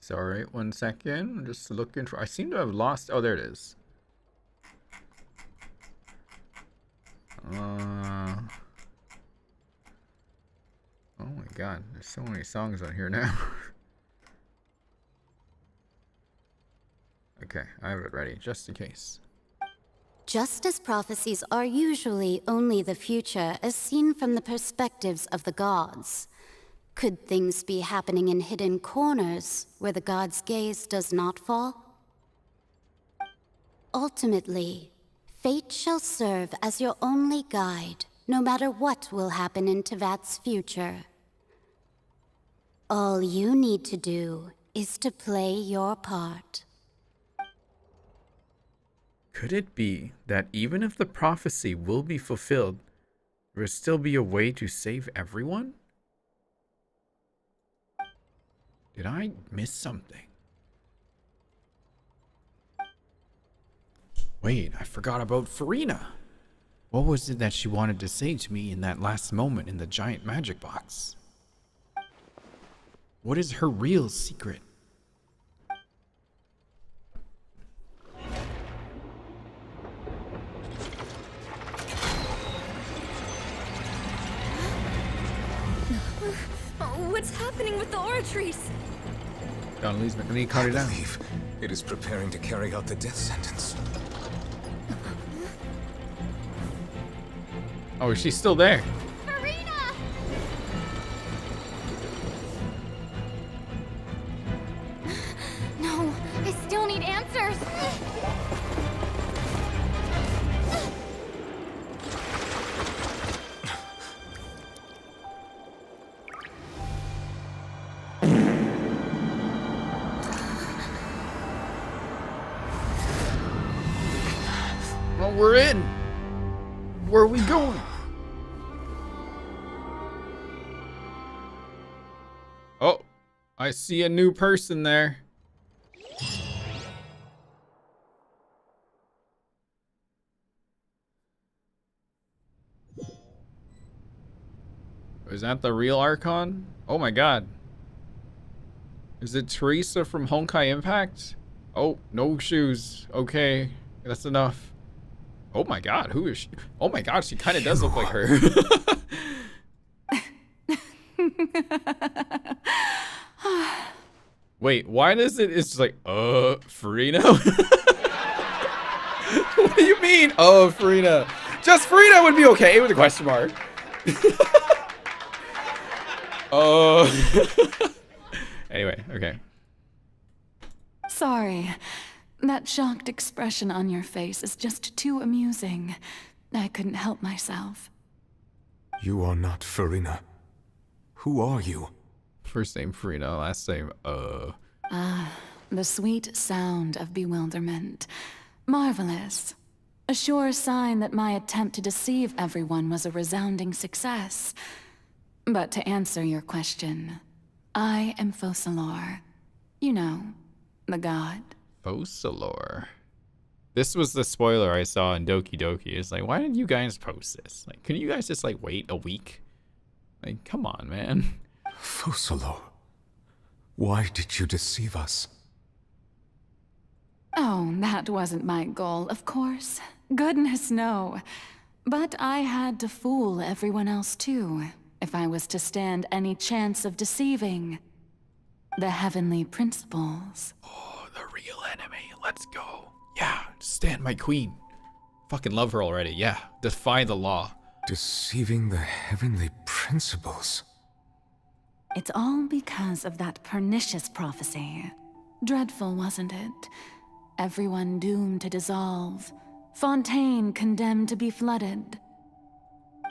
S1: Sorry, 1 second. I'm just looking for. I seem to have lost. Oh, there it is. Oh my god, there's so many songs on here now. Okay, I have it ready, just in case.
S13: Just as prophecies are usually only the future as seen from the perspectives of the gods, could things be happening in hidden corners where the gods' gaze does not fall? Ultimately, fate shall serve as your only guide, no matter what will happen in Tevat's future. All you need to do is to play your part.
S1: Could it be that even if the prophecy will be fulfilled, there will still be a way to save everyone? Did I miss something? Wait, I forgot about Farina. What was it that she wanted to say to me in that last moment in the giant magic box? What is her real secret?
S11: What's happening with the aura trees?
S1: Donnelly's going to cut it down.
S21: It is preparing to carry out the death sentence.
S1: Oh, she's still there.
S4: No, I still need answers.
S1: Well, we're in. Where are we going? Oh, I see a new person there. Is that the real Archon? Oh my god. Is it Teresa from Honkai Impact? Oh, no shoes. Okay, that's enough. Oh my god, who is she? Oh my god, she kind of does look like her. Wait, why does it? It's like, Farina? What do you mean? Oh, Farina. Just Farina would be okay with a question mark. Anyway, okay.
S17: Sorry. That shocked expression on your face is just too amusing. I couldn't help myself.
S21: You are not Farina. Who are you?
S1: First name Farina, last name,
S17: Ah, the sweet sound of bewilderment. Marvelous. A sure sign that my attempt to deceive everyone was a resounding success. But to answer your question, I am Focalor. You know, the god.
S1: Focalor. This was the spoiler I saw in Doki Doki. It's like, why didn't you guys post this? Like, couldn't you guys just like wait a week? Like, come on, man.
S21: Focalor. Why did you deceive us?
S17: Oh, that wasn't my goal, of course. Goodness, no. But I had to fool everyone else too, if I was to stand any chance of deceiving the heavenly principles.
S1: Oh, the real enemy. Let's go. Yeah, stand my queen. Fucking love her already. Yeah, defy the law.
S21: Deceiving the heavenly principles.
S17: It's all because of that pernicious prophecy. Dreadful, wasn't it? Everyone doomed to dissolve. Fontaine condemned to be flooded.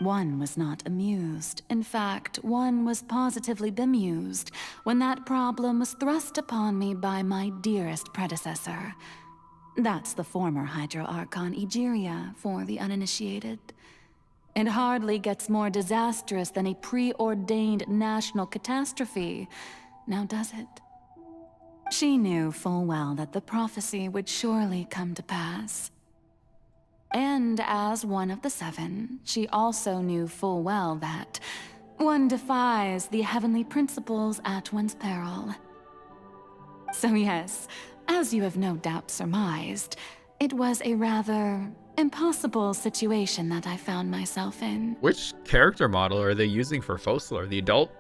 S17: One was not amused. In fact, one was positively bemused when that problem was thrust upon me by my dearest predecessor. That's the former Hydro Archon Egeria, for the uninitiated. It hardly gets more disastrous than a preordained national catastrophe, now does it? She knew full well that the prophecy would surely come to pass. And as one of the seven, she also knew full well that one defies the heavenly principles at one's peril. So yes, as you have no doubt surmised, it was a rather impossible situation that I found myself in.
S1: Which character model are they using for Focalor? The adult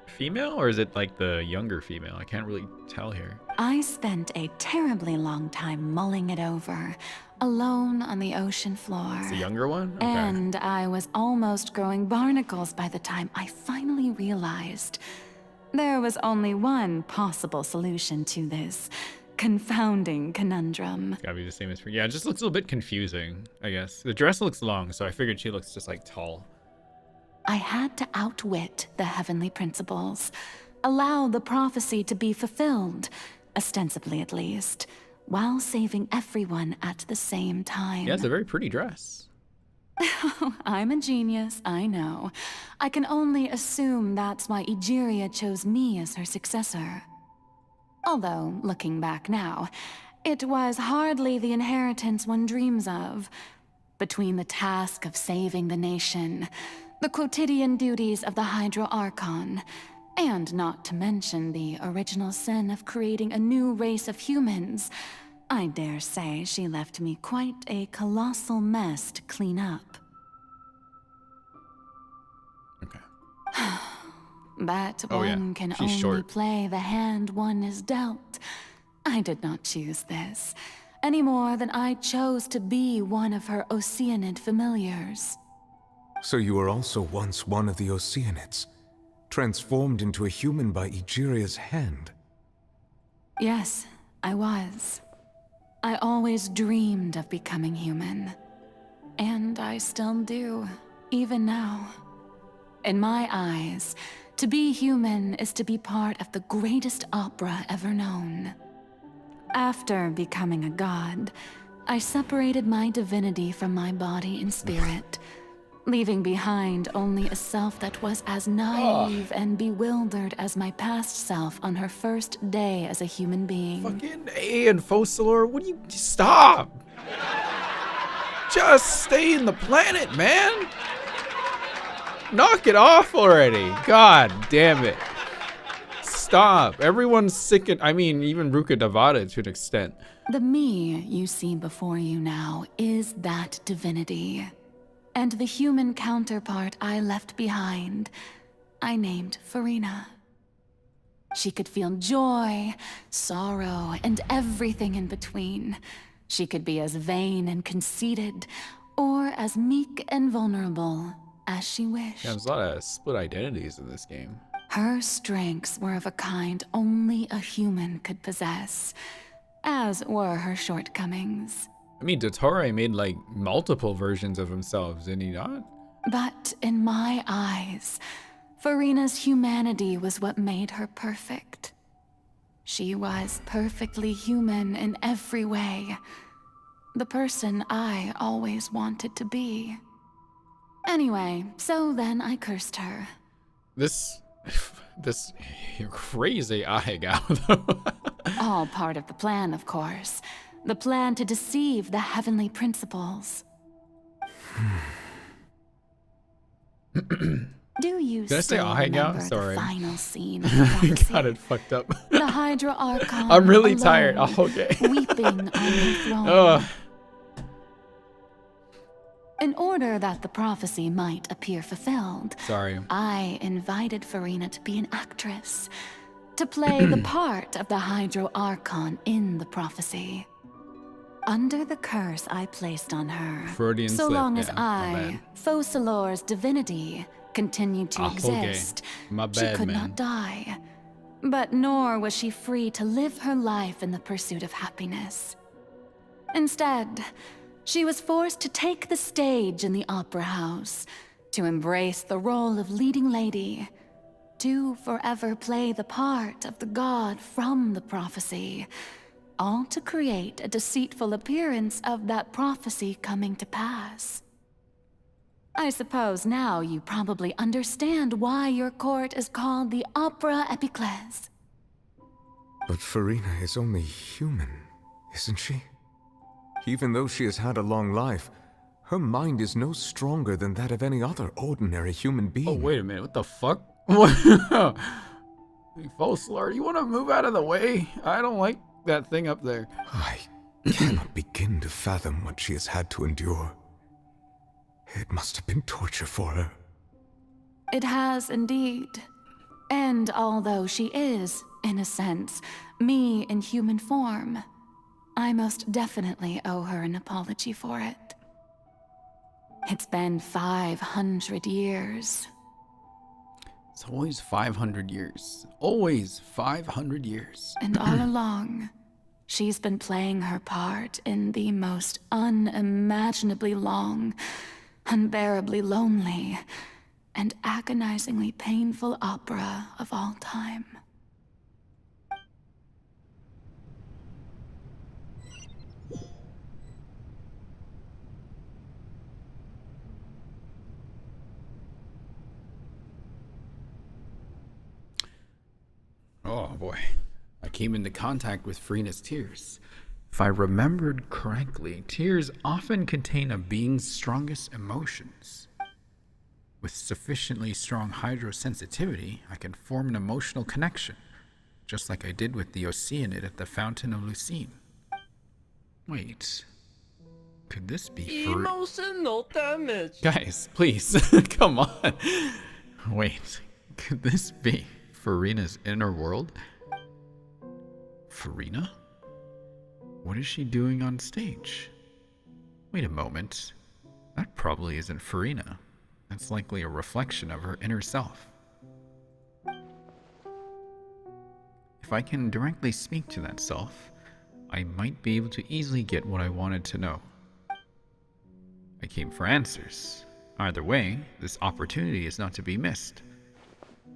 S1: female, or is it like the younger female? I can't really tell here.
S17: I spent a terribly long time mulling it over, alone on the ocean floor.
S1: It's the younger one? Okay.
S17: And I was almost growing barnacles by the time I finally realized there was only one possible solution to this confounding conundrum.
S1: It's gotta be the same as for. Yeah, it just looks a little bit confusing, I guess. The dress looks long, so I figured she looks just like tall.
S17: I had to outwit the heavenly principles, allow the prophecy to be fulfilled, ostensibly at least, while saving everyone at the same time.
S1: Yeah, it's a very pretty dress.
S17: I'm a genius, I know. I can only assume that's why Egeria chose me as her successor. Although, looking back now, it was hardly the inheritance one dreams of. Between the task of saving the nation, the quotidian duties of the Hydro Archon, and not to mention the original sin of creating a new race of humans, I dare say she left me quite a colossal mess to clean up.
S1: Okay.
S17: But one can only play the hand one is dealt. I did not choose this, any more than I chose to be one of her Oceanid familiars.
S20: So you were also once one of the Oceanids, transformed into a human by Egeria's hand.
S17: Yes, I was. I always dreamed of becoming human. And I still do, even now. In my eyes, to be human is to be part of the greatest opera ever known. After becoming a god, I separated my divinity from my body and spirit, leaving behind only a self that was as naive and bewildered as my past self on her first day as a human being.
S1: Fucking A and Focalor, what do you... Stop! Just stay in the planet, man! Knock it off already! God damn it. Stop. Everyone's sick and... I mean, even Ruka Devada to an extent.
S17: The me you see before you now is that divinity. And the human counterpart I left behind, I named Furina. She could feel joy, sorrow, and everything in between. She could be as vain and conceited, or as meek and vulnerable as she wished.
S1: Yeah, there's a lot of split identities in this game.
S17: Her strengths were of a kind only a human could possess, as were her shortcomings.
S1: I mean, Dottore made like multiple versions of himself, didn't he not?
S17: But in my eyes, Furina's humanity was what made her perfect. She was perfectly human in every way. The person I always wanted to be. Anyway, so then I cursed her.
S1: This crazy Ahegao, though.
S17: All part of the plan, of course. The plan to deceive the heavenly principles. Do you
S1: Did I say
S17: still remember
S1: Sorry.
S17: the final scene of the prophecy?
S1: Got it fucked up.
S17: The Hydro Archon
S1: I'm really
S17: alone,
S1: tired. Oh, okay.
S17: weeping on the throne.
S1: Ugh.
S17: In order that the prophecy might appear fulfilled,
S1: Sorry.
S17: I invited Furina to be an actress, to play the part of the Hydro Archon in the prophecy. Under the curse I placed on her,
S1: Freudian
S17: so
S1: slip,
S17: long as
S1: yeah, my
S17: I, Focalor's divinity, continued to exist,
S1: My
S17: she
S1: bad,
S17: could
S1: man.
S17: not die. But nor was she free to live her life in the pursuit of happiness. Instead, she was forced to take the stage in the opera house, to embrace the role of leading lady, to forever play the part of the god from the prophecy, all to create a deceitful appearance of that prophecy coming to pass. I suppose now you probably understand why your court is called the Opera Epiclese.
S20: But Furina is only human, isn't she? Even though she has had a long life, her mind is no stronger than that of any other ordinary human being.
S1: Oh, wait a minute. What the fuck? False Lord, you want to move out of the way? I don't like that thing up there.
S12: I cannot begin to fathom what she has had to endure. It must have been torture for her.
S17: It has indeed. And although she is, in a sense, me in human form, I most definitely owe her an apology for it. It's been 500 years.
S1: It's always 500 years. Always 500 years.
S17: And all along, she's been playing her part in the most unimaginably long, unbearably lonely, and agonizingly painful opera of all time.
S1: Oh boy. I came into contact with Furina's tears. If I remembered correctly, tears often contain a being's strongest emotions. With sufficiently strong hydrosensitivity, I can form an emotional connection, just like I did with the Oceanid at the Fountain of Lucine. Wait, could this be
S2: Emotional damage.
S1: Guys, please, come on. Wait, could this be Furina's inner world? Furina? What is she doing on stage? Wait a moment. That probably isn't Furina. That's likely a reflection of her inner self. If I can directly speak to that self, I might be able to easily get what I wanted to know. I came for answers. Either way, this opportunity is not to be missed.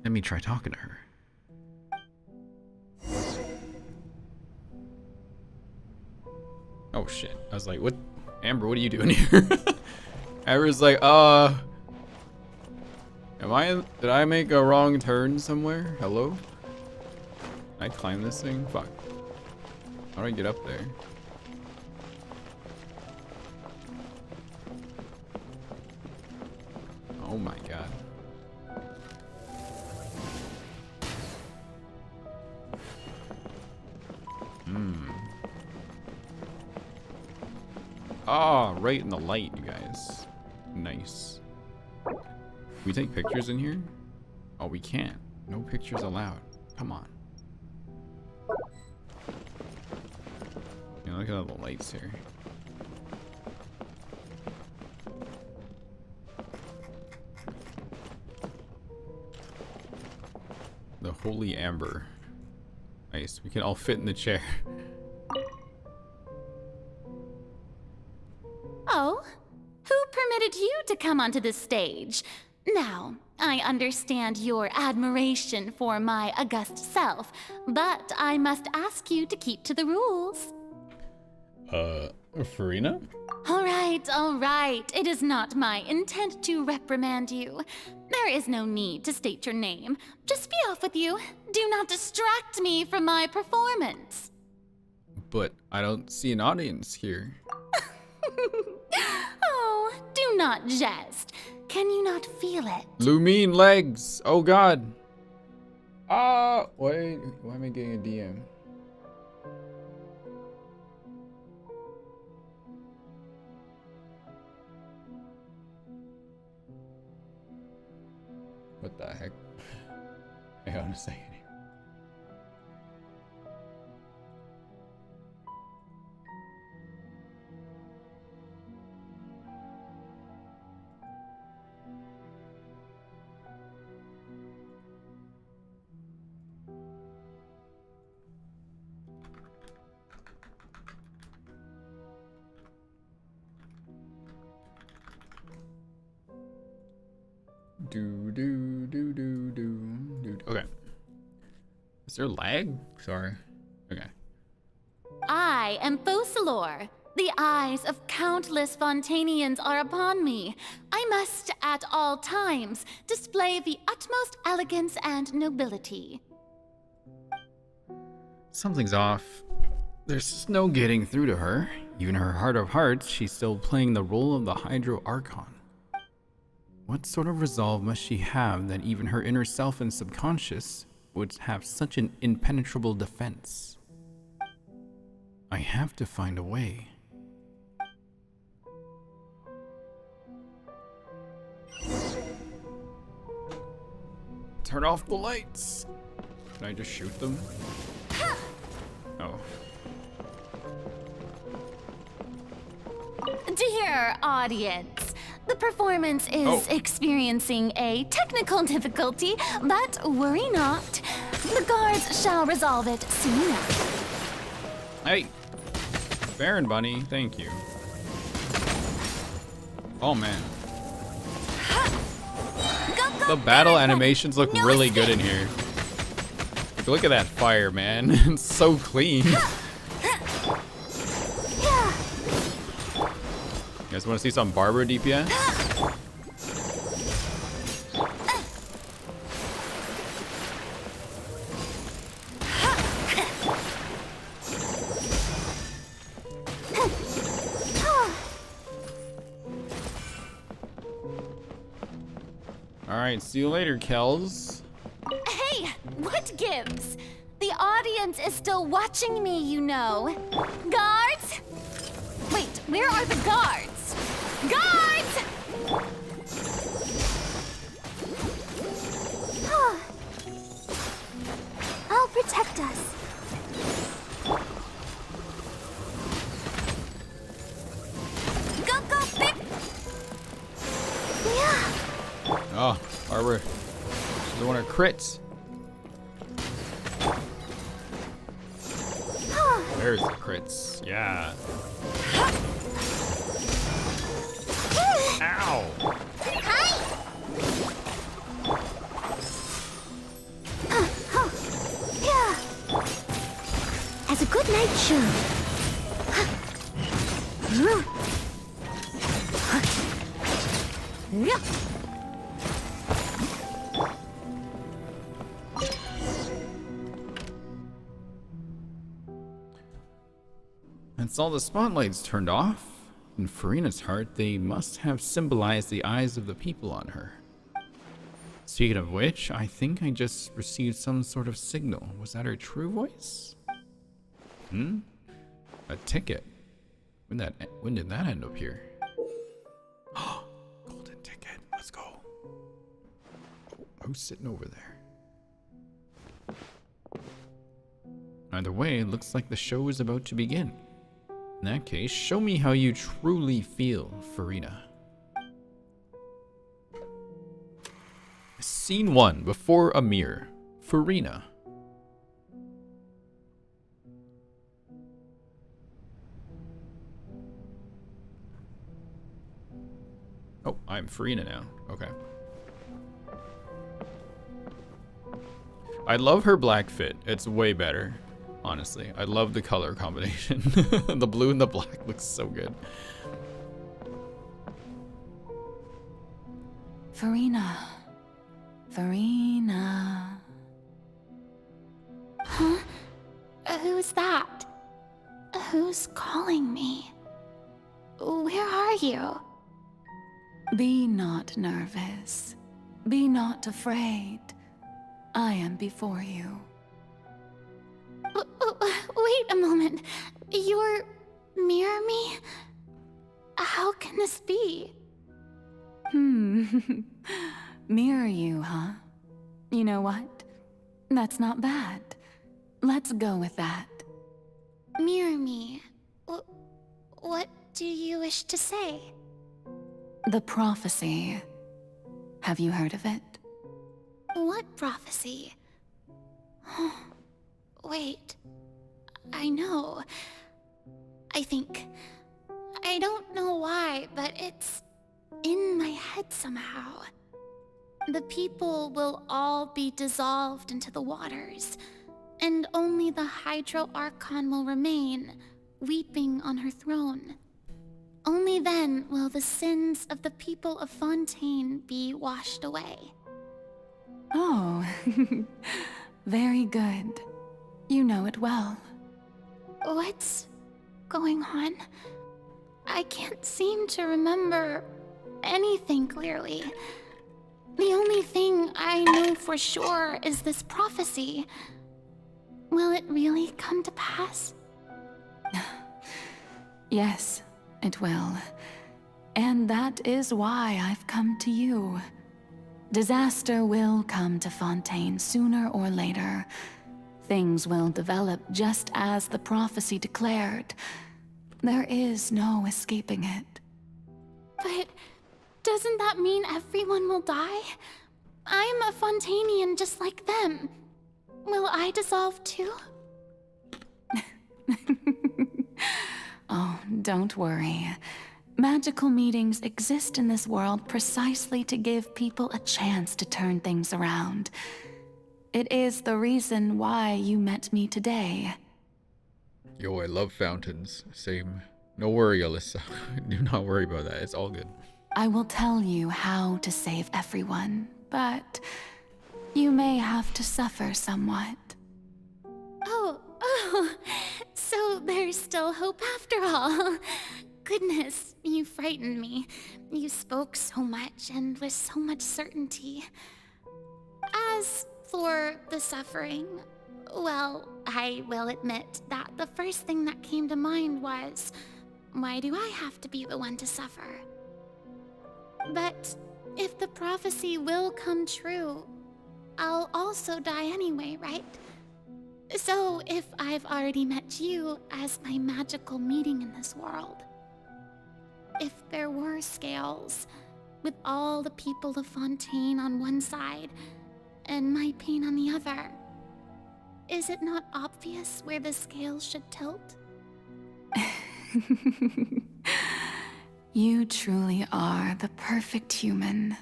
S1: Let me try talking to her. Oh shit. I was like, what? Amber, what are you doing here? Amber's like, did I make a wrong turn somewhere? Hello? Can I climb this thing? Fuck. How do I get up there? Oh my god. Ah, right in the light, you guys. Nice. Can we take pictures in here? Oh, we can't. No pictures allowed. Come on. Yeah, look at all the lights here. The Holy Amber. Nice. We can all fit in the chair.
S13: Oh, who permitted you to come onto this stage? Now, I understand your admiration for my august self, but I must ask you to keep to the rules.
S1: Furina?
S13: All right. It is not my intent to reprimand you. There is no need to state your name. Just be off with you. Do not distract me from my performance.
S1: But I don't see an audience here.
S13: Oh, do not jest. Can you not feel it?
S1: Lumine legs! Oh god! Why am I getting a DM? What the heck? Hang on a second. Okay. Is there lag? Sorry. Okay.
S13: I am Focalor. The eyes of countless Fontainians are upon me. I must, at all times, display the utmost elegance and nobility.
S1: Something's off. There's no getting through to her. Even her heart of hearts, she's still playing the role of the Hydro Archon. What sort of resolve must she have that even her inner self and subconscious would have such an impenetrable defense. I have to find a way. Turn off the lights. Can I just shoot them? Oh.
S13: Dear audience, the performance is experiencing a technical difficulty, but worry not. The guards shall resolve it soon enough.
S1: Hey, Baron Bunny, thank you. Oh man. The battle animations look really good in here. Like, look at that fire, man. It's so clean. You guys want to see some Barbara DPS? Alright, see you later, Kells.
S13: Hey, what gives? The audience is still watching me, you know. Guards? Wait, where are the guards? Guards!
S6: I'll protect us.
S13: Go, go, big!
S6: Yeah.
S1: Oh, Barbara. She's the one of crits. There's the crits. Yeah. Ow!
S6: As a good night should.
S1: And all the spotlights turned off. In Furina's heart, they must have symbolized the eyes of the people on her. Speaking of which, I think I just received some sort of signal. Was that her true voice? A ticket. When did that end up here? Golden ticket. Let's go. Who's sitting over there? Either way, it looks like the show is about to begin. In that case, show me how you truly feel, Furina. Scene 1, before a mirror. Furina. Oh, I'm Furina now. Okay. I love her black fit. It's way better. Honestly, I love the color combination. The blue and the black looks so good.
S17: Furina. Furina.
S13: Huh? Who's that? Who's calling me? Where are you?
S17: Be not nervous. Be not afraid. I am before you.
S13: Wait a moment. You're mirror me? How can this be?
S17: Mirror you, huh? You know what? That's not bad. Let's go with that.
S13: Mirror me? What do you wish to say?
S17: The prophecy. Have you heard of it?
S13: What prophecy? Wait. I know. I think. I don't know why, but it's in my head somehow. The people will all be dissolved into the waters, and only the Hydro Archon will remain, weeping on her throne. Only then will the sins of the people of Fontaine be washed away.
S17: Oh, very good. You know it well.
S13: What's going on? I can't seem to remember anything clearly. The only thing I know for sure is this prophecy. Will it really come to pass?
S17: Yes, it will. And that is why I've come to you. Disaster will come to Fontaine sooner or later. Things will develop just as the prophecy declared. There is no escaping it.
S13: But doesn't that mean everyone will die? I'm a Fontainian just like them. Will I dissolve too?
S17: Oh, don't worry. Magical meetings exist in this world precisely to give people a chance to turn things around. It is the reason why you met me today.
S1: Yo, I love fountains. Same. No worry, Alyssa. Do not worry about that. It's all good.
S17: I will tell you how to save everyone, but you may have to suffer somewhat.
S13: Oh, so there's still hope after all. Goodness, you frightened me. You spoke so much and with so much certainty. As for the suffering, well, I will admit that the first thing that came to mind was, why do I have to be the one to suffer? But if the prophecy will come true, I'll also die anyway, right? So if I've already met you as my magical meeting in this world, if there were scales, with all the people of Fontaine on one side and my pain on the other, is it not obvious where the scales should tilt?
S17: You truly are the perfect human,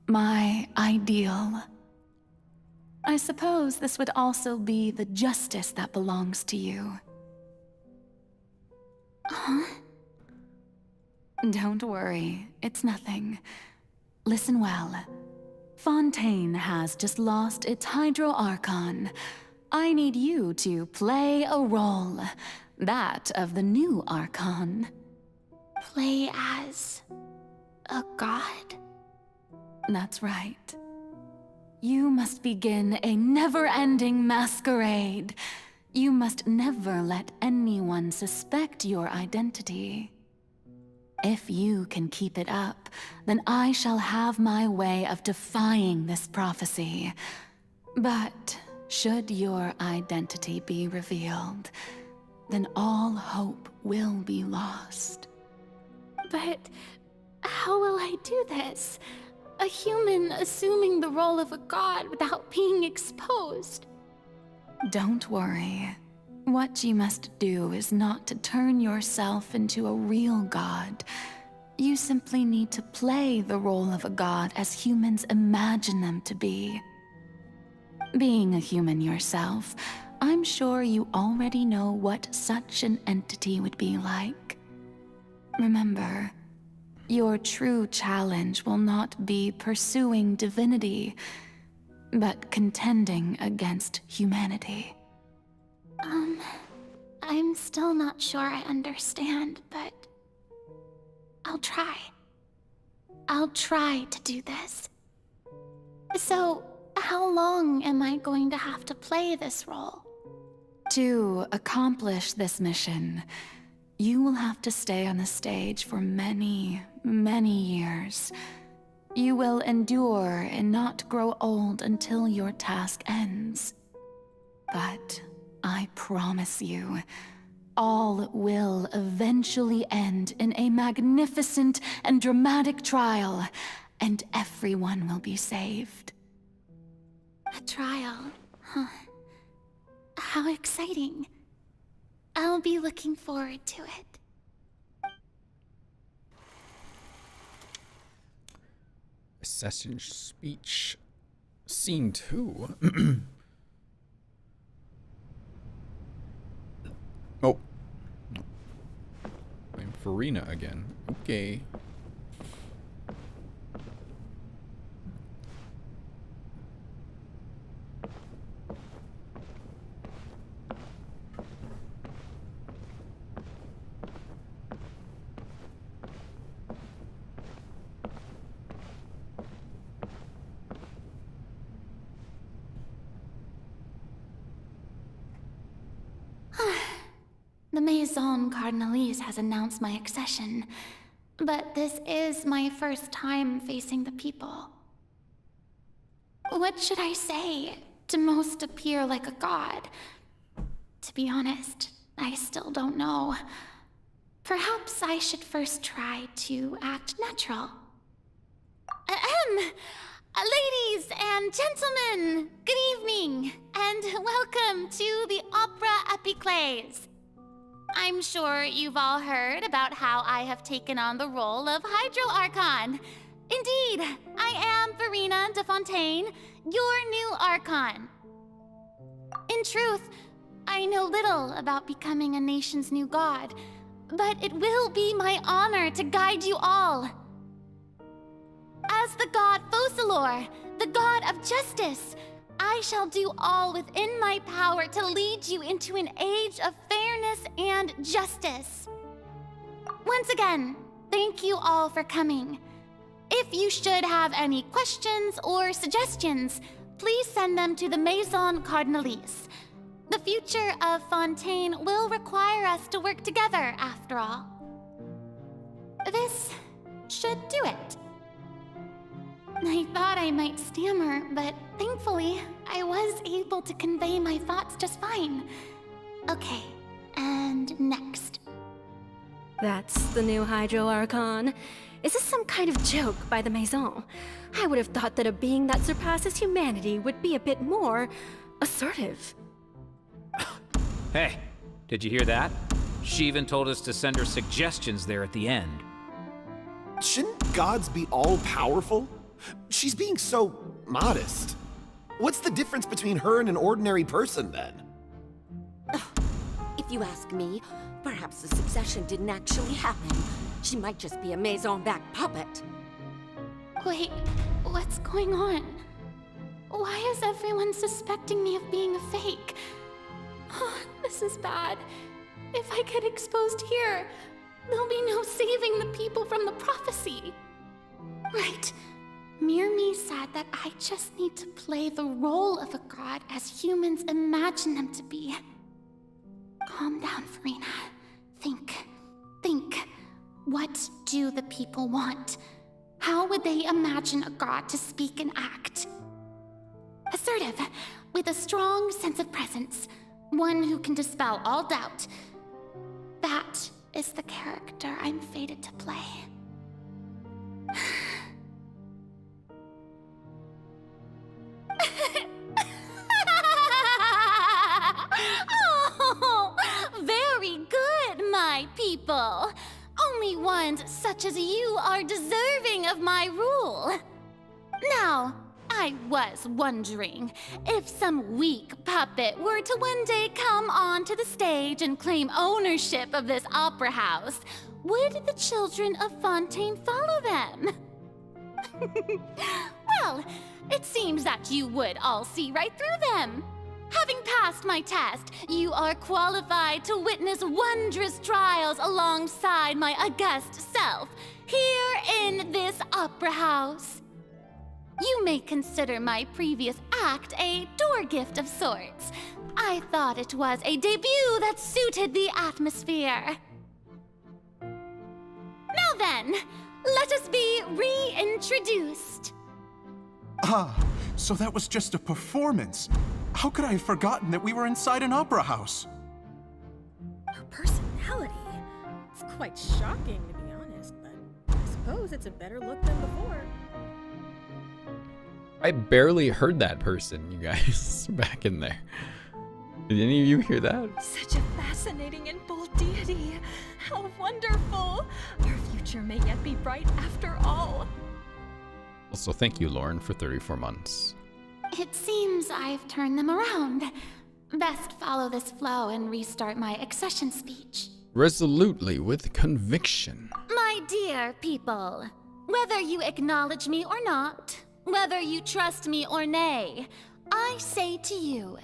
S17: my ideal. I suppose this would also be the justice that belongs to you.
S13: Huh?
S17: Don't worry, it's nothing. Listen well. Fontaine has just lost its Hydro Archon. I need you to play a role, that of the new Archon.
S13: Play as a god?
S17: That's right. You must begin a never-ending masquerade. You must never let anyone suspect your identity. If you can keep it up, then I shall have my way of defying this prophecy. But should your identity be revealed, then all hope will be lost.
S13: But how will I do this? A human assuming the role of a god without being exposed.
S17: Don't worry. What you must do is not to turn yourself into a real god. You simply need to play the role of a god as humans imagine them to be. Being a human yourself, I'm sure you already know what such an entity would be like. Remember, your true challenge will not be pursuing divinity, but contending against humanity.
S13: I'm still not sure I understand, but I'll try. I'll try to do this. So, how long am I going to have to play this role?
S17: To accomplish this mission, you will have to stay on the stage for many, many years. You will endure and not grow old until your task ends. But I promise you, all will eventually end in a magnificent and dramatic trial, and everyone will be saved.
S13: A trial, huh? How exciting. I'll be looking forward to it.
S1: Assassin's Speech. Scene 2. Oh. I'm Farina again. Okay.
S13: The Maison Cardinalise has announced my accession, but this is my first time facing the people. What should I say to most appear like a god? To be honest, I still don't know. Perhaps I should first try to act natural. Ladies and gentlemen, good evening, and welcome to the Opera Epiclese. I'm sure you've all heard about how I have taken on the role of Hydro Archon. Indeed, I am Farina de Fontaine, your new Archon. In truth, I know little about becoming a nation's new god, but it will be my honor to guide you all. As the god Focalor, the god of justice, I shall do all within my power to lead you into an age of fairness and justice. Once again, thank you all for coming. If you should have any questions or suggestions, please send them to the Maison Cardinalise. The future of Fontaine will require us to work together, after all. This should do it. I thought I might stammer, but thankfully, I was able to convey my thoughts just fine. Okay, and next.
S18: That's the new Hydro Archon. Is this some kind of joke by the Maison? I would have thought that a being that surpasses humanity would be a bit more assertive.
S3: Hey, did you hear that? She even told us to send her suggestions there at the end.
S22: Shouldn't gods be all-powerful? She's being so modest. What's the difference between her and an ordinary person, then?
S23: If you ask me, perhaps the succession didn't actually happen. She might just be a Maison-back puppet.
S13: Wait, what's going on? Why is everyone suspecting me of being a fake? Oh, this is bad. If I get exposed here, there'll be no saving the people from the prophecy. Right. Mirmi said that I just need to play the role of a god as humans imagine them to be. Calm down, Farina. Think. What do the people want? How would they imagine a god to speak and act? Assertive, with a strong sense of presence. One who can dispel all doubt. That is the character I'm fated to play. Oh, very good, my people. Only ones such as you are deserving of my rule. Now, I was wondering if some weak puppet were to one day come onto the stage and claim ownership of this opera house, would the children of Fontaine follow them? Well, it seems that you would all see right through them. Having passed my test, you are qualified to witness wondrous trials alongside my august self, here in this opera house. You may consider my previous act a door gift of sorts. I thought it was a debut that suited the atmosphere. Now then, let us be reintroduced.
S24: Ah, so that was just a performance. How could I have forgotten that we were inside an opera house?
S5: Her personality. It's quite shocking, to be honest, but I suppose it's a better look than before.
S1: I barely heard that person, you guys, back in there. Did any of you hear that?
S18: Such a fascinating and bold deity. How wonderful. Our future may yet be bright after all.
S1: Also, thank you, Lauren, for 34 months.
S13: It seems I've turned them around. Best follow this flow and restart my accession speech.
S1: Resolutely, with conviction.
S13: My dear people, whether you acknowledge me or not, whether you trust me or nay, I say to you,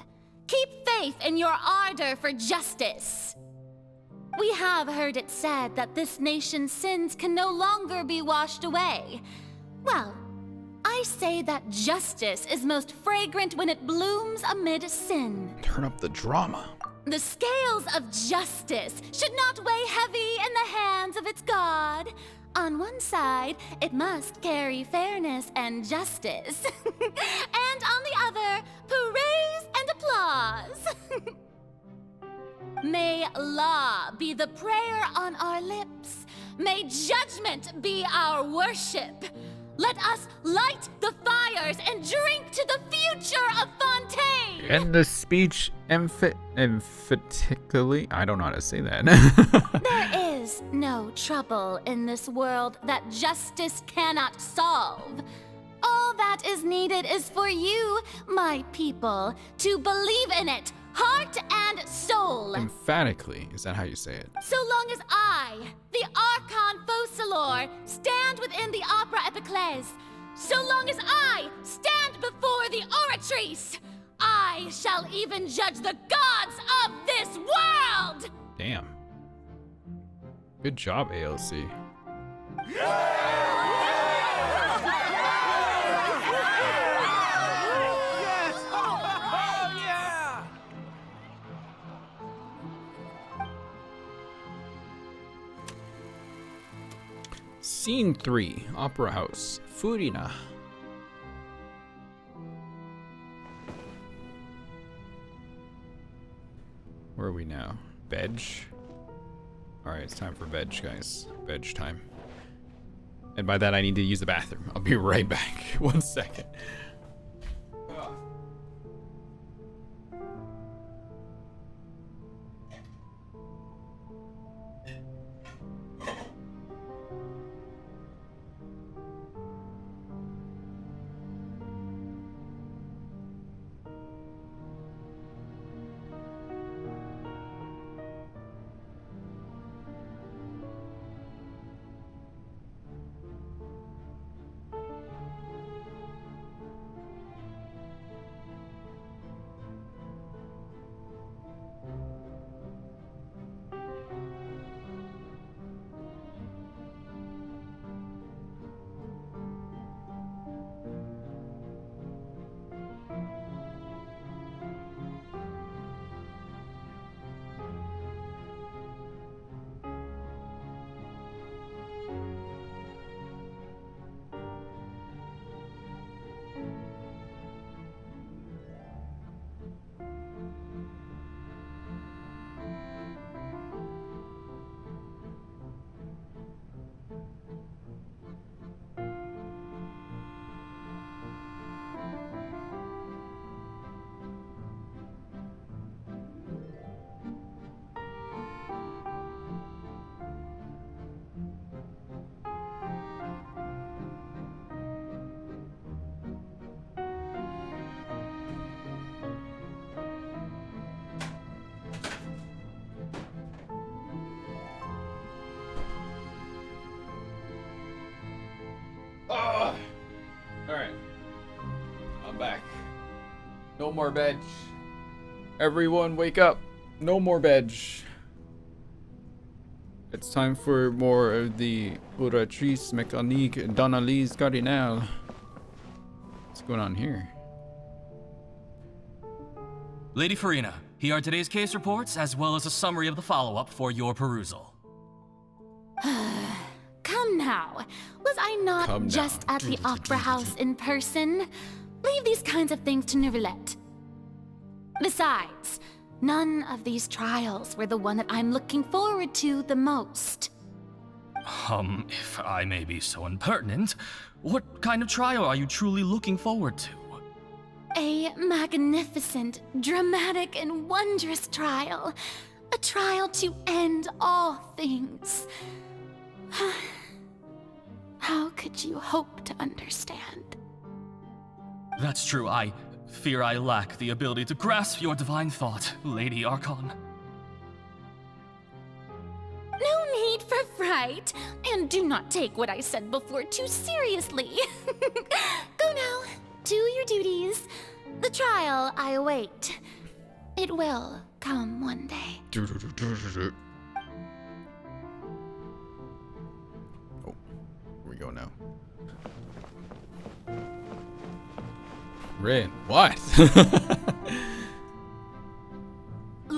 S13: keep faith in your ardor for justice. We have heard it said that this nation's sins can no longer be washed away. Well, I say that justice is most fragrant when it blooms amid sin.
S1: Turn up the drama.
S13: The scales of justice should not weigh heavy in the hands of its god. On one side, it must carry fairness and justice. And on the other, praise and applause. May law be the prayer on our lips. May judgment be our worship. Let us light the fires and drink to the future of Fontaine.
S1: And the speech emphatically, I don't know how to say that.
S13: There is no trouble in this world that justice cannot solve. All that is needed is for you, my people, to believe in it, heart and soul.
S1: Emphatically, is that how you say it?
S13: So long as I, the Archon Voice, stand within the Opera Epiclese, so long as I stand before the Oratrice, I shall even judge the gods of this world!
S1: Damn. Good job, ALC. Scene 3, Opera House, Furina. Where are we now? Veg? Alright, it's time for veg, guys. Veg time. And by that, I need to use the bathroom. I'll be right back. 1 second. Alright. I'm back. No more veg. Everyone wake up. No more veg. It's time for more of the Oratrice Mécanique d'Analyse Cardinale. What's going on here?
S2: Lady Furina, here are today's case reports, as well as a summary of the follow-up for your perusal.
S13: Come now. Was I not just at the Opera House in person? Leave these kinds of things to Neuvillette. Besides, none of these trials were the one that I'm looking forward to the most.
S2: If I may be so impertinent, what kind of trial are you truly looking forward to?
S13: A magnificent, dramatic, and wondrous trial. A trial to end all things. How could you hope to understand?
S2: That's true. I fear I lack the ability to grasp your divine thought, Lady Archon.
S13: No need for fright, and do not take what I said before too seriously. Go now, do your duties. The trial I await. It will come one day.
S1: Oh, here we go now. Rin, what?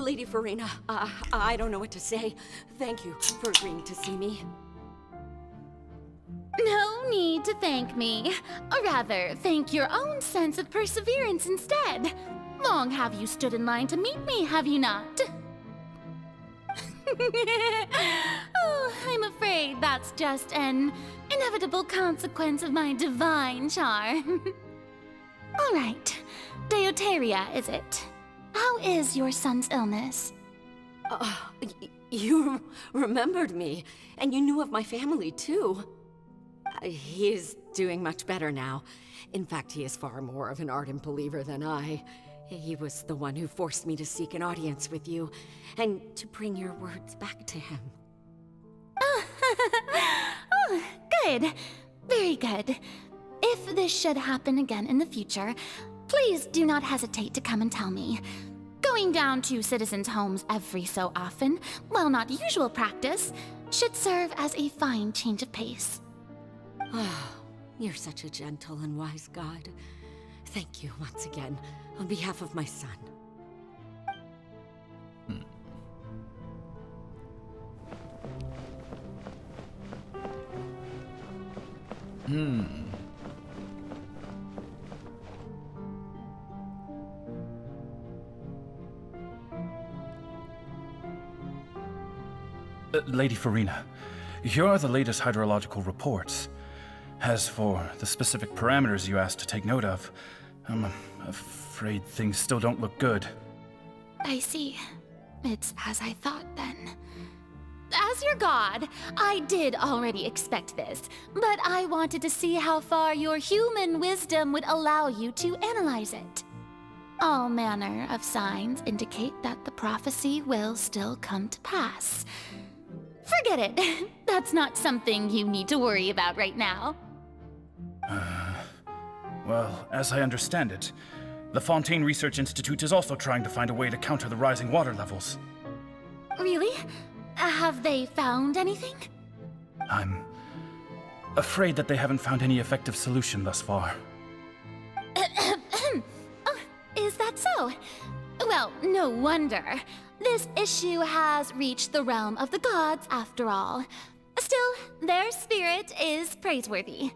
S23: Lady Farina, I don't know what to say. Thank you for agreeing to see me.
S13: No need to thank me. Or rather, thank your own sense of perseverance instead. Long have you stood in line to meet me, have you not? Oh, I'm afraid that's just an inevitable consequence of my divine charm. All right, Deoteria, is it? How is your son's illness?
S23: You remembered me, and you knew of my family, too. He is doing much better now. In fact, he is far more of an ardent believer than I. He was the one who forced me to seek an audience with you, and to bring your words back to him.
S13: Oh, good. Very good. If this should happen again in the future, please do not hesitate to come and tell me. Going down to citizens' homes every so often, while not usual practice, should serve as a fine change of pace.
S23: Oh, you're such a gentle and wise god. Thank you once again, on behalf of my son.
S7: Lady Farina, here are the latest hydrological reports. As for the specific parameters you asked to take note of, I'm afraid things still don't look good.
S13: I see. It's as I thought then. As your god, I did already expect this, but I wanted to see how far your human wisdom would allow you to analyze it. All manner of signs indicate that the prophecy will still come to pass. Forget it. That's not something you need to worry about right now.
S7: Well, as I understand it, the Fontaine Research Institute is also trying to find a way to counter the rising water levels.
S13: Really? Have they found anything?
S7: I'm afraid that they haven't found any effective solution thus far.
S13: Oh, is that so? Well, no wonder. This issue has reached the realm of the gods, after all. Still, their spirit is praiseworthy.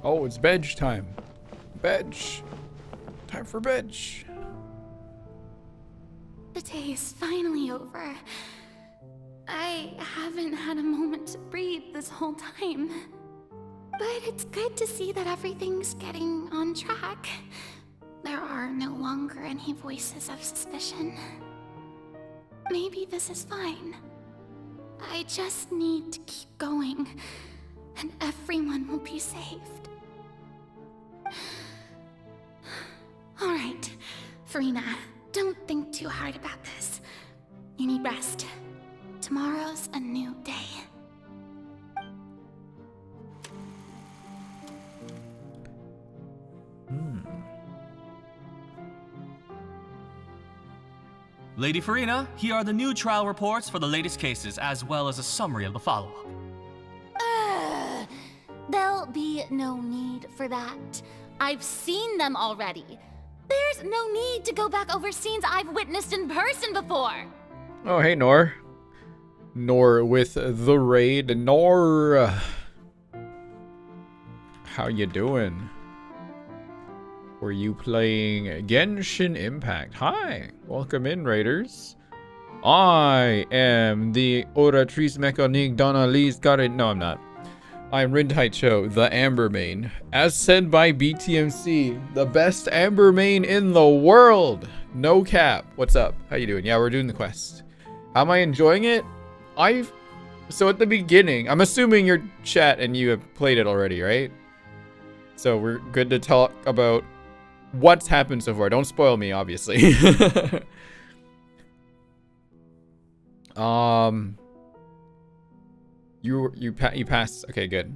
S1: Oh, it's veg time. Veg. Time for veg.
S13: The day is finally over. I haven't had a moment to breathe this whole time. But it's good to see that everything's getting on track. There are no longer any voices of suspicion. Maybe this is fine. I just need to keep going, and everyone will be saved. All right, Farina, don't think too hard about this. You need rest. Tomorrow's a new day.
S2: Lady Farina, here are the new trial reports for the latest cases, as well as a summary of the follow-up.
S13: There'll be no need for that. I've seen them already. There's no need to go back over scenes I've witnessed in person before.
S1: Oh, hey, Nor. Nor with the raid. Nor. How you doing? Were you playing Genshin Impact? Hi, welcome in, Raiders. I am the Oratrice Mécanique d'Analyse Carré. No, I'm not. I'm Rin Taicho, the Amber Main. As said by BTMC, the best Amber Main in the world. No cap. What's up? How you doing? Yeah, we're doing the quest. How am I enjoying it? So at the beginning, I'm assuming your chat and you have played it already, right? So we're good to talk about what's happened so far. Don't spoil me, obviously. You passed. Okay, good.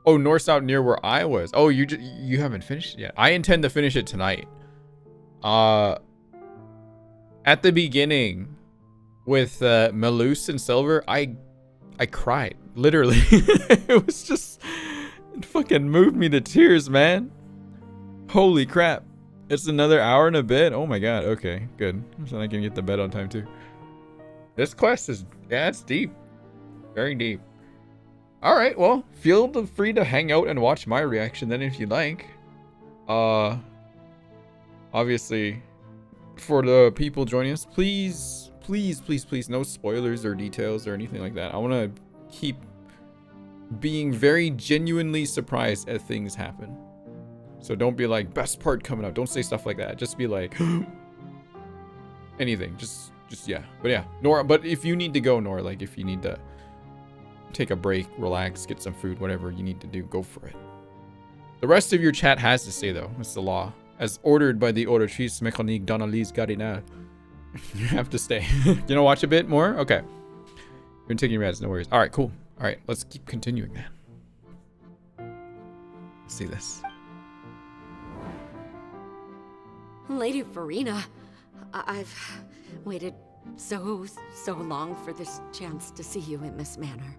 S1: Oh, North's out near where I was. Oh, you haven't finished it yet. I intend to finish it tonight. At the beginning with Malus and Silver, I cried. Literally. It was just It fucking moved me to tears, man. Holy crap. It's another hour and a bit. Oh my god. Okay, good. So I can get to bed on time too. This quest is, yeah, it's deep. Very deep. Alright, well, feel free to hang out and watch my reaction then if you'd like. Obviously, for the people joining us, please, no spoilers or details or anything like that. I want to keep being very genuinely surprised as things happen. So don't be like, best part coming up. Don't say stuff like that. Just be like, anything. Just yeah. But yeah, Nora, but if you need to go, Nora, like if you need to take a break, relax, get some food, whatever you need to do, go for it. The rest of your chat has to stay though. It's the law. As ordered by the Auditrice Mécanique d'Analyse Gardinale. You have to stay. You know, watch a bit more? Okay. You're taking your meds, no worries. Alright, cool. Alright, let's keep continuing then. Let's see this.
S23: Lady Farina, I've waited so long for this chance to see you in this manner.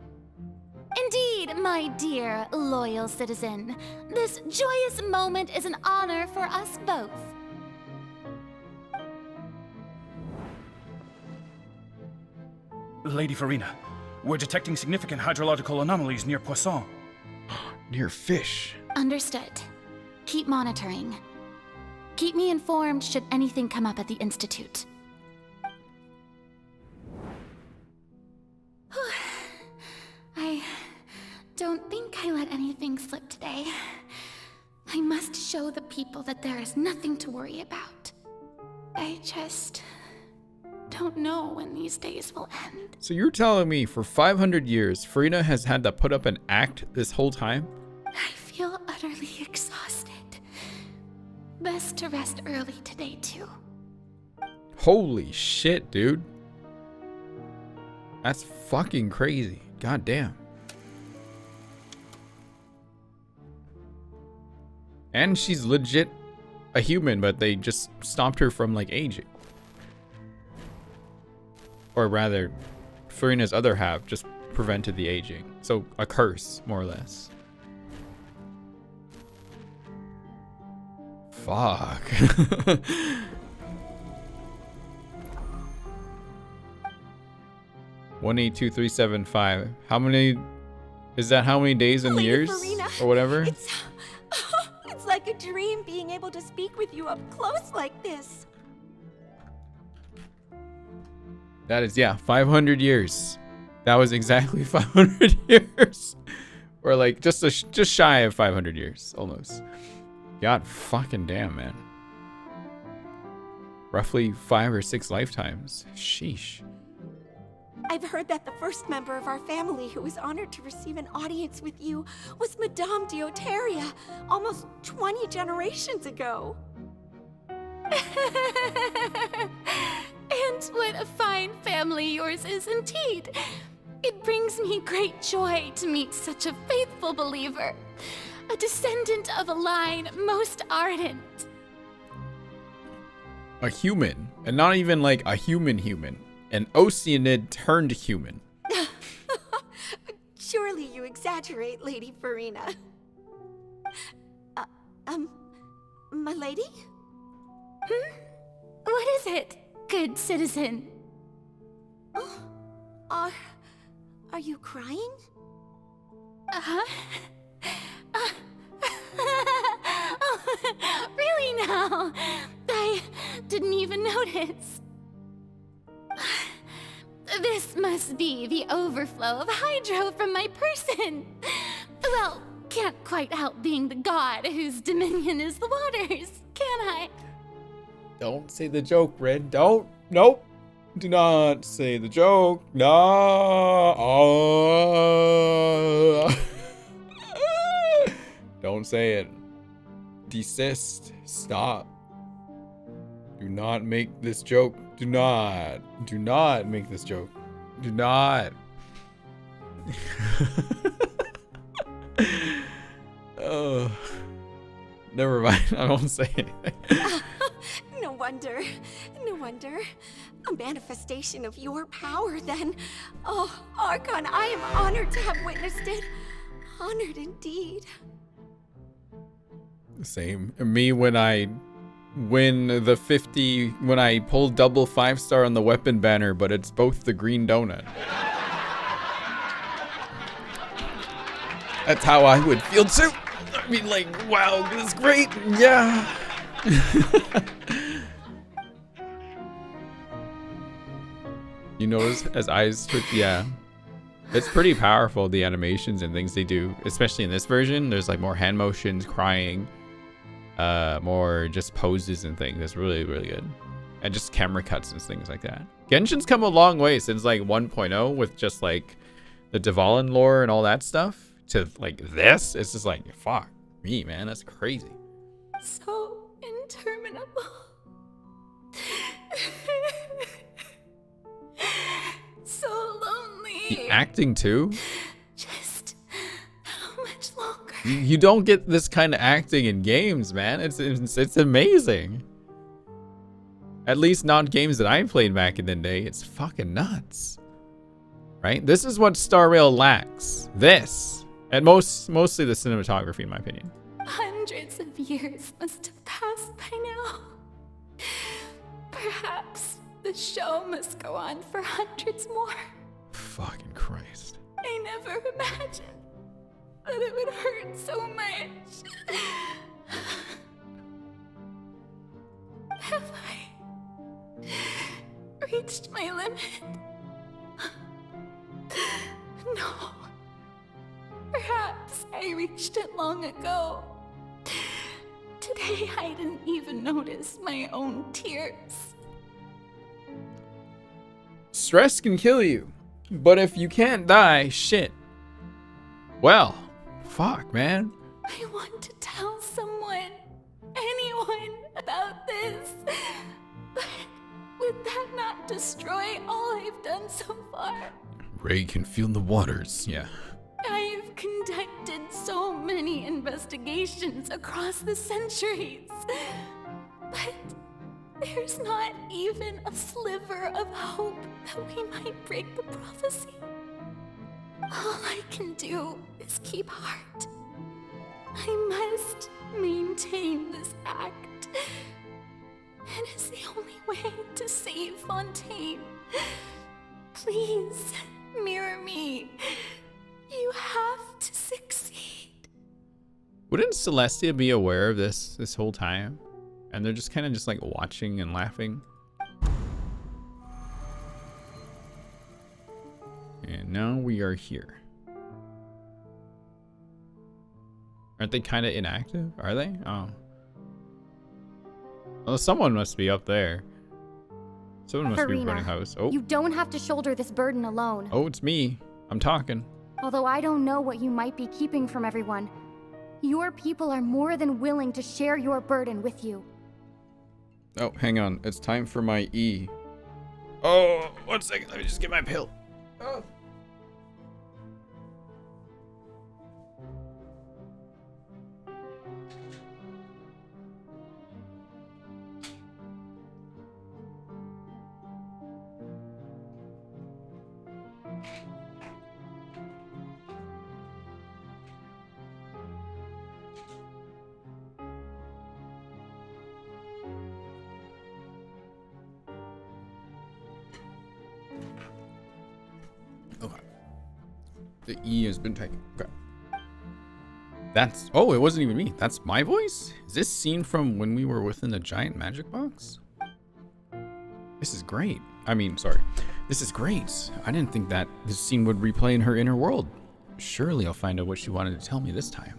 S13: Indeed, my dear, loyal citizen. This joyous moment is an honor for us both.
S7: Lady Farina, we're detecting significant hydrological anomalies near Poisson.
S1: Near fish.
S13: Understood. Keep monitoring. Keep me informed should anything come up at the Institute. I don't think I let anything slip today. I must show the people that there is nothing to worry about. I just don't know when these days will end.
S1: So you're telling me for 500 years, Farina has had to put up an act this whole time?
S13: I feel utterly exhausted. Best to rest early today, too.
S1: Holy shit, dude. That's fucking crazy. God damn. And she's legit a human, but they just stopped her from like aging. Or rather, Farina's other half just prevented the aging. So a curse, more or less. Fuck. 182375. How many is that? How many days and years
S9: Farina,
S1: or whatever?
S9: It's like a dream being able to speak with you up close like this.
S1: That is, yeah, 500 years. That was exactly 500 years. Or like just shy of 500 years, almost. God fucking damn, man. Roughly 5 or 6 lifetimes. Sheesh.
S9: I've heard that the first member of our family who was honored to receive an audience with you was Madame Dioteria, almost 20 generations ago.
S13: And what a fine family yours is indeed. It brings me great joy to meet such a faithful believer, a descendant of a line most ardent.
S1: A human, and not even like a human. An Oceanid turned human.
S9: Surely you exaggerate, Lady Farina. My lady?
S13: What is it, good citizen?
S9: Oh, are you crying?
S13: Oh, really now? I didn't even notice. This must be the overflow of hydro from my person. Well, can't quite help being the god whose dominion is the waters, can I?
S1: Don't say the joke, Red. Don't. Nope. Do not say the joke. No. Don't say it. Desist. Stop. Do not make this joke. Do not. Do not make this joke. Do not. Oh. Never mind. I won't say anything.
S9: No wonder. No wonder. A manifestation of your power, then. Oh, Archon, I am honored to have witnessed it. honored indeed.
S1: Same. Me when I win the 50, when I pull double 5-star on the weapon banner, but it's both the green donut. That's how I would feel too. I mean, like, wow, this is great. Yeah. You notice as eyes twitch? Yeah. It's pretty powerful, the animations and things they do, especially in this version. There's like more hand motions, crying, more just poses and things. It's really, really good. And just camera cuts and things like that. Genshin's come a long way since like 1.0 with just like the Dvalin lore and all that stuff to like this. It's just like, fuck me, man. That's crazy.
S9: So interminable. So lonely.
S1: The acting too?
S9: Just how much longer?
S1: You don't get this kind of acting in games, man. It's amazing. At least not games that I played back in the day. It's fucking nuts. Right? This is what Star Rail lacks. This. And mostly the cinematography, in my opinion.
S9: Hundreds of years must have passed by now. Perhaps the show must go on for hundreds more.
S1: Fucking Christ.
S9: I never imagined that it would hurt so much. Have I reached my limit? No. Perhaps I reached it long ago. Today I didn't even notice my own tears.
S1: Stress can kill you, but if you can't die, shit. Well, fuck, man.
S9: I want to tell someone, anyone, about this. But would that not destroy all I've done so far?
S1: Ray can feel the waters, yeah.
S9: I've conducted so many investigations across the centuries, but there's not even a sliver of hope that we might break the prophecy. All I can do is keep heart. I must maintain this act. It is the only way to save Fontaine. Please, mirror me. You have to succeed.
S1: Wouldn't Celestia be aware of this whole time? And they're just kind of just like watching and laughing. And now we are here. Aren't they kind of inactive? Are they? Oh. Well, someone must be up there. Someone must be running house. Oh.
S4: You don't have to shoulder this burden alone.
S1: Oh, it's me. I'm talking.
S4: Although I don't know what you might be keeping from everyone, your people are more than willing to share your burden with you.
S1: Oh, hang on. It's time for my E. Oh, 1 second. Let me just get my pill. Oh. The E has been taken. Okay. That's... Oh, it wasn't even me. That's my voice? Is this scene from when we were within the giant magic box? This is great. I mean, sorry. This is great. I didn't think that this scene would replay in her inner world. Surely I'll find out what she wanted to tell me this time.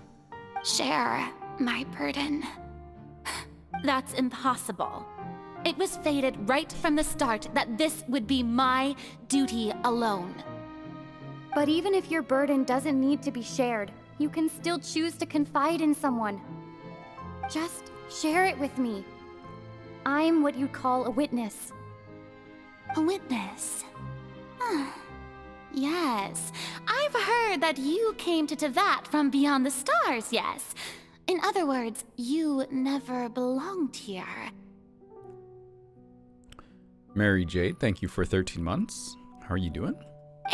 S13: Share my burden. That's impossible. It was fated right from the start that this would be my duty alone.
S4: But even if your burden doesn't need to be shared, you can still choose to confide in someone. Just share it with me. I'm what you'd call a witness.
S13: A witness? Yes. I've heard that you came to Tevat from beyond the stars, yes. In other words, you never belonged here.
S1: Mary Jade, thank you for 13 months. How are you doing?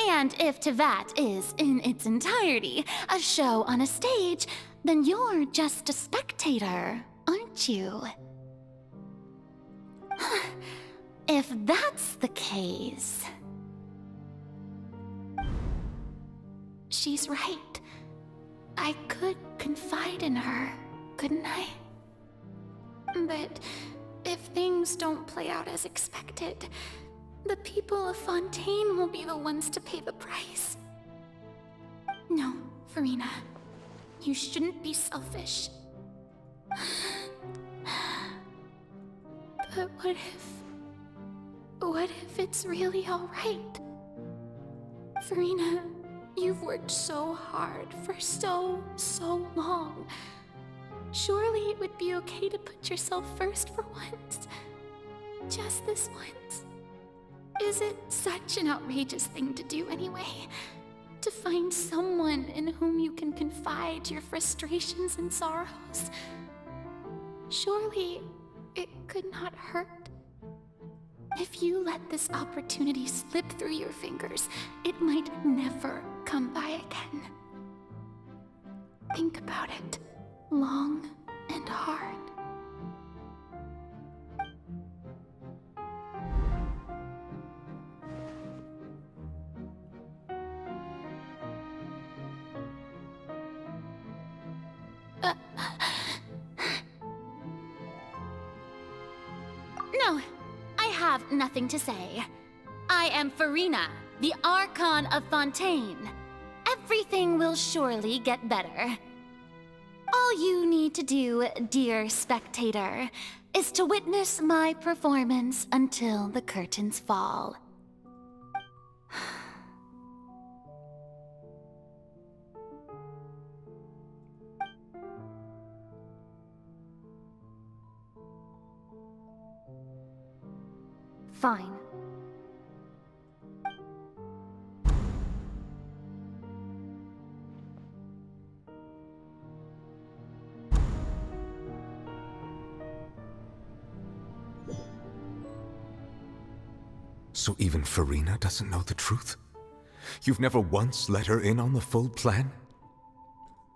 S13: And if Tevat is, in its entirety, a show on a stage, then you're just a spectator, aren't you? If that's the case... She's right. I could confide in her, couldn't I?
S9: But if things don't play out as expected, the people of Fontaine will be the ones to pay the price. No, Farina. You shouldn't be selfish. But what if it's really alright? Farina, you've worked so hard for so long. Surely it would be okay to put yourself first for once. Just this once. Is it such an outrageous thing to do anyway? To find someone in whom you can confide your frustrations and sorrows? Surely it could not hurt. If you let this opportunity slip through your fingers, it might never come by again. Think about it long and hard.
S13: No, I have nothing to say. I am Farina, the Archon of Fontaine. Everything will surely get better. All you need to do, dear spectator, is to witness my performance until the curtains fall.
S11: Fine.
S20: So even Farina doesn't know the truth? You've never once let her in on the full plan?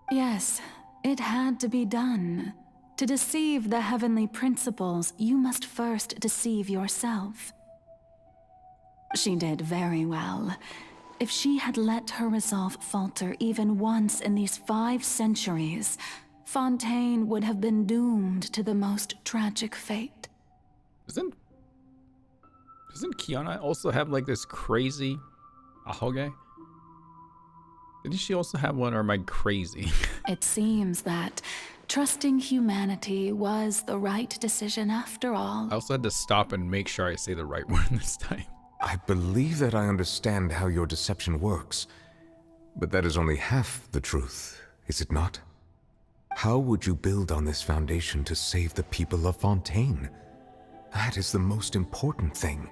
S17: Yes, it had to be done. To deceive the heavenly principles, you must first deceive yourself. She did very well. If she had let her resolve falter even once in these 5 centuries, Fontaine would have been doomed to the most tragic fate.
S1: Doesn't Kiana also have like this crazy ahoge? Didn't she also have one, or am I crazy?
S17: It seems that trusting humanity was the right decision after all.
S1: I also had to stop and make sure I say the right word this time.
S20: I believe that I understand how your deception works, but that is only half the truth, is it not? How would you build on this foundation to save the people of Fontaine? That is the most important thing.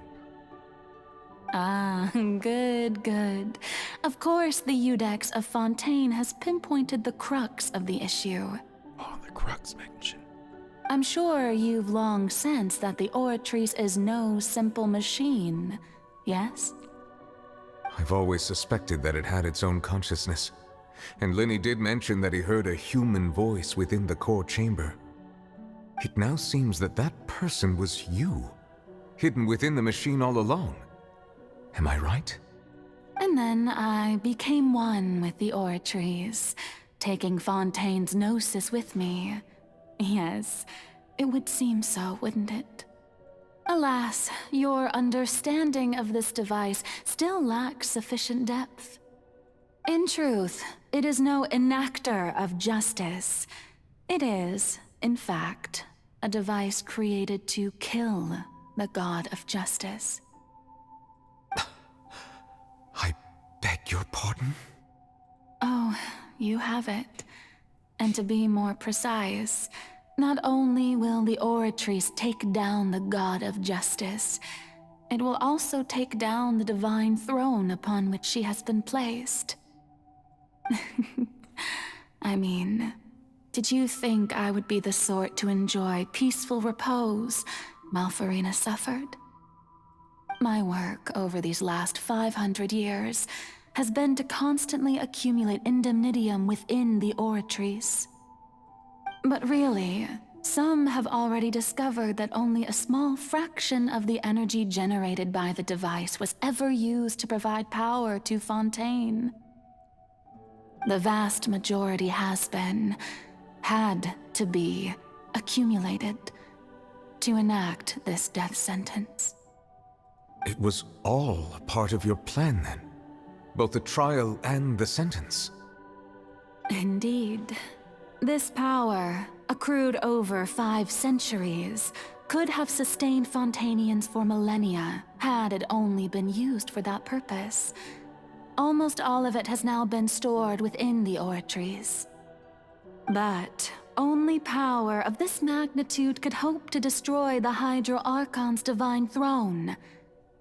S17: Ah, good. Of course, the Iudex of Fontaine has pinpointed the crux of the issue.
S1: Oh, the crux mention.
S17: I'm sure you've long sensed that the Oratrice is no simple machine, yes?
S20: I've always suspected that it had its own consciousness, and Lenny did mention that he heard a human voice within the core chamber. It now seems that that person was you, hidden within the machine all along. Am I right?
S17: And then I became one with the Oratrice, taking Fontaine's gnosis with me. Yes, it would seem so, wouldn't it? Alas, your understanding of this device still lacks sufficient depth. In truth, it is no enactor of justice. It is, in fact, a device created to kill the god of justice.
S20: I beg your pardon?
S17: Oh, you have it. And to be more precise, not only will the Oratrice take down the god of justice, it will also take down the divine throne upon which she has been placed. I mean, did you think I would be the sort to enjoy peaceful repose while Farina suffered? My work over these last 500 years has been to constantly accumulate indemnitium within the Oratrice. But really, some have already discovered that only a small fraction of the energy generated by the device was ever used to provide power to Fontaine. The vast majority had to be, accumulated to enact this death sentence.
S20: It was all a part of your plan, then? Both the trial and the sentence?
S17: Indeed. This power, accrued over 5 centuries, could have sustained Fontainians for millennia had it only been used for that purpose. Almost all of it has now been stored within the Oratrice. But only power of this magnitude could hope to destroy the Hydro Archon's divine throne,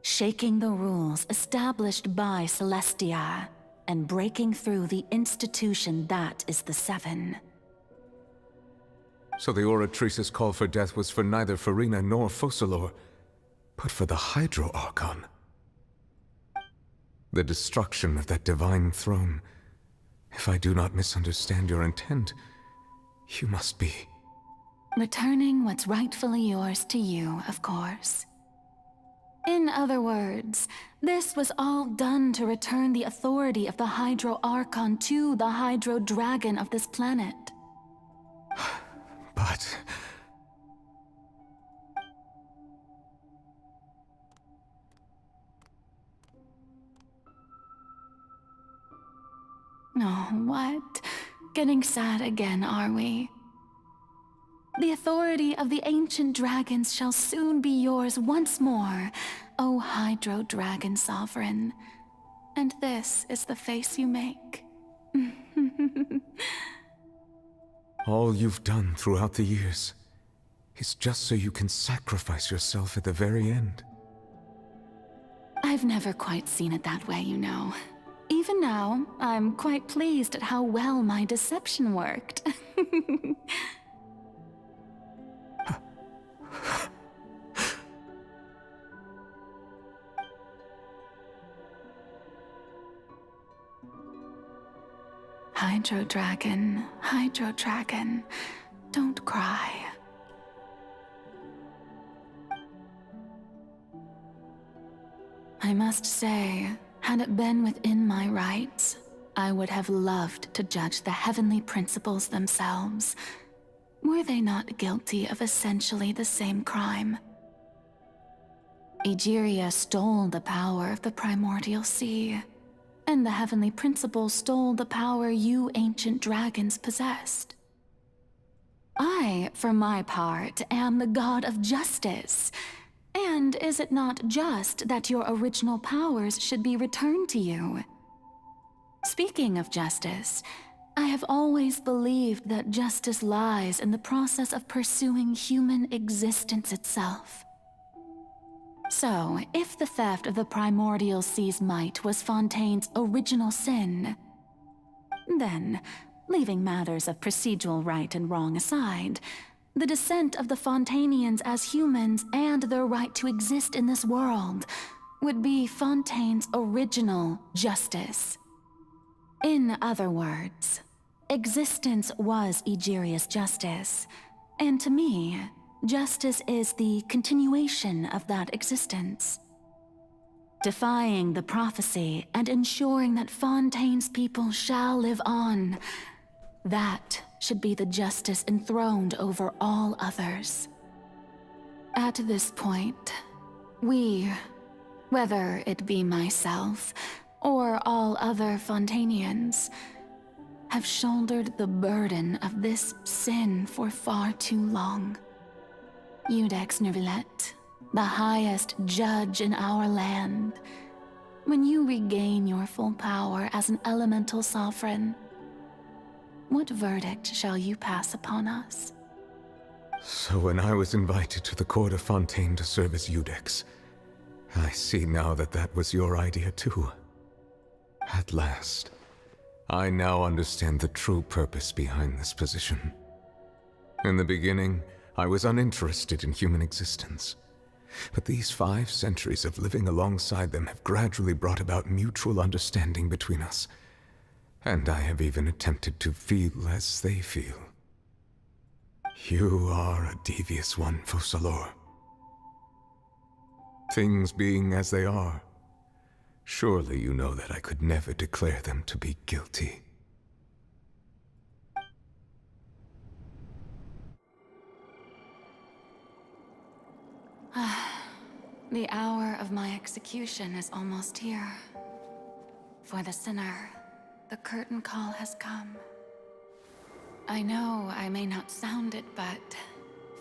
S17: shaking the rules established by Celestia, and breaking through the institution that is the Seven.
S20: So the Oratrice's call for death was for neither Farina nor Focalor, but for the Hydro Archon. The destruction of that divine throne. If I do not misunderstand your intent, you must be...
S17: returning what's rightfully yours to you, of course. In other words, this was all done to return the authority of the Hydro Archon to the Hydro Dragon of this planet.
S20: But...
S17: Oh, what? Getting sad again, are we? The authority of the ancient dragons shall soon be yours once more, O Hydro Dragon Sovereign. And this is the face you make.
S20: all you've done throughout the years is just so you can sacrifice yourself at the very end.
S17: I've never quite seen it that way, you know. Even now, I'm quite pleased at how well my deception worked. Hydro Dragon, don't cry. I must say, had it been within my rights, I would have loved to judge the heavenly principles themselves. Were they not guilty of essentially the same crime? Egeria stole the power of the primordial sea, and the heavenly principles stole the power you ancient dragons possessed. I, for my part, am the god of justice. And is it not just that your original powers should be returned to you? Speaking of justice, I have always believed that justice lies in the process of pursuing human existence itself. So, if the theft of the primordial sea's might was Fontaine's original sin, then, leaving matters of procedural right and wrong aside, the descent of the Fontainians as humans and their right to exist in this world would be Fontaine's original justice. In other words, existence was Egeria's justice, and to me, justice is the continuation of that existence. Defying the prophecy and ensuring that Fontaine's people shall live on, that should be the justice enthroned over all others. At this point, we, whether it be myself or all other Fontainians, have shouldered the burden of this sin for far too long. Iudex Nervillet, the highest judge in our land, when you regain your full power as an elemental sovereign, what verdict shall you pass upon us?
S20: So when I was invited to the court of Fontaine to serve as Iudex, I see now that that was your idea too. At last, I now understand the true purpose behind this position. In the beginning, I was uninterested in human existence. But these 5 centuries of living alongside them have gradually brought about mutual understanding between us. And I have even attempted to feel as they feel. You are a devious one, Focalor. Things being as they are, surely you know that I could never declare them to be guilty.
S17: The hour of my execution is almost here. For the sinner, the curtain call has come. I know I may not sound it, but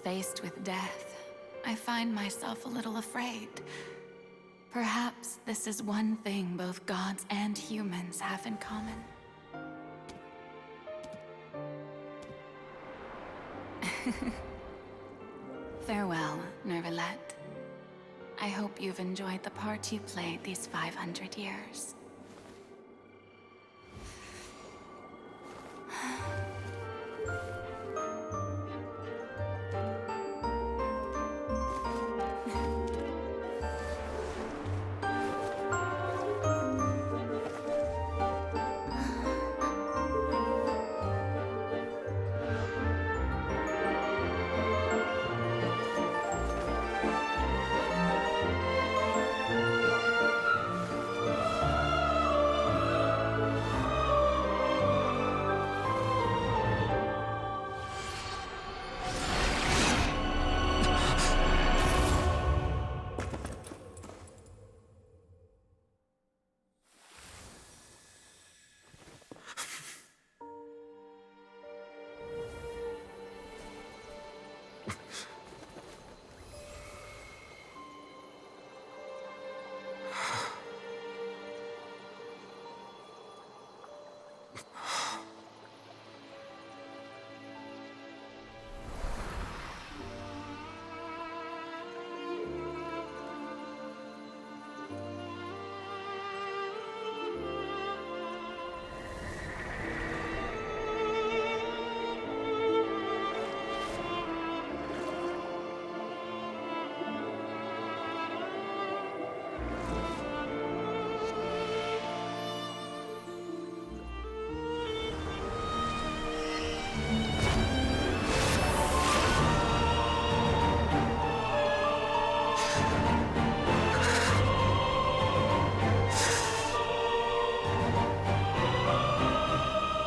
S17: faced with death, I find myself a little afraid. Perhaps this is one thing both gods and humans have in common. Farewell, Nervalette. I hope you've enjoyed the part you played these 500 years.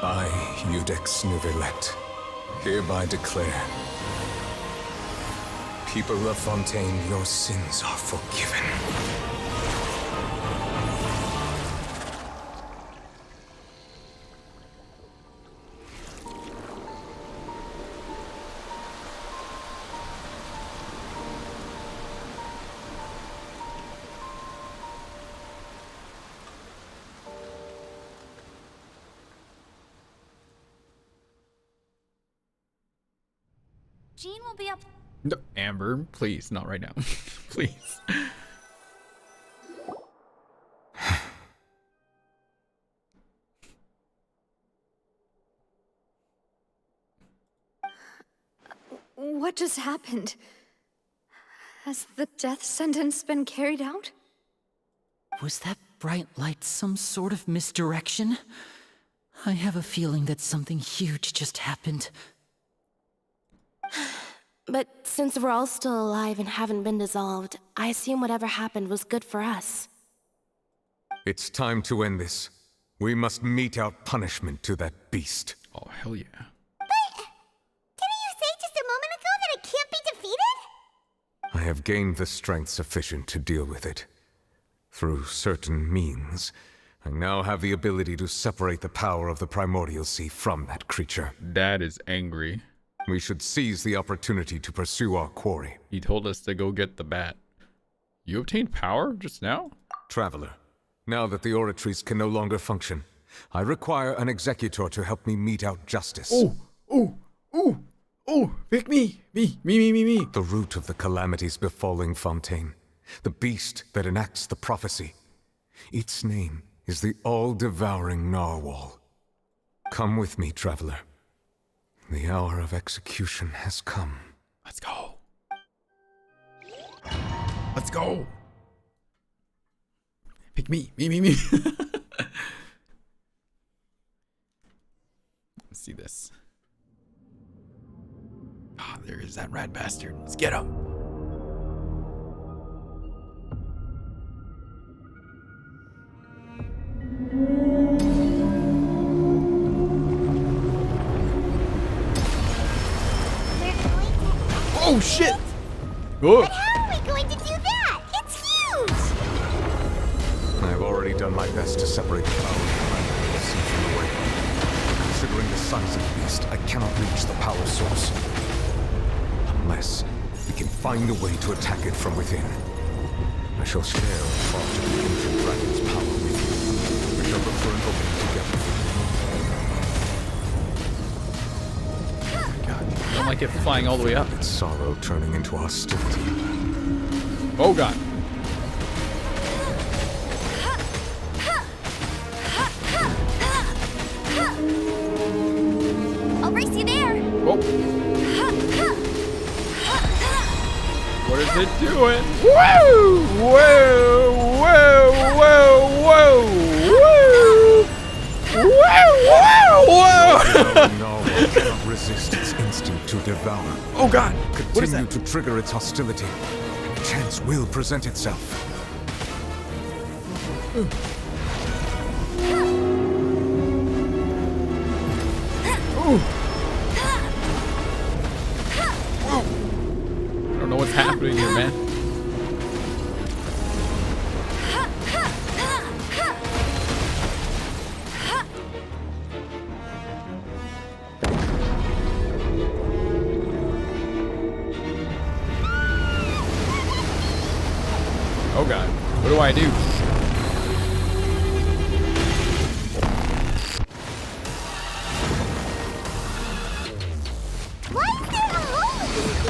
S20: I, Eudex Nervalette, hereby declare, people of Fontaine, your sins are forgiven.
S4: Jean will be up.
S1: No, Amber, please, not right now. Please.
S11: What just happened? Has the death sentence been carried out?
S14: Was that bright light some sort of misdirection? I have a feeling that something huge just happened.
S8: But since we're all still alive and haven't been dissolved, I assume whatever happened was good for us.
S20: It's time to end this. We must mete out punishment to that beast.
S1: Oh, hell yeah.
S6: Didn't you say just a moment ago that it can't be defeated?
S20: I have gained the strength sufficient to deal with it. Through certain means, I now have the ability to separate the power of the Primordial Sea from that creature.
S1: Dad is angry.
S20: We should seize the opportunity to pursue our quarry.
S1: He told us to go get the bat. You obtained power just now?
S20: Traveler, now that the oratories can no longer function, I require an executor to help me mete out justice.
S1: Pick me! Me.
S20: The root of the calamities befalling Fontaine. The beast that enacts the prophecy. Its name is the All-Devouring Narwhal. Come with me, traveler. The hour of execution has come.
S1: Let's go. Let's go. Pick me. Me. Let's see this. Ah, oh, there is that rat bastard. Let's get him. Oh shit! Oh.
S6: But how are we going to do that? It's huge!
S20: I've already done my best to separate the power from the sea from the way. Considering the size of the beast, I cannot reach the power source. Unless we can find a way to attack it from within. I shall share a part of the ancient dragon's power with you. We shall look for an opening together.
S1: I don't like it flying all the way up.
S20: Its sorrow turning into hostility.
S1: Oh god.
S6: I'll race you there!
S1: Oh. What is it doing? Whoa! Whoa! Whoa! Whoa! Whoa! Whoa! Whoa! Whoa!
S20: No, I cannot resist its instinct to devour.
S1: Oh god! What is
S20: Continue
S1: that?
S20: to trigger its hostility. A chance will present itself.
S1: I don't know what's happening here, man. Oh god, what do I do?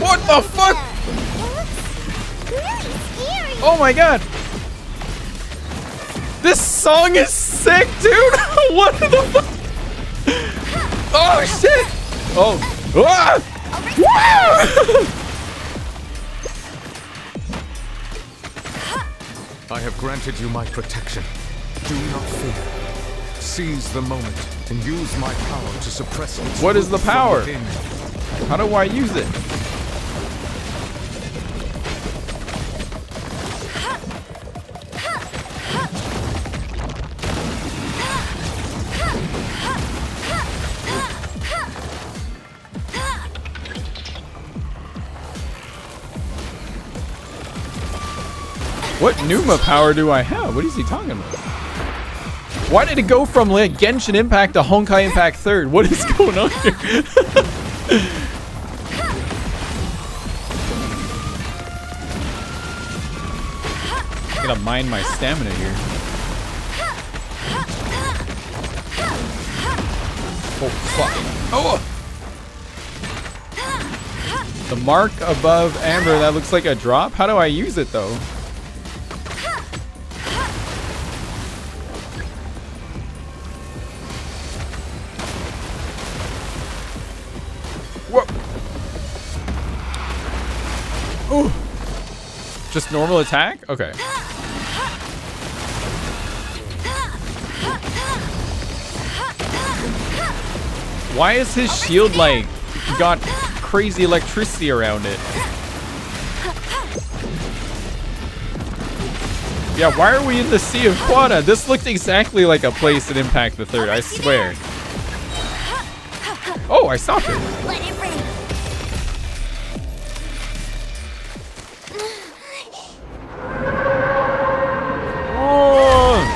S1: What the fuck? Oh my god! This song is sick, dude! What the fuck? Oh shit! Oh! Ah! Woo!
S20: I have granted you my protection. Do not fear. Seize the moment and use my power to suppress its
S1: What is the
S20: roots from
S1: power?
S20: within.
S1: How do I use it? What Numa power do I have? What is he talking about? Why did it go from like Genshin Impact to Honkai Impact 3rd? What is going on here? I gotta mind my stamina here. Oh fuck. Oh! The mark above Amber, that looks like a drop? How do I use it though? Whoa! Ooh! Just normal attack? Okay. Why is his shield like got crazy electricity around it? Yeah, why are we in the Sea of Quada? This looked exactly like a place in Impact the 3rd, I swear. Oh, I stopped it.
S6: Let it rain.
S1: Oh.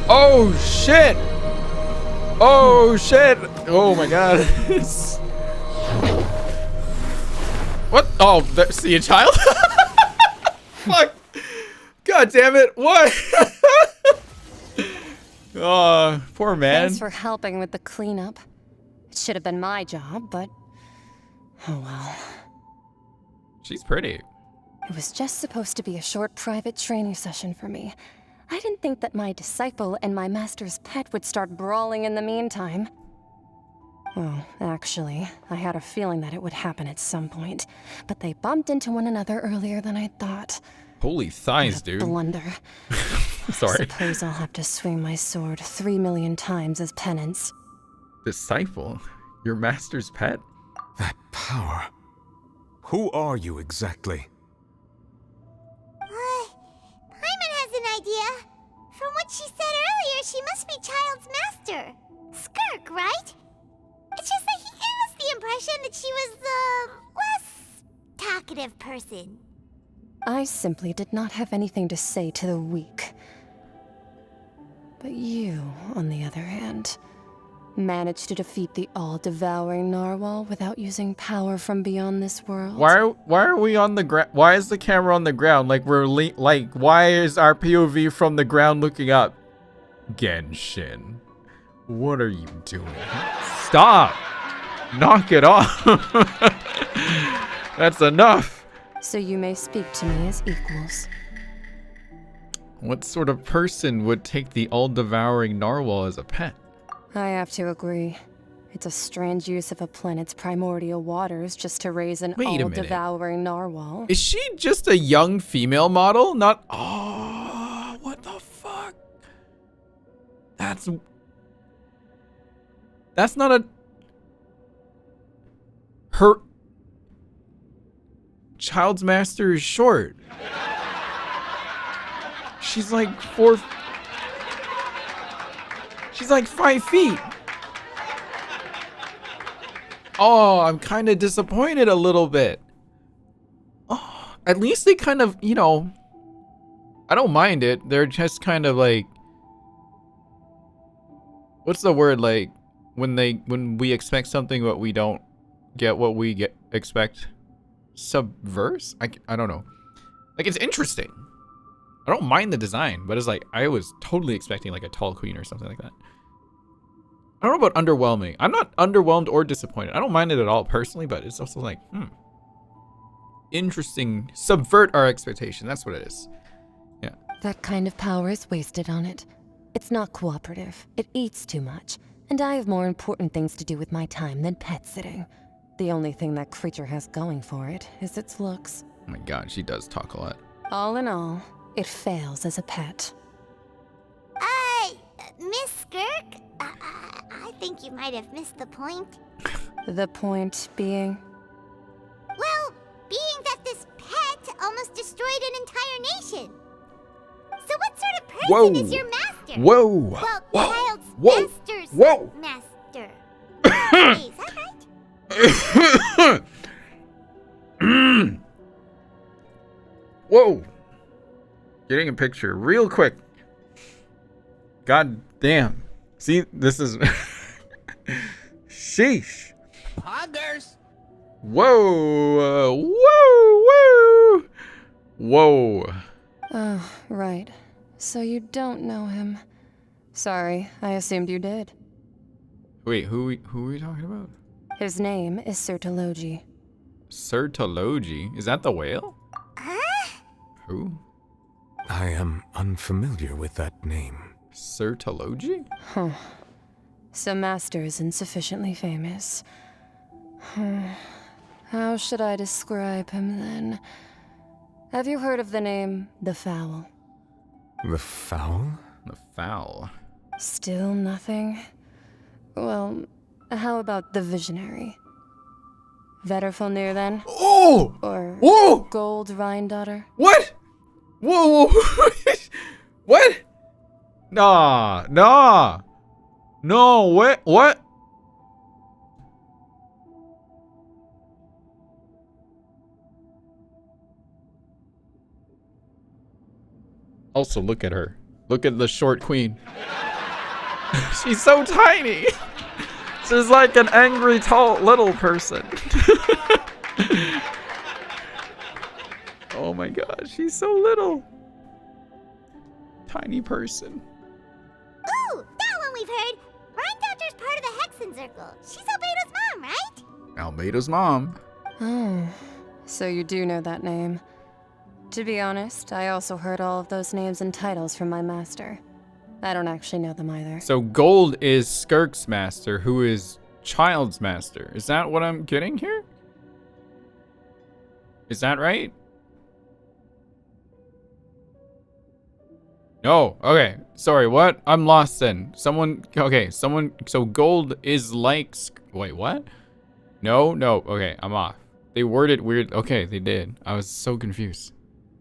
S1: Oh shit! Oh shit! Oh my god. What? Oh, see a child? Fuck! God God damn it! What? Oh, poor man.
S10: Thanks for helping with the cleanup. It should have been my job, but oh well.
S1: She's pretty.
S10: It was just supposed to be a short private training session for me. I didn't think that my disciple and my master's pet would start brawling in the meantime. Well, actually, I had a feeling that it would happen at some point, but they bumped into one another earlier than I thought.
S1: Holy thighs, dude.
S10: Blunder.
S1: Sorry.
S10: Suppose I'll have to swing my sword 3 million times as penance.
S1: Disciple? Your master's pet?
S20: That power. Who are you exactly?
S6: Paimon has an idea. From what she said earlier, she must be Child's master. Skirk, right? It's just that he gave us the impression that she was the less talkative person.
S10: I simply did not have anything to say to the weak. But you, on the other hand, managed to defeat the All-Devouring Narwhal without using power from beyond this world.
S1: Why are we on the ground? Why is the camera on the ground? Like we're why is our POV from the ground looking up? Genshin, what are you doing? Stop! Knock it off! That's enough.
S10: So you may speak to me as equals.
S1: What sort of person would take the all-devouring narwhal as a pet?
S10: I have to agree. It's a strange use of a planet's primordial waters just to raise an all-devouring narwhal.
S1: Is she just a young female model? Not... Oh, what the fuck? That's not a... Her... Child's master is short. She's like 5 feet. Oh, I'm kind of disappointed a little bit. Oh, at least they kind of, you know, I don't mind it. They're just kind of like, what's the word, like when we expect something but we don't get what we expect? Subverse? I don't know. Like, it's interesting. I don't mind the design, but it's like I was totally expecting like a tall queen or something like that. I don't know about underwhelming. I'm not underwhelmed or disappointed. I don't mind it at all personally, but it's also like, interesting. Subvert our expectation. That's what it is. Yeah.
S10: That kind of power is wasted on it. It's not cooperative. It eats too much. And I have more important things to do with my time than pet sitting. The only thing that creature has going for it is its looks.
S1: Oh my god, she does talk a lot.
S10: All in all, it fails as a pet.
S6: Miss Skirk? I think you might have missed the point.
S10: The point being?
S6: Well, being that this pet almost destroyed an entire nation. So what sort of person is your master?
S1: Whoa!
S6: Well, Child's master's master. Hey, is that right?
S1: Whoa! Getting a picture real quick. God damn. See, this is... Sheesh.
S15: Poggers.
S1: Whoa! Whoa! Whoa!
S10: Oh, right. So you don't know him. Sorry, I assumed you did.
S1: Wait, who are we talking about?
S10: His name is Sir Deluge.
S1: Sir Deluge? Is that the whale? Who?
S20: I am unfamiliar with that name.
S1: Sir Deluge?
S10: Huh. So Master isn't sufficiently famous. How should I describe him then? Have you heard of the name The Fowl?
S20: The Fowl?
S1: The Fowl.
S10: Still nothing? Well, how about the Visionary? Vetterfulnir then?
S1: Oh!
S10: Or
S1: Whoa!
S10: Gold Rhine-daughter?
S1: What? Whoa! What? Nah. No, what? Also, look at her. Look at the short queen. She's so tiny. She's like an angry, tall, little person. Oh my god, she's so little. tiny person.
S6: Ooh, that one we've heard. Rhine part of the Hexen Circle. She's Albedo's mom, right?
S1: Albedo's mom.
S10: Oh, so you do know that name. To be honest, I also heard all of those names and titles from my master. I don't actually know them either.
S1: So Gold is Skirk's master, who is Child's master. Is that what I'm getting here? Is that right? No. Okay. Sorry, what? I'm lost then. Someone... Okay, someone... So Gold is like... Wait, what? No. Okay, I'm off. They worded weird... Okay, they did. I was so confused.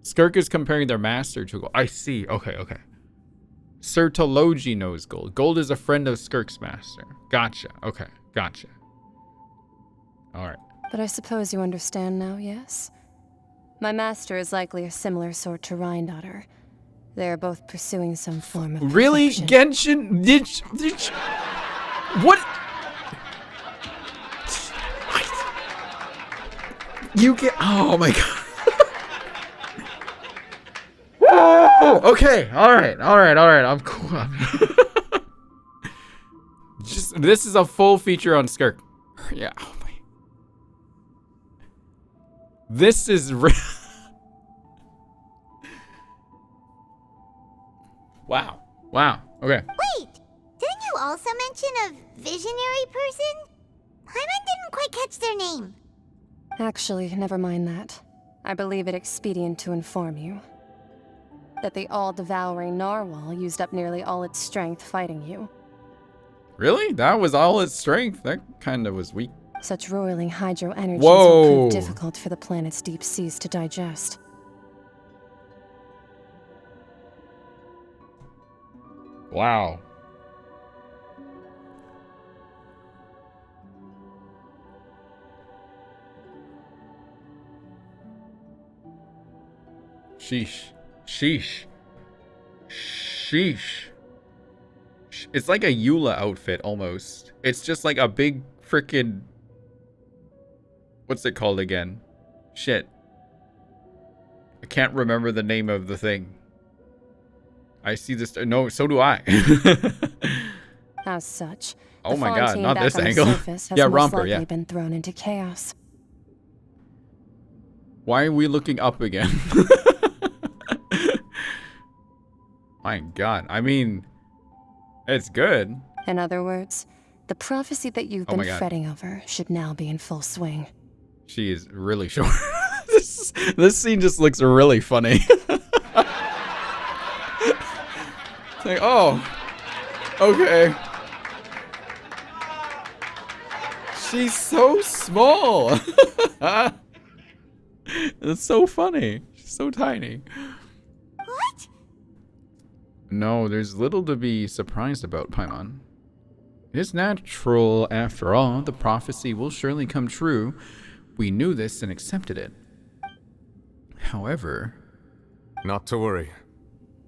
S1: Skirk is comparing their master to Gold. I see. Okay. Sir Tologi knows Gold. Gold is a friend of Skirk's master. Gotcha. Okay, gotcha. Alright.
S10: But I suppose you understand now, yes? My master is likely a similar sort to Rhine. They are both pursuing some form of
S1: Really?
S10: perfection.
S1: Genshin? Did what? You get... Oh my god. Whoa! Okay, alright. I'm cool. Just, this is a full feature on Skirk. Yeah, oh my... This is... Wow. Okay.
S6: Wait, didn't you also mention a visionary person? Paimon didn't quite catch their name.
S10: Actually, never mind that. I believe it expedient to inform you that the All-Devouring Narwhal used up nearly all its strength fighting you.
S1: Really? That was all its strength? That kind of was weak.
S10: Such roiling hydro energies
S1: Whoa.
S10: will prove difficult for the planet's deep seas to digest.
S1: Wow. Sheesh. It's like a Eula outfit almost. It's just like a big frickin'... What's it called again? Shit. I can't remember the name of the thing. I see this. No, so do I.
S10: As such,
S1: oh
S10: the
S1: my god,
S10: fontaine
S1: not
S10: back
S1: this
S10: on the
S1: angle.
S10: surface has
S1: Yeah,
S10: most
S1: Romper,
S10: likely
S1: yeah.
S10: been thrown into chaos.
S1: Why are we looking up again? My god, I mean, it's good.
S10: In other words, the prophecy that you've
S1: Oh my
S10: been
S1: God.
S10: fretting over should now be in full swing.
S1: She is really short. This scene just looks really funny. It's like, oh, okay. She's so small. It's so funny. She's so tiny.
S6: What?
S1: No, there's little to be surprised about, Paimon. It's natural, after all. The prophecy will surely come true. We knew this and accepted it. However...
S20: Not to worry.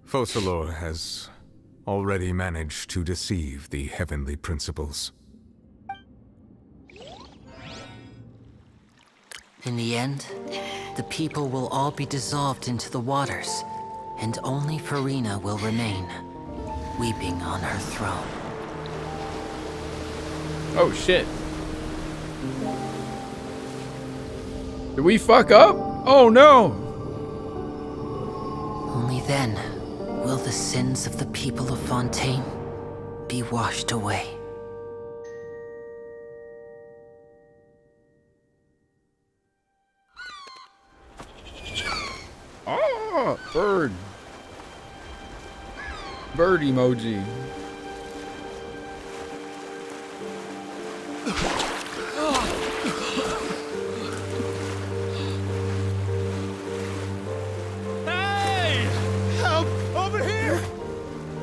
S20: Focalor has already managed to deceive the heavenly principles.
S14: In the end, the people will all be dissolved into the waters, and only Furina will remain, weeping on her throne.
S1: Oh, shit. Did we fuck up? Oh, no.
S14: Only then will the sins of the people of Fontaine be washed away.
S1: Oh, bird. Bird emoji.
S15: Hey! Help! Over here!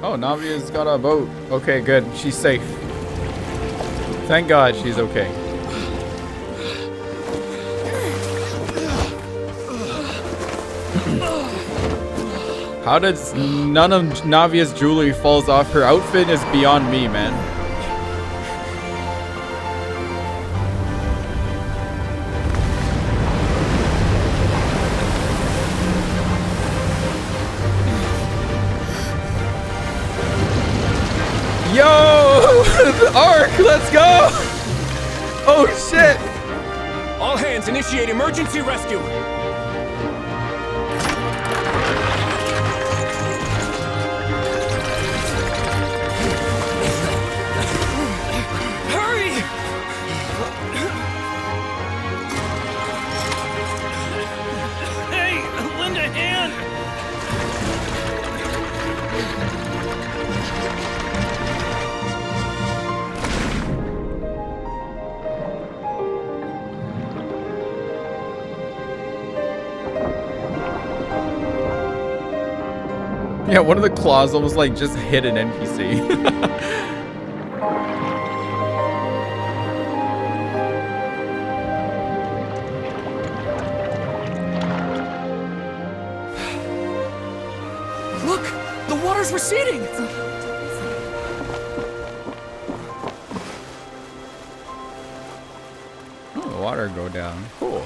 S1: Oh, Navia's got a boat. Okay, good. She's safe. Thank God she's okay. How does none of Navia's jewelry falls off her outfit is beyond me, man. Ark! Let's go! Oh shit!
S15: All hands, initiate emergency rescue! Hurry! Hey, lend a hand!
S1: Yeah, one of the claws almost like just hit an NPC.
S15: Look! The water's receding!
S1: Oh, the water go down. Cool.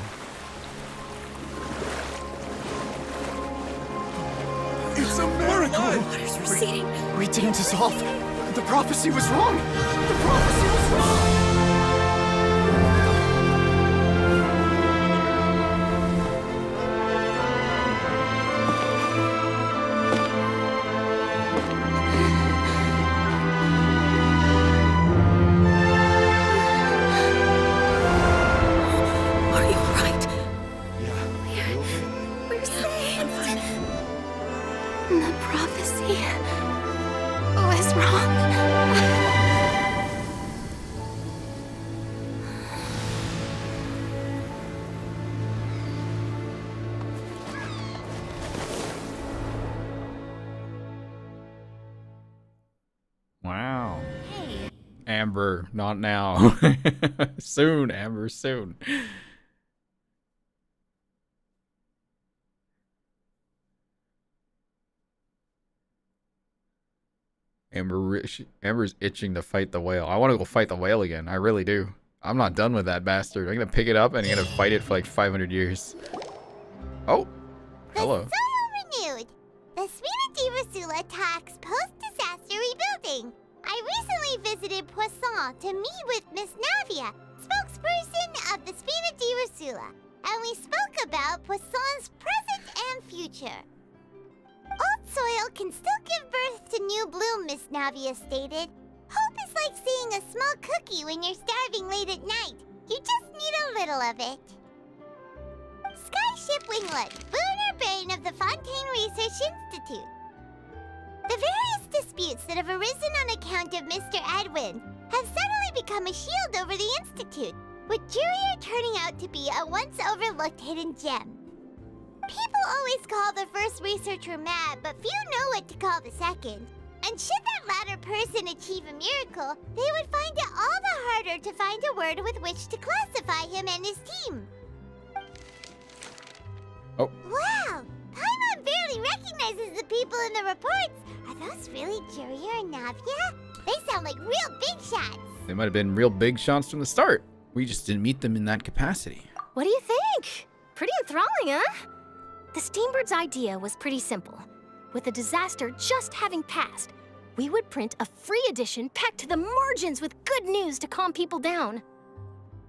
S22: It's a miracle!
S18: Water's receding.
S22: We didn't dissolve. The prophecy was wrong. The prophecy was wrong.
S18: Are you alright?
S11: We're safe. The prophecy was wrong.
S1: Wow. Amber, not now. Soon, Amber, soon. Amber's itching to fight the whale. I want to go fight the whale again. I really do. I'm not done with that bastard. I'm gonna pick it up and I'm gonna fight it for like 500 years. Oh, hello.
S6: Solo renewed. The Spina di Rosula talks post-disaster rebuilding. I recently visited Poisson to meet with Miss Navia, spokesperson of the Spina di Rosula, and we spoke about Poisson's present and future. Old soil can still give birth to new bloom, Miss Navia stated. Hope is like seeing a small cookie when you're starving late at night. You just need a little of it. Skyship Winglet, lunar brain of the Fontaine Research Institute. The various disputes that have arisen on account of Mr. Edwin have suddenly become a shield over the Institute, with Jurier turning out to be a once overlooked hidden gem. People always call the first researcher mad, but few know what to call the second. And should that latter person achieve a miracle, they would find it all the harder to find a word with which to classify him and his team.
S1: Oh.
S6: Wow! Paimon barely recognizes the people in the reports. Are those really Jurier and Navia? They sound like real big shots.
S1: They might have been real big shots from the start. We just didn't meet them in that capacity.
S12: What do you think? Pretty enthralling, huh? The Steambird's idea was pretty simple. With the disaster just having passed, we would print a free edition packed to the margins with good news to calm people down.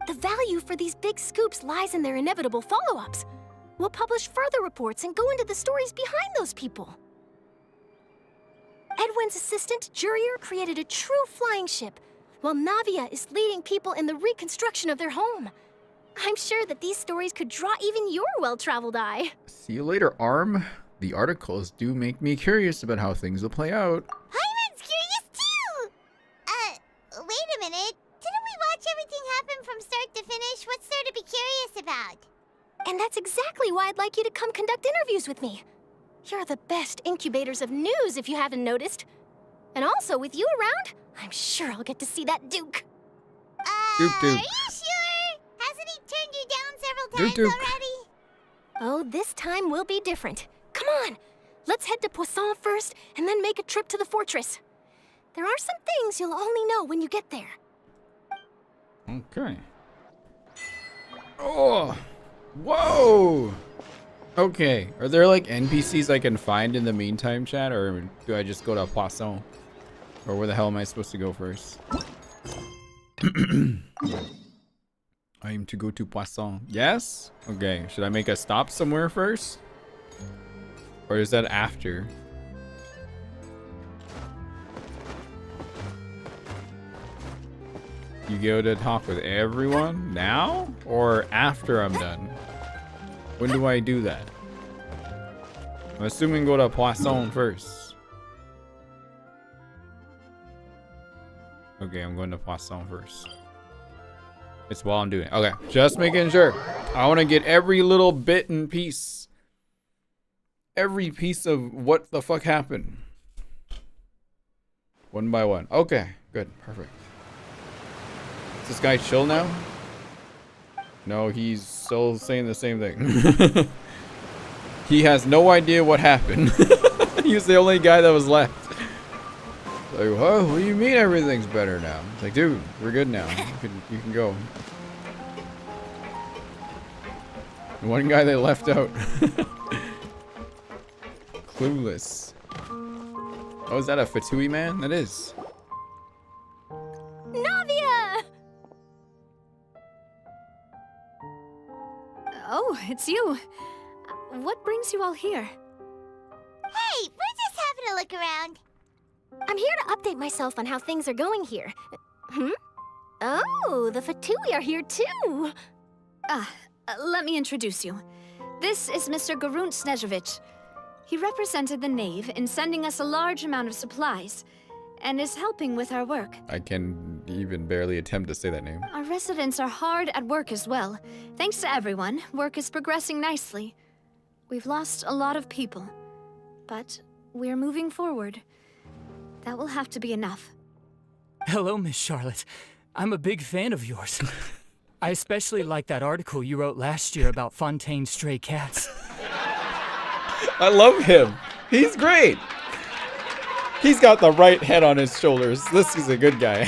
S12: The value for these big scoops lies in their inevitable follow-ups. We'll publish further reports and go into the stories behind those people. Edwin's assistant, Jurier, created a true flying ship, while Navia is leading people in the reconstruction of their home. I'm sure that these stories could draw even your well-traveled eye.
S1: See you later, Arm. The articles do make me curious about how things will play out.
S6: Paimon's curious too! Wait a minute. Didn't we watch everything happen from start to finish? What's there to be curious about?
S12: And that's exactly why I'd like you to come conduct interviews with me. You're the best incubators of news, if you haven't noticed. And also, with you around, I'm sure I'll get to see that Duke.
S1: Duke.
S6: Are you sure? Hasn't he turned you down several times
S1: Duke.
S6: already?
S12: Oh, this time will be different. Come on, let's head to Poisson first, and then make a trip to the fortress. There are some things you'll only know when you get there.
S1: Okay. Oh! Whoa! Okay, are there like NPCs I can find in the meantime, chat, or do I just go to Poisson? Or where the hell am I supposed to go first? I am to go to Poisson. Yes? Okay, should I make a stop somewhere first? Or is that after? You go to talk with everyone now? Or after I'm done? When do I do that? I'm assuming go to Poisson first. Okay, I'm going to Poisson first. It's while I'm doing it. Okay, just making sure. I want to get every little bit and piece. Every piece of what the fuck happened. One by one. Okay, good, perfect. Is this guy chill now? No, he's still saying the same thing. He has no idea what happened. He was the only guy that was left. Like, whoa, what do you mean everything's better now? It's like, dude, we're good now. You can go. The one guy they left out. Clueless. Oh, is that a Fatui man? That is.
S11: Navia! Oh, it's you. What brings you all here?
S6: Hey, we're just having a look around.
S12: I'm here to update myself on how things are going here. Oh, the Fatui are here too.
S11: Let me introduce you. This is Mr. Garunt Snezhevich. He represented the Knave in sending us a large amount of supplies, and is helping with our work.
S1: I can even barely attempt to say that name.
S11: Our residents are hard at work as well. Thanks to everyone, work is progressing nicely. We've lost a lot of people, but we're moving forward. That will have to be enough.
S15: Hello, Miss Charlotte. I'm a big fan of yours. I especially like that article you wrote last year about Fontaine's stray cats.
S1: I love him. He's great. He's got the right head on his shoulders. This is a good guy.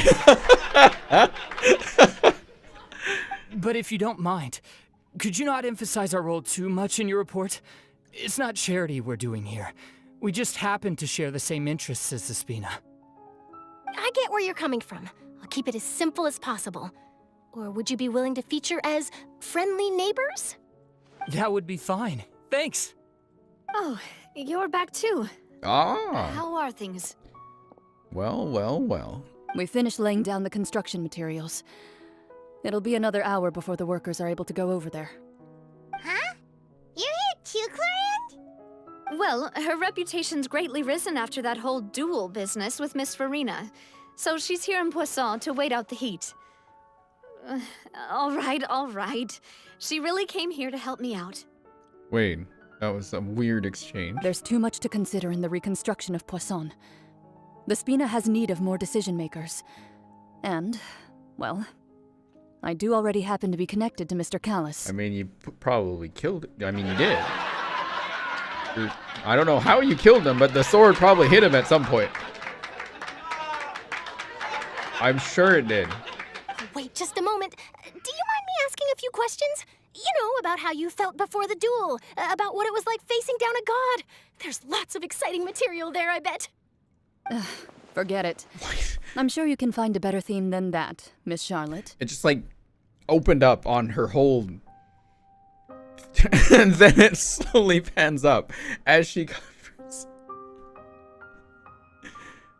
S15: But if you don't mind, could you not emphasize our role too much in your report? It's not charity we're doing here. We just happen to share the same interests as the Spina.
S12: I get where you're coming from. I'll keep it as simple as possible. Or would you be willing to feature as friendly neighbors?
S15: That would be fine. Thanks.
S11: Oh, you're back too.
S1: Ah.
S11: How are things?
S1: Well, well, well.
S3: We finished laying down the construction materials. It'll be another hour before the workers are able to go over there.
S6: Huh? You're here too, Clarant?
S11: Well, her reputation's greatly risen after that whole duel business with Miss Farina. So she's here in Poisson to wait out the heat. All right. She really came here to help me out.
S1: Wait, that was a weird exchange.
S3: There's too much to consider in the reconstruction of Poisson. The Spina has need of more decision makers. And, well, I do already happen to be connected to Mr. Callis.
S1: I mean, you probably killed it. I mean, you did. I don't know how you killed him, but the sword probably hit him at some point. I'm sure it did.
S12: Wait just a moment. Do you mind me asking a few questions? You know, about how you felt before the duel, about what it was like facing down a god. There's lots of exciting material there, I bet.
S3: Forget it. I'm sure you can find a better theme than that, Miss Charlotte.
S1: It just like opened up on her whole and then it slowly pans up as she covers.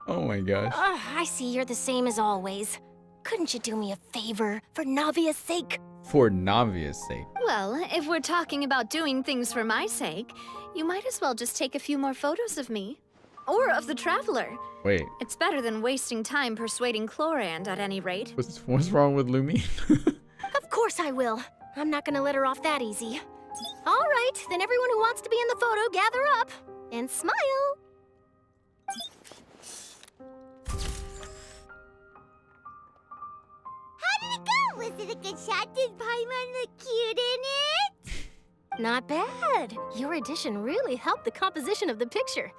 S1: Oh my gosh.
S12: I see you're the same as always. Couldn't you do me a favor for Navia's sake?
S1: For Navia's sake.
S11: Well, if we're talking about doing things for my sake, you might as well just take a few more photos of me. Or of the Traveler.
S1: Wait.
S11: It's better than wasting time persuading Chlorand at any rate.
S1: What's wrong with Lumi?
S12: Of course I will. I'm not gonna let her off that easy. All right, then everyone who wants to be in the photo, gather up. And smile.
S6: How did it go? Was it a good shot? Did Paimon look cute in it?
S12: Not bad. Your addition really helped the composition of the picture.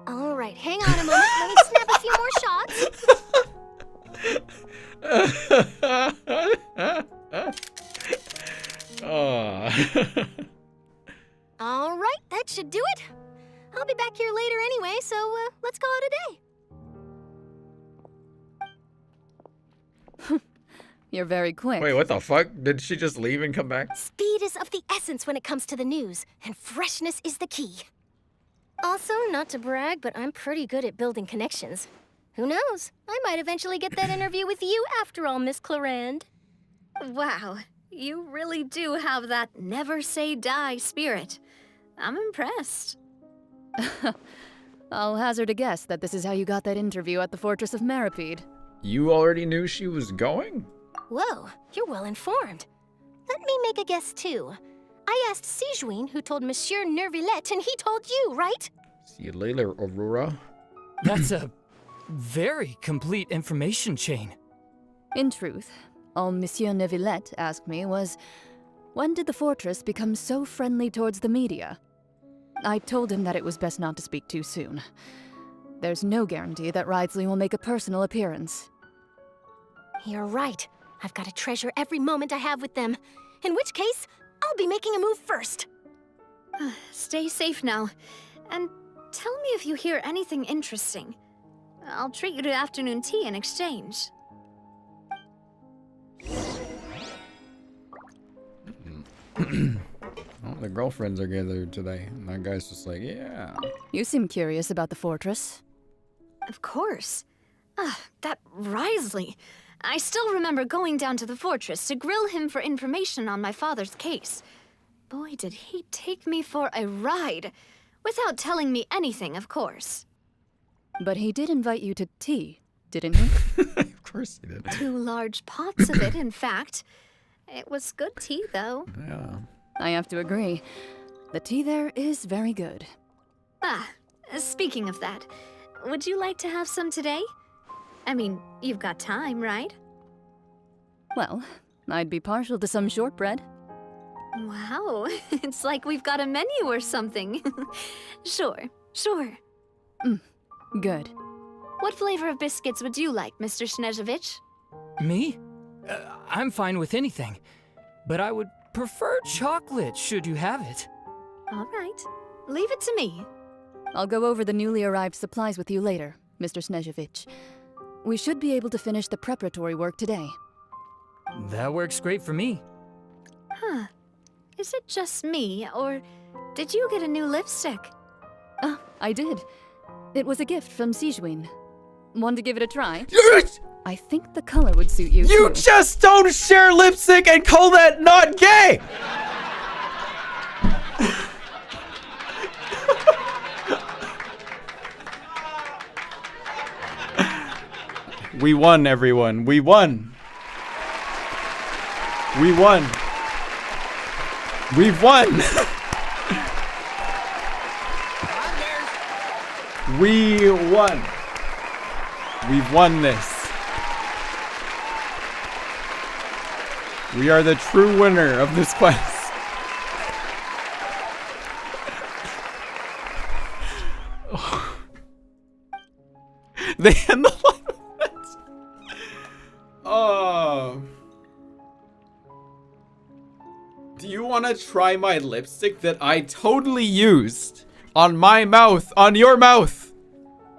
S12: All right, hang on a moment. Let me snap a few more shots. All right, that should do it. I'll be back here later anyway, so let's call it a day.
S3: You're very quick.
S1: Wait, what the fuck? Did she just leave and come back?
S12: Speed is of the essence when it comes to the news, and freshness is the key. Also, not to brag, but I'm pretty good at building connections. Who knows? I might eventually get that interview with you after all, Miss Clarande.
S11: Wow, you really do have that never say die spirit. I'm impressed.
S3: I'll hazard a guess that this is how you got that interview at the Fortress of Maripede.
S1: You already knew she was going?
S12: Whoa, you're well informed. Let me make a guess too. I asked Sijuin, who told Monsieur Nervillet, and he told you, right?
S1: See you later, Aurora.
S15: That's a very complete information chain.
S3: In truth, all Monsieur Nervillet asked me was, when did the fortress become so friendly towards the media? I told him that it was best not to speak too soon. There's no guarantee that Ridsley will make a personal appearance.
S12: You're right. I've got to treasure every moment I have with them. In which case, I'll be making a move first.
S11: Stay safe now, and tell me if you hear anything interesting. I'll treat you to afternoon tea in exchange.
S1: Well, the girlfriends are gathered today, and that guy's just like, yeah.
S3: You seem curious about the fortress.
S11: Of course. That Wrathful. I still remember going down to the fortress to grill him for information on my father's case. Boy, did he take me for a ride. Without telling me anything, of course.
S3: But he did invite you to tea, didn't he?
S1: Of course he did.
S11: 2 large pots of it, in fact. It was good tea, though.
S1: Yeah.
S3: I have to agree. The tea there is very good.
S11: Speaking of that, would you like to have some today? I mean, you've got time, right?
S3: Well, I'd be partial to some shortbread.
S11: Wow, it's like we've got a menu or something. Sure.
S3: Good.
S11: What flavor of biscuits would you like, Mr. Snezhevich?
S15: Me? I'm fine with anything. But I would prefer chocolate, should you have it.
S11: All right. Leave it to me.
S3: I'll go over the newly arrived supplies with you later, Mr. Snezhevich. We should be able to finish the preparatory work today.
S15: That works great for me.
S11: Huh. Is it just me, or did you get a new lipstick?
S3: I did. It was a gift from Sijuin. Want to give it a try?
S1: Yes!
S3: I think the color would suit you,
S1: You
S3: too.
S1: just don't share lipstick and call that not gay! We won, everyone. We won. We won. We've won. We won. We've won this. We are the true winner of this quest. Oh. They end the line with that. Oh. Do you want to try my lipstick that I totally used on my mouth, on your mouth?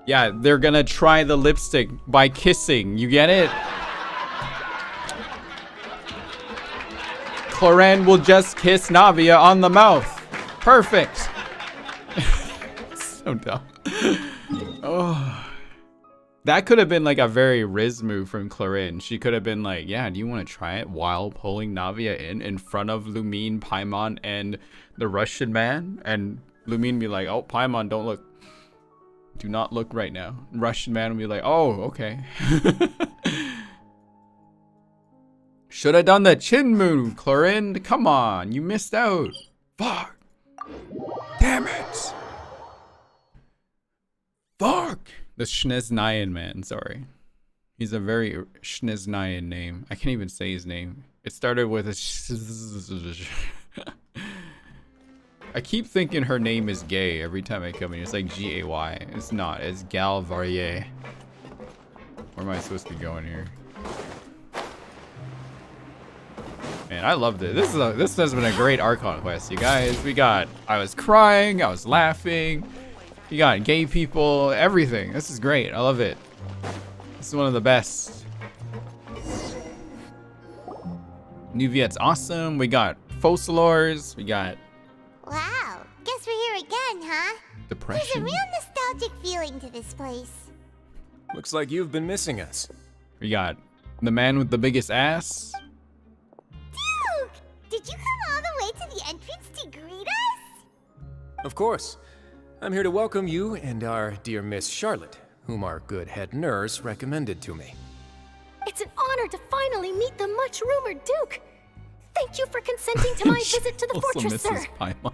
S1: Yeah, they're gonna try the lipstick by kissing. You get it? Clarande will just kiss Navia on the mouth. Perfect. So dumb. Oh. That could have been like a very Riz move from Clarande. She could have been like, yeah, do you want to try it while pulling Navia in front of Lumine, Paimon, and the Russian man? And Lumine be like, oh, Paimon, don't look. Do not look right now. Russian man will be like, oh, okay. Should have done the chin move, Clarande. Come on, you missed out. Fuck. Damn it. Fuck. The Schneznayan man, sorry. He's a very Schneznayan name. I can't even say his name. It started with a I keep thinking her name is gay every time I come in. It's like G-A-Y. It's not. It's Gal Varier. Where am I supposed to be going here? Man, I loved it. This has been a great Archon quest, you guys. I was crying, I was laughing. You got gay people, everything. This is great. I love it. This is one of the best. Nuviette's awesome. We got Fossilors. We got
S6: Wow, guess we're here again, huh?
S1: Depression.
S6: There's a real nostalgic feeling to this place.
S16: Looks like you've been missing us.
S1: We got the man with the biggest ass.
S6: Duke! Did you come all the way to the entrance to greet us?
S16: Of course. I'm here to welcome you and our dear Miss Charlotte, whom our good head nurse recommended to me.
S12: It's an honor to finally meet the much-rumored Duke. Thank you for consenting to my visit to the
S1: Also
S12: fortress, sir.
S1: Mrs. Paimon.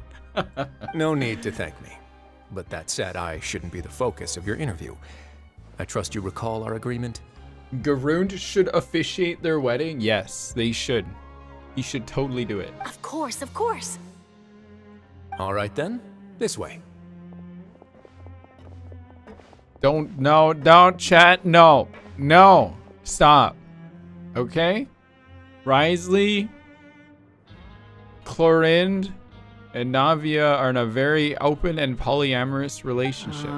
S16: No need to thank me. But that said, I shouldn't be the focus of your interview. I trust you recall our agreement?
S1: Garund should officiate their wedding? Yes, they should. He should totally do it.
S12: Of course, of course.
S16: All right then, this way.
S1: Don't chat. No, stop. Okay? Risley, Clorind, and Navia are in a very open and polyamorous relationship.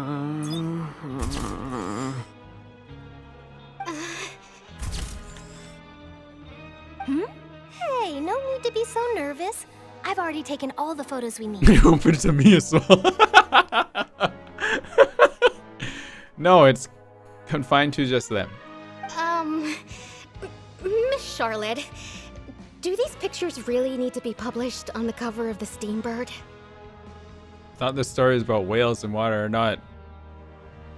S12: Hey, no need to be so nervous. I've already taken all the photos we need.
S1: Open to me as well. No, it's confined to just them.
S12: Miss Charlotte, do these pictures really need to be published on the cover of the Steambird?
S1: Thought the story is about whales and water, not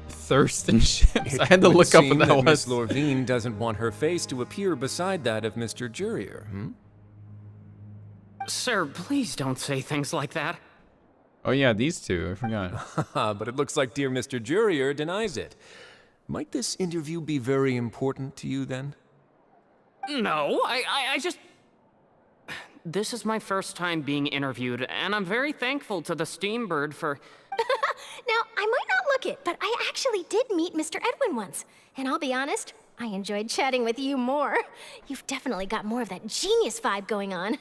S1: thirst and ships. I had to look up what that was.
S16: Miss Lorvine doesn't want her face to appear beside that of Mr. Jurier,
S19: Sir, please don't say things like that.
S1: Oh yeah, these two, I forgot.
S16: But it looks like dear Mr. Jurier denies it. Might this interview be very important to you then?
S19: No, I just... This is my first time being interviewed, and I'm very thankful to the Steambird for...
S12: Now, I might not look it, but I actually did meet Mr. Edwin once. And I'll be honest, I enjoyed chatting with you more. You've definitely got more of that genius vibe going on.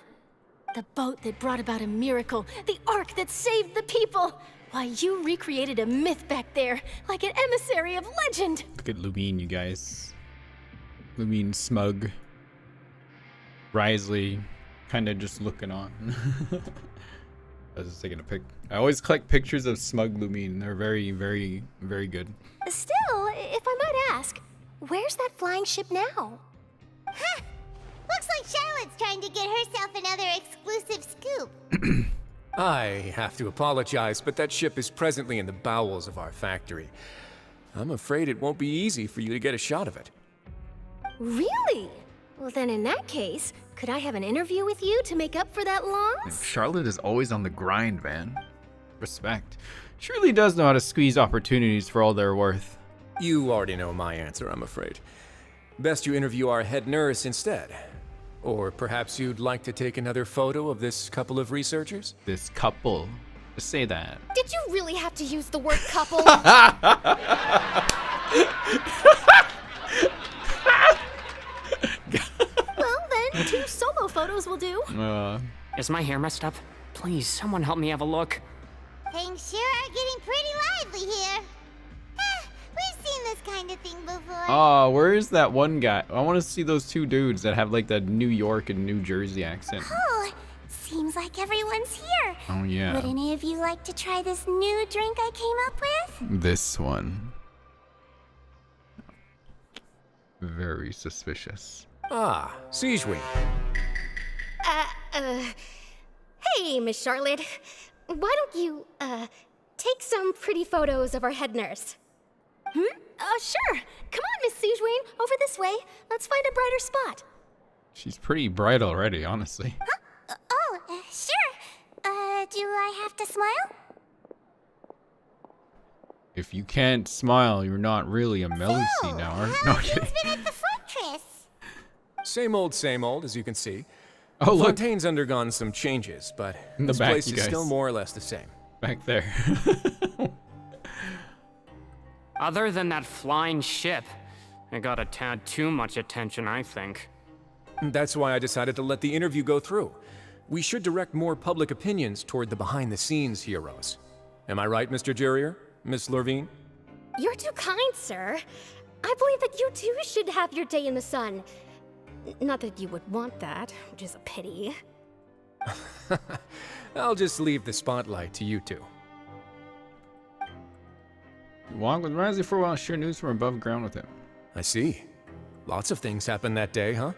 S12: The boat that brought about a miracle, the ark that saved the people. Why, you recreated a myth back there, like an emissary of legend.
S1: Look at Lumine, you guys. Lumine smug. Risley, kind of just looking on. I was just taking a pic. I always collect pictures of smug Lumine. They're very, very, very good.
S12: Still, if I might ask, where's that flying ship now?
S6: Huh! Looks like Charlotte's trying to get herself another exclusive scoop.
S16: I have to apologize, but that ship is presently in the bowels of our factory. I'm afraid it won't be easy for you to get a shot of it.
S12: Really? Well, then in that case, could I have an interview with you to make up for that loss?
S1: Charlotte is always on the grind, man. Respect. She really does know how to squeeze opportunities for all they're worth.
S16: You already know my answer, I'm afraid. Best you interview our head nurse instead. Or perhaps you'd like to take another photo of this couple of researchers?
S1: This couple? Just say that.
S12: Did you really have to use the word couple? Well, then, 2 solo photos will do.
S19: Is my hair messed up? Please, someone help me have a look.
S6: Things sure are getting pretty lively here. We've seen this kind of thing before.
S1: Oh, where is that one guy? I want to see those 2 dudes that have like the New York and New Jersey accent.
S6: Oh, seems like everyone's here.
S1: Oh, yeah.
S6: Would any of you like to try this new drink I came up with?
S1: This one. Very suspicious.
S16: Ah, Siegewing.
S12: Hey, Miss Charlotte. Why don't you, take some pretty photos of our head nurse? Sure. Come on, Miss Siegewing. Over this way. Let's find a brighter spot.
S1: She's pretty bright already, honestly.
S6: Sure. Do I have to smile?
S1: If you can't smile, you're not really a Melusi now, are you? No, I'm kidding.
S6: Been at the fortress.
S16: Same old, as you can see.
S1: Oh, look.
S16: Fontaine's undergone some changes, but
S1: In the
S16: this
S1: back,
S16: place
S1: you
S16: is
S1: guys.
S16: still more or less the same.
S1: Back there.
S19: Other than that flying ship, it got a tad too much attention, I think.
S16: That's why I decided to let the interview go through. We should direct more public opinions toward the behind-the-scenes heroes. Am I right, Mr. Jurier? Miss Lorvine?
S12: You're too kind, sir. I believe that you too should have your day in the sun.
S18: Not that you would want that, which is a pity.
S16: I'll just leave the spotlight to you two.
S1: You walk with Razzie for a while, share news from above ground with him.
S16: I see. Lots of things happened that day, huh?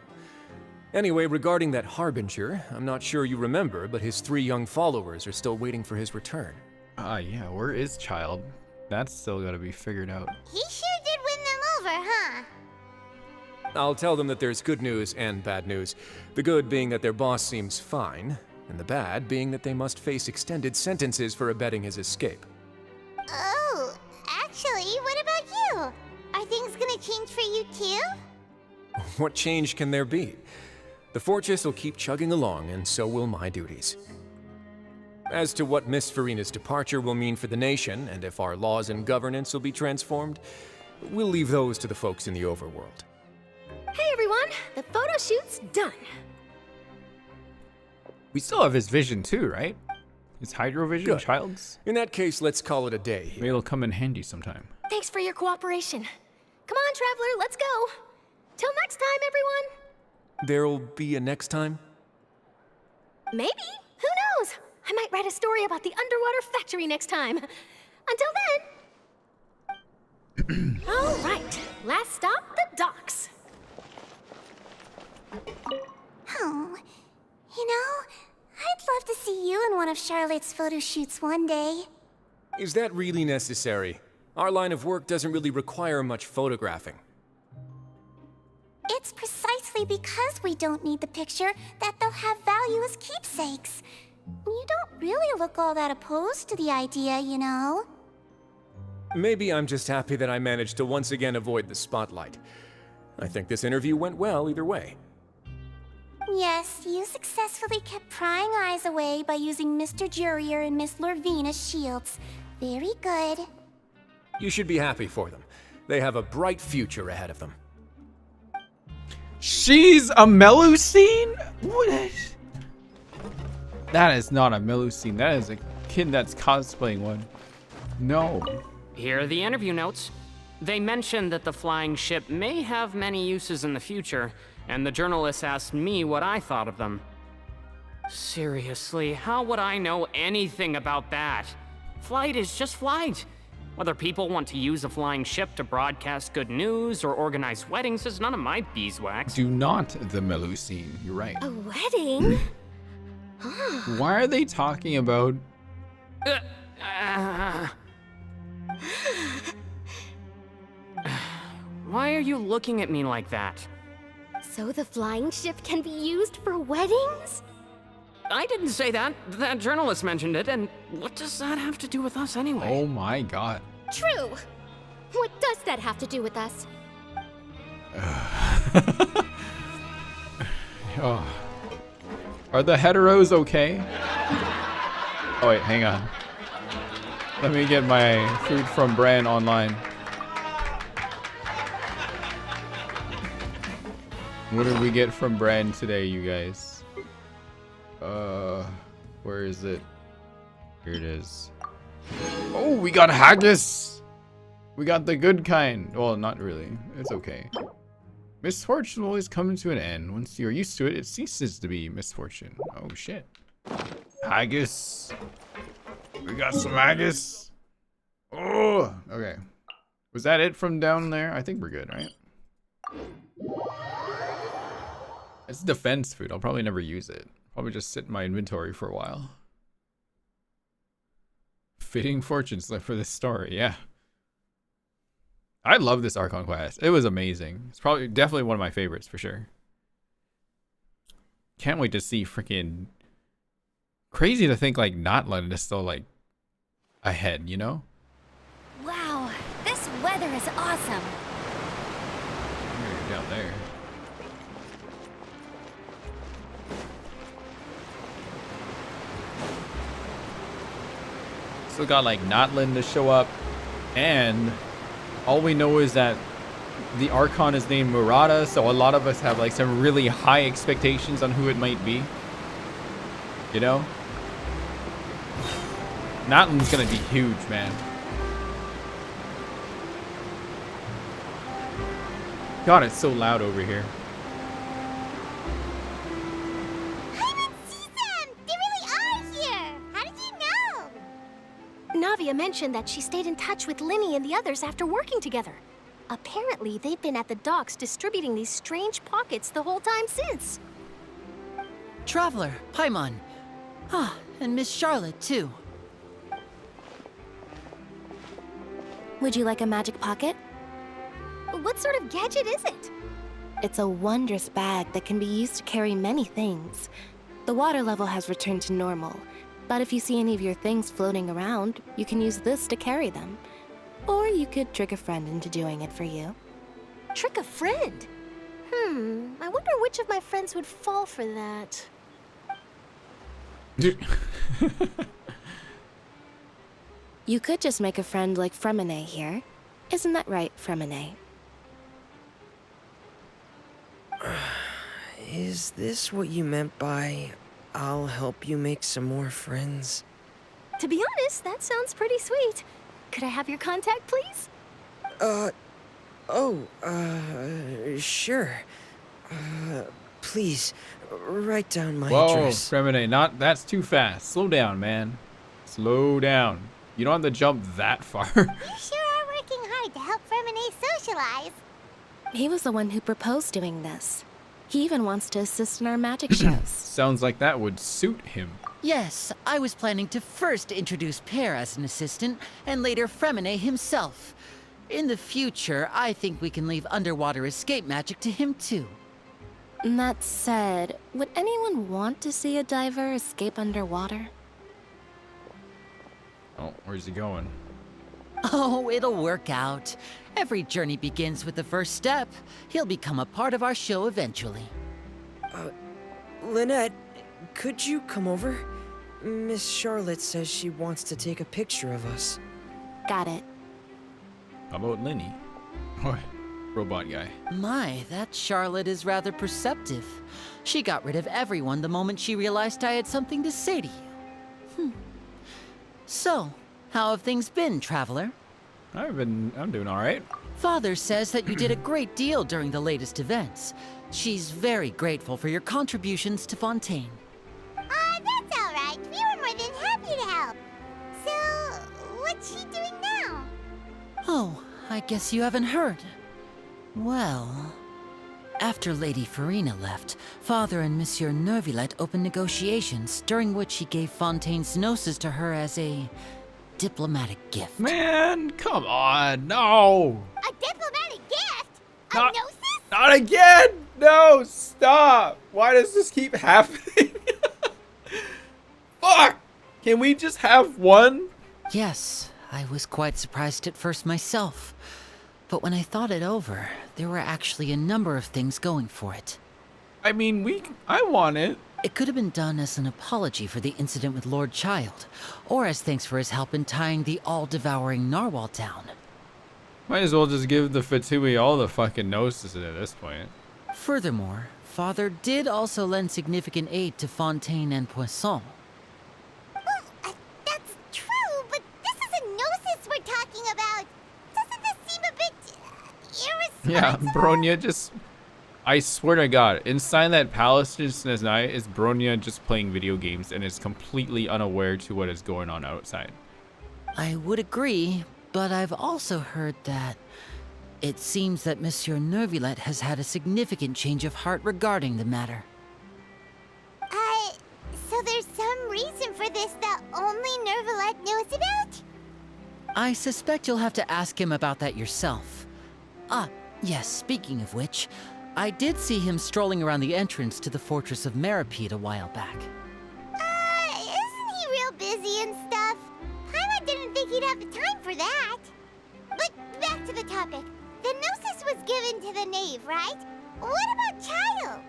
S16: Anyway, regarding that Harbinger, I'm not sure you remember, but his 3 young followers are still waiting for his return.
S1: Yeah, where is Child? That's still gotta be figured out.
S6: He sure did win them over, huh?
S16: I'll tell them that there's good news and bad news. The good being that their boss seems fine, and the bad being that they must face extended sentences for abetting his escape.
S6: Oh, actually, what about you? Are things gonna change for you too?
S16: What change can there be? The fortress will keep chugging along, and so will my duties. As to what Miss Farina's departure will mean for the nation, and if our laws and governance will be transformed, we'll leave those to the folks in the overworld.
S18: Hey everyone, the photo shoot's done.
S1: We still have his vision too, right? His Hydro Vision,
S16: Good.
S1: Child's?
S16: In that case, let's call it a day here.
S1: Maybe it'll come in handy sometime.
S18: Thanks for your cooperation. Come on, Traveler, let's go. Till next time, everyone.
S16: There'll be a next time?
S18: Maybe. Who knows? I might write a story about the underwater factory next time. Until then. All right, last stop, the docks.
S6: Oh, you know, I'd love to see you in one of Charlotte's photo shoots one day.
S16: Is that really necessary? Our line of work doesn't really require much photographing.
S6: It's precisely because we don't need the picture that they'll have value as keepsakes. You don't really look all that opposed to the idea, you know.
S16: Maybe I'm just happy that I managed to once again avoid the spotlight. I think this interview went well either way.
S6: Yes, you successfully kept prying eyes away by using Mr. Jurier and Miss Lorvine as shields. Very good.
S16: You should be happy for them. They have a bright future ahead of them.
S1: She's a Melusine? What is... That is not a Melusine. That is a kid that's cosplaying one. No.
S19: Here are the interview notes. They mentioned that the flying ship may have many uses in the future, and the journalist asked me what I thought of them. Seriously, how would I know anything about that? Flight is just flight. Whether people want to use a flying ship to broadcast good news or organize weddings is none of my beeswax.
S1: Do not the Melusine. You're right.
S18: A wedding?
S1: Why are they talking about...
S19: Why are you looking at me like that?
S18: So the flying ship can be used for weddings?
S19: I didn't say that. That journalist mentioned it, and what does that have to do with us anyway?
S1: Oh my god.
S12: True. What does that have to do with us?
S1: Oh. Are the heteros okay? Oh wait, hang on. Let me get my food from Bran online. What did we get from Bran today, you guys? Where is it? Here it is. Oh, we got haggis! We got the good kind. Well, not really. It's okay. Misfortune always comes to an end. Once you're used to it, it ceases to be misfortune. Oh, shit. Haggis. We got some haggis. Oh, okay. Was that it from down there? I think we're good, right? It's defense food. I'll probably never use it. Probably just sit in my inventory for a while. Fitting fortunes for this story, yeah. I love this Archon quest. It was amazing. It's probably definitely one of my favorites for sure. Can't wait to see freaking... Crazy to think like Notland is still like ahead, you know?
S12: Wow, this weather is awesome.
S1: You're down there. Still got like Notland to show up, and all we know is that the Archon is named Murata, so a lot of us have like some really high expectations on who it might be. You know? Notland's gonna be huge, man. God, it's so loud over here.
S12: Navia mentioned that she stayed in touch with Linny and the others after working together. Apparently, they've been at the docks distributing these strange pockets the whole time since.
S2: Traveler, Paimon. Ah, and Miss Charlotte, too.
S8: Would you like a magic pocket?
S12: What sort of gadget is it?
S8: It's a wondrous bag that can be used to carry many things. The water level has returned to normal, but if you see any of your things floating around, you can use this to carry them. Or you could trick a friend into doing it for you.
S12: Trick a friend? I wonder which of my friends would fall for that.
S8: You could just make a friend like Fremine here. Isn't that right, Fremine?
S5: Is this what you meant by, I'll help you make some more friends?
S12: To be honest, that sounds pretty sweet. Could I have your contact, please?
S5: Sure. Please, write down my
S1: Whoa,
S5: address.
S1: Fremine, that's too fast. Slow down, man. Slow down. You don't have to jump that far.
S6: You sure are working hard to help Fremine socialize.
S8: He was the one who proposed doing this. He even wants to assist in our magic shows.
S1: Sounds like that would suit him.
S2: Yes, I was planning to first introduce Pear as an assistant, and later Fremine himself. In the future, I think we can leave underwater escape magic to him too.
S8: That said, would anyone want to see a diver escape underwater?
S1: Oh, where's he going?
S2: Oh, it'll work out. Every journey begins with the first step. He'll become a part of our show eventually.
S5: Lynette, could you come over? Miss Charlotte says she wants to take a picture of us.
S8: Got it.
S1: How about Linny? What? Robot guy.
S2: My, that Charlotte is rather perceptive. She got rid of everyone the moment she realized I had something to say to you. So, how have things been, Traveler?
S1: I'm doing all right.
S2: Father says that you did a great deal during the latest events. She's very grateful for your contributions to Fontaine.
S6: That's all right. We were more than happy to help. So, what's she doing now?
S2: Oh, I guess you haven't heard. Well, after Lady Farina left, Father and Monsieur Neuvillette opened negotiations, during which he gave Fontaine's gnosis to her as a diplomatic gift.
S1: Man, come on, no!
S6: A diplomatic gift? A
S1: Not-
S6: gnosis?
S1: Not again! No, stop! Why does this keep happening? Fuck! Can we just have one?
S2: Yes, I was quite surprised at first myself. But when I thought it over, there were actually a number of things going for it.
S1: I mean, I want it.
S2: It could have been done as an apology for the incident with Lord Child, or as thanks for his help in tying the All-Devouring Narwhal down.
S1: Might as well just give the Fatui all the fucking gnosis at this point.
S2: Furthermore, Father did also lend significant aid to Fontaine and Poisson.
S6: Well, that's true, but this is a gnosis we're talking about. Doesn't this seem a bit irresponsible?
S1: Yeah, Bronya just... I swear to God, inside that palace just this night is Bronya just playing video games and is completely unaware to what is going on outside.
S2: I would agree, but I've also heard that it seems that Monsieur Neuvillette has had a significant change of heart regarding the matter.
S6: So there's some reason for this that only Neuvillette knows about?
S2: I suspect you'll have to ask him about that yourself. Ah, yes, speaking of which, I did see him strolling around the entrance to the Fortress of Meripede a while back.
S6: Isn't he real busy and stuff? Paimon didn't think he'd have the time for that. But back to the topic. The gnosis was given to the knave, right? What about Child?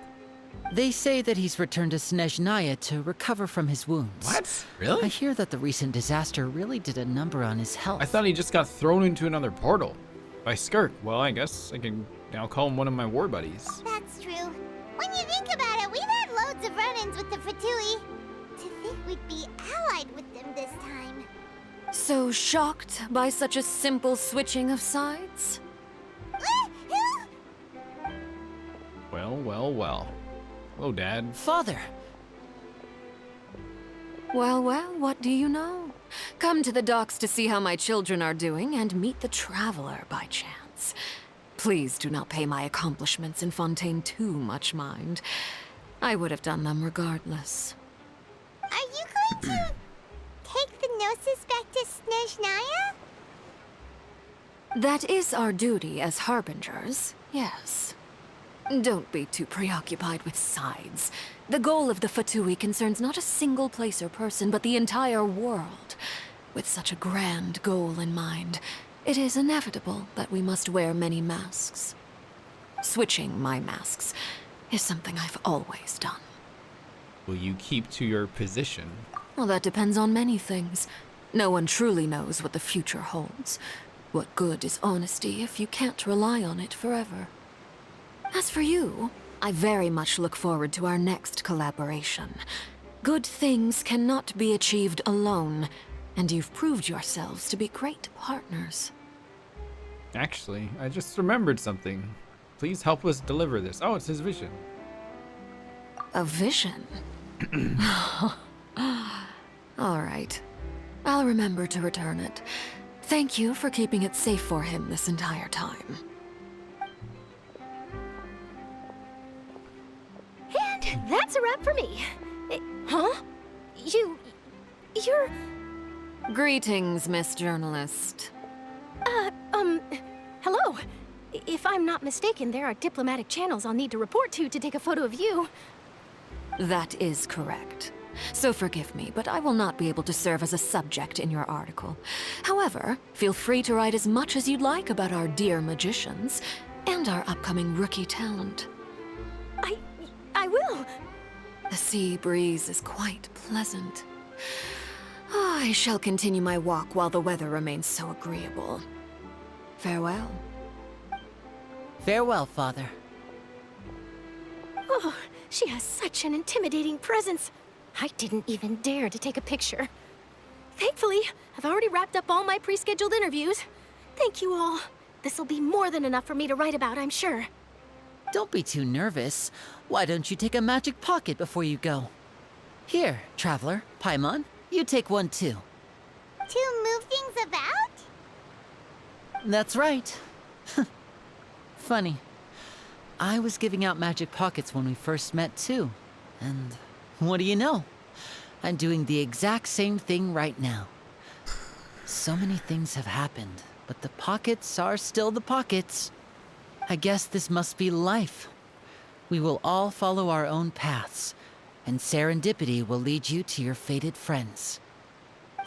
S2: They say that he's returned to Snezhnaya to recover from his wounds.
S1: What? Really?
S2: I hear that the recent disaster really did a number on his health.
S1: I thought he just got thrown into another portal. By Skirk. Well, I guess I can now call him one of my war buddies.
S6: That's true. When you think about it, we've had loads of run-ins with the Fatui. To think we'd be allied with them this time.
S3: So shocked by such a simple switching of sides?
S1: Well. Hello, Dad.
S2: Father!
S7: Well, well, what do you know? Come to the docks to see how my children are doing and meet the Traveler by chance. Please do not pay my accomplishments in Fontaine too much mind. I would have done them regardless.
S6: Are you going to take the Gnosis back to Snezhnaya?
S7: That is our duty as Harbingers, yes. Don't be too preoccupied with sides. The goal of the Fatui concerns not a single place or person, but the entire world. With such a grand goal in mind, it is inevitable that we must wear many masks. Switching my masks is something I've always done.
S1: Will you keep to your position?
S7: Well, that depends on many things. No one truly knows what the future holds. What good is honesty if you can't rely on it forever? As for you, I very much look forward to our next collaboration. Good things cannot be achieved alone, and you've proved yourselves to be great partners.
S1: Actually, I just remembered something. Please help us deliver this. Oh, it's his vision.
S7: A vision? All right. I'll remember to return it. Thank you for keeping it safe for him this entire time.
S12: And that's a wrap for me. Huh? You're...
S7: Greetings, Miss Journalist.
S12: Hello. If I'm not mistaken, there are diplomatic channels I'll need to report to take a photo of you.
S7: That is correct. So forgive me, but I will not be able to serve as a subject in your article. However, feel free to write as much as you'd like about our dear magicians and our upcoming rookie talent.
S12: I will.
S7: The sea breeze is quite pleasant. I shall continue my walk while the weather remains so agreeable. Farewell.
S2: Farewell, Father.
S12: Oh, she has such an intimidating presence. I didn't even dare to take a picture. Thankfully, I've already wrapped up all my pre-scheduled interviews. Thank you all. This'll be more than enough for me to write about, I'm sure.
S2: Don't be too nervous. Why don't you take a magic pocket before you go? Here, Traveler, Paimon, you take one too.
S6: To move things about?
S2: That's right. Funny. I was giving out magic pockets when we first met too. And what do you know? I'm doing the exact same thing right now. So many things have happened, but the pockets are still the pockets. I guess this must be life. We will all follow our own paths, and serendipity will lead you to your fated friends.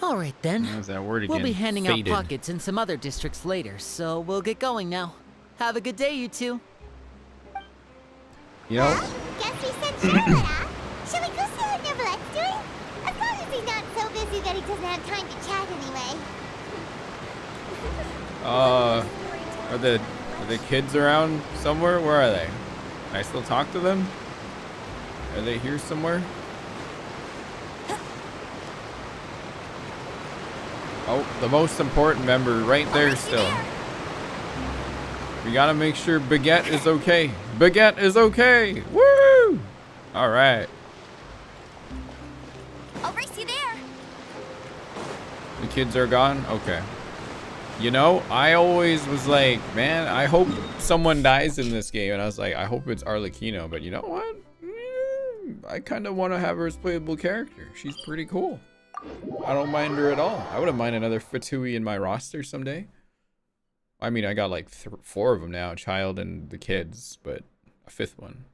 S2: All right then.
S1: What was that word again?
S2: We'll be handing
S1: Fated.
S2: out pockets in some other districts later, so we'll get going now. Have a good day, you two.
S1: You know,
S6: Guess we sent Charlotte off. Shall we go see what Neverlette's doing? As long as he's not so busy that he doesn't have time to chat anyway.
S1: are the kids around somewhere? Where are they? Can I still talk to them? Are they here somewhere? Oh, the most important member right there still. We gotta make sure Baguette is okay. Baguette is okay! Woo! Alright.
S12: I'll race you there.
S1: The kids are gone? Okay. You know, I always was like, man, I hope someone dies in this game. And I was like, I hope it's Arlecchino. But you know what? I kind of want to have her as playable character. She's pretty cool. I don't mind her at all. I wouldn't mind another Fatui in my roster someday. I mean, I got like 4 of them now, Child and the kids, but a 5th one.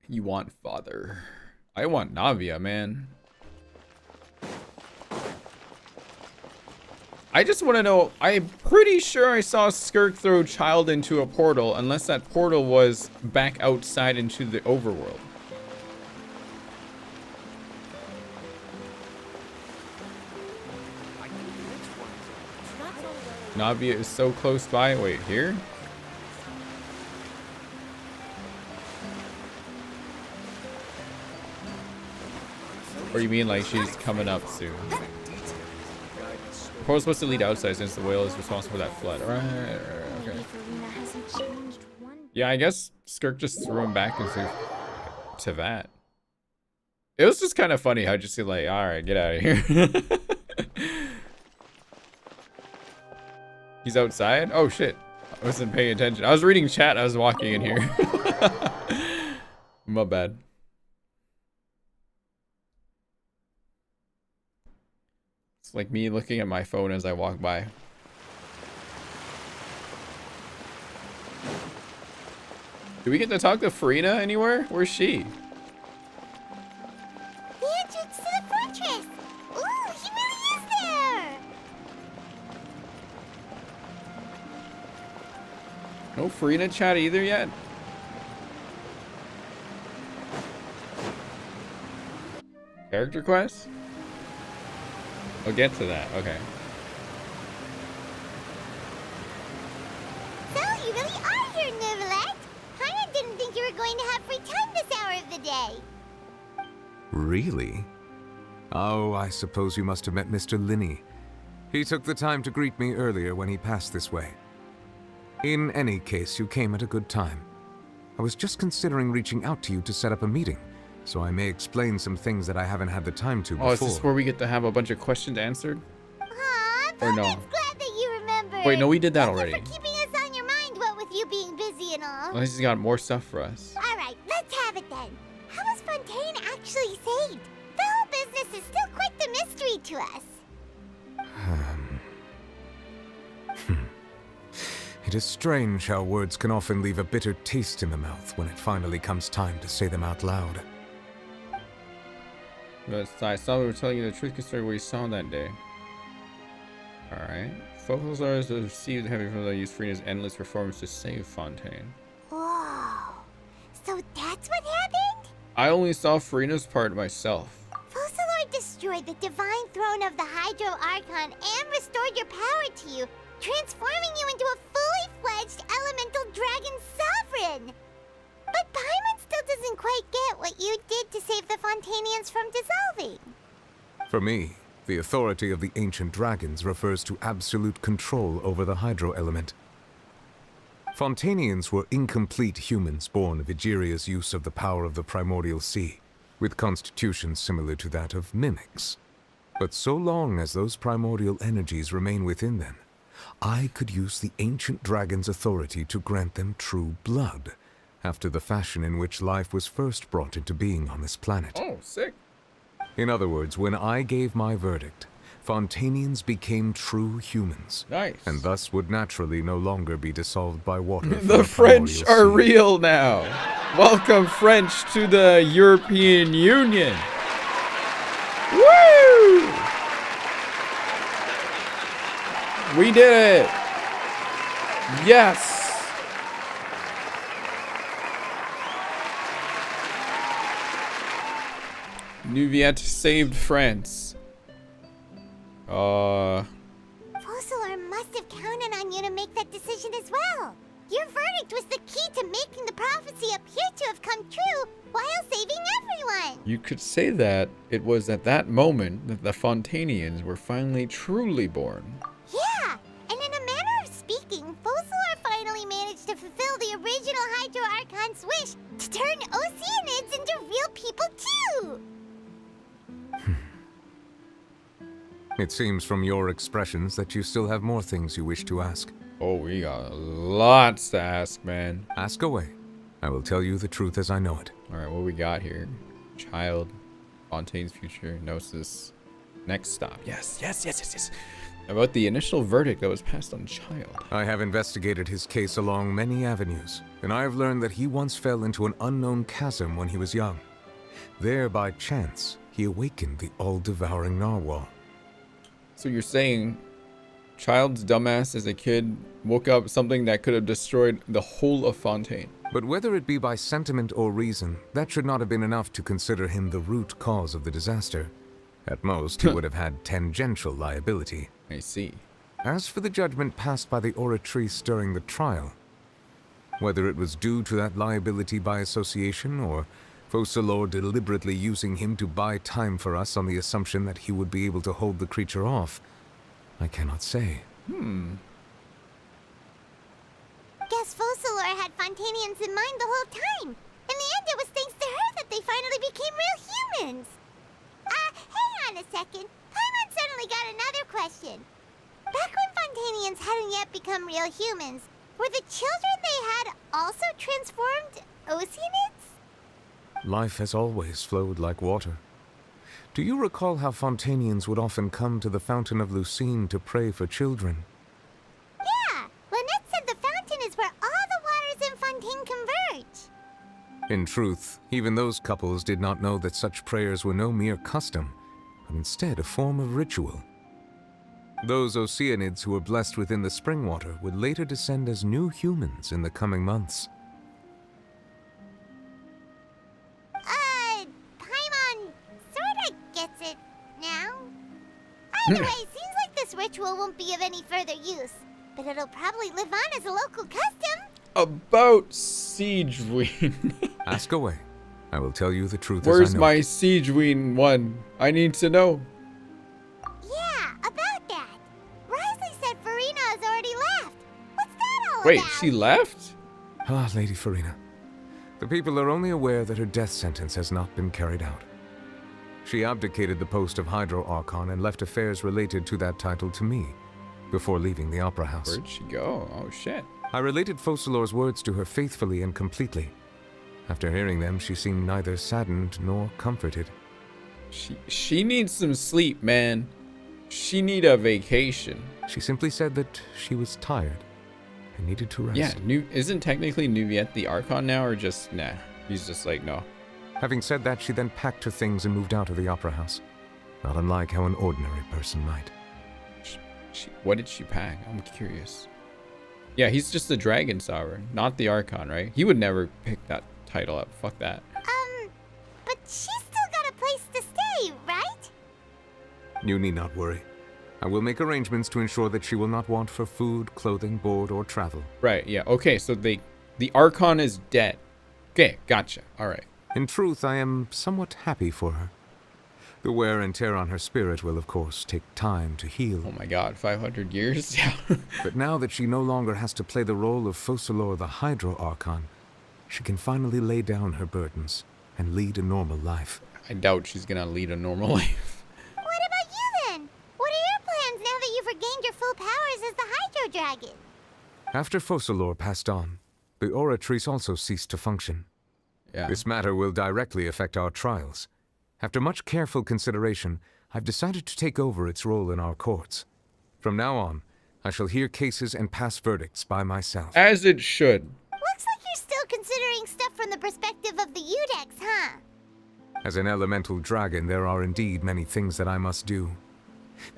S1: You want father. I want Navia, man. I just want to know, I'm pretty sure I saw Skirk throw Child into a portal, unless that portal was back outside into the overworld. Navia is so close by. Wait, here? Or you mean like she's coming up soon? The portal's supposed to lead outside since the whale is responsible for that flood. Right, okay. Yeah, I guess Skirk just threw him back into that. It was just kind of funny how just like, all right, get out of here. He's outside? Oh shit. I wasn't paying attention. I was reading chat. I was walking in here. My bad. It's like me looking at my phone as I walk by. Do we get to talk to Farina anywhere? Where's she?
S6: The entrance to the fortress! Ooh, he really is there!
S1: No Farina chat either yet? Character quest? I'll get to that. Okay.
S6: So, you really are here, Nervalet! Paimon didn't think you were going to have free time this hour of the day.
S20: Really? Oh, I suppose you must have met Mr. Linney. He took the time to greet me earlier when he passed this way. In any case, you came at a good time. I was just considering reaching out to you to set up a meeting, so I may explain some things that I haven't had the time to before.
S1: Oh, is this where we get to have a bunch of questions answered?
S6: Aw,
S1: Or no?
S6: glad that you remembered.
S1: Wait, no, we did that already.
S6: Thank you for keeping us on your mind, what with you being busy and all.
S1: Well, he's got more stuff for us.
S6: Alright, let's have it then. How was Fontaine actually saved? The whole business is still quite the mystery to us.
S20: It is strange how words can often leave a bitter taste in the mouth when it finally comes time to say them out loud.
S1: But I saw we were telling you the truth concerning what you saw that day. Alright. Focals are received heavy from the use Farina's endless performance to save Fontaine.
S6: Whoa. So that's what happened?
S1: I only saw Farina's part myself.
S6: Focalor destroyed the divine throne of the Hydro Archon and restored your power to you, transforming you into a fully fledged elemental dragon sovereign. But Paimon still doesn't quite get what you did to save the Fontainians from dissolving.
S20: For me, the authority of the ancient dragons refers to absolute control over the hydro element. Fontainians were incomplete humans born of Egeria's use of the power of the primordial sea, with constitutions similar to that of mimics. But so long as those primordial energies remain within them, I could use the ancient dragon's authority to grant them true blood, after the fashion in which life was first brought into being on this planet.
S1: Oh, sick.
S20: In other words, when I gave my verdict, Fontainians became true humans.
S1: Nice.
S20: And thus would naturally no longer be dissolved by water.
S1: The French are real now. Welcome, French, to the European Union. Woo! We did it. Yes. Nuviet saved France.
S6: Focalor must have counted on you to make that decision as well. Your verdict was the key to making the prophecy appear to have come true while saving everyone.
S1: You could say that it was at that moment that the Fontainians were finally truly born.
S6: Yeah, and in a manner of speaking, Focalor finally managed to fulfill the original Hydro Archon's wish to turn Oceanids into real people too.
S20: It seems from your expressions that you still have more things you wish to ask.
S1: Oh, we got lots to ask, man.
S20: Ask away. I will tell you the truth as I know it.
S1: Alright, what we got here? Child, Fontaine's future, Gnosis. Next stop. Yes. About the initial verdict that was passed on Child.
S20: I have investigated his case along many avenues, and I have learned that he once fell into an unknown chasm when he was young. There, by chance, he awakened the All-Devouring Narwhal.
S1: So you're saying Child's dumbass as a kid woke up something that could have destroyed the whole of Fontaine.
S20: But whether it be by sentiment or reason, that should not have been enough to consider him the root cause of the disaster. At most, he would have had tangential liability.
S1: I see.
S20: As for the judgment passed by the oratrice during the trial, whether it was due to that liability by association or Focalor deliberately using him to buy time for us on the assumption that he would be able to hold the creature off, I cannot say.
S6: Guess Focalor had Fontainians in mind the whole time. In the end, it was thanks to her that they finally became real humans. Hang on a second. Paimon suddenly got another question. Back when Fontanians hadn't yet become real humans, were the children they had also transformed Oceanids?
S20: Life has always flowed like water. Do you recall how Fontanians would often come to the Fountain of Lucine to pray for children?
S6: Yeah, Lynette said the fountain is where all the waters in Fontaine converge.
S20: In truth, even those couples did not know that such prayers were no mere custom, but instead a form of ritual. Those Oceanids who were blessed within the spring water would later descend as new humans in the coming months.
S6: Paimon sorta gets it now. Either way, seems like this ritual won't be of any further use, but it'll probably live on as a local custom.
S1: About Siege Ween.
S20: Ask away. I will tell you the truth
S1: Where's
S20: as I know
S1: my
S20: it.
S1: Siege Ween one? I need to know.
S6: Yeah, about that. Risley said Farina has already left. What's that all
S1: Wait,
S6: about?
S1: she left?
S20: Ah, Lady Farina. The people are only aware that her death sentence has not been carried out. She abdicated the post of Hydro Archon and left affairs related to that title to me, before leaving the Opera House.
S1: Where'd she go? Oh, shit.
S20: I related Focalor's words to her faithfully and completely. After hearing them, she seemed neither saddened nor comforted.
S1: She needs some sleep, man. She need a vacation.
S20: She simply said that she was tired and needed to rest.
S1: Yeah, isn't technically Nuviet the Archon now, or just nah? He's just like, no.
S20: Having said that, she then packed her things and moved out of the Opera House. Not unlike how an ordinary person might.
S1: What did she pack? I'm curious. Yeah, he's just the Dragon Sovereign, not the Archon, right? He would never pick that title up. Fuck that.
S6: But she's still got a place to stay, right?
S20: You need not worry. I will make arrangements to ensure that she will not want for food, clothing, board, or travel.
S1: Right, yeah. Okay, so the Archon is dead. Okay, gotcha. All right.
S20: In truth, I am somewhat happy for her. The wear and tear on her spirit will, of course, take time to heal.
S1: Oh my god, 500 years? Yeah.
S20: But now that she no longer has to play the role of Focalor the Hydro Archon, she can finally lay down her burdens and lead a normal life.
S1: I doubt she's gonna lead a normal life.
S6: What about you then? What are your plans now that you've regained your full powers as the Hydro Dragon?
S20: After Focalor passed on, the Oratrice also ceased to function.
S1: Yeah.
S20: This matter will directly affect our trials. After much careful consideration, I've decided to take over its role in our courts. From now on, I shall hear cases and pass verdicts by myself.
S1: As it should.
S6: Looks like you're still considering stuff from the perspective of the Udex, huh?
S20: As an elemental dragon, there are indeed many things that I must do.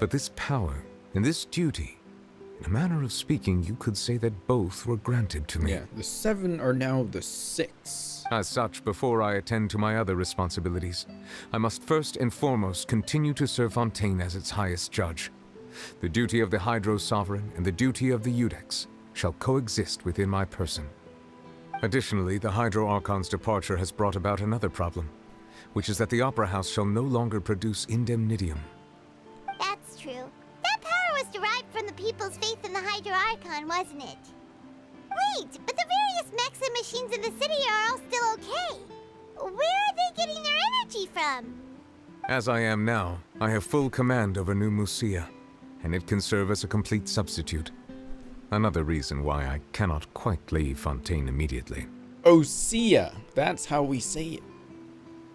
S20: But this power and this duty, in a manner of speaking, you could say that both were granted to me.
S1: Yeah, the 7 are now the 6.
S20: As such, before I attend to my other responsibilities, I must first and foremost continue to serve Fontaine as its highest judge. The duty of the Hydro Sovereign and the duty of the Udex shall coexist within my person. Additionally, the Hydro Archon's departure has brought about another problem, which is that the Opera House shall no longer produce indemnitium.
S6: That's true. That power was derived from the people's faith in the Hydro Archon, wasn't it? Wait, but the various mechs and machines in the city are all still okay. Where are they getting their energy from?
S20: As I am now, I have full command over New Musia, and it can serve as a complete substitute. Another reason why I cannot quite leave Fontaine immediately.
S1: Osea, that's how we say it.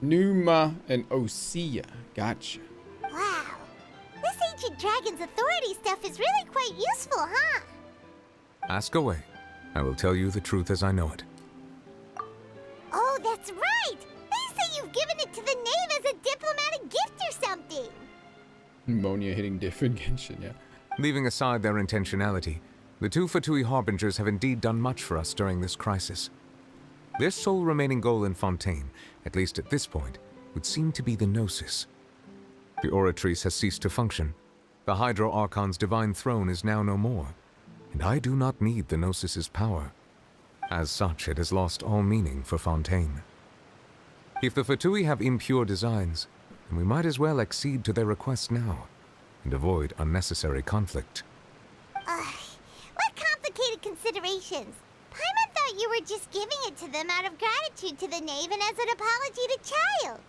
S1: Numa and Osea, gotcha.
S6: Wow, this ancient dragon's authority stuff is really quite useful, huh?
S20: Ask away. I will tell you the truth as I know it.
S6: Oh, that's right! They say you've given it to the knave as a diplomatic gift or something!
S1: Pneumonia hitting diff in Genshin, yeah.
S20: Leaving aside their intentionality, the two Fatui Harbingers have indeed done much for us during this crisis. Their sole remaining goal in Fontaine, at least at this point, would seem to be the Gnosis. The Oratrice has ceased to function. The Hydro Archon's divine throne is now no more, and I do not need the Gnosis's power. As such, it has lost all meaning for Fontaine. If the Fatui have impure designs, then we might as well accede to their request now, and avoid unnecessary conflict.
S6: What complicated considerations. Paimon thought thought you were just giving it to them out of gratitude to the knave and as an apology to Child.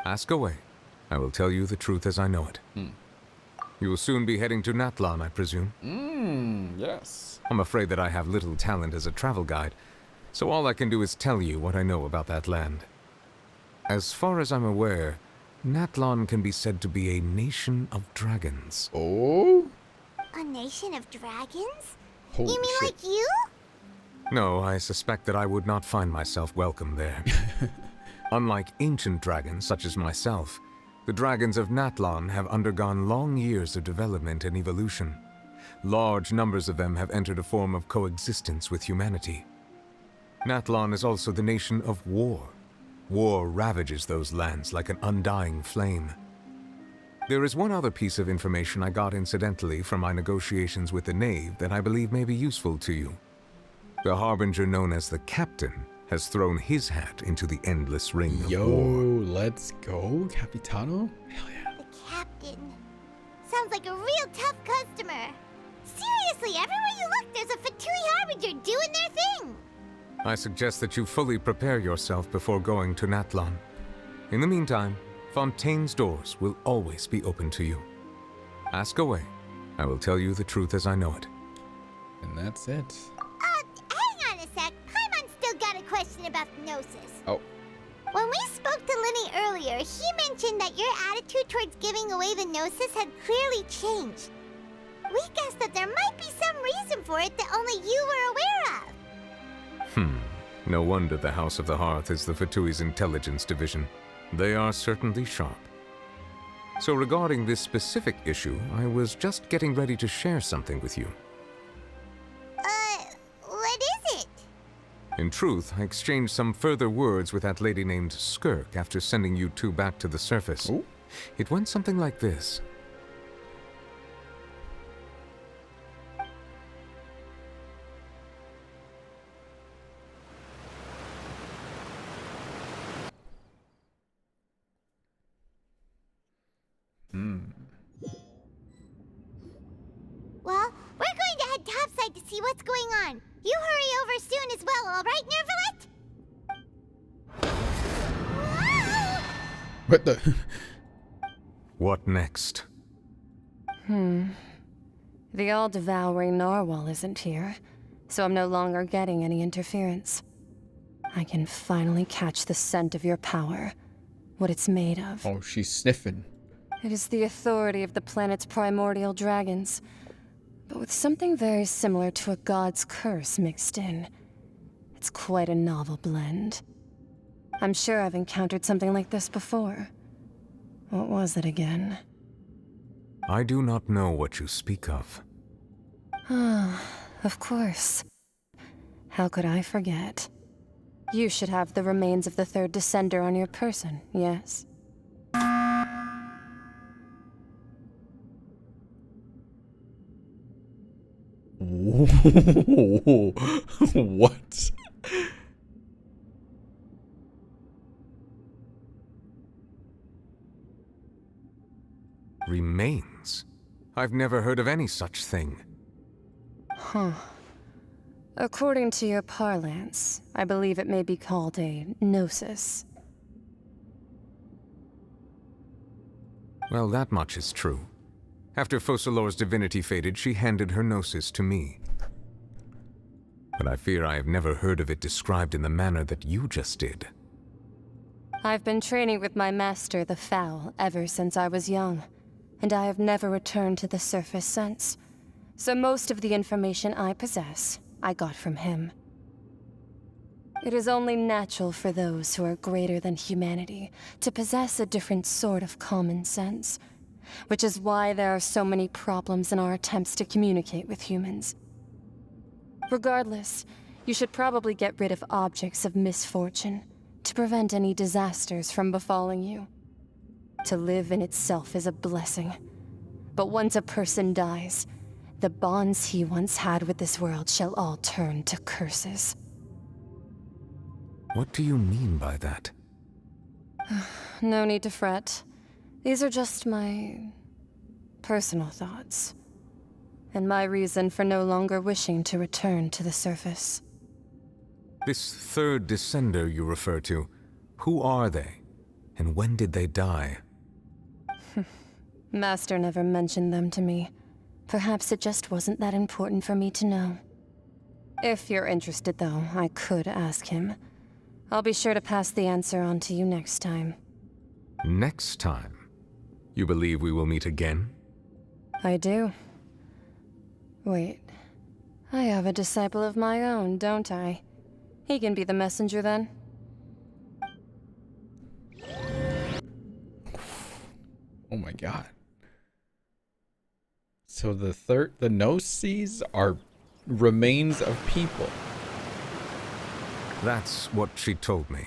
S20: Ask away. I will tell you the truth as I know it. You will soon be heading to Natlan, I presume?
S1: Yes.
S20: I'm afraid that I have little talent as a travel guide, so all I can do is tell you what I know about that land. As far as I'm aware, Natlan can be said to be a nation of dragons.
S1: Oh?
S6: A nation of dragons?
S20: Holy
S6: you mean
S20: shit.
S6: like you?
S20: No, I suspect that I would not find myself welcome there. Unlike ancient dragons such as myself, the dragons of Natlan have undergone long years of development and evolution. Large numbers of them have entered a form of coexistence with humanity. Natlan is also the nation of war. War ravages those lands like an undying flame. There is one other piece of information I got incidentally from my negotiations with the Knave that I believe may be useful to you. The Harbinger known as the Captain has thrown his hat into the endless ring of war.
S1: Let's go, Capitano?
S6: The captain. Sounds like a real tough customer. Seriously, everywhere you look, there's a Fatui Harbinger doing their thing.
S20: I suggest that you fully prepare yourself before going to Natlan. In the meantime, Fontaine's doors will always be open to you. Ask away. I will tell you the truth as I know it.
S1: And that's it.
S6: Hang on a sec. Paimon still got a question about the Gnosis.
S1: Oh.
S6: When we spoke to Lenny earlier, he mentioned that your attitude towards giving away the Gnosis had clearly changed. We guessed that there might be some reason for it that only you were aware of.
S20: No wonder the House of the Hearth is the Fatui's intelligence division. They are certainly sharp. So regarding this specific issue, I was just getting ready to share something with you.
S6: What is it?
S20: In truth, I exchanged some further words with that lady named Skirk after sending you two back to the surface.
S1: Ooh.
S20: It went something like this.
S6: Well, we're going to head topside to see what's going on. You hurry over soon as well, all right, Nervalet?
S1: What the?
S20: What next?
S10: The All-Devouring Narwhal isn't here, so I'm no longer getting any interference. I can finally catch the scent of your power, what it's made of.
S1: Oh, she's sniffing.
S10: It is the authority of the planet's primordial dragons, but with something very similar to a god's curse mixed in. It's quite a novel blend. I'm sure I've encountered something like this before. What was it again?
S20: I do not know what you speak of.
S10: Ah, of course. How could I forget? You should have the remains of the third descender on your person, yes?
S1: What?
S20: Remains? I've never heard of any such thing.
S10: Huh. According to your parlance, I believe it may be called a gnosis.
S20: Well, that much is true. After Focalor's divinity faded, she handed her gnosis to me. But I fear I have never heard of it described in the manner that you just did.
S10: I've been training with my master, the Foul, ever since I was young, and I have never returned to the surface since. So most of the information I possess, I got from him. It is only natural for those who are greater than humanity to possess a different sort of common sense, which is why there are so many problems in our attempts to communicate with humans. Regardless, you should probably get rid of objects of misfortune to prevent any disasters from befalling you. To live in itself is a blessing, but once a person dies, the bonds he once had with this world shall all turn to curses.
S20: What do you mean by that?
S10: No need to fret. These are just my personal thoughts, and my reason for no longer wishing to return to the surface.
S20: This third descender you refer to, who are they? And when did they die?
S10: Master never mentioned them to me. Perhaps it just wasn't that important for me to know. If you're interested, though, I could ask him. I'll be sure to pass the answer on to you next time.
S20: Next time? You believe we will meet again?
S10: I do. Wait. I have a disciple of my own, don't I? He can be the messenger then.
S1: Oh my god. So the Gnosis are remains of people.
S20: That's what she told me.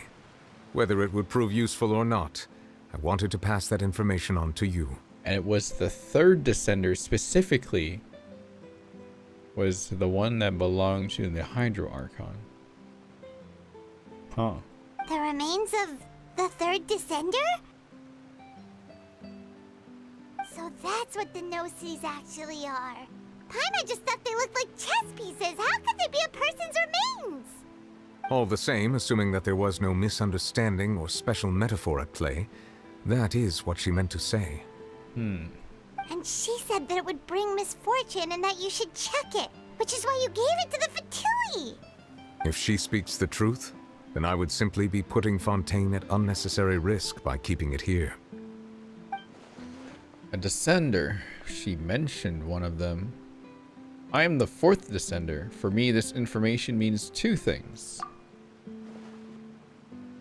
S20: Whether it would prove useful or not, I wanted to pass that information on to you.
S1: And it was the third descender specifically was the one that belonged to the Hydro Archon. Huh.
S6: The remains of the third descender? So that's what the Gnosis actually are. Paimon just thought they looked like chess pieces. How could they be a person's remains?
S20: All the same, assuming that there was no misunderstanding or special metaphor at play, that is what she meant to say.
S6: And she said that it would bring misfortune and that you should check it, which is why you gave it to the Fatui.
S20: If she speaks the truth, then I would simply be putting Fontaine at unnecessary risk by keeping it here.
S1: A descender. She mentioned one of them. I am the fourth descender. For me, this information means two things.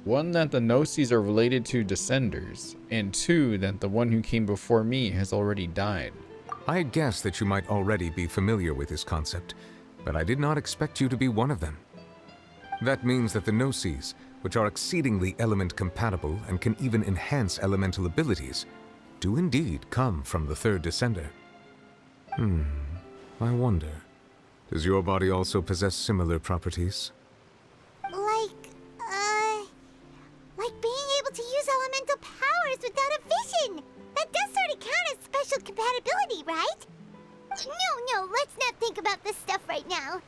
S1: One, that the Gnosis are related to descenders, and two, that the one who came before me has already died.
S20: I had guessed that you might already be familiar with this concept, but I did not expect you to be one of them. That means that the Gnosis, which are exceedingly element compatible and can even enhance elemental abilities, do indeed come from the third descender. I wonder, does your body also possess similar properties?
S6: Like being able to use elemental powers without a vision. That does sort of count as special compatibility, right? No, let's not think about this stuff right now.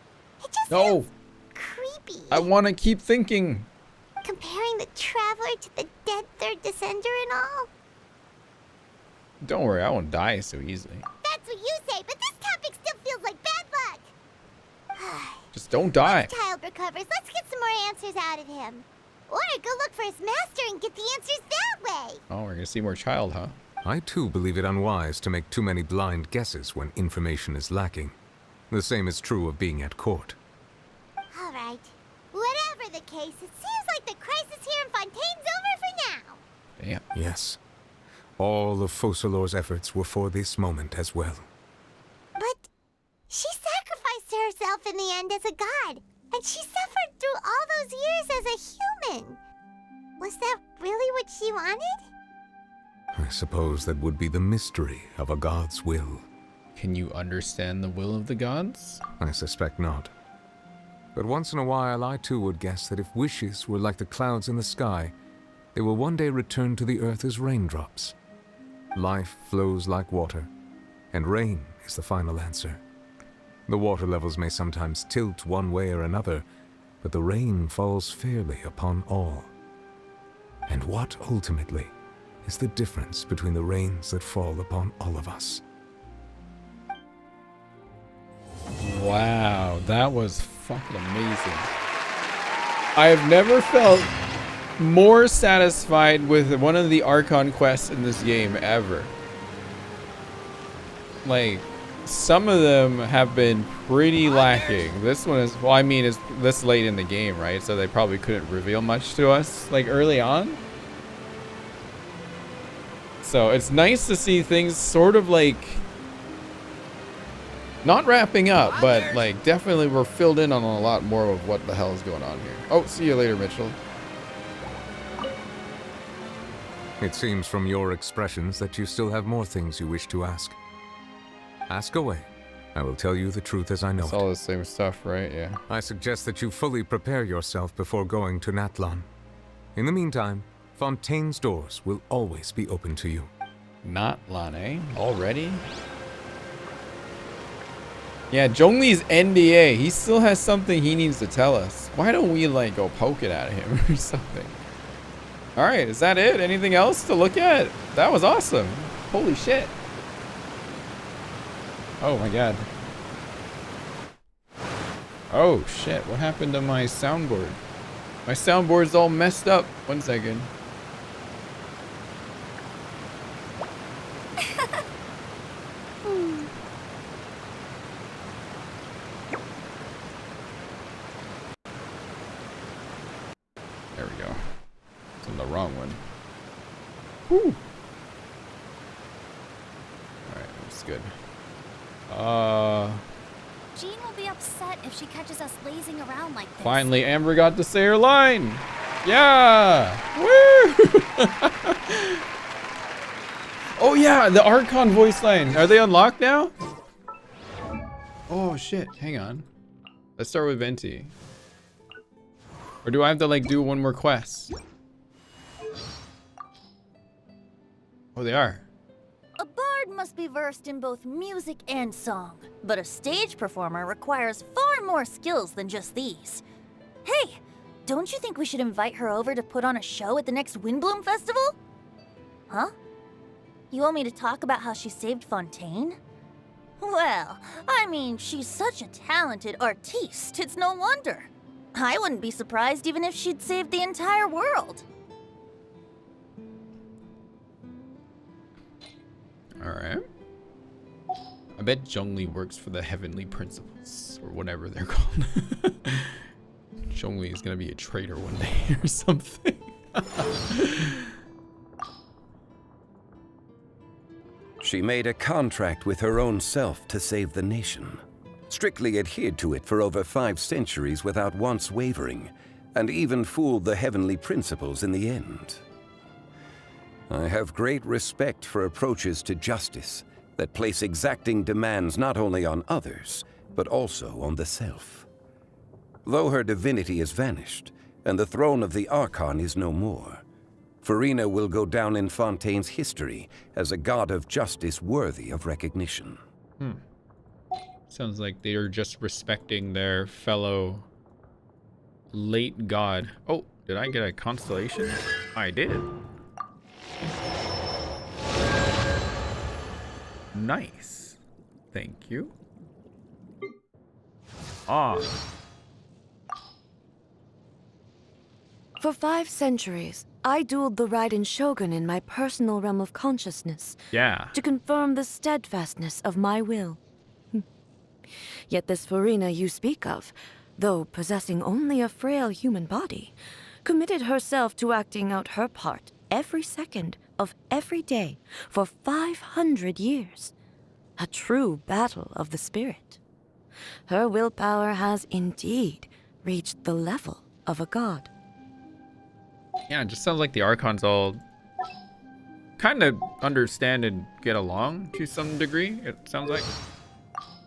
S6: It just feels creepy.
S1: I want to keep thinking.
S6: Comparing the Traveler to the dead third descender and all.
S1: Don't worry, I won't die so easily.
S6: That's what you say, but this topic still feels like bad luck.
S1: Just don't die.
S6: Once Child recovers, let's get some more answers out of him. Or go look for his master and get the answers that way.
S1: Oh, we're gonna see more Child, huh?
S20: I too believe it unwise to make too many blind guesses when information is lacking. The same is true of being at court.
S6: All right. Whatever the case, it seems like the crisis here in Fontaine's over for now.
S1: Damn.
S20: Yes. All of Focalor's efforts were for this moment as well.
S6: But she sacrificed herself in the end as a god, and she suffered through all those years as a human. Was that really what she wanted?
S20: I suppose that would be the mystery of a god's will.
S1: Can you understand the will of the gods?
S20: I suspect not. But once in a while, I too would guess that if wishes were like the clouds in the sky, they will one day return to the earth as raindrops. Life flows like water, and rain is the final answer. The water levels may sometimes tilt one way or another, but the rain falls fairly upon all. And what, ultimately, is the difference between the rains that fall upon all of us?
S1: Wow, that was fucking amazing. I have never felt more satisfied with one of the Archon quests in this game ever. Like, some of them have been pretty lacking. This one is, well, I mean, it's this late in the game, right? So they probably couldn't reveal much to us, like, early on. So it's nice to see things sort of like not wrapping up, but like definitely we're filled in on a lot more of what the hell is going on here. Oh, see you later, Mitchell.
S20: It seems from your expressions that you still have more things you wish to ask. Ask away. I will tell you the truth as I know it.
S1: It's all the same stuff, right? Yeah.
S20: I suggest that you fully prepare yourself before going to Natlan. In the meantime, Fontaine's doors will always be open to you.
S1: Natlan, eh? Already? Yeah, Zhongli's NDA. He still has something he needs to tell us. Why don't we like go poke it at him or something? All right, is that it? Anything else to look at? That was awesome. Holy shit. Oh my god. Oh shit, what happened to my soundboard? My soundboard's all messed up. 1 second. There we go. It's on the wrong one. Whew. Alright, that's good.
S4: Jean will be upset if she catches us lazing around like this.
S1: Finally, Amber got to say her line. Yeah! Woo! Oh yeah, the Archon Voice Lines. Are they unlocked now? Oh shit, hang on. Let's start with Venti. Or do I have to like do one more quest? Oh, they are.
S9: A bard must be versed in both music and song, but a stage performer requires far more skills than just these. Hey, don't you think we should invite her over to put on a show at the next Windbloom Festival? Huh? You want me to talk about how she saved Fontaine? Well, I mean, she's such a talented artiste, it's no wonder. I wouldn't be surprised even if she'd saved the entire world.
S1: Alright. I bet Zhongli works for the Heavenly Principles, or whatever they're called. Zhongli is gonna be a traitor one day or something.
S21: She made a contract with her own self to save the nation. Strictly adhered to it for over 5 centuries without once wavering, and even fooled the Heavenly Principles in the end. I have great respect for approaches to justice that place exacting demands not only on others, but also on the self. Though her divinity has vanished, and the throne of the Archon is no more, Furina will go down in Fontaine's history as a god of justice worthy of recognition.
S1: Sounds like they're just respecting their fellow late god. Oh, did I get a constellation? I did. Nice. Thank you. Ah.
S23: For 5 centuries, I dueled the Raiden Shogun in my personal realm of consciousness.
S1: Yeah.
S23: To confirm the steadfastness of my will. Yet this Furina you speak of, though possessing only a frail human body, committed herself to acting out her part every second of every day for 500 years. A true battle of the spirit. Her willpower has indeed reached the level of a god.
S1: Yeah, it just sounds like the Archons all kind of understand and get along to some degree. It sounds like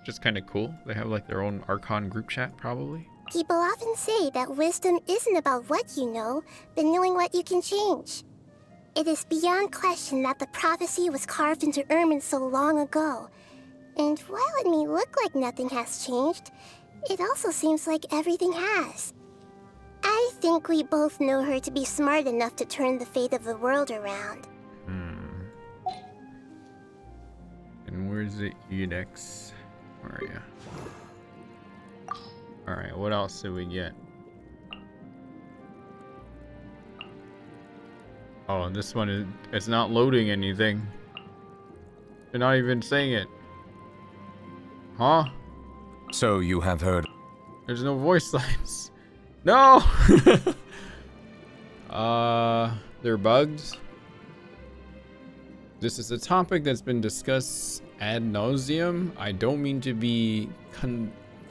S1: just kind of cool. They have like their own Archon group chat, probably.
S6: People often say that wisdom isn't about what you know, but knowing what you can change. It is beyond question that the prophecy was carved into ermine so long ago. And while it may look like nothing has changed, it also seems like everything has. I think we both know her to be smart enough to turn the fate of the world around.
S1: And where's the Edex? Where are you? Alright, what else did we get? Oh, and this one is, it's not loading anything. They're not even saying it. Huh?
S20: So you have heard.
S1: There's no voice lines. No! They're bugged. This is a topic that's been discussed ad nauseum. I don't mean to be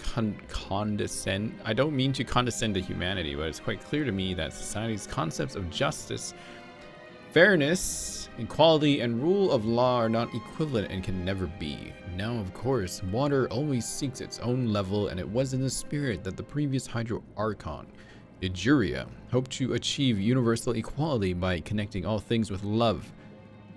S1: condescend. I don't mean to condescend to humanity, but it's quite clear to me that society's concepts of justice, fairness, equality, and rule of law are not equivalent and can never be. Now, of course, water always seeks its own level, and it was in the spirit that the previous Hydro Archon, Ejuria, hoped to achieve universal equality by connecting all things with love.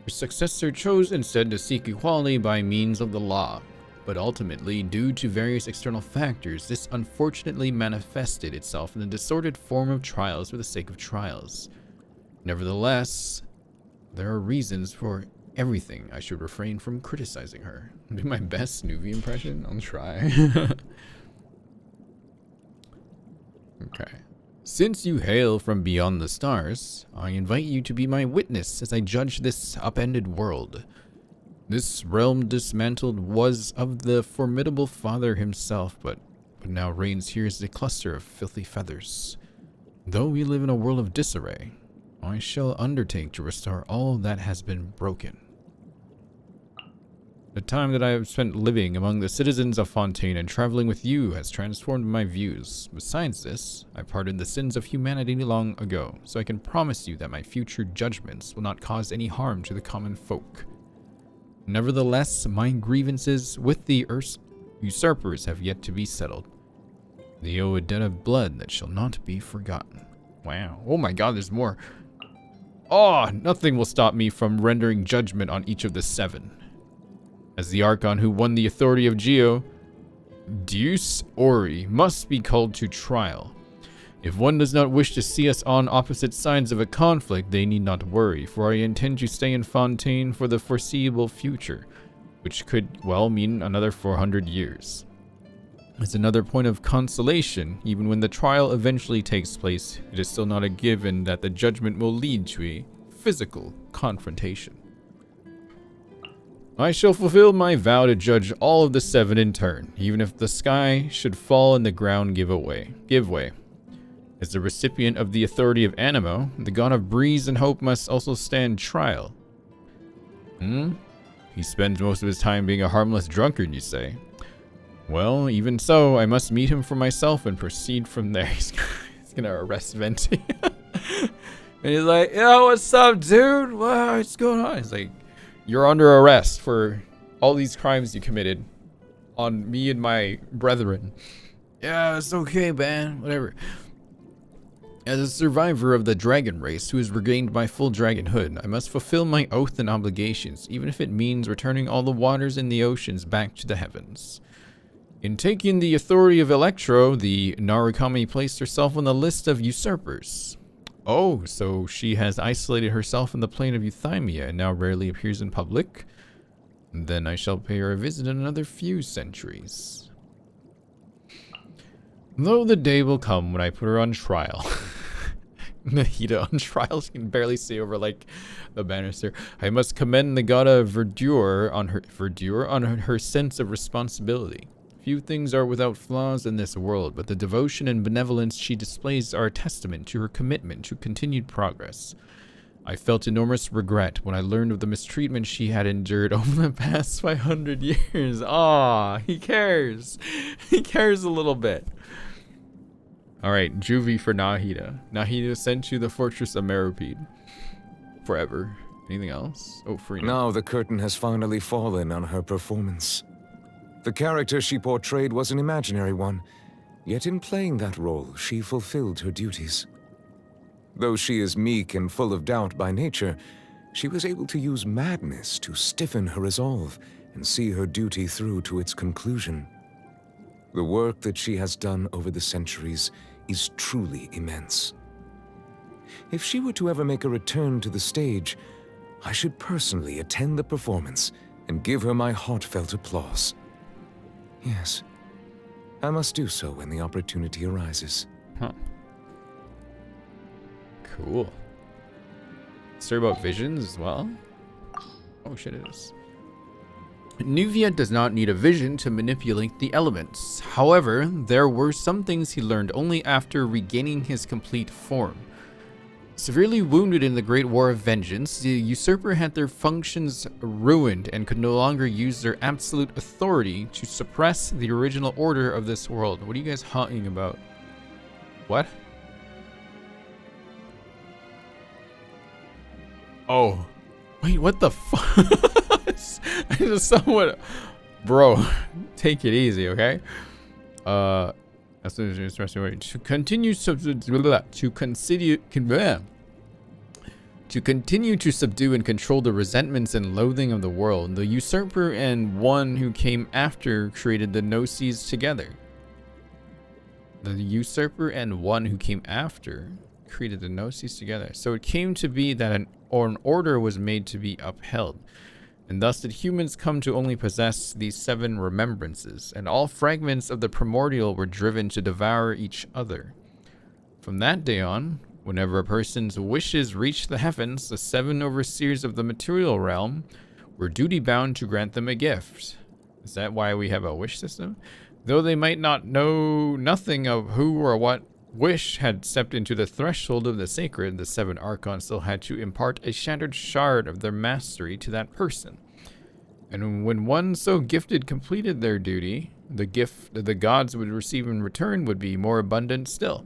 S1: Her successor chose instead to seek equality by means of the law. But ultimately, due to various external factors, this unfortunately manifested itself in the distorted form of trials for the sake of trials. Nevertheless, there are reasons for everything. I should refrain from criticizing her. Do my best Nuvi impression? I'll try. Okay. Since you hail from beyond the stars, I invite you to be my witness as I judge this upended world. This realm dismantled was of the formidable father himself, but what now reigns here is a cluster of filthy feathers. Though we live in a world of disarray, I shall undertake to restore all that has been broken. The time that I have spent living among the citizens of Fontaine and traveling with you has transformed my views. Besides this, I pardoned the sins of humanity long ago, so I can promise you that my future judgments will not cause any harm to the common folk. Nevertheless, my grievances with the usurpers have yet to be settled. They owe a debt of blood that shall not be forgotten. Wow. Oh my god, there's more. Oh, nothing will stop me from rendering judgment on each of the 7. As the Archon who won the authority of Geo, Deus Ori must be called to trial. If one does not wish to see us on opposite sides of a conflict, they need not worry, for I intend to stay in Fontaine for the foreseeable future, which could well mean another 400 years. As another point of consolation, even when the trial eventually takes place, it is still not a given that the judgment will lead to a physical confrontation. I shall fulfill my vow to judge all of the 7 in turn, even if the sky should fall and the ground give way. As the recipient of the authority of Animo, the god of breeze and hope must also stand trial. He spends most of his time being a harmless drunkard, you say? Well, even so, I must meet him for myself and proceed from there. He's gonna arrest Venti. And he's like, yo, what's up, dude? What's going on? He's like, you're under arrest for all these crimes you committed on me and my brethren. Yeah, it's okay, man. Whatever. As a survivor of the dragon race who has regained my full dragonhood, I must fulfill my oath and obligations, even if it means returning all the waters in the oceans back to the heavens. In taking the authority of Electro, the Narukami placed herself on the list of usurpers. Oh, so she has isolated herself in the plane of Euthymia and now rarely appears in public? Then I shall pay her a visit in another few centuries. Though the day will come when I put her on trial. Nahida on trial, she can barely see over like the banister. I must commend the goddess Verdure on her sense of responsibility. Few things are without flaws in this world, but the devotion and benevolence she displays are a testament to her commitment to continued progress. I felt enormous regret when I learned of the mistreatment she had endured over the past 500 years. Ah, he cares. He cares a little bit. Alright, Juvie for Nahida. Nahida sent you the fortress of Meropide. Forever. Anything else? Oh, Farina.
S20: Now the curtain has finally fallen on her performance. The character she portrayed was an imaginary one, yet in playing that role, she fulfilled her duties. Though she is meek and full of doubt by nature, she was able to use madness to stiffen her resolve and see her duty through to its conclusion. The work that she has done over the centuries is truly immense. If she were to ever make a return to the stage, I should personally attend the performance and give her my heartfelt applause. Yes, I must do so when the opportunity arises.
S1: Huh. Cool. Story about visions as well? Oh shit, it is. Nuvia does not need a vision to manipulate the elements. However, there were some things he learned only after regaining his complete form. Severely wounded in the Great War of Vengeance, the usurper had their functions ruined and could no longer use their absolute authority to suppress the original order of this world. What are you guys talking about? What? Oh. Wait, what the fuck? I just somewhat... Bro, take it easy, okay? That's an interesting way. To continue To continue to subdue and control the resentments and loathing of the world, the usurper and one who came after created the Gnosis together. The usurper and one who came after created the Gnosis together. So it came to be that an order was made to be upheld. And thus did humans come to only possess these 7 remembrances, and all fragments of the primordial were driven to devour each other. From that day on, whenever a person's wishes reached the heavens, the 7 overseers of the material realm were duty-bound to grant them a gift. Is that why we have a wish system? Though they might not know nothing of who or what wish had stepped into the threshold of the sacred, the 7 Archons still had to impart a shattered shard of their mastery to that person. And when one so gifted completed their duty, the gift that the gods would receive in return would be more abundant still.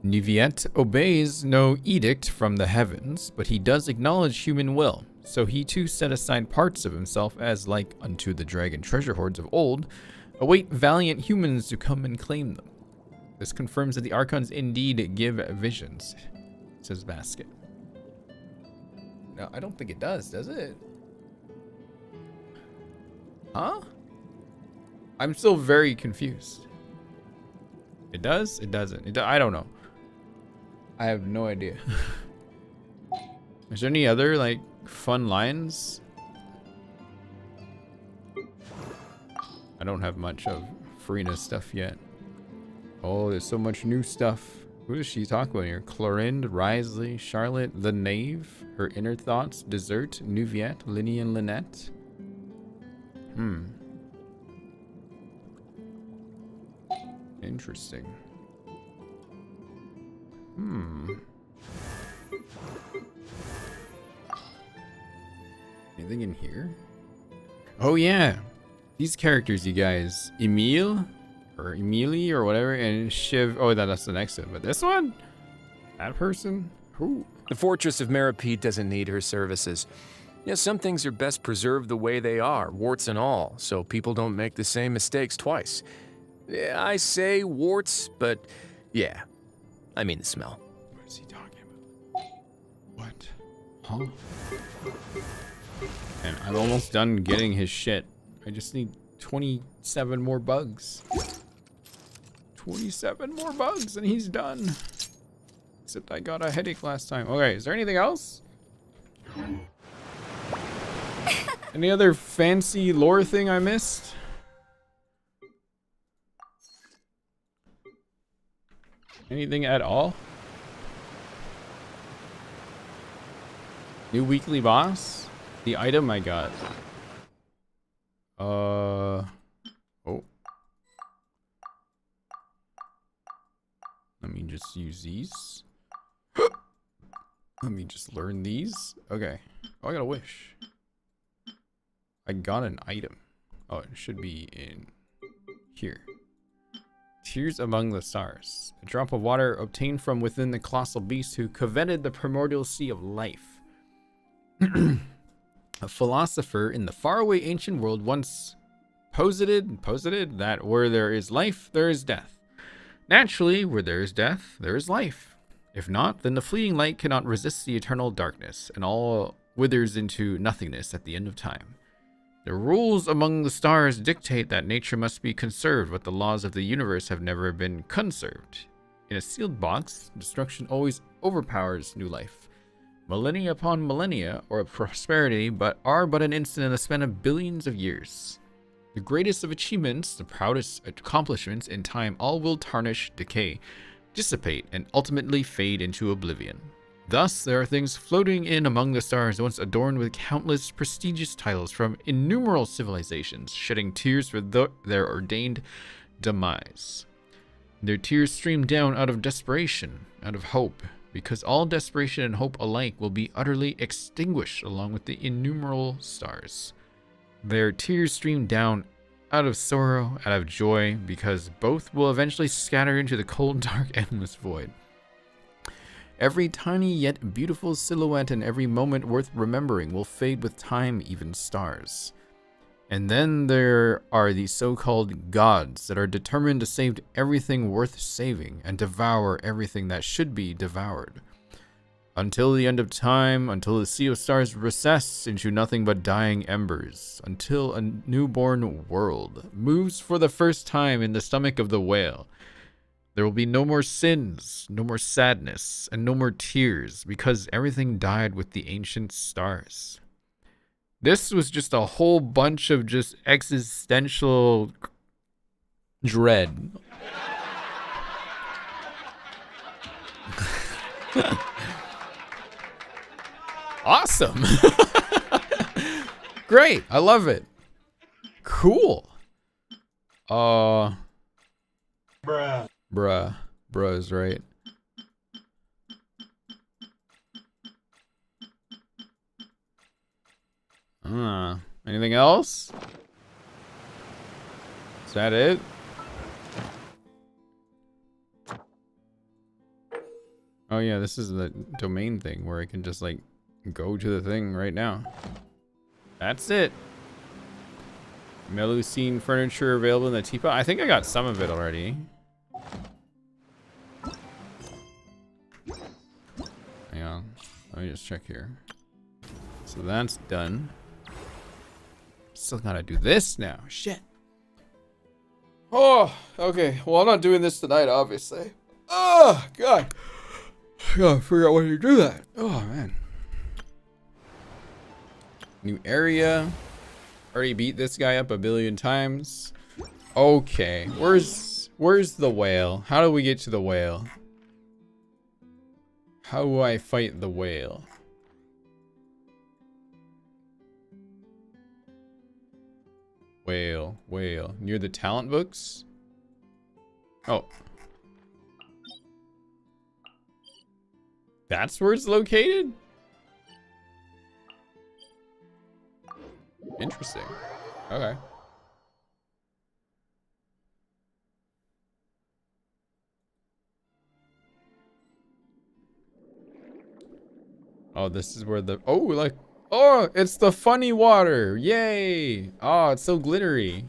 S1: Niviet obeys no edict from the heavens, but he does acknowledge human will. So he too set aside parts of himself as, like unto the dragon treasure hoards of old, await valiant humans to come and claim them. This confirms that the Archons indeed give visions, says Basket. No, I don't think it does it? Huh? I'm still very confused. It does? It doesn't. I don't know. I have no idea. Is there any other, like, fun lines? I don't have much of Furina's stuff yet. Oh, there's so much new stuff. Who does she talk about here? Clorinde, Risley, Charlotte, the Knave, her inner thoughts, Dessert, Nuviet, Linny, and Lynette. Interesting. Anything in here? Oh yeah, these characters, you guys. Emile, or Emilie, or whatever, and Shiv. Oh, that's the next one. But this one? That person? Who?
S16: The Fortress of Meripede doesn't need her services. Yeah, some things are best preserved the way they are, warts and all, so people don't make the same mistakes twice. Yeah, I say warts, but yeah, I mean the smell.
S1: What is he talking about? What? Huh? And I'm almost done getting his shit. I just need 27 more bugs. 27 more bugs and he's done. Except I got a headache last time. Okay, is there anything else? Any other fancy lore thing I missed? Anything at all? New weekly boss? The item I got. Oh. Let me just use these. Let me just learn these. Okay. Oh, I got a wish. I got an item. Oh, it should be in here. Tears among the stars. A drop of water obtained from within the colossal beast who coveted the primordial sea of life. A philosopher in the faraway ancient world once posited that where there is life, there is death. Naturally, where there is death, there is life. If not, then the fleeting light cannot resist the eternal darkness, and all withers into nothingness at the end of time. The rules among the stars dictate that nature must be conserved, but the laws of the universe have never been conserved. In a sealed box, destruction always overpowers new life. Millennia upon millennia, or prosperity, are but an instant in the span of billions of years. The greatest of achievements, the proudest accomplishments in time, all will tarnish, decay, dissipate, and ultimately fade into oblivion. Thus, there are things floating in among the stars once adorned with countless prestigious titles from innumerable civilizations, shedding tears for their ordained demise. Their tears stream down out of desperation, out of hope, because all desperation and hope alike will be utterly extinguished along with the innumerable stars. Their tears stream down out of sorrow, out of joy, because both will eventually scatter into the cold, dark, endless void. Every tiny yet beautiful silhouette and every moment worth remembering will fade with time, even stars. And then there are these so-called gods that are determined to save everything worth saving and devour everything that should be devoured. Until the end of time, until the sea of stars recess into nothing but dying embers, until a newborn world moves for the first time in the stomach of the whale. There will be no more sins, no more sadness, and no more tears, because everything died with the ancient stars. This was just a whole bunch of just existential dread. Awesome. Great. I love it. Cool. Bruh is right. Anything else? Is that it? Oh yeah, this is the domain thing where I can just like go to the thing right now. That's it. Melusine furniture available in the teapot. I think I got some of it already. Hang on. Let me just check here. So that's done. Still gotta do this now. Shit. Oh, okay. Well, I'm not doing this tonight, obviously. Oh, God. I gotta figure out how to do that. Oh, man. New area. Already beat this guy up a billion times. Okay. Where's the whale? How do we get to the whale? How do I fight the whale? Whale. Near the talent books? Oh. That's where it's located? Interesting. Okay. Oh, this is where the... Oh, like... Oh, it's the funny water. Yay. Oh, it's so glittery.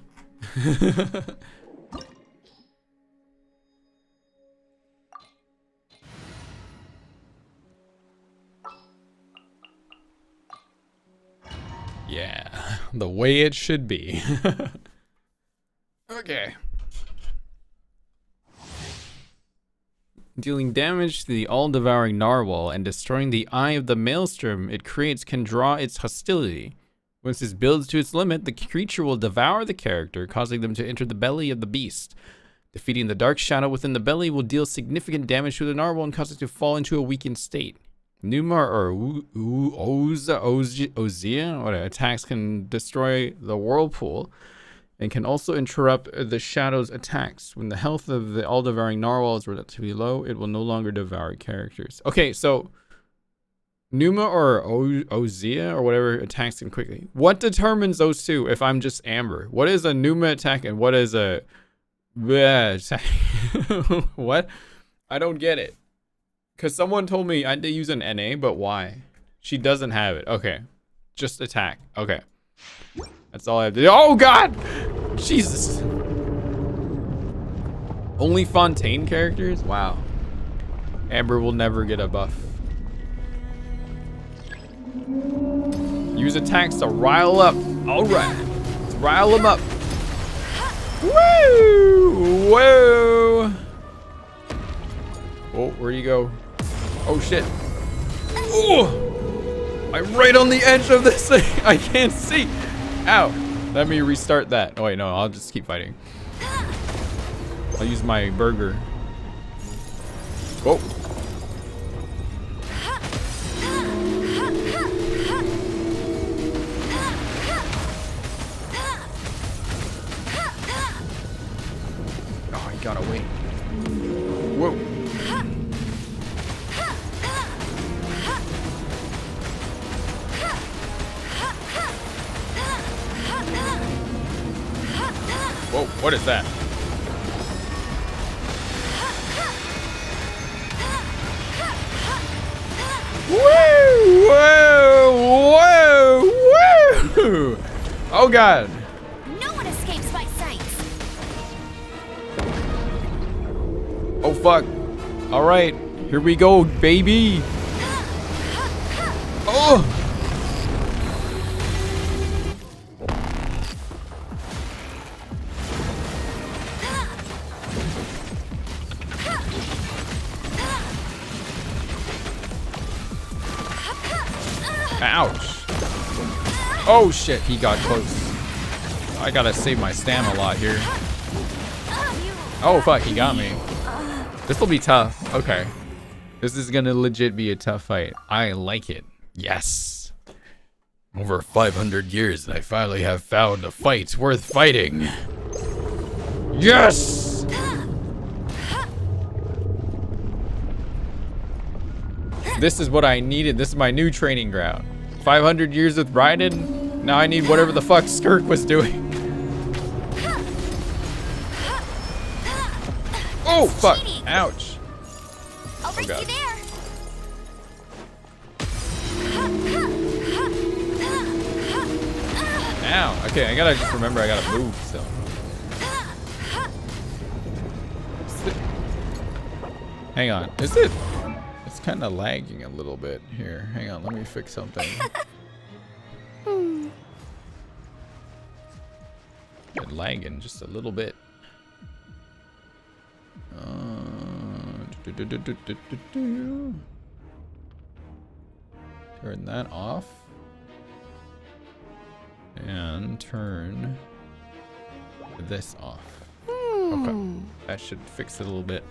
S1: Yeah, the way it should be. Okay. Dealing damage to the All-Devouring Narwhal and destroying the eye of the maelstrom it creates can draw its hostility. Once this builds to its limit, the creature will devour the character, causing them to enter the belly of the beast. Defeating the dark shadow within the belly will deal significant damage to the narwhal and cause it to fall into a weakened state. Numa or Ozia, whatever, attacks can destroy the whirlpool and can also interrupt the shadow's attacks. When the health of the all-devouring narwhal is relatively low, it will no longer devour characters. Okay, so Numa or Ozia or whatever attacks him quickly. What determines those two if I'm just Amber? What is a Numa attack and what is a attack? What? I don't get it. Because someone told me I had to use an NA, but why? She doesn't have it. Okay. Just attack. Okay. That's all I have to do. Oh, God! Jesus. Only Fontaine characters? Wow. Amber will never get a buff. Use attacks to rile up. All right. Let's rile them up. Woo! Whoa! Oh, where'd you go? Oh, shit. Oh! I'm right on the edge of this thing. I can't see. Ow. Let me restart that. Oh, wait, no. I'll just keep fighting. I'll use my burger. Whoa. Oh, I gotta wait. Whoa. Whoa, what is that? Woo! Whoa! Whoa! Woo! Oh, God.
S12: No one escapes my sight.
S1: Oh, fuck. All right. Here we go, baby. Oh! Ouch. Oh shit, he got close. I gotta save my stamina a lot here. Oh fuck, he got me. This will be tough. Okay. This is gonna legit be a tough fight. I like it. Yes. Over 500 years, I finally have found a fight worth fighting. Yes! This is what I needed. This is my new training ground. 500 years with Raiden. Now I need whatever the fuck Skirk was doing. Oh fuck! Ouch!
S4: I'll race you there.
S1: Ow! Okay, I gotta just remember I gotta move still. Hang on. Is it? It's kind of lagging a little bit here. Hang on, let me fix something. It's lagging just a little bit. Turn that off. And turn this off. Okay. That should fix it a little bit.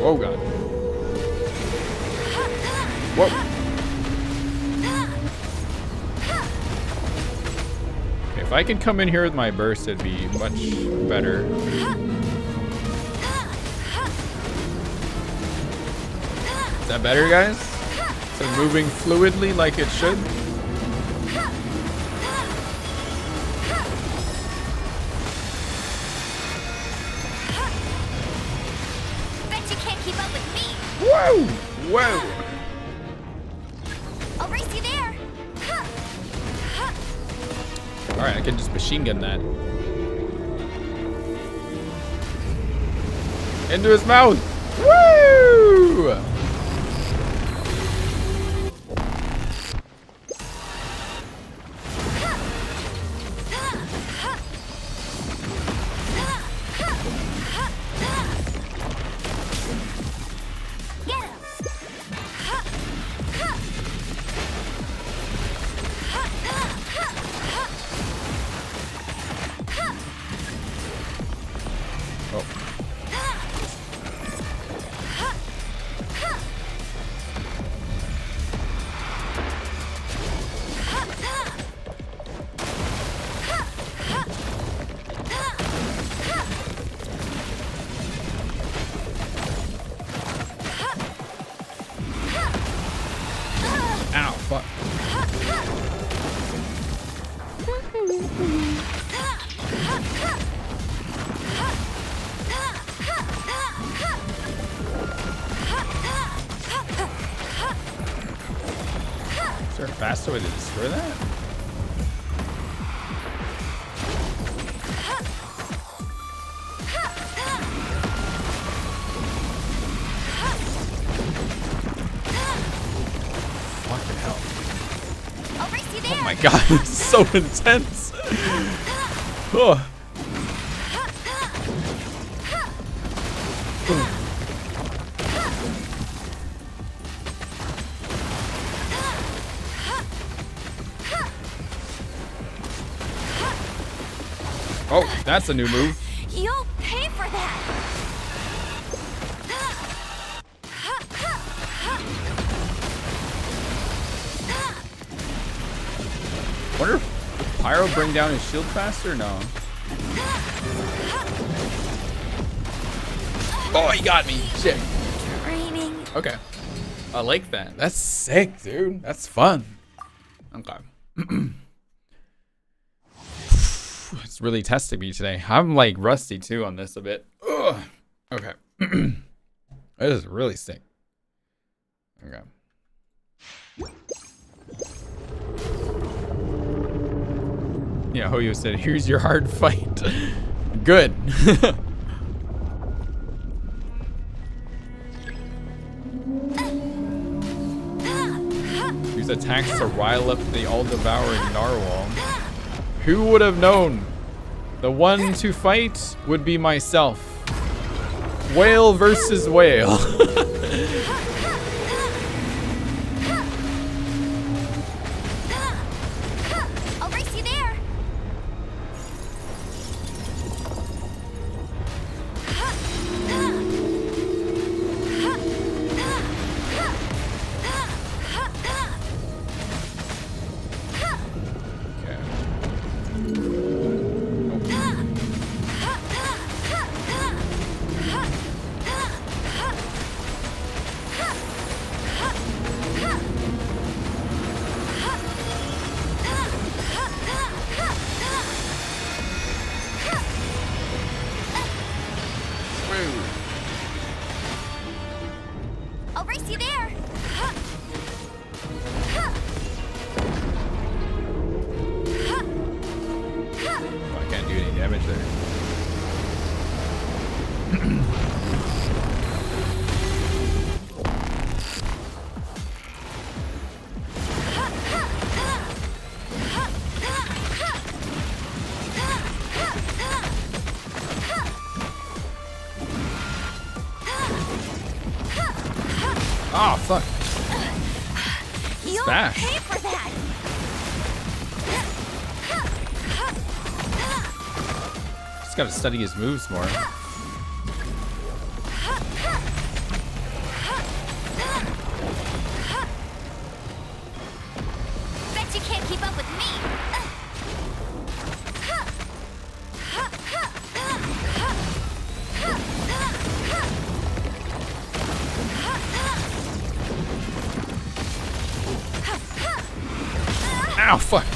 S1: Oh god. Whoa. Okay, if I could come in here with my burst, it'd be much better. Is that better, guys? Is it moving fluidly like it should?
S4: Bet you can't keep up with me.
S1: Whoa! Whoa!
S4: I'll race you there.
S1: Alright, I can just machine gun that. Into his mouth! Woo! Ow, fuck. Is there a faster way to destroy that? Fucking hell.
S4: I'll race you there.
S1: Oh my god, it's so intense. Oh. Oh, that's a new move.
S4: You'll pay for that.
S1: Wonder if Pyro bring down his shield faster or no? Oh, he got me. Shit.
S4: Training.
S1: Okay. I like that. That's sick, dude. That's fun. Okay. It's really testing me today. I'm like rusty too on this a bit. Ugh. Okay. This is really sick. Okay. Yeah, Hoyo said, here's your hard fight. Good. its attacks to rile up the All-Devouring Narwhal. Who would have known? The one to fight would be myself. Whale versus whale.
S12: I'll race you there. I'll race you there.
S1: Oh, I can't do any damage there. Oh, fuck.
S12: You'll
S1: Smash.
S12: pay for that.
S1: Just gotta study his moves more.
S12: Bet you can't keep up with me.
S1: Ow, fuck.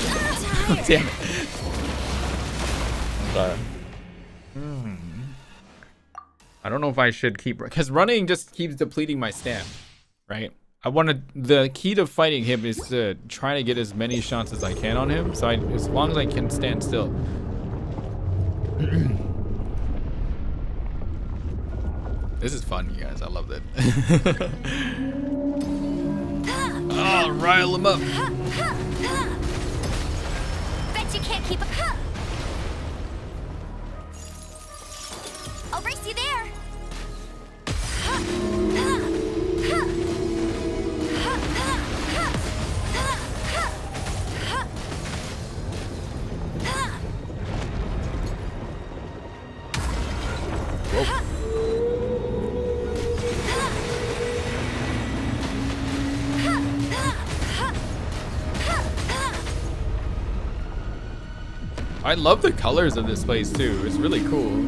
S1: Damn it. I don't know if I should keep, because running just keeps depleting my stamina, right? I want to, the key to fighting him is to try to get as many shots as I can on him, so as long as I can stand still. This is fun, you guys. I love it. Oh, rile him up.
S12: Bet you can't keep up. I'll race you there.
S1: I love the colors of this place too. It's really cool.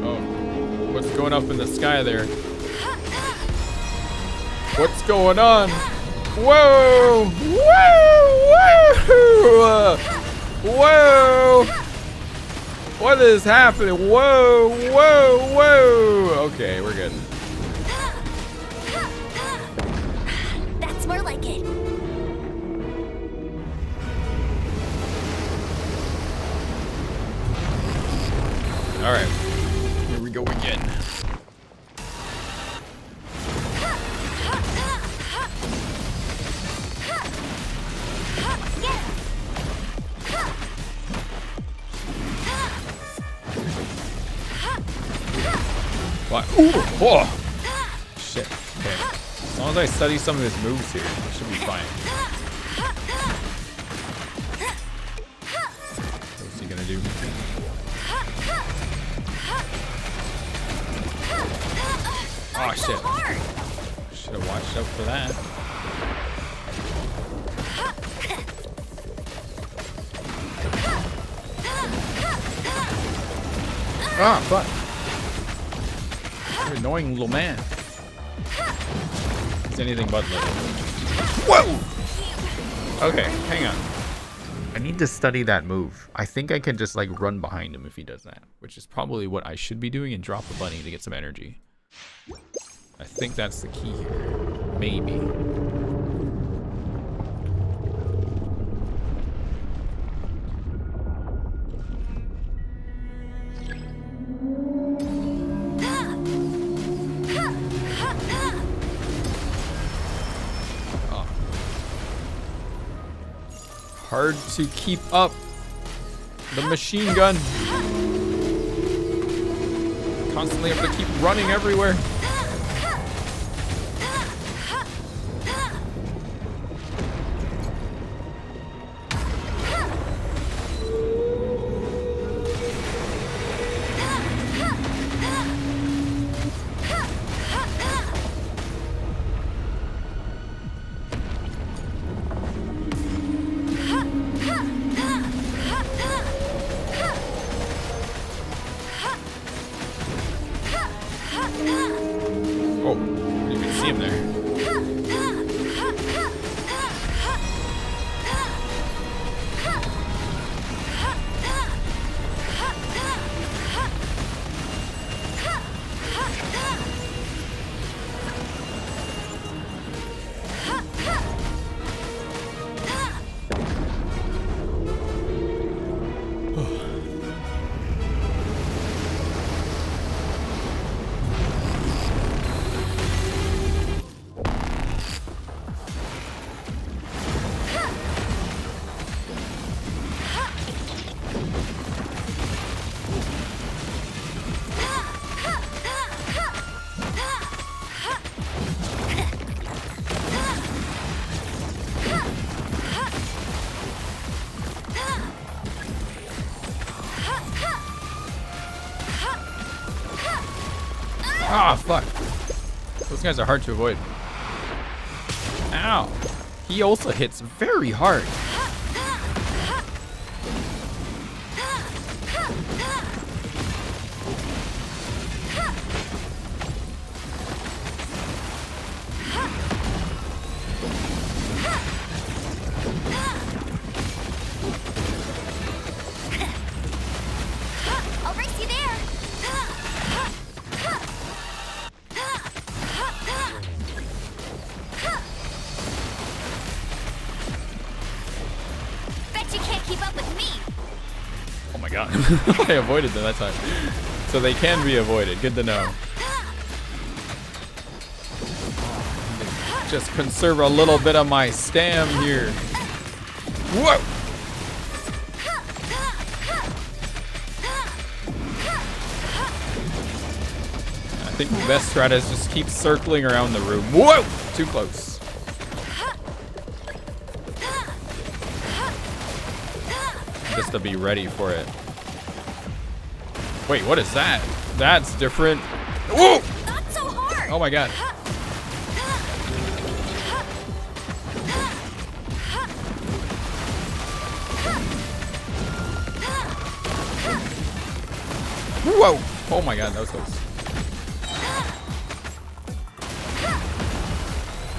S1: Oh, what's going up in the sky there? What's going on? Whoa! Whoa! Whoa! Whoa! What is happening? Whoa! Whoa! Whoa! Okay, we're good.
S12: That's more like it.
S1: All right, here we go again. What? Ooh! Oh! Shit. Okay. As long as I study some of his moves here, I should be fine. What's he gonna do? Oh shit. Should have watched out for that. Ah, fuck. You're an annoying little man. It's anything but little. Whoa! Okay, hang on. I need to study that move. I think I can just like run behind him if he does that, which is probably what I should be doing, and drop a bunny to get some energy. I think that's the key here. Maybe. hard to keep up. The machine gun. Constantly have to keep running everywhere. Oh, didn't even see him there. Ah, fuck. Those guys are hard to avoid. Ow. He also hits very hard.
S4: I'll race you there. Bet you can't keep up with me.
S1: Oh my god. I avoided them that time. So they can be avoided. Good to know. Just conserve a little bit of my stam here. Whoa! I think the best strat is just keep circling around the room. Whoa! Too close. Just to be ready for it. Wait, what is that? That's different. Whoa!
S4: Not so hard.
S1: Oh my god. Whoa! Oh my god, that was close.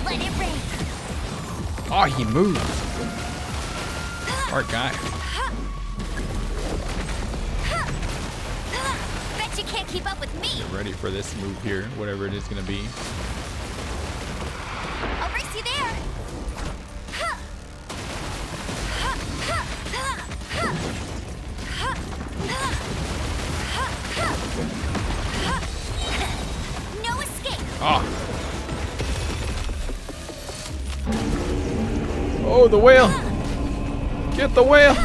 S4: Let it rain.
S1: Oh, he moved. Smart guy.
S4: Bet you can't keep up with me.
S1: Get ready for this move here, whatever it is gonna be.
S4: I'll race you there. No escape.
S1: Oh. Oh, the whale. Get the whale.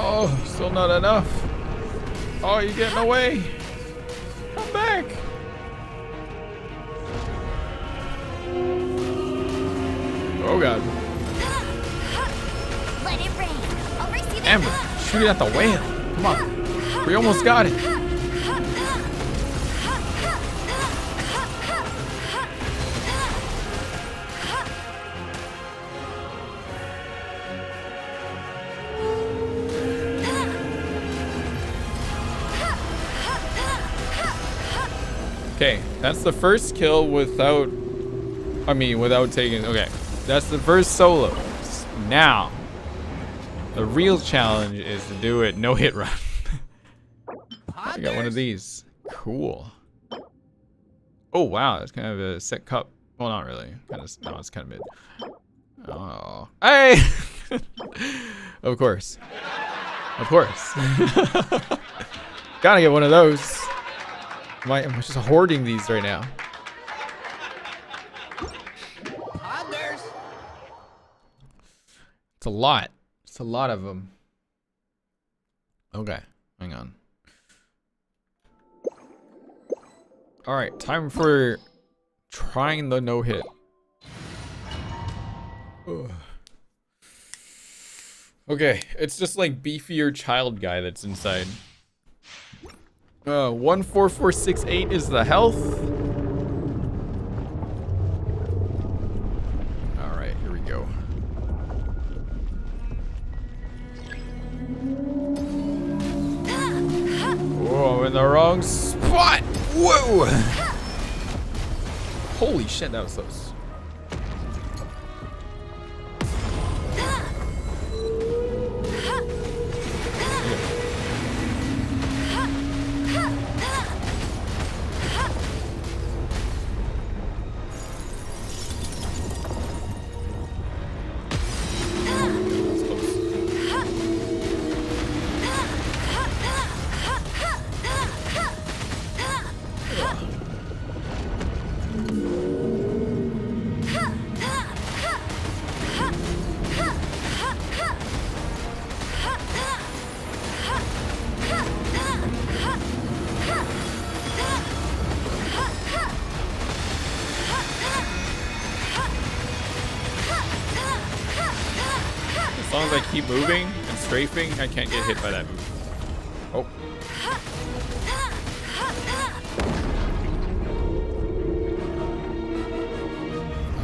S1: Oh, still not enough. Oh, you're getting away. Come back. Oh god.
S4: Let it rain. I'll race you there.
S1: Amber, shoot it at the whale. Come on. We almost got it. Okay, that's the first kill without taking, okay. That's the first solo. Now, the real challenge is to do it no hit run. I got one of these. Cool. Oh wow, that's kind of a set cup. Well, not really. Kind of. No, it's kind of mid. Oh, hey! Of course. Of course. Gotta get one of those. I'm just hoarding these right now.
S13: Others.
S1: It's a lot. It's a lot of them. Okay, hang on. All right, time for trying the no-hit. Okay, it's just like beefier child guy that's inside. 14468 is the health. All right, here we go. Whoa, I'm in the wrong spot. Whoa! Holy shit, that was close. As long as I keep moving and strafing, I can't get hit by that move. Oh.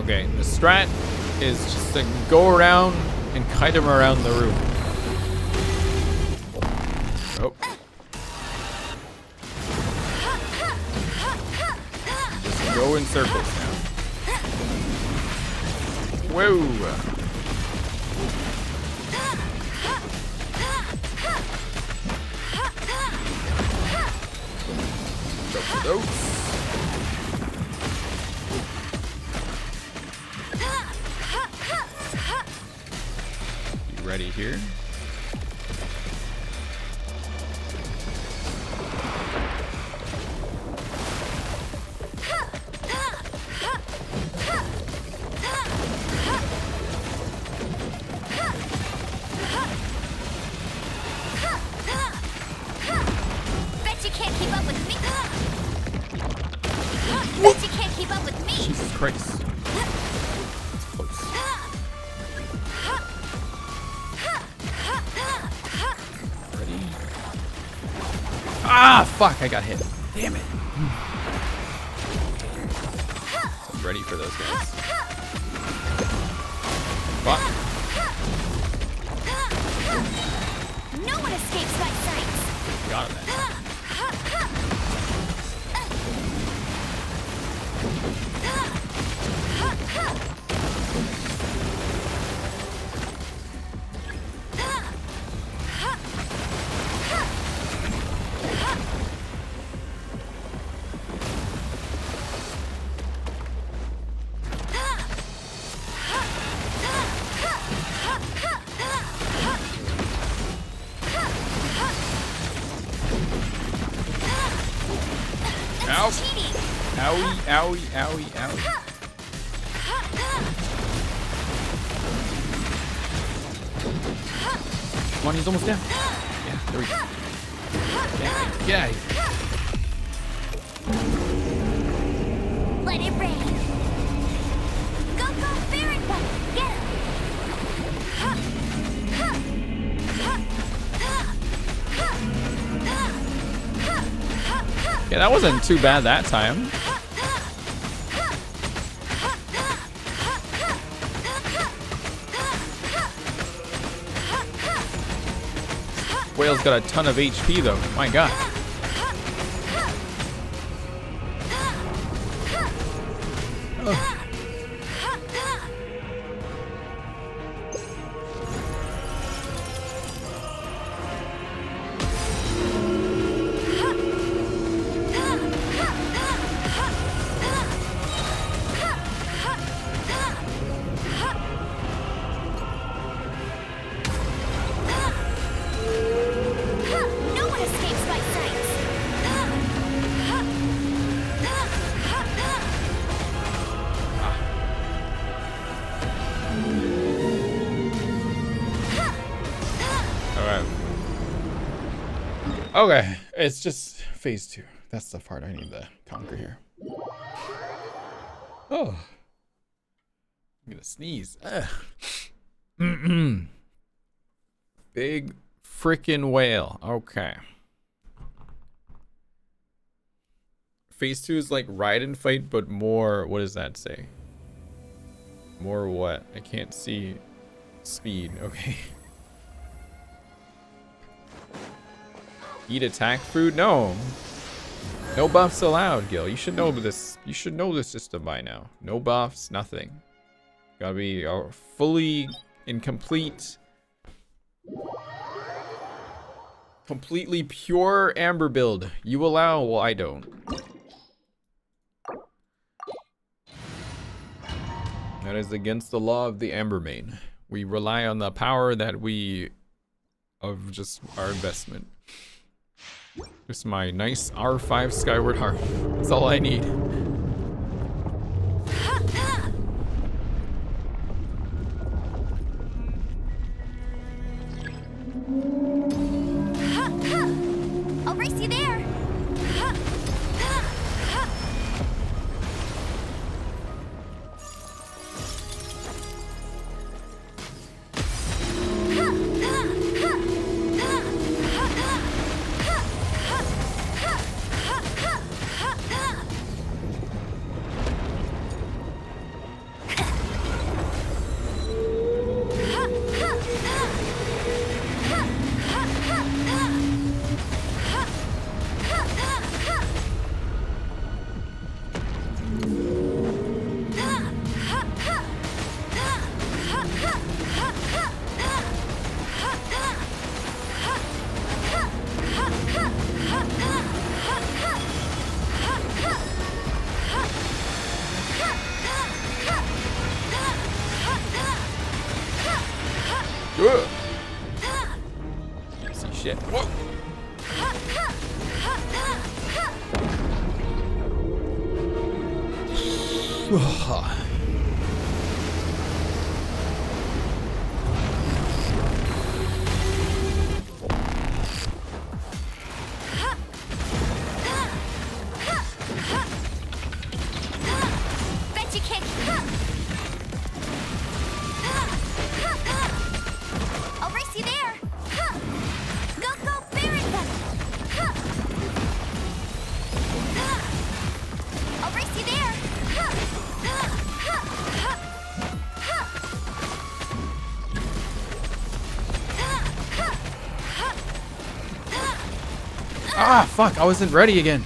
S1: Okay, the strat is just to go around and kite him around the room. Oh. Just go in circles now. Whoa. Be ready here.
S4: Bet you can't keep up with me. Bet you can't keep up with me.
S1: Jesus Christ. That's close. Ready? Ah, fuck, I got hit. Damn it. I'm ready for those guys. Fuck.
S4: No one escapes my sights.
S1: Got him. Ow. Owie, owie, owie, owie. Come on, he's almost down. Yeah, there we go. Get out of here.
S4: Let it rain. Go, go, Baron One. Get him.
S1: Yeah, that wasn't too bad that time. Whale's got a ton of HP though. My god. Ugh. Okay, it's just phase 2. That's the part I need to conquer here. Oh. I'm gonna sneeze. Big freaking whale. Okay. Phase 2 is like ride and fight, but more, what does that say? More what? I can't see speed. Okay. Eat attack food? No. No buffs allowed, Gil. You should know this. You should know the system by now. No buffs, nothing. Gotta be fully incomplete. Completely pure amber build. You allow? Well, I don't. That is against the law of the Amber Main. We rely on the power that we... of just our investment. Just my nice R5 Skyward Harp. That's all I need.
S12: I'll race you there.
S1: See shit. Whoa.
S12: Bet you can't. I'll race you there. Go, Baron! I'll race you there.
S1: Ah, fuck, I wasn't ready again.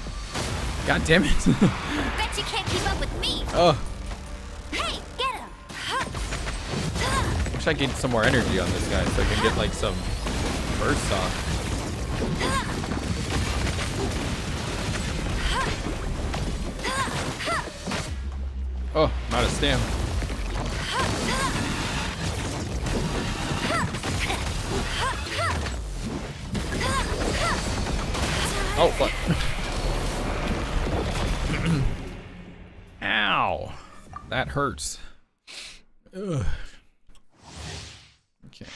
S1: God damn it.
S12: Bet you can't keep up with me.
S1: Oh,
S12: Hey, get him.
S1: wish I could get some more energy on this guy so I can get like some bursts off. Oh, I'm out of stamina. Oh, fuck. Ow. That hurts. Ugh. Okay.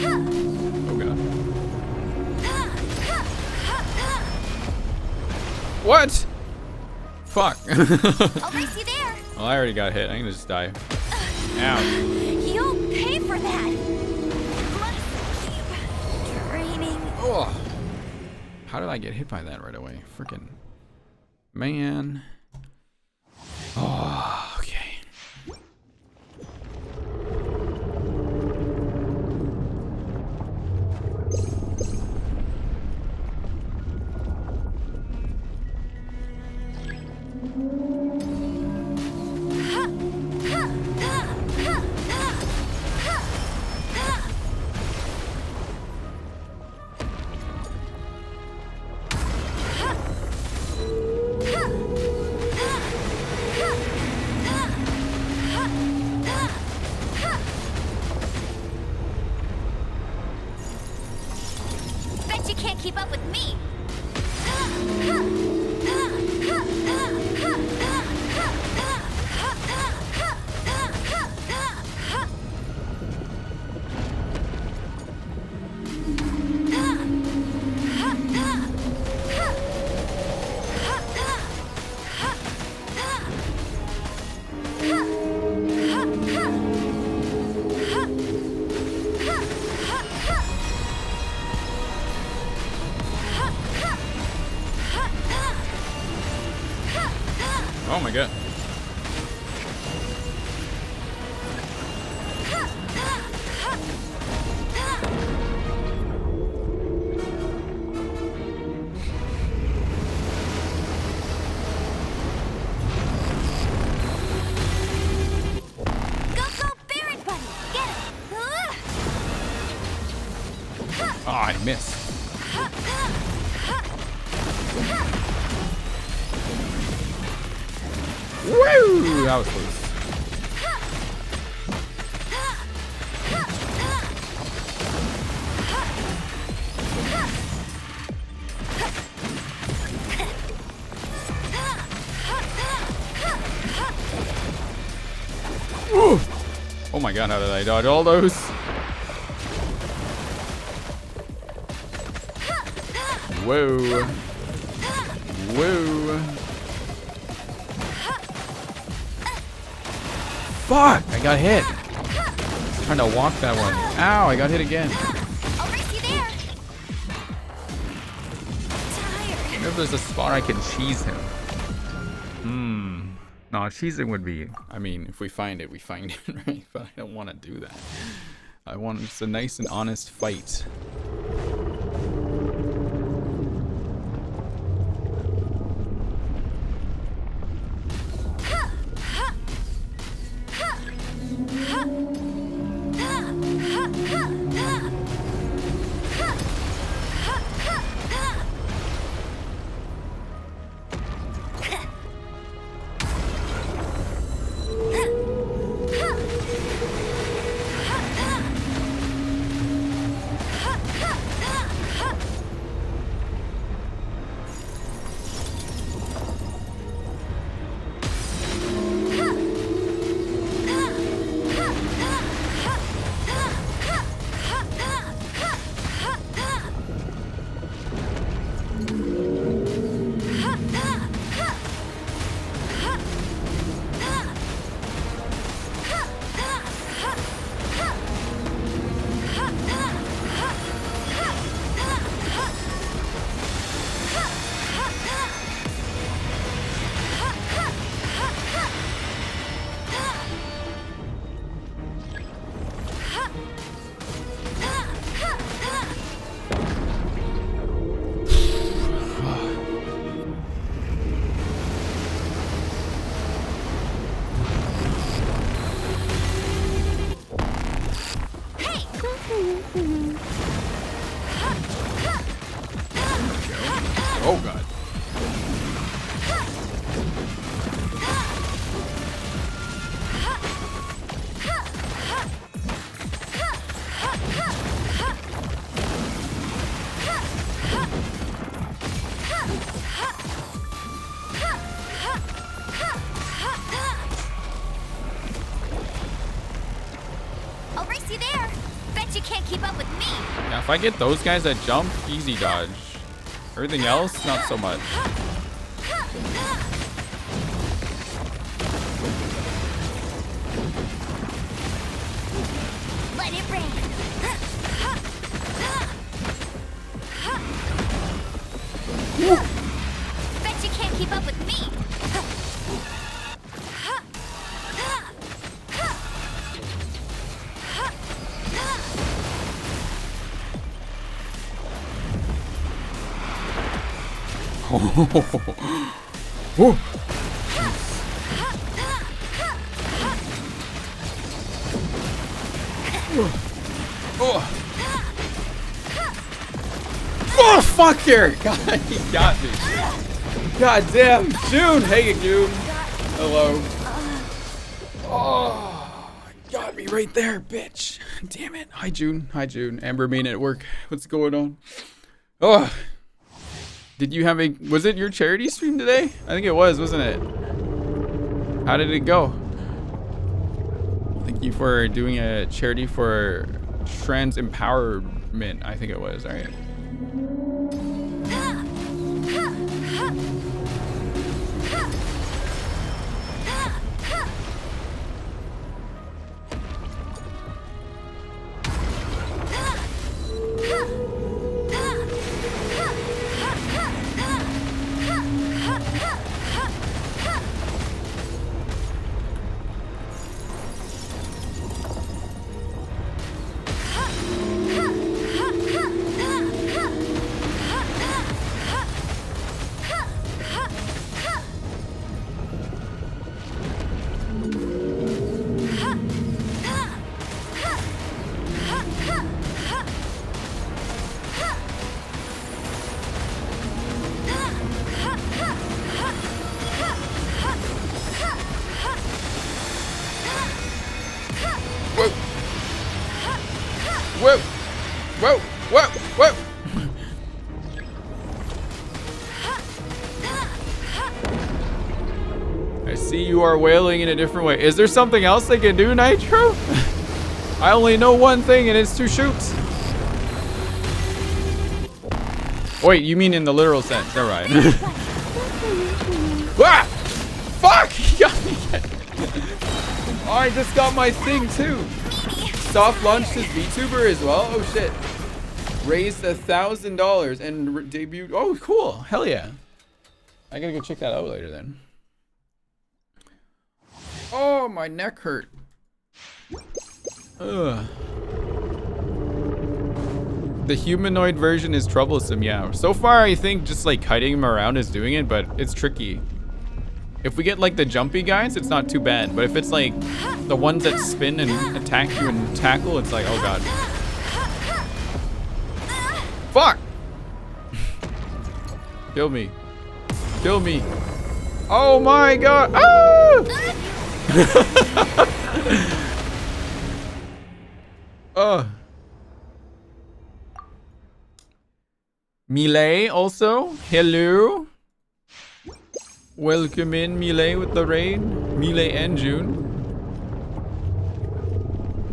S1: Oh, God. What? Fuck.
S12: I'll race you there.
S1: Well, I already got hit. I'm gonna just die. Ow.
S12: You'll pay for that. Must keep training.
S1: Oh. How did I get hit by that right away? Freaking man. Oh, okay.
S12: Bet you can't keep up with me.
S1: Oh my god. Oh, I missed. Woo! That was close. Ooh. Oh my god, how did I dodge all those? Whoa. Whoa. Fuck! I got hit. Trying to walk that one. Ow, I got hit again.
S12: I'll race you there.
S1: I wonder if there's a spot I can cheese him. No, cheesing would be... I mean, if we find it, we find it, right? But I don't want to do that. I want just a nice and honest fight. Oh god.
S12: I'll race you there. Bet you can't keep up with me.
S1: Yeah, if I get those guys that jump, easy dodge. Everything else, not so much.
S12: Let it rain. Bet you can't keep up with me.
S1: Whoa. Oh, fuck here! God, he got me. God damn. June! Hey, June. Hello. Oh, got me right there, bitch. Damn it. Hi, June. Hi, June. Amber Mean at work. What's going on? Oh. Did you have a... Was it your charity stream today? I think it was, wasn't it? How did it go? Thank you for doing a charity for trans empowerment. I think it was. All right. Whoa! Whoa! Whoa! Whoa! I see you are wailing in a different way. Is there something else they can do, Nitro? I only know one thing, and it's to shoot. Wait, you mean in the literal sense? Never mind. Ah! Fuck! He got me again. Oh, I just got my thing too. Soft launched his VTuber as well. Oh shit! Raised $1,000 and debuted. Oh, cool! Hell yeah! I gotta go check that out later then. Oh, my neck hurt. Ugh. The humanoid version is troublesome, yeah. So far, I think just like kiting him around is doing it, but it's tricky. If we get like the jumpy guys, it's not too bad. But if it's like the ones that spin and attack you and tackle, it's like, oh god. Fuck! Kill me. Kill me. Oh my god. Ah! Oh. Melee also. Hello. Welcome in, Melee, with the raid. Melee and June.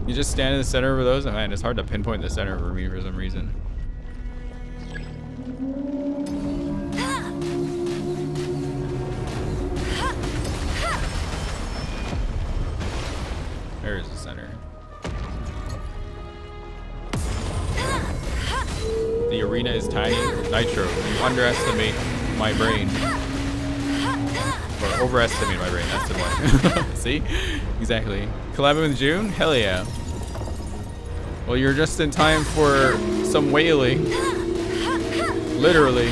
S1: You just stand in the center of those? Oh, man, it's hard to pinpoint the center for me for some reason. There's the center. The arena is tiny. Nitro, you underestimate my brain. Or overestimate my brain, that's the point. See? Exactly. Collabing with June? Hell yeah. Well, you're just in time for some wailing. Literally.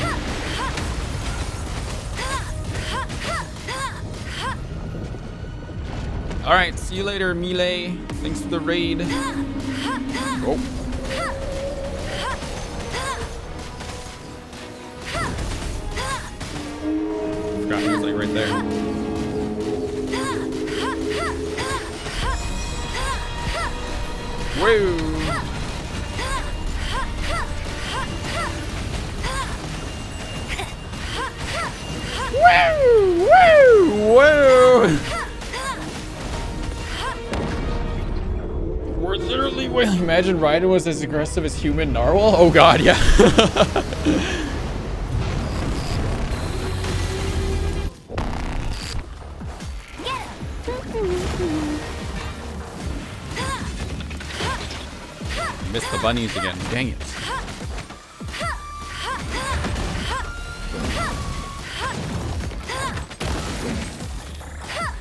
S1: Alright, see you later, Melee. Thanks for the raid. Oh. Forgot he was like right there. Whoa! Whoa! Whoa! Whoa! We're literally wailing. Imagine Raiden was as aggressive as human narwhal. Oh god, yeah. Missed the bunnies again. Dang it.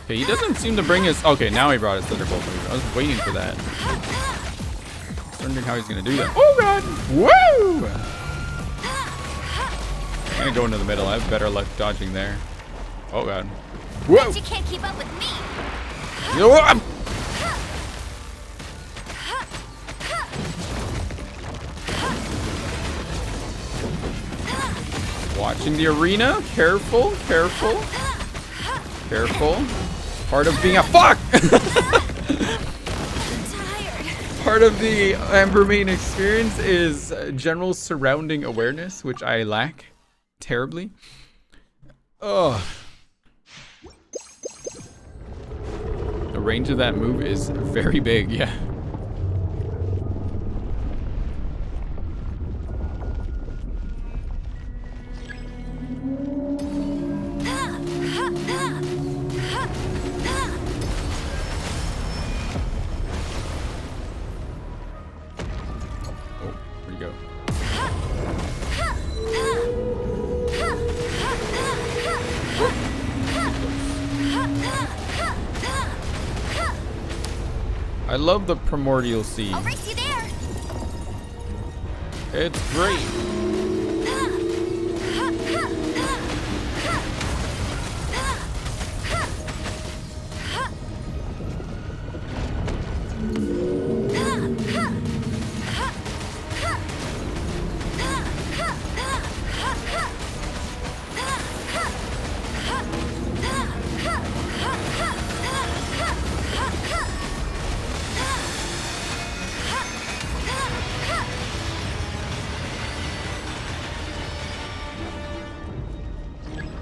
S1: Okay, he doesn't seem to bring his... Okay, now he brought his Thunderbolt move. I was waiting for that. I was wondering how he's going to do that. Oh, God! Woo! I'm going to go into the middle. I have better luck dodging there. Oh, God. Whoa!
S4: Bet you can't keep up with me.
S1: You know what? Watching the arena. Careful, careful. Careful. Part of being a fuck! Part of the Amber main experience is general surrounding awareness, which I lack. terribly. Oh. The range of that move is very big, yeah. I love the primordial sea.
S4: I'll race you there.
S1: It's great.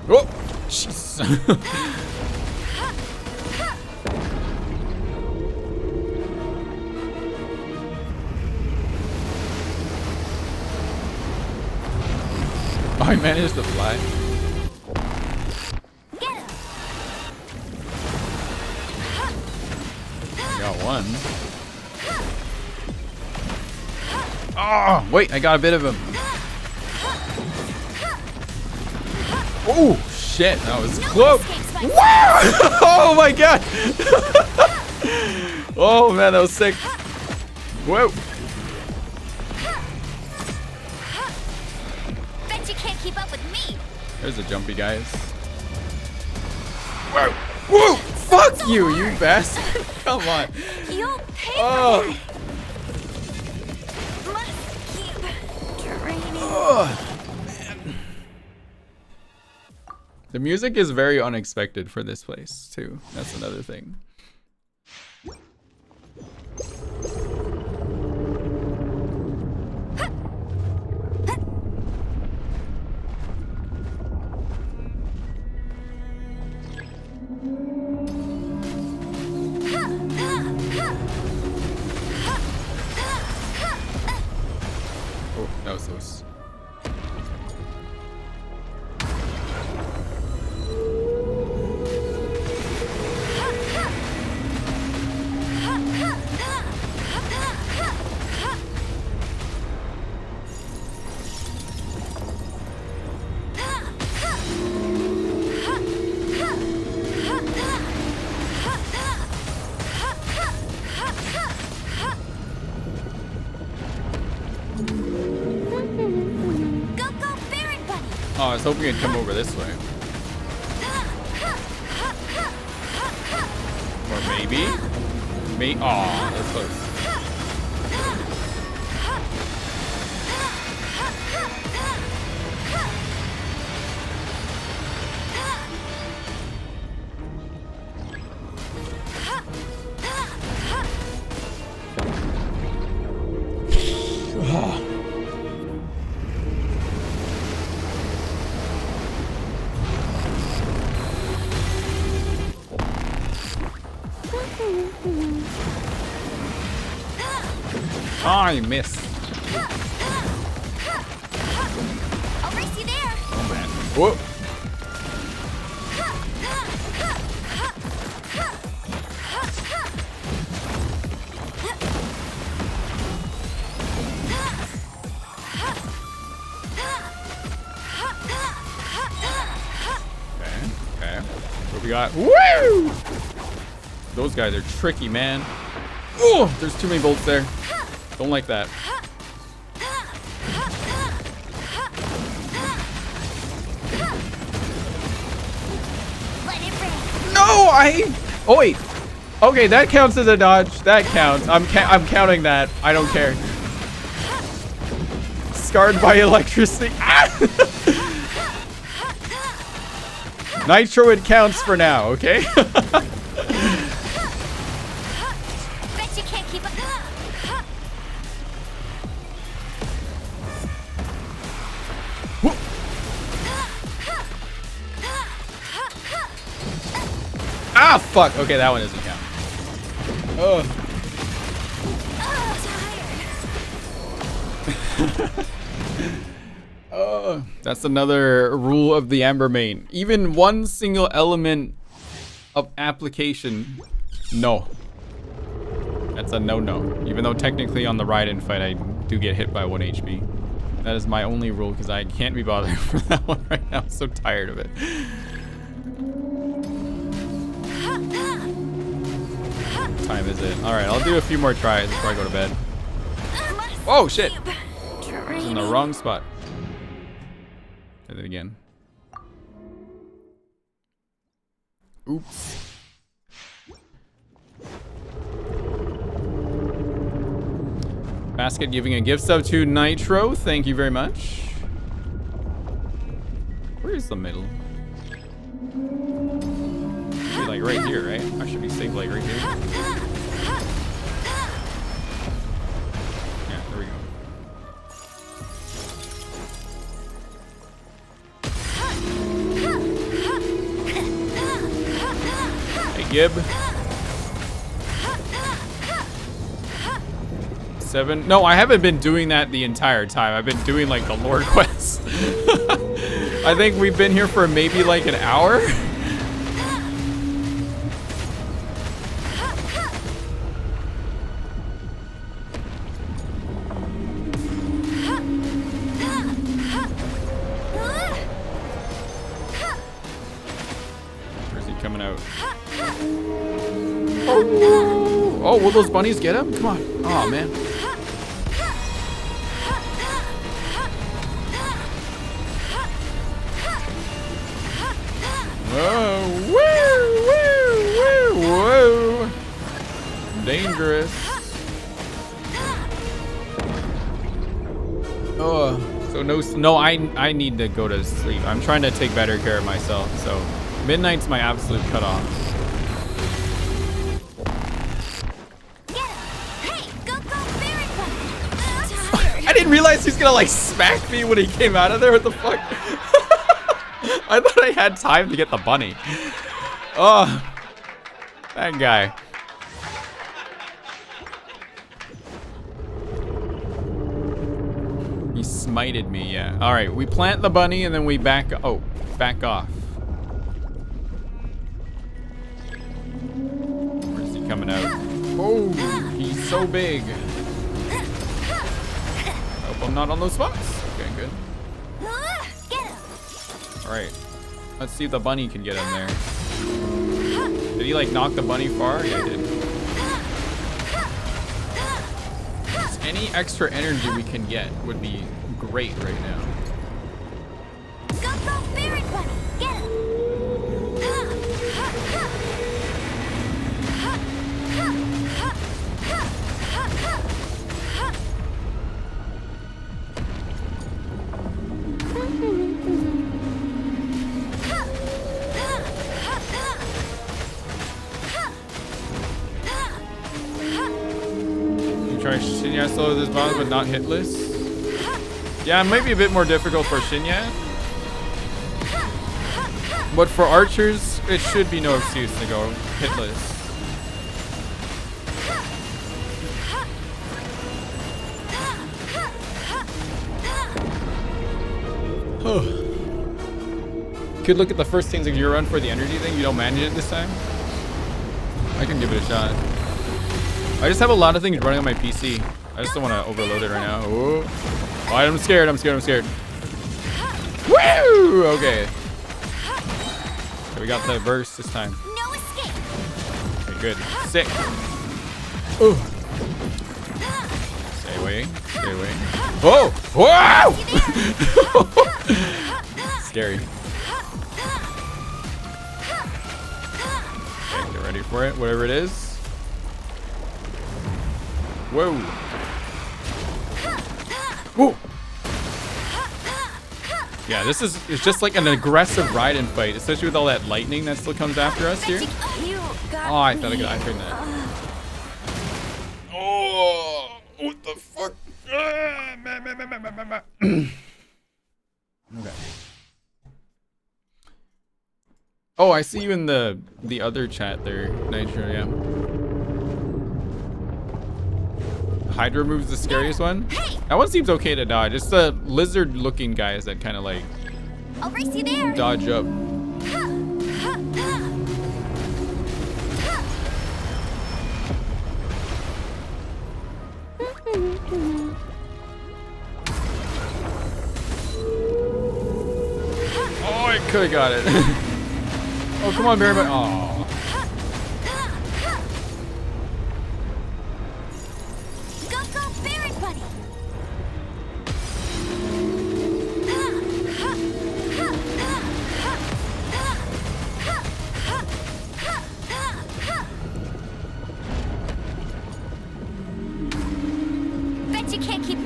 S1: Oh, jeez. I managed to fly. Got one. Oh, wait, I got a bit of him. Oh, shit, that was close. Wow! Oh my god. Oh man, that was sick. Whoa.
S4: Bet you can't keep up with me.
S1: There's a jumpy, guys. Whoa! Whoa! Fuck you, you bastard! Come on.
S4: You'll pay
S1: Oh.
S4: for that. Must keep training.
S1: Oh. The music is very unexpected for this place, too. That's another thing. Oh, that was close. Oh, I was hoping it'd come over this way. Or maybe? Aw, that's close. I missed.
S4: I'll race you there.
S1: Oh man. Whoa. Okay. What we got? Woo! Those guys are tricky, man. Oh, there's too many bolts there. Don't like that. No, oh wait. Okay, that counts as a dodge. That counts. I'm counting that. I don't care. Scarred by electricity. Ah! Nitro, it counts for now, okay?
S4: Bet you can't keep up.
S1: Ah, fuck. Okay, that one doesn't count. Oh. That's another rule of the Amber main. Even one single element of application, no. That's a no-no. Even though technically on the ride-in fight I do get hit by 1 HP. That is my only rule because I can't be bothered for that one right now. I'm so tired of it. What time is it? Alright, I'll do a few more tries before I go to bed. Oh shit! I was in the wrong spot. Hit it again. Oops. Basket giving a gift sub to Nitro. Thank you very much. Where is the middle? Should be like right here, right? I should be safe like right here. Yeah, there we go. Hey, Gib. 7. No, I haven't been doing that the entire time. I've been doing like the lore quests. I think we've been here for maybe like an hour. Where's he coming out? Oh, will those bunnies get him? Come on. Oh, man. Whoa, woo, woo, woo, woo. Dangerous. Oh, so no, I need to go to sleep. I'm trying to take better care of myself. So midnight's my absolute cutoff. I didn't realize he's gonna like smack me when he came out of there. What the fuck? I thought I had time to get the bunny. Oh, that guy. He smited me, yeah. All right, we plant the bunny and then we back off. Where's he coming out? Oh, he's so big. Hope I'm not on those spots. Okay, good. All right, let's see if the bunny can get him there. Did he like knock the bunny far? Yeah, he did. Just any extra energy we can get would be great right now. Try Shinya solo this boss but not hitless. Yeah, it might be a bit more difficult for Shinya. But for archers, it should be no excuse to go hitless. Could look at the first things like you run for the energy thing. You don't manage it this time. I can give it a shot. I just have a lot of things running on my PC. I just don't want to overload it right now. Oh, I'm scared. I'm scared. Woo! Okay. So we got the burst this time.
S6: No escape.
S1: Okay, good. Sick. Ooh. Stay away. Oh! Wow! Scary. Okay, get ready for it. Whatever it is. Whoa. Whoa. Yeah, it's just like an aggressive ride-in fight, especially with all that lightning that still comes after us here. Oh, I thought I heard that. Oh, what the fuck? Okay. Oh, I see you in the other chat there, Nitro, yeah. Hydra moves the scariest one? That one seems okay to dodge. It's the lizard-looking guys that kind of like
S4: I'll race you there.
S1: dodge up. Oh, I could have got it. Oh, come on, Barry. Oh.
S4: Go, go, Barry, buddy. Bet you can't keep.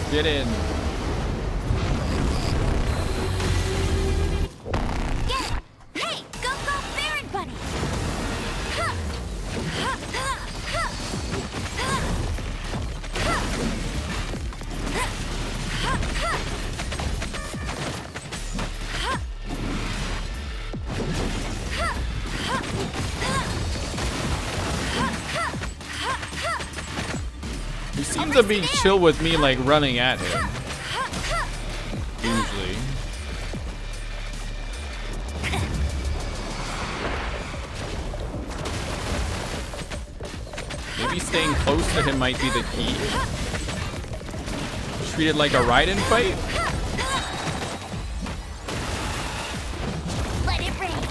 S1: Let's get in.
S4: Hey, go, go, Baron Bunny.
S1: He seems to be chill with me, like running at him. Usually. Maybe staying close to him might be the key. Treat it like a ride-in fight.
S4: Let it rain.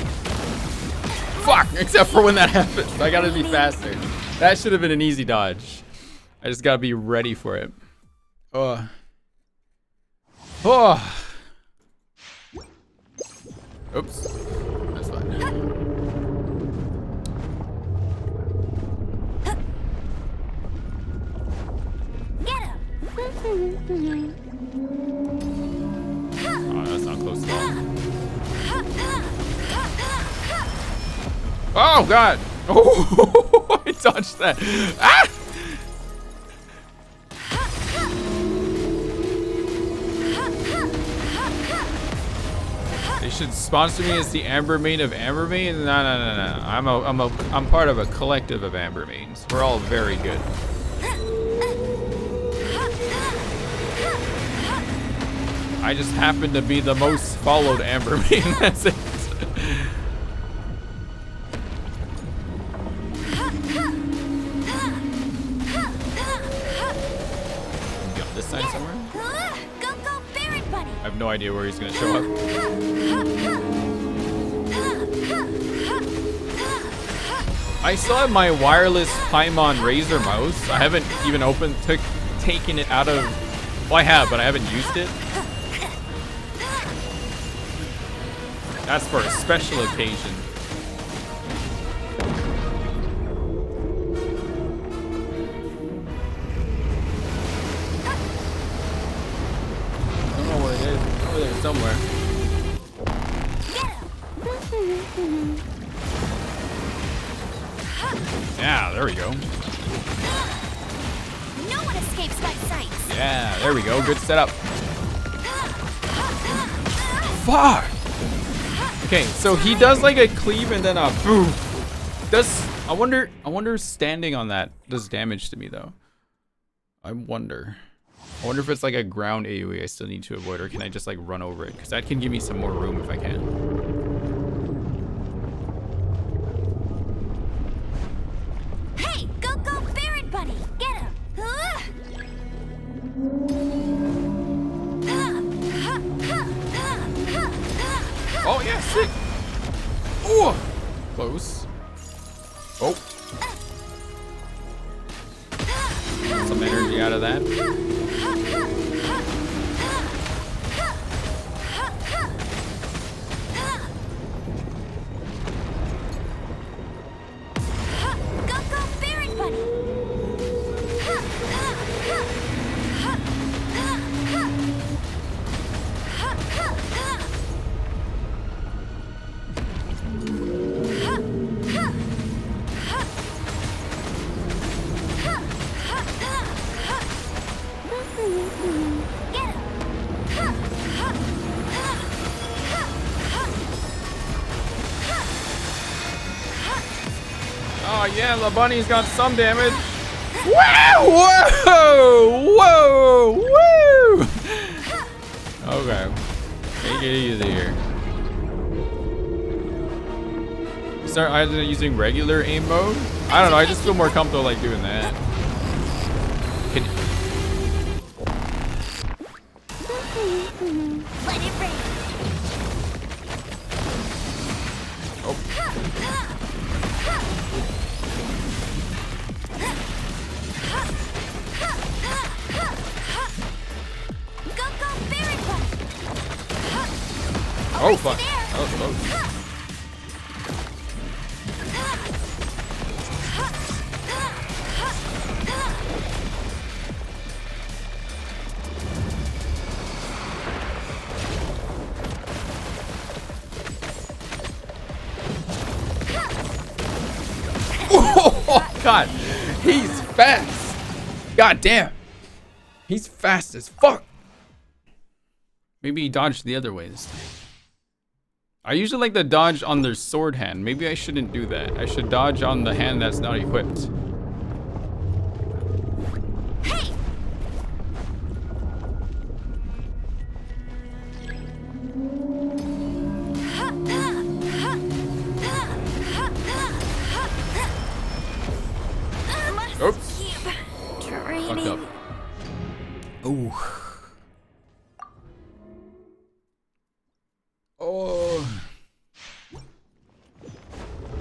S1: Fuck! Except for when that happens. I gotta be faster. That should have been an easy dodge. I just gotta be ready for it. Oh. Oh. Oops. That's fine.
S4: Get him.
S1: Oh, that's not close at all. Oh, God. Oh, I dodged that. Ah! They should sponsor me as the Amber Main of Amber Main. No. I'm part of a collective of Amber Mains. We're all very good. I just happen to be the most followed Amber Main. That's it. Maybe on this side somewhere.
S4: Go, go, Baron Bunny.
S1: I have no idea where he's gonna show up. I still have my wireless Paimon Razer mouse. I haven't even taken it out of. Well, I have, but I haven't used it. That's for a special occasion. I don't know where it is. It's over there somewhere. Yeah, there we go.
S4: No one escapes my sights.
S1: Yeah, there we go. Good setup. Fuck. Okay, so he does like a cleave and then a boom. I wonder standing on that does damage to me though. I wonder if it's like a ground AoE I still need to avoid, or can I just like run over it? Because that can give me some more room if I can.
S4: Hey, go, go, Baron Bunny. Get him.
S1: Oh yeah, sick. Oh, close. Oh. Some energy out of that. Oh yeah, the bunny's got some damage. Whoa! Whoa! Whoa! Woo! Okay. Take it easy here. Start either using regular aim mode. I don't know. I just feel more comfortable like doing that.
S12: Let it rain.
S1: Oh. Oh fuck. That was close. Oh god, he's fast. God damn, he's fast as fuck. Maybe he dodged the other way this time. I usually like the dodge on their sword hand. Maybe I shouldn't do that. I should dodge on the hand that's not equipped. Oops. Fucked up. Ooh. Oh.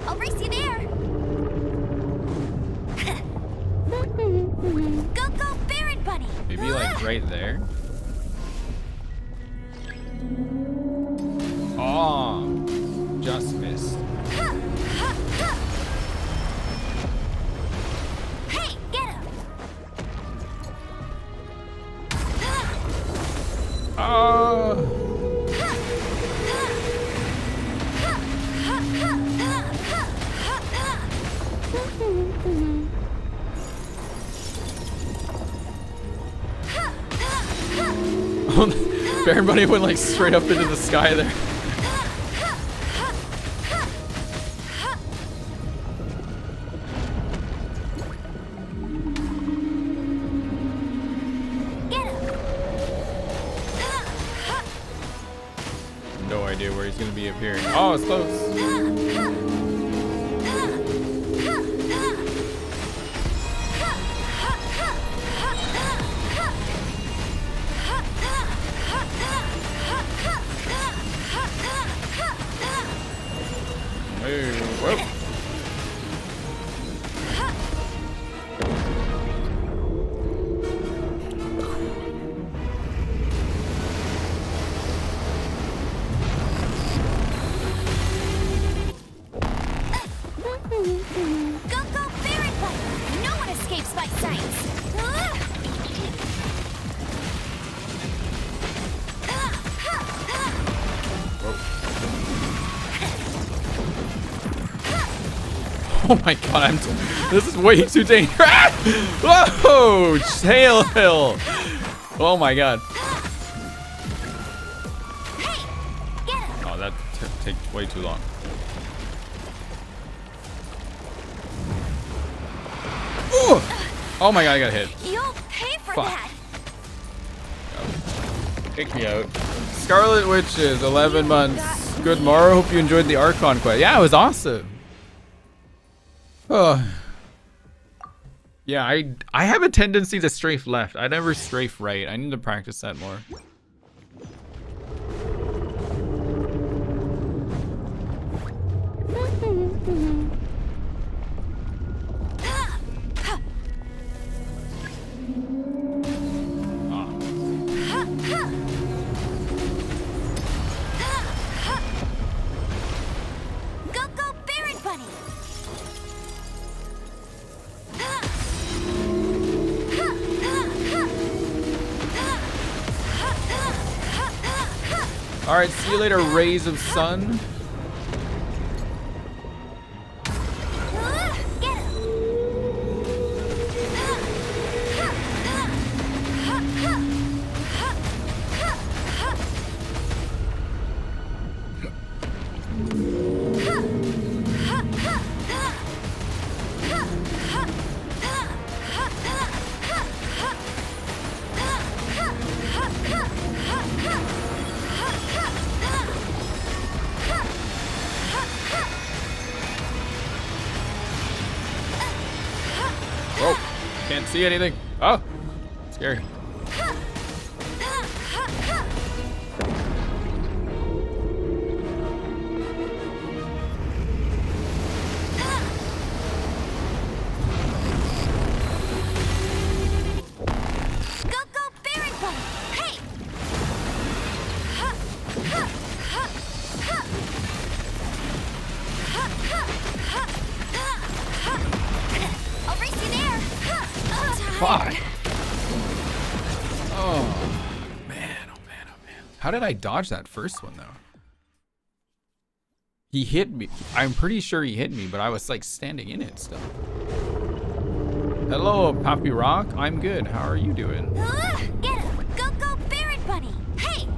S12: I'll race you there. Go, Baron Bunny.
S1: Maybe like right there. Oh, just missed.
S12: Hey, get him.
S1: Oh. Baron Bunny went like straight up into the sky there. No idea where he's gonna be appearing. Oh, it's close. Hey, whoop.
S12: Go, Baron Bunny. No one escapes my sights.
S1: Oh my god, this is way too dangerous. Whoa! Tail hill. Oh my god. Oh, that takes way too long. Ooh! Oh my god, I got hit.
S12: You'll pay for
S1: Fuck.
S12: that.
S1: Kick me out. Scarlet Witches, 11 months. Good morrow. Hope you enjoyed the Archon quest. Yeah, it was awesome. Oh. Yeah, I have a tendency to strafe left. I never strafe right. I need to practice that more.
S12: Go, Baron Bunny.
S1: Alright, see you later, rays of sun. Can't see anything. Oh, scary. Fuck. Oh man, oh man, oh man. How did I dodge that first one though? He hit me. I'm pretty sure he hit me, but I was like standing in it still. Hello, Pappy Rock. I'm good. How are you doing?
S12: Get him! Go, go, Barret Bunny! Hey!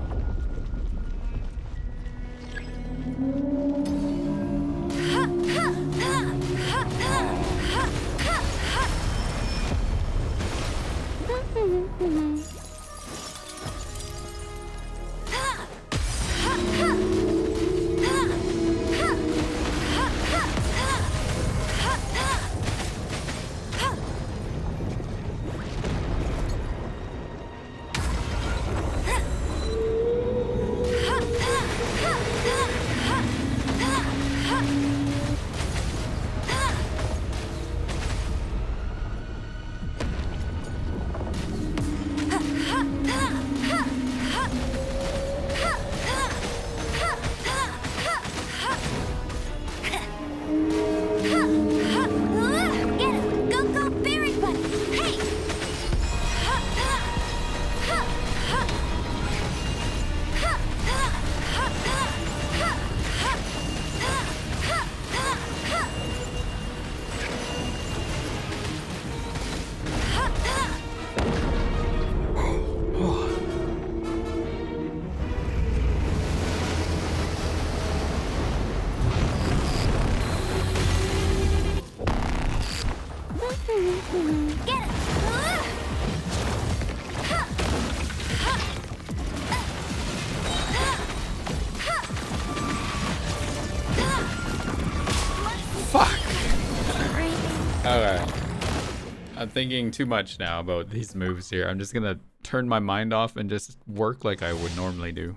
S1: I'm thinking too much now about these moves here. I'm just gonna turn my mind off and just work like I would normally do.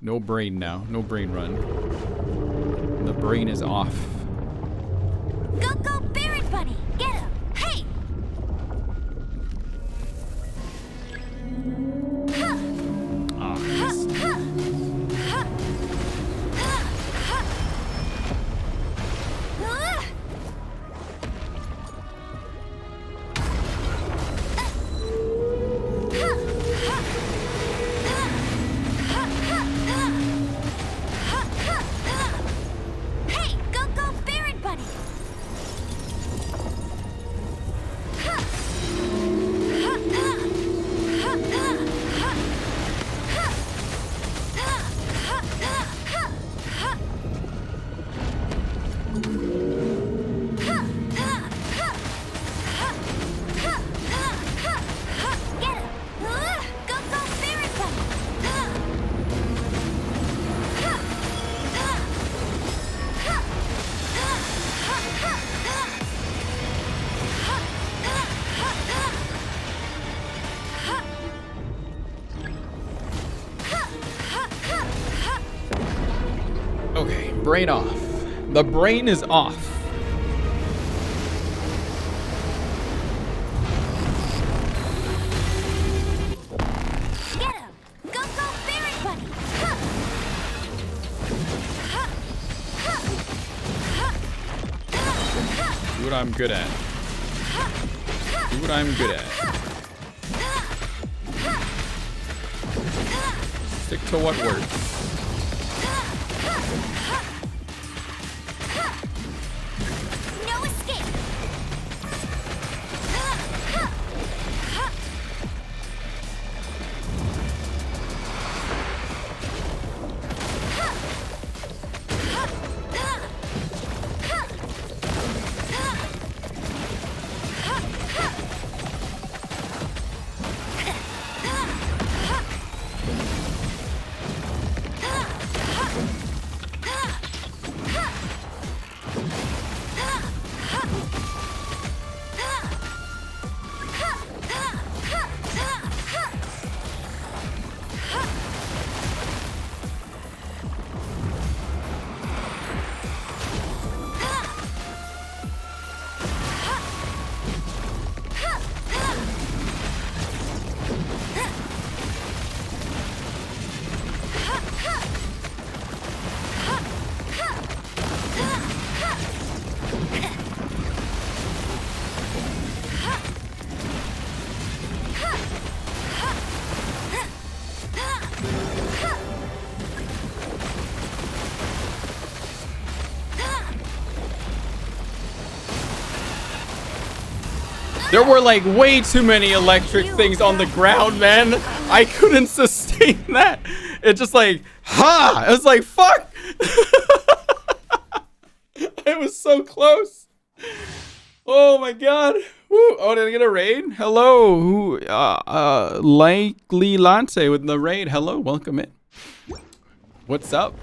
S1: No brain now. No brain run. The brain is off.
S12: Go, go, Barret Bunny! Get him! Hey!
S1: Oh, missed. Okay, brain off. The brain is off.
S12: Get him! Go, go, Barret Bunny!
S1: Do what I'm good at. Do what I'm good at. Stick to what works.
S12: No escape.
S1: There were like way too many electric things on the ground, man. I couldn't sustain that. It just like, ha! I was like, fuck! It was so close. Oh my god. Woo. Oh, did I get a raid? Hello. Who? Likely Latte with the raid. Hello, welcome in. What's up?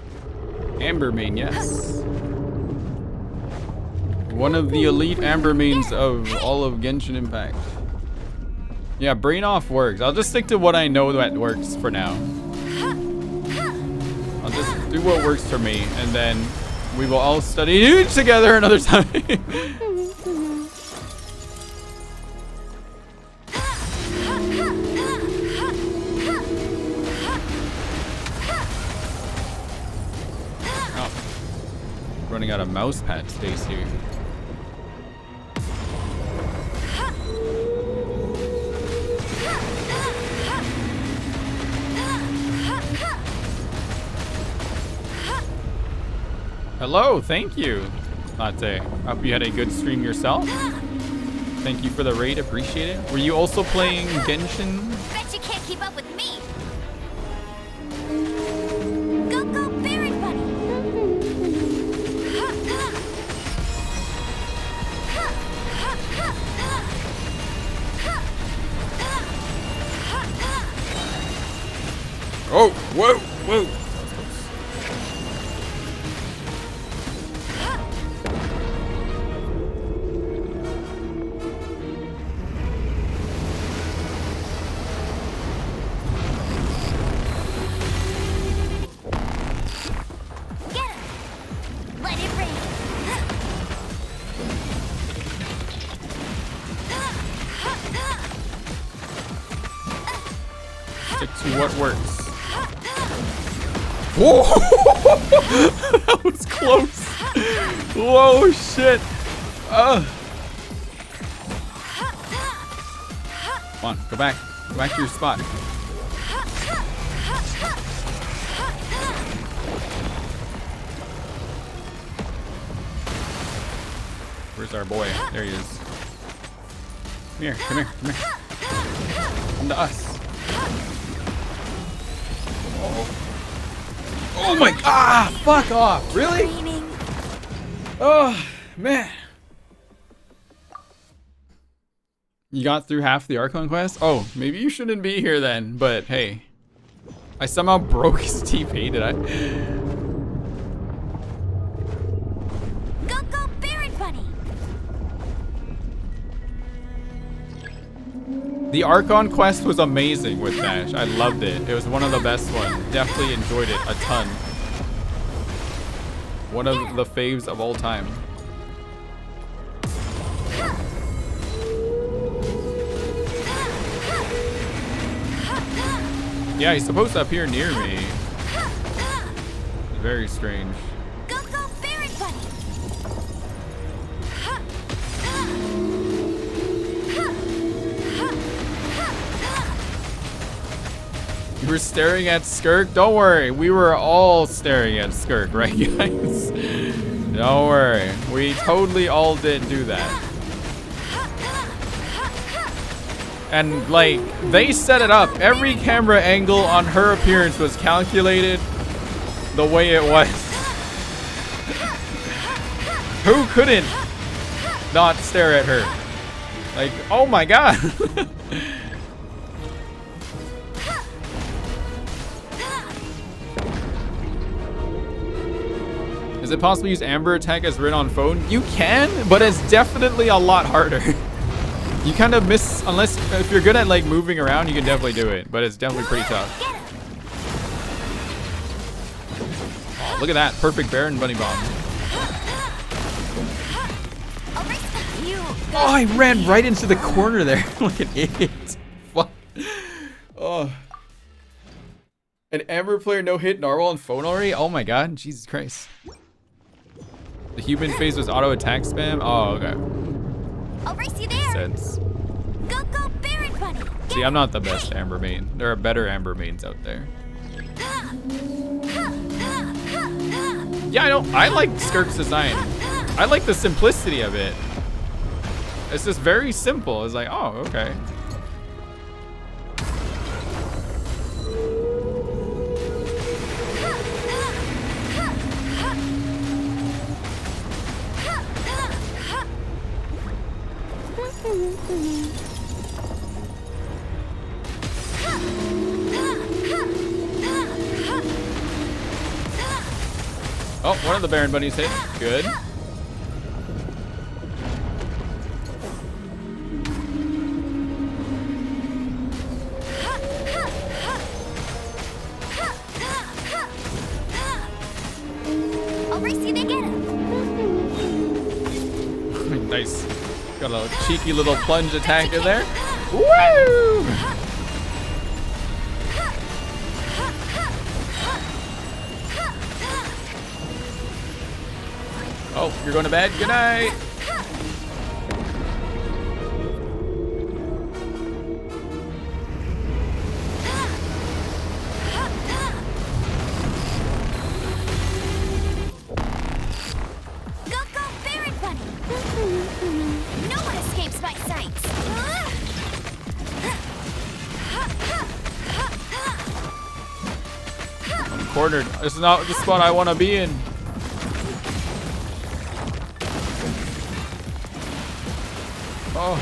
S1: Ambermane, yes. One of the elite Ambermanes of all of Genshin Impact. Yeah, brain off works. I'll just stick to what I know that works for now. I'll just do what works for me, and then we will all study together another time. Oh. Running out of mouse pad space here. Hello, thank you, Latte. Hope you had a good stream yourself. Thank you for the raid, appreciate it. Were you also playing Genshin?
S12: Bet you can't keep up with me. Go, go, Baron Bunny.
S1: Oh, whoa, whoa. What works? Whoa! That was close. Whoa, shit. Come on, go back. Go back to your spot. Where's our boy? There he is. Come here, come here, come here. Come to us. Oh my god! Ah, fuck off! Really? Oh man! You got through half the Archon quest? Oh, maybe you shouldn't be here then. But hey, I somehow broke his TP. Did I?
S12: Go, go, Baron Bunny.
S1: The Archon quest was amazing with Dash. I loved it. It was one of the best ones. Definitely enjoyed it a ton. One of the faves of all time. Yeah, he's supposed to appear near me. Very strange.
S12: Go, go, Baron Bunny.
S1: were staring at Skirk. Don't worry, we were all staring at Skirk, right, guys? Don't worry, we totally all did do that. And like, they set it up. Every camera angle on her appearance was calculated the way it was. Who couldn't not stare at her? Like, oh my god. Is it possible to use Amber Attack as written on phone? You can, but it's definitely a lot harder. You kind of miss, unless, if you're good at like moving around, you can definitely do it, but it's definitely pretty tough. Oh, look at that, perfect Baron Bunny Bomb. Oh, I ran right into the corner there like an idiot. Fuck. Oh. An Amber player no-hit Narwhal on phone already? Oh my god, Jesus Christ. The human phase was auto attack spam? Oh, okay.
S12: I'll race you there.
S1: Makes sense.
S12: Go, go, Baron Bunny.
S1: See, I'm not the best Amber main. There are better Amber mains out there. Yeah, I like Skirk's design. I like the simplicity of it. It's just very simple. It's like, oh, okay. Oh, one of the Baron Bunnies hit. Good.
S12: I'll race you to get him.
S1: Nice. Got a cheeky little plunge attack in there. Woo! Oh, you're going to bed? Good night.
S12: Go, go, Baron Bunny. No one escapes my sights.
S1: I'm cornered. This is not the spot I want to be in. Oh.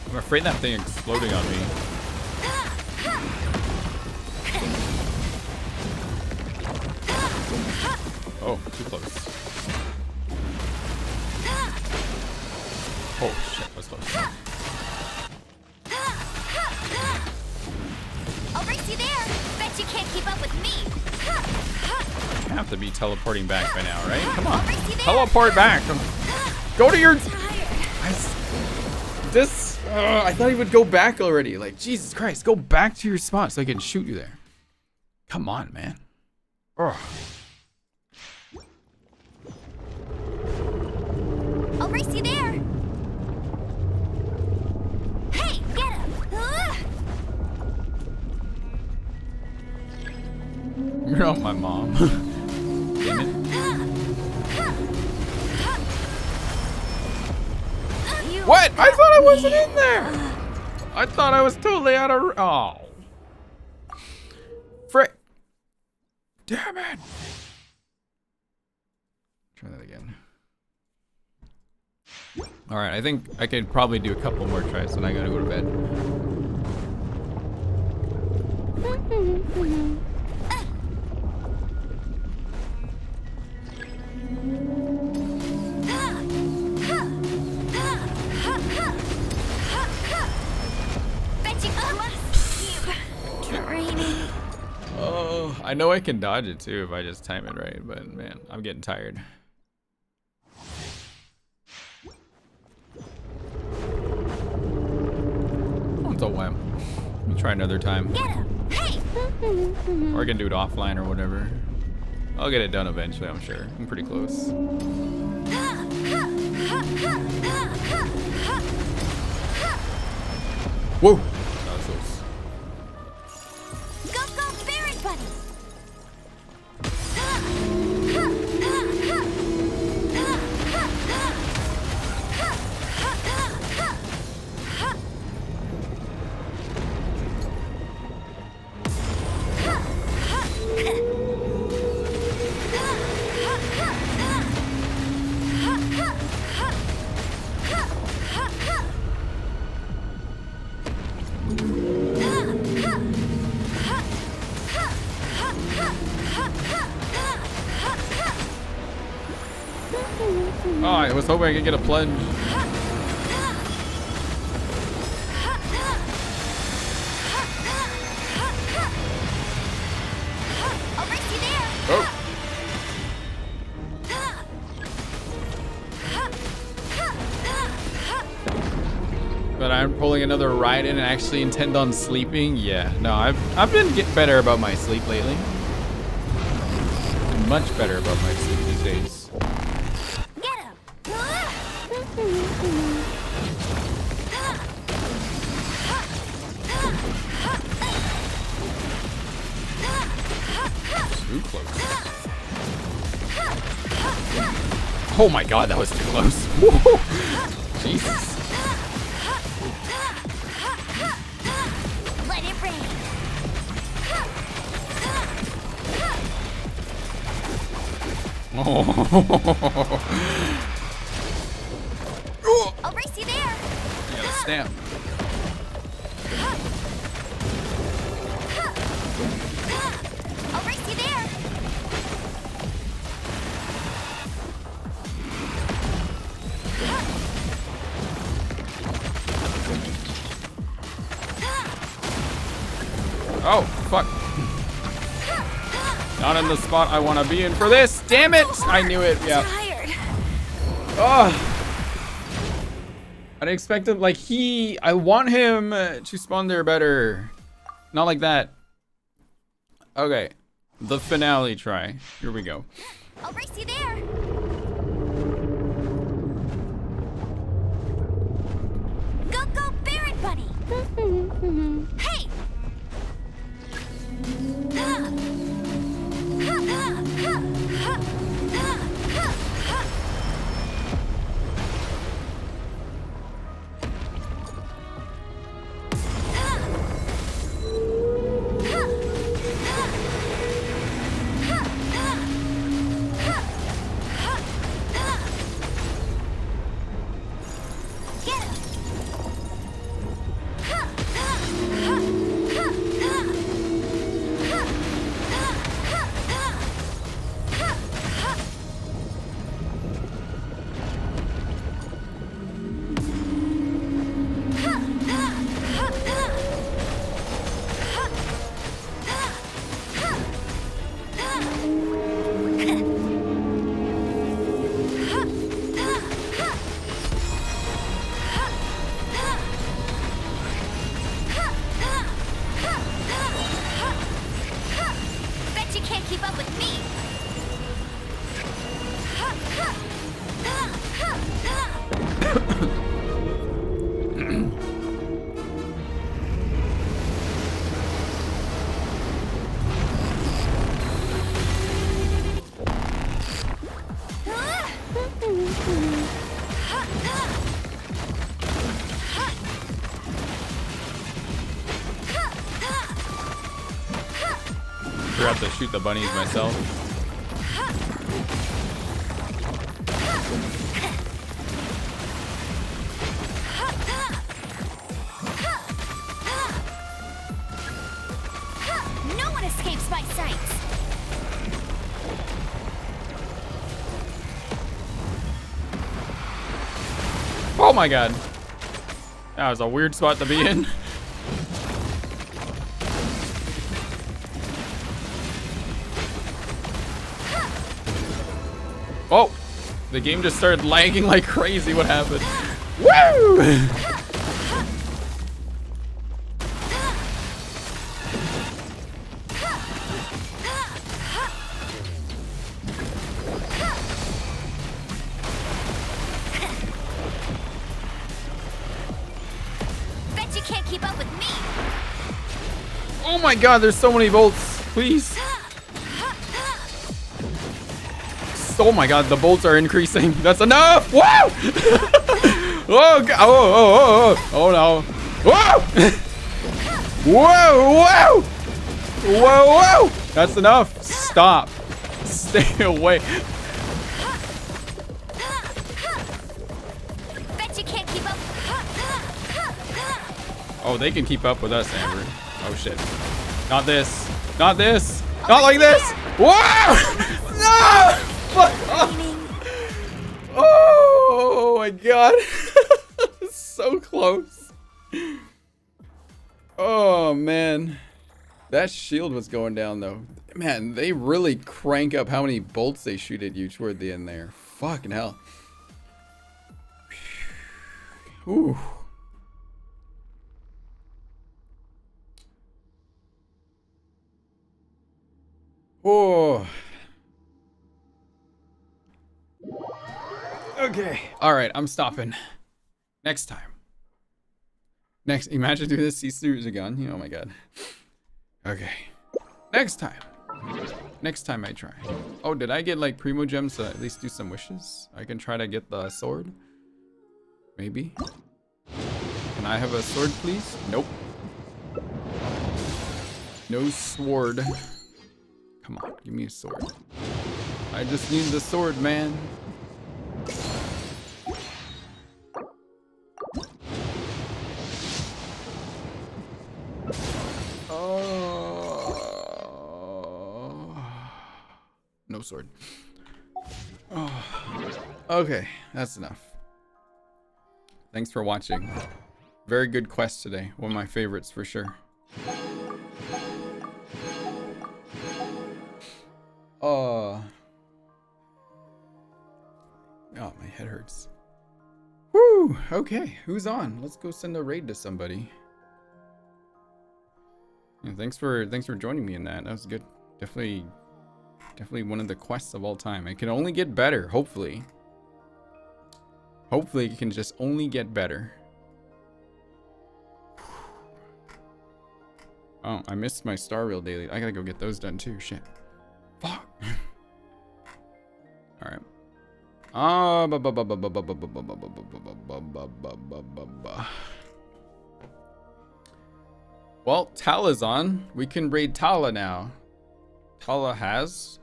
S1: I'm afraid that thing exploding on me. Oh, too close. Oh shit, that was close.
S12: I'll race you there. Bet you can't keep up with me.
S1: You have to be teleporting back by now, right? Come on. Teleport back. Go to your... I thought he would go back already. Like, Jesus Christ, go back to your spot so I can shoot you there. Come on, man. Ugh.
S12: I'll race you there. Hey, get him.
S1: You're not my mom. Damn it. What? I thought I wasn't in there. I thought I was totally out of... Oh. Frick. Damn it. Try that again. Alright, I think I could probably do a couple more tries, and I gotta go to bed. Oh, I know I can dodge it too if I just time it right, but man, I'm getting tired. wham. Let me try another time. Or I can do it offline or whatever. I'll get it done eventually, I'm sure. I'm pretty close. Whoa! That was close.
S12: Go, go, Baron Buddy!
S1: Oh, I was hoping I could get a plunge. Oh. But I'm pulling another ride in and actually intend on sleeping. Yeah, no, I've been getting better about my sleep lately. Much better about my sleep these days. Too close. Oh my god, that was too close. Whoa. Jesus.
S12: Let it rain.
S1: Oh.
S12: I'll race you there.
S1: You gotta stamp.
S12: I'll race you there.
S1: Oh, fuck. Not in the spot I want to be in for this. Damn it! I knew it. Yeah. Oh. I expected, like, I want him to spawn there better. Not like that. Okay. The finale try. Here we go.
S12: I'll race you there. Go, go, Baron Buddy. Hey! Bet you can't keep up with me.
S1: Forgot to shoot the bunnies myself.
S12: No one escapes my sight.
S1: Oh my god. That was a weird spot to be in. Oh, the game just started lagging like crazy. What happened? Woo!
S4: keep up with me.
S1: Oh my god, there's so many bolts. Please. Oh my god, the bolts are increasing. That's enough. Whoa! Oh, oh no. Whoa! Whoa, whoa! Whoa, whoa! That's enough. Stop. Stay away.
S4: Bet you can't keep up.
S1: Oh, they can keep up with us, Amber. Oh shit. Not this. Not this. Not like this. Whoa! No! Fuck off. Oh my god. So close. Oh man. That shield was going down though. Man, they really crank up how many bolts they shoot at you toward the end there. Fucking hell. Ooh. Oh. Okay. All right, I'm stopping. Next time. Next, imagine doing this. See through a gun. Oh my god. Okay. Next time. Next time I try. Oh, did I get like primo gems to at least do some wishes? I can try to get the sword. Maybe. Can I have a sword, please? Nope. No sword. Come on, give me a sword. I just need the sword, man. No sword. Oh. Okay, that's enough. Thanks for watching. Very good quest today. One of my favorites for sure. Oh, my head hurts. Woo! Okay, who's on? Let's go send a raid to somebody. Yeah, thanks for joining me in that. That was good. Definitely one of the quests of all time. It can only get better, hopefully. Hopefully it can just only get better. Oh, I missed my Star Reel daily. I gotta go get those done too. Shit. Fuck. Alright. Well, Tala's on. We can raid Tala now. Tala has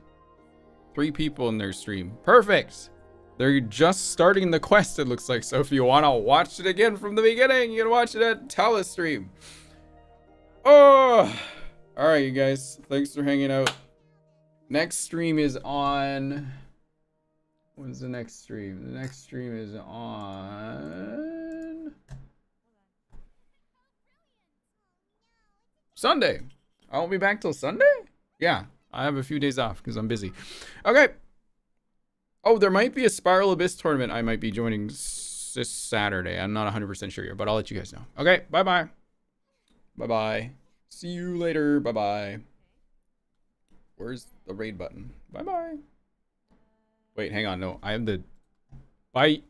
S1: 3 people in their stream. Perfect. They're just starting the quest, it looks like. So if you want to watch it again from the beginning, you can watch it at Tala's stream. Oh, all right, you guys. Thanks for hanging out. Next stream is on. When's the next stream? The next stream is on Sunday. I won't be back till Sunday? Yeah, I have a few days off because I'm busy. Okay. Oh, there might be a Spiral Abyss tournament I might be joining this Saturday. I'm not 100% sure yet, but I'll let you guys know. Okay, bye-bye. Bye-bye. See you later. Bye-bye. Where's the raid button? Bye-bye. Wait, hang on. No, I have the... Bye.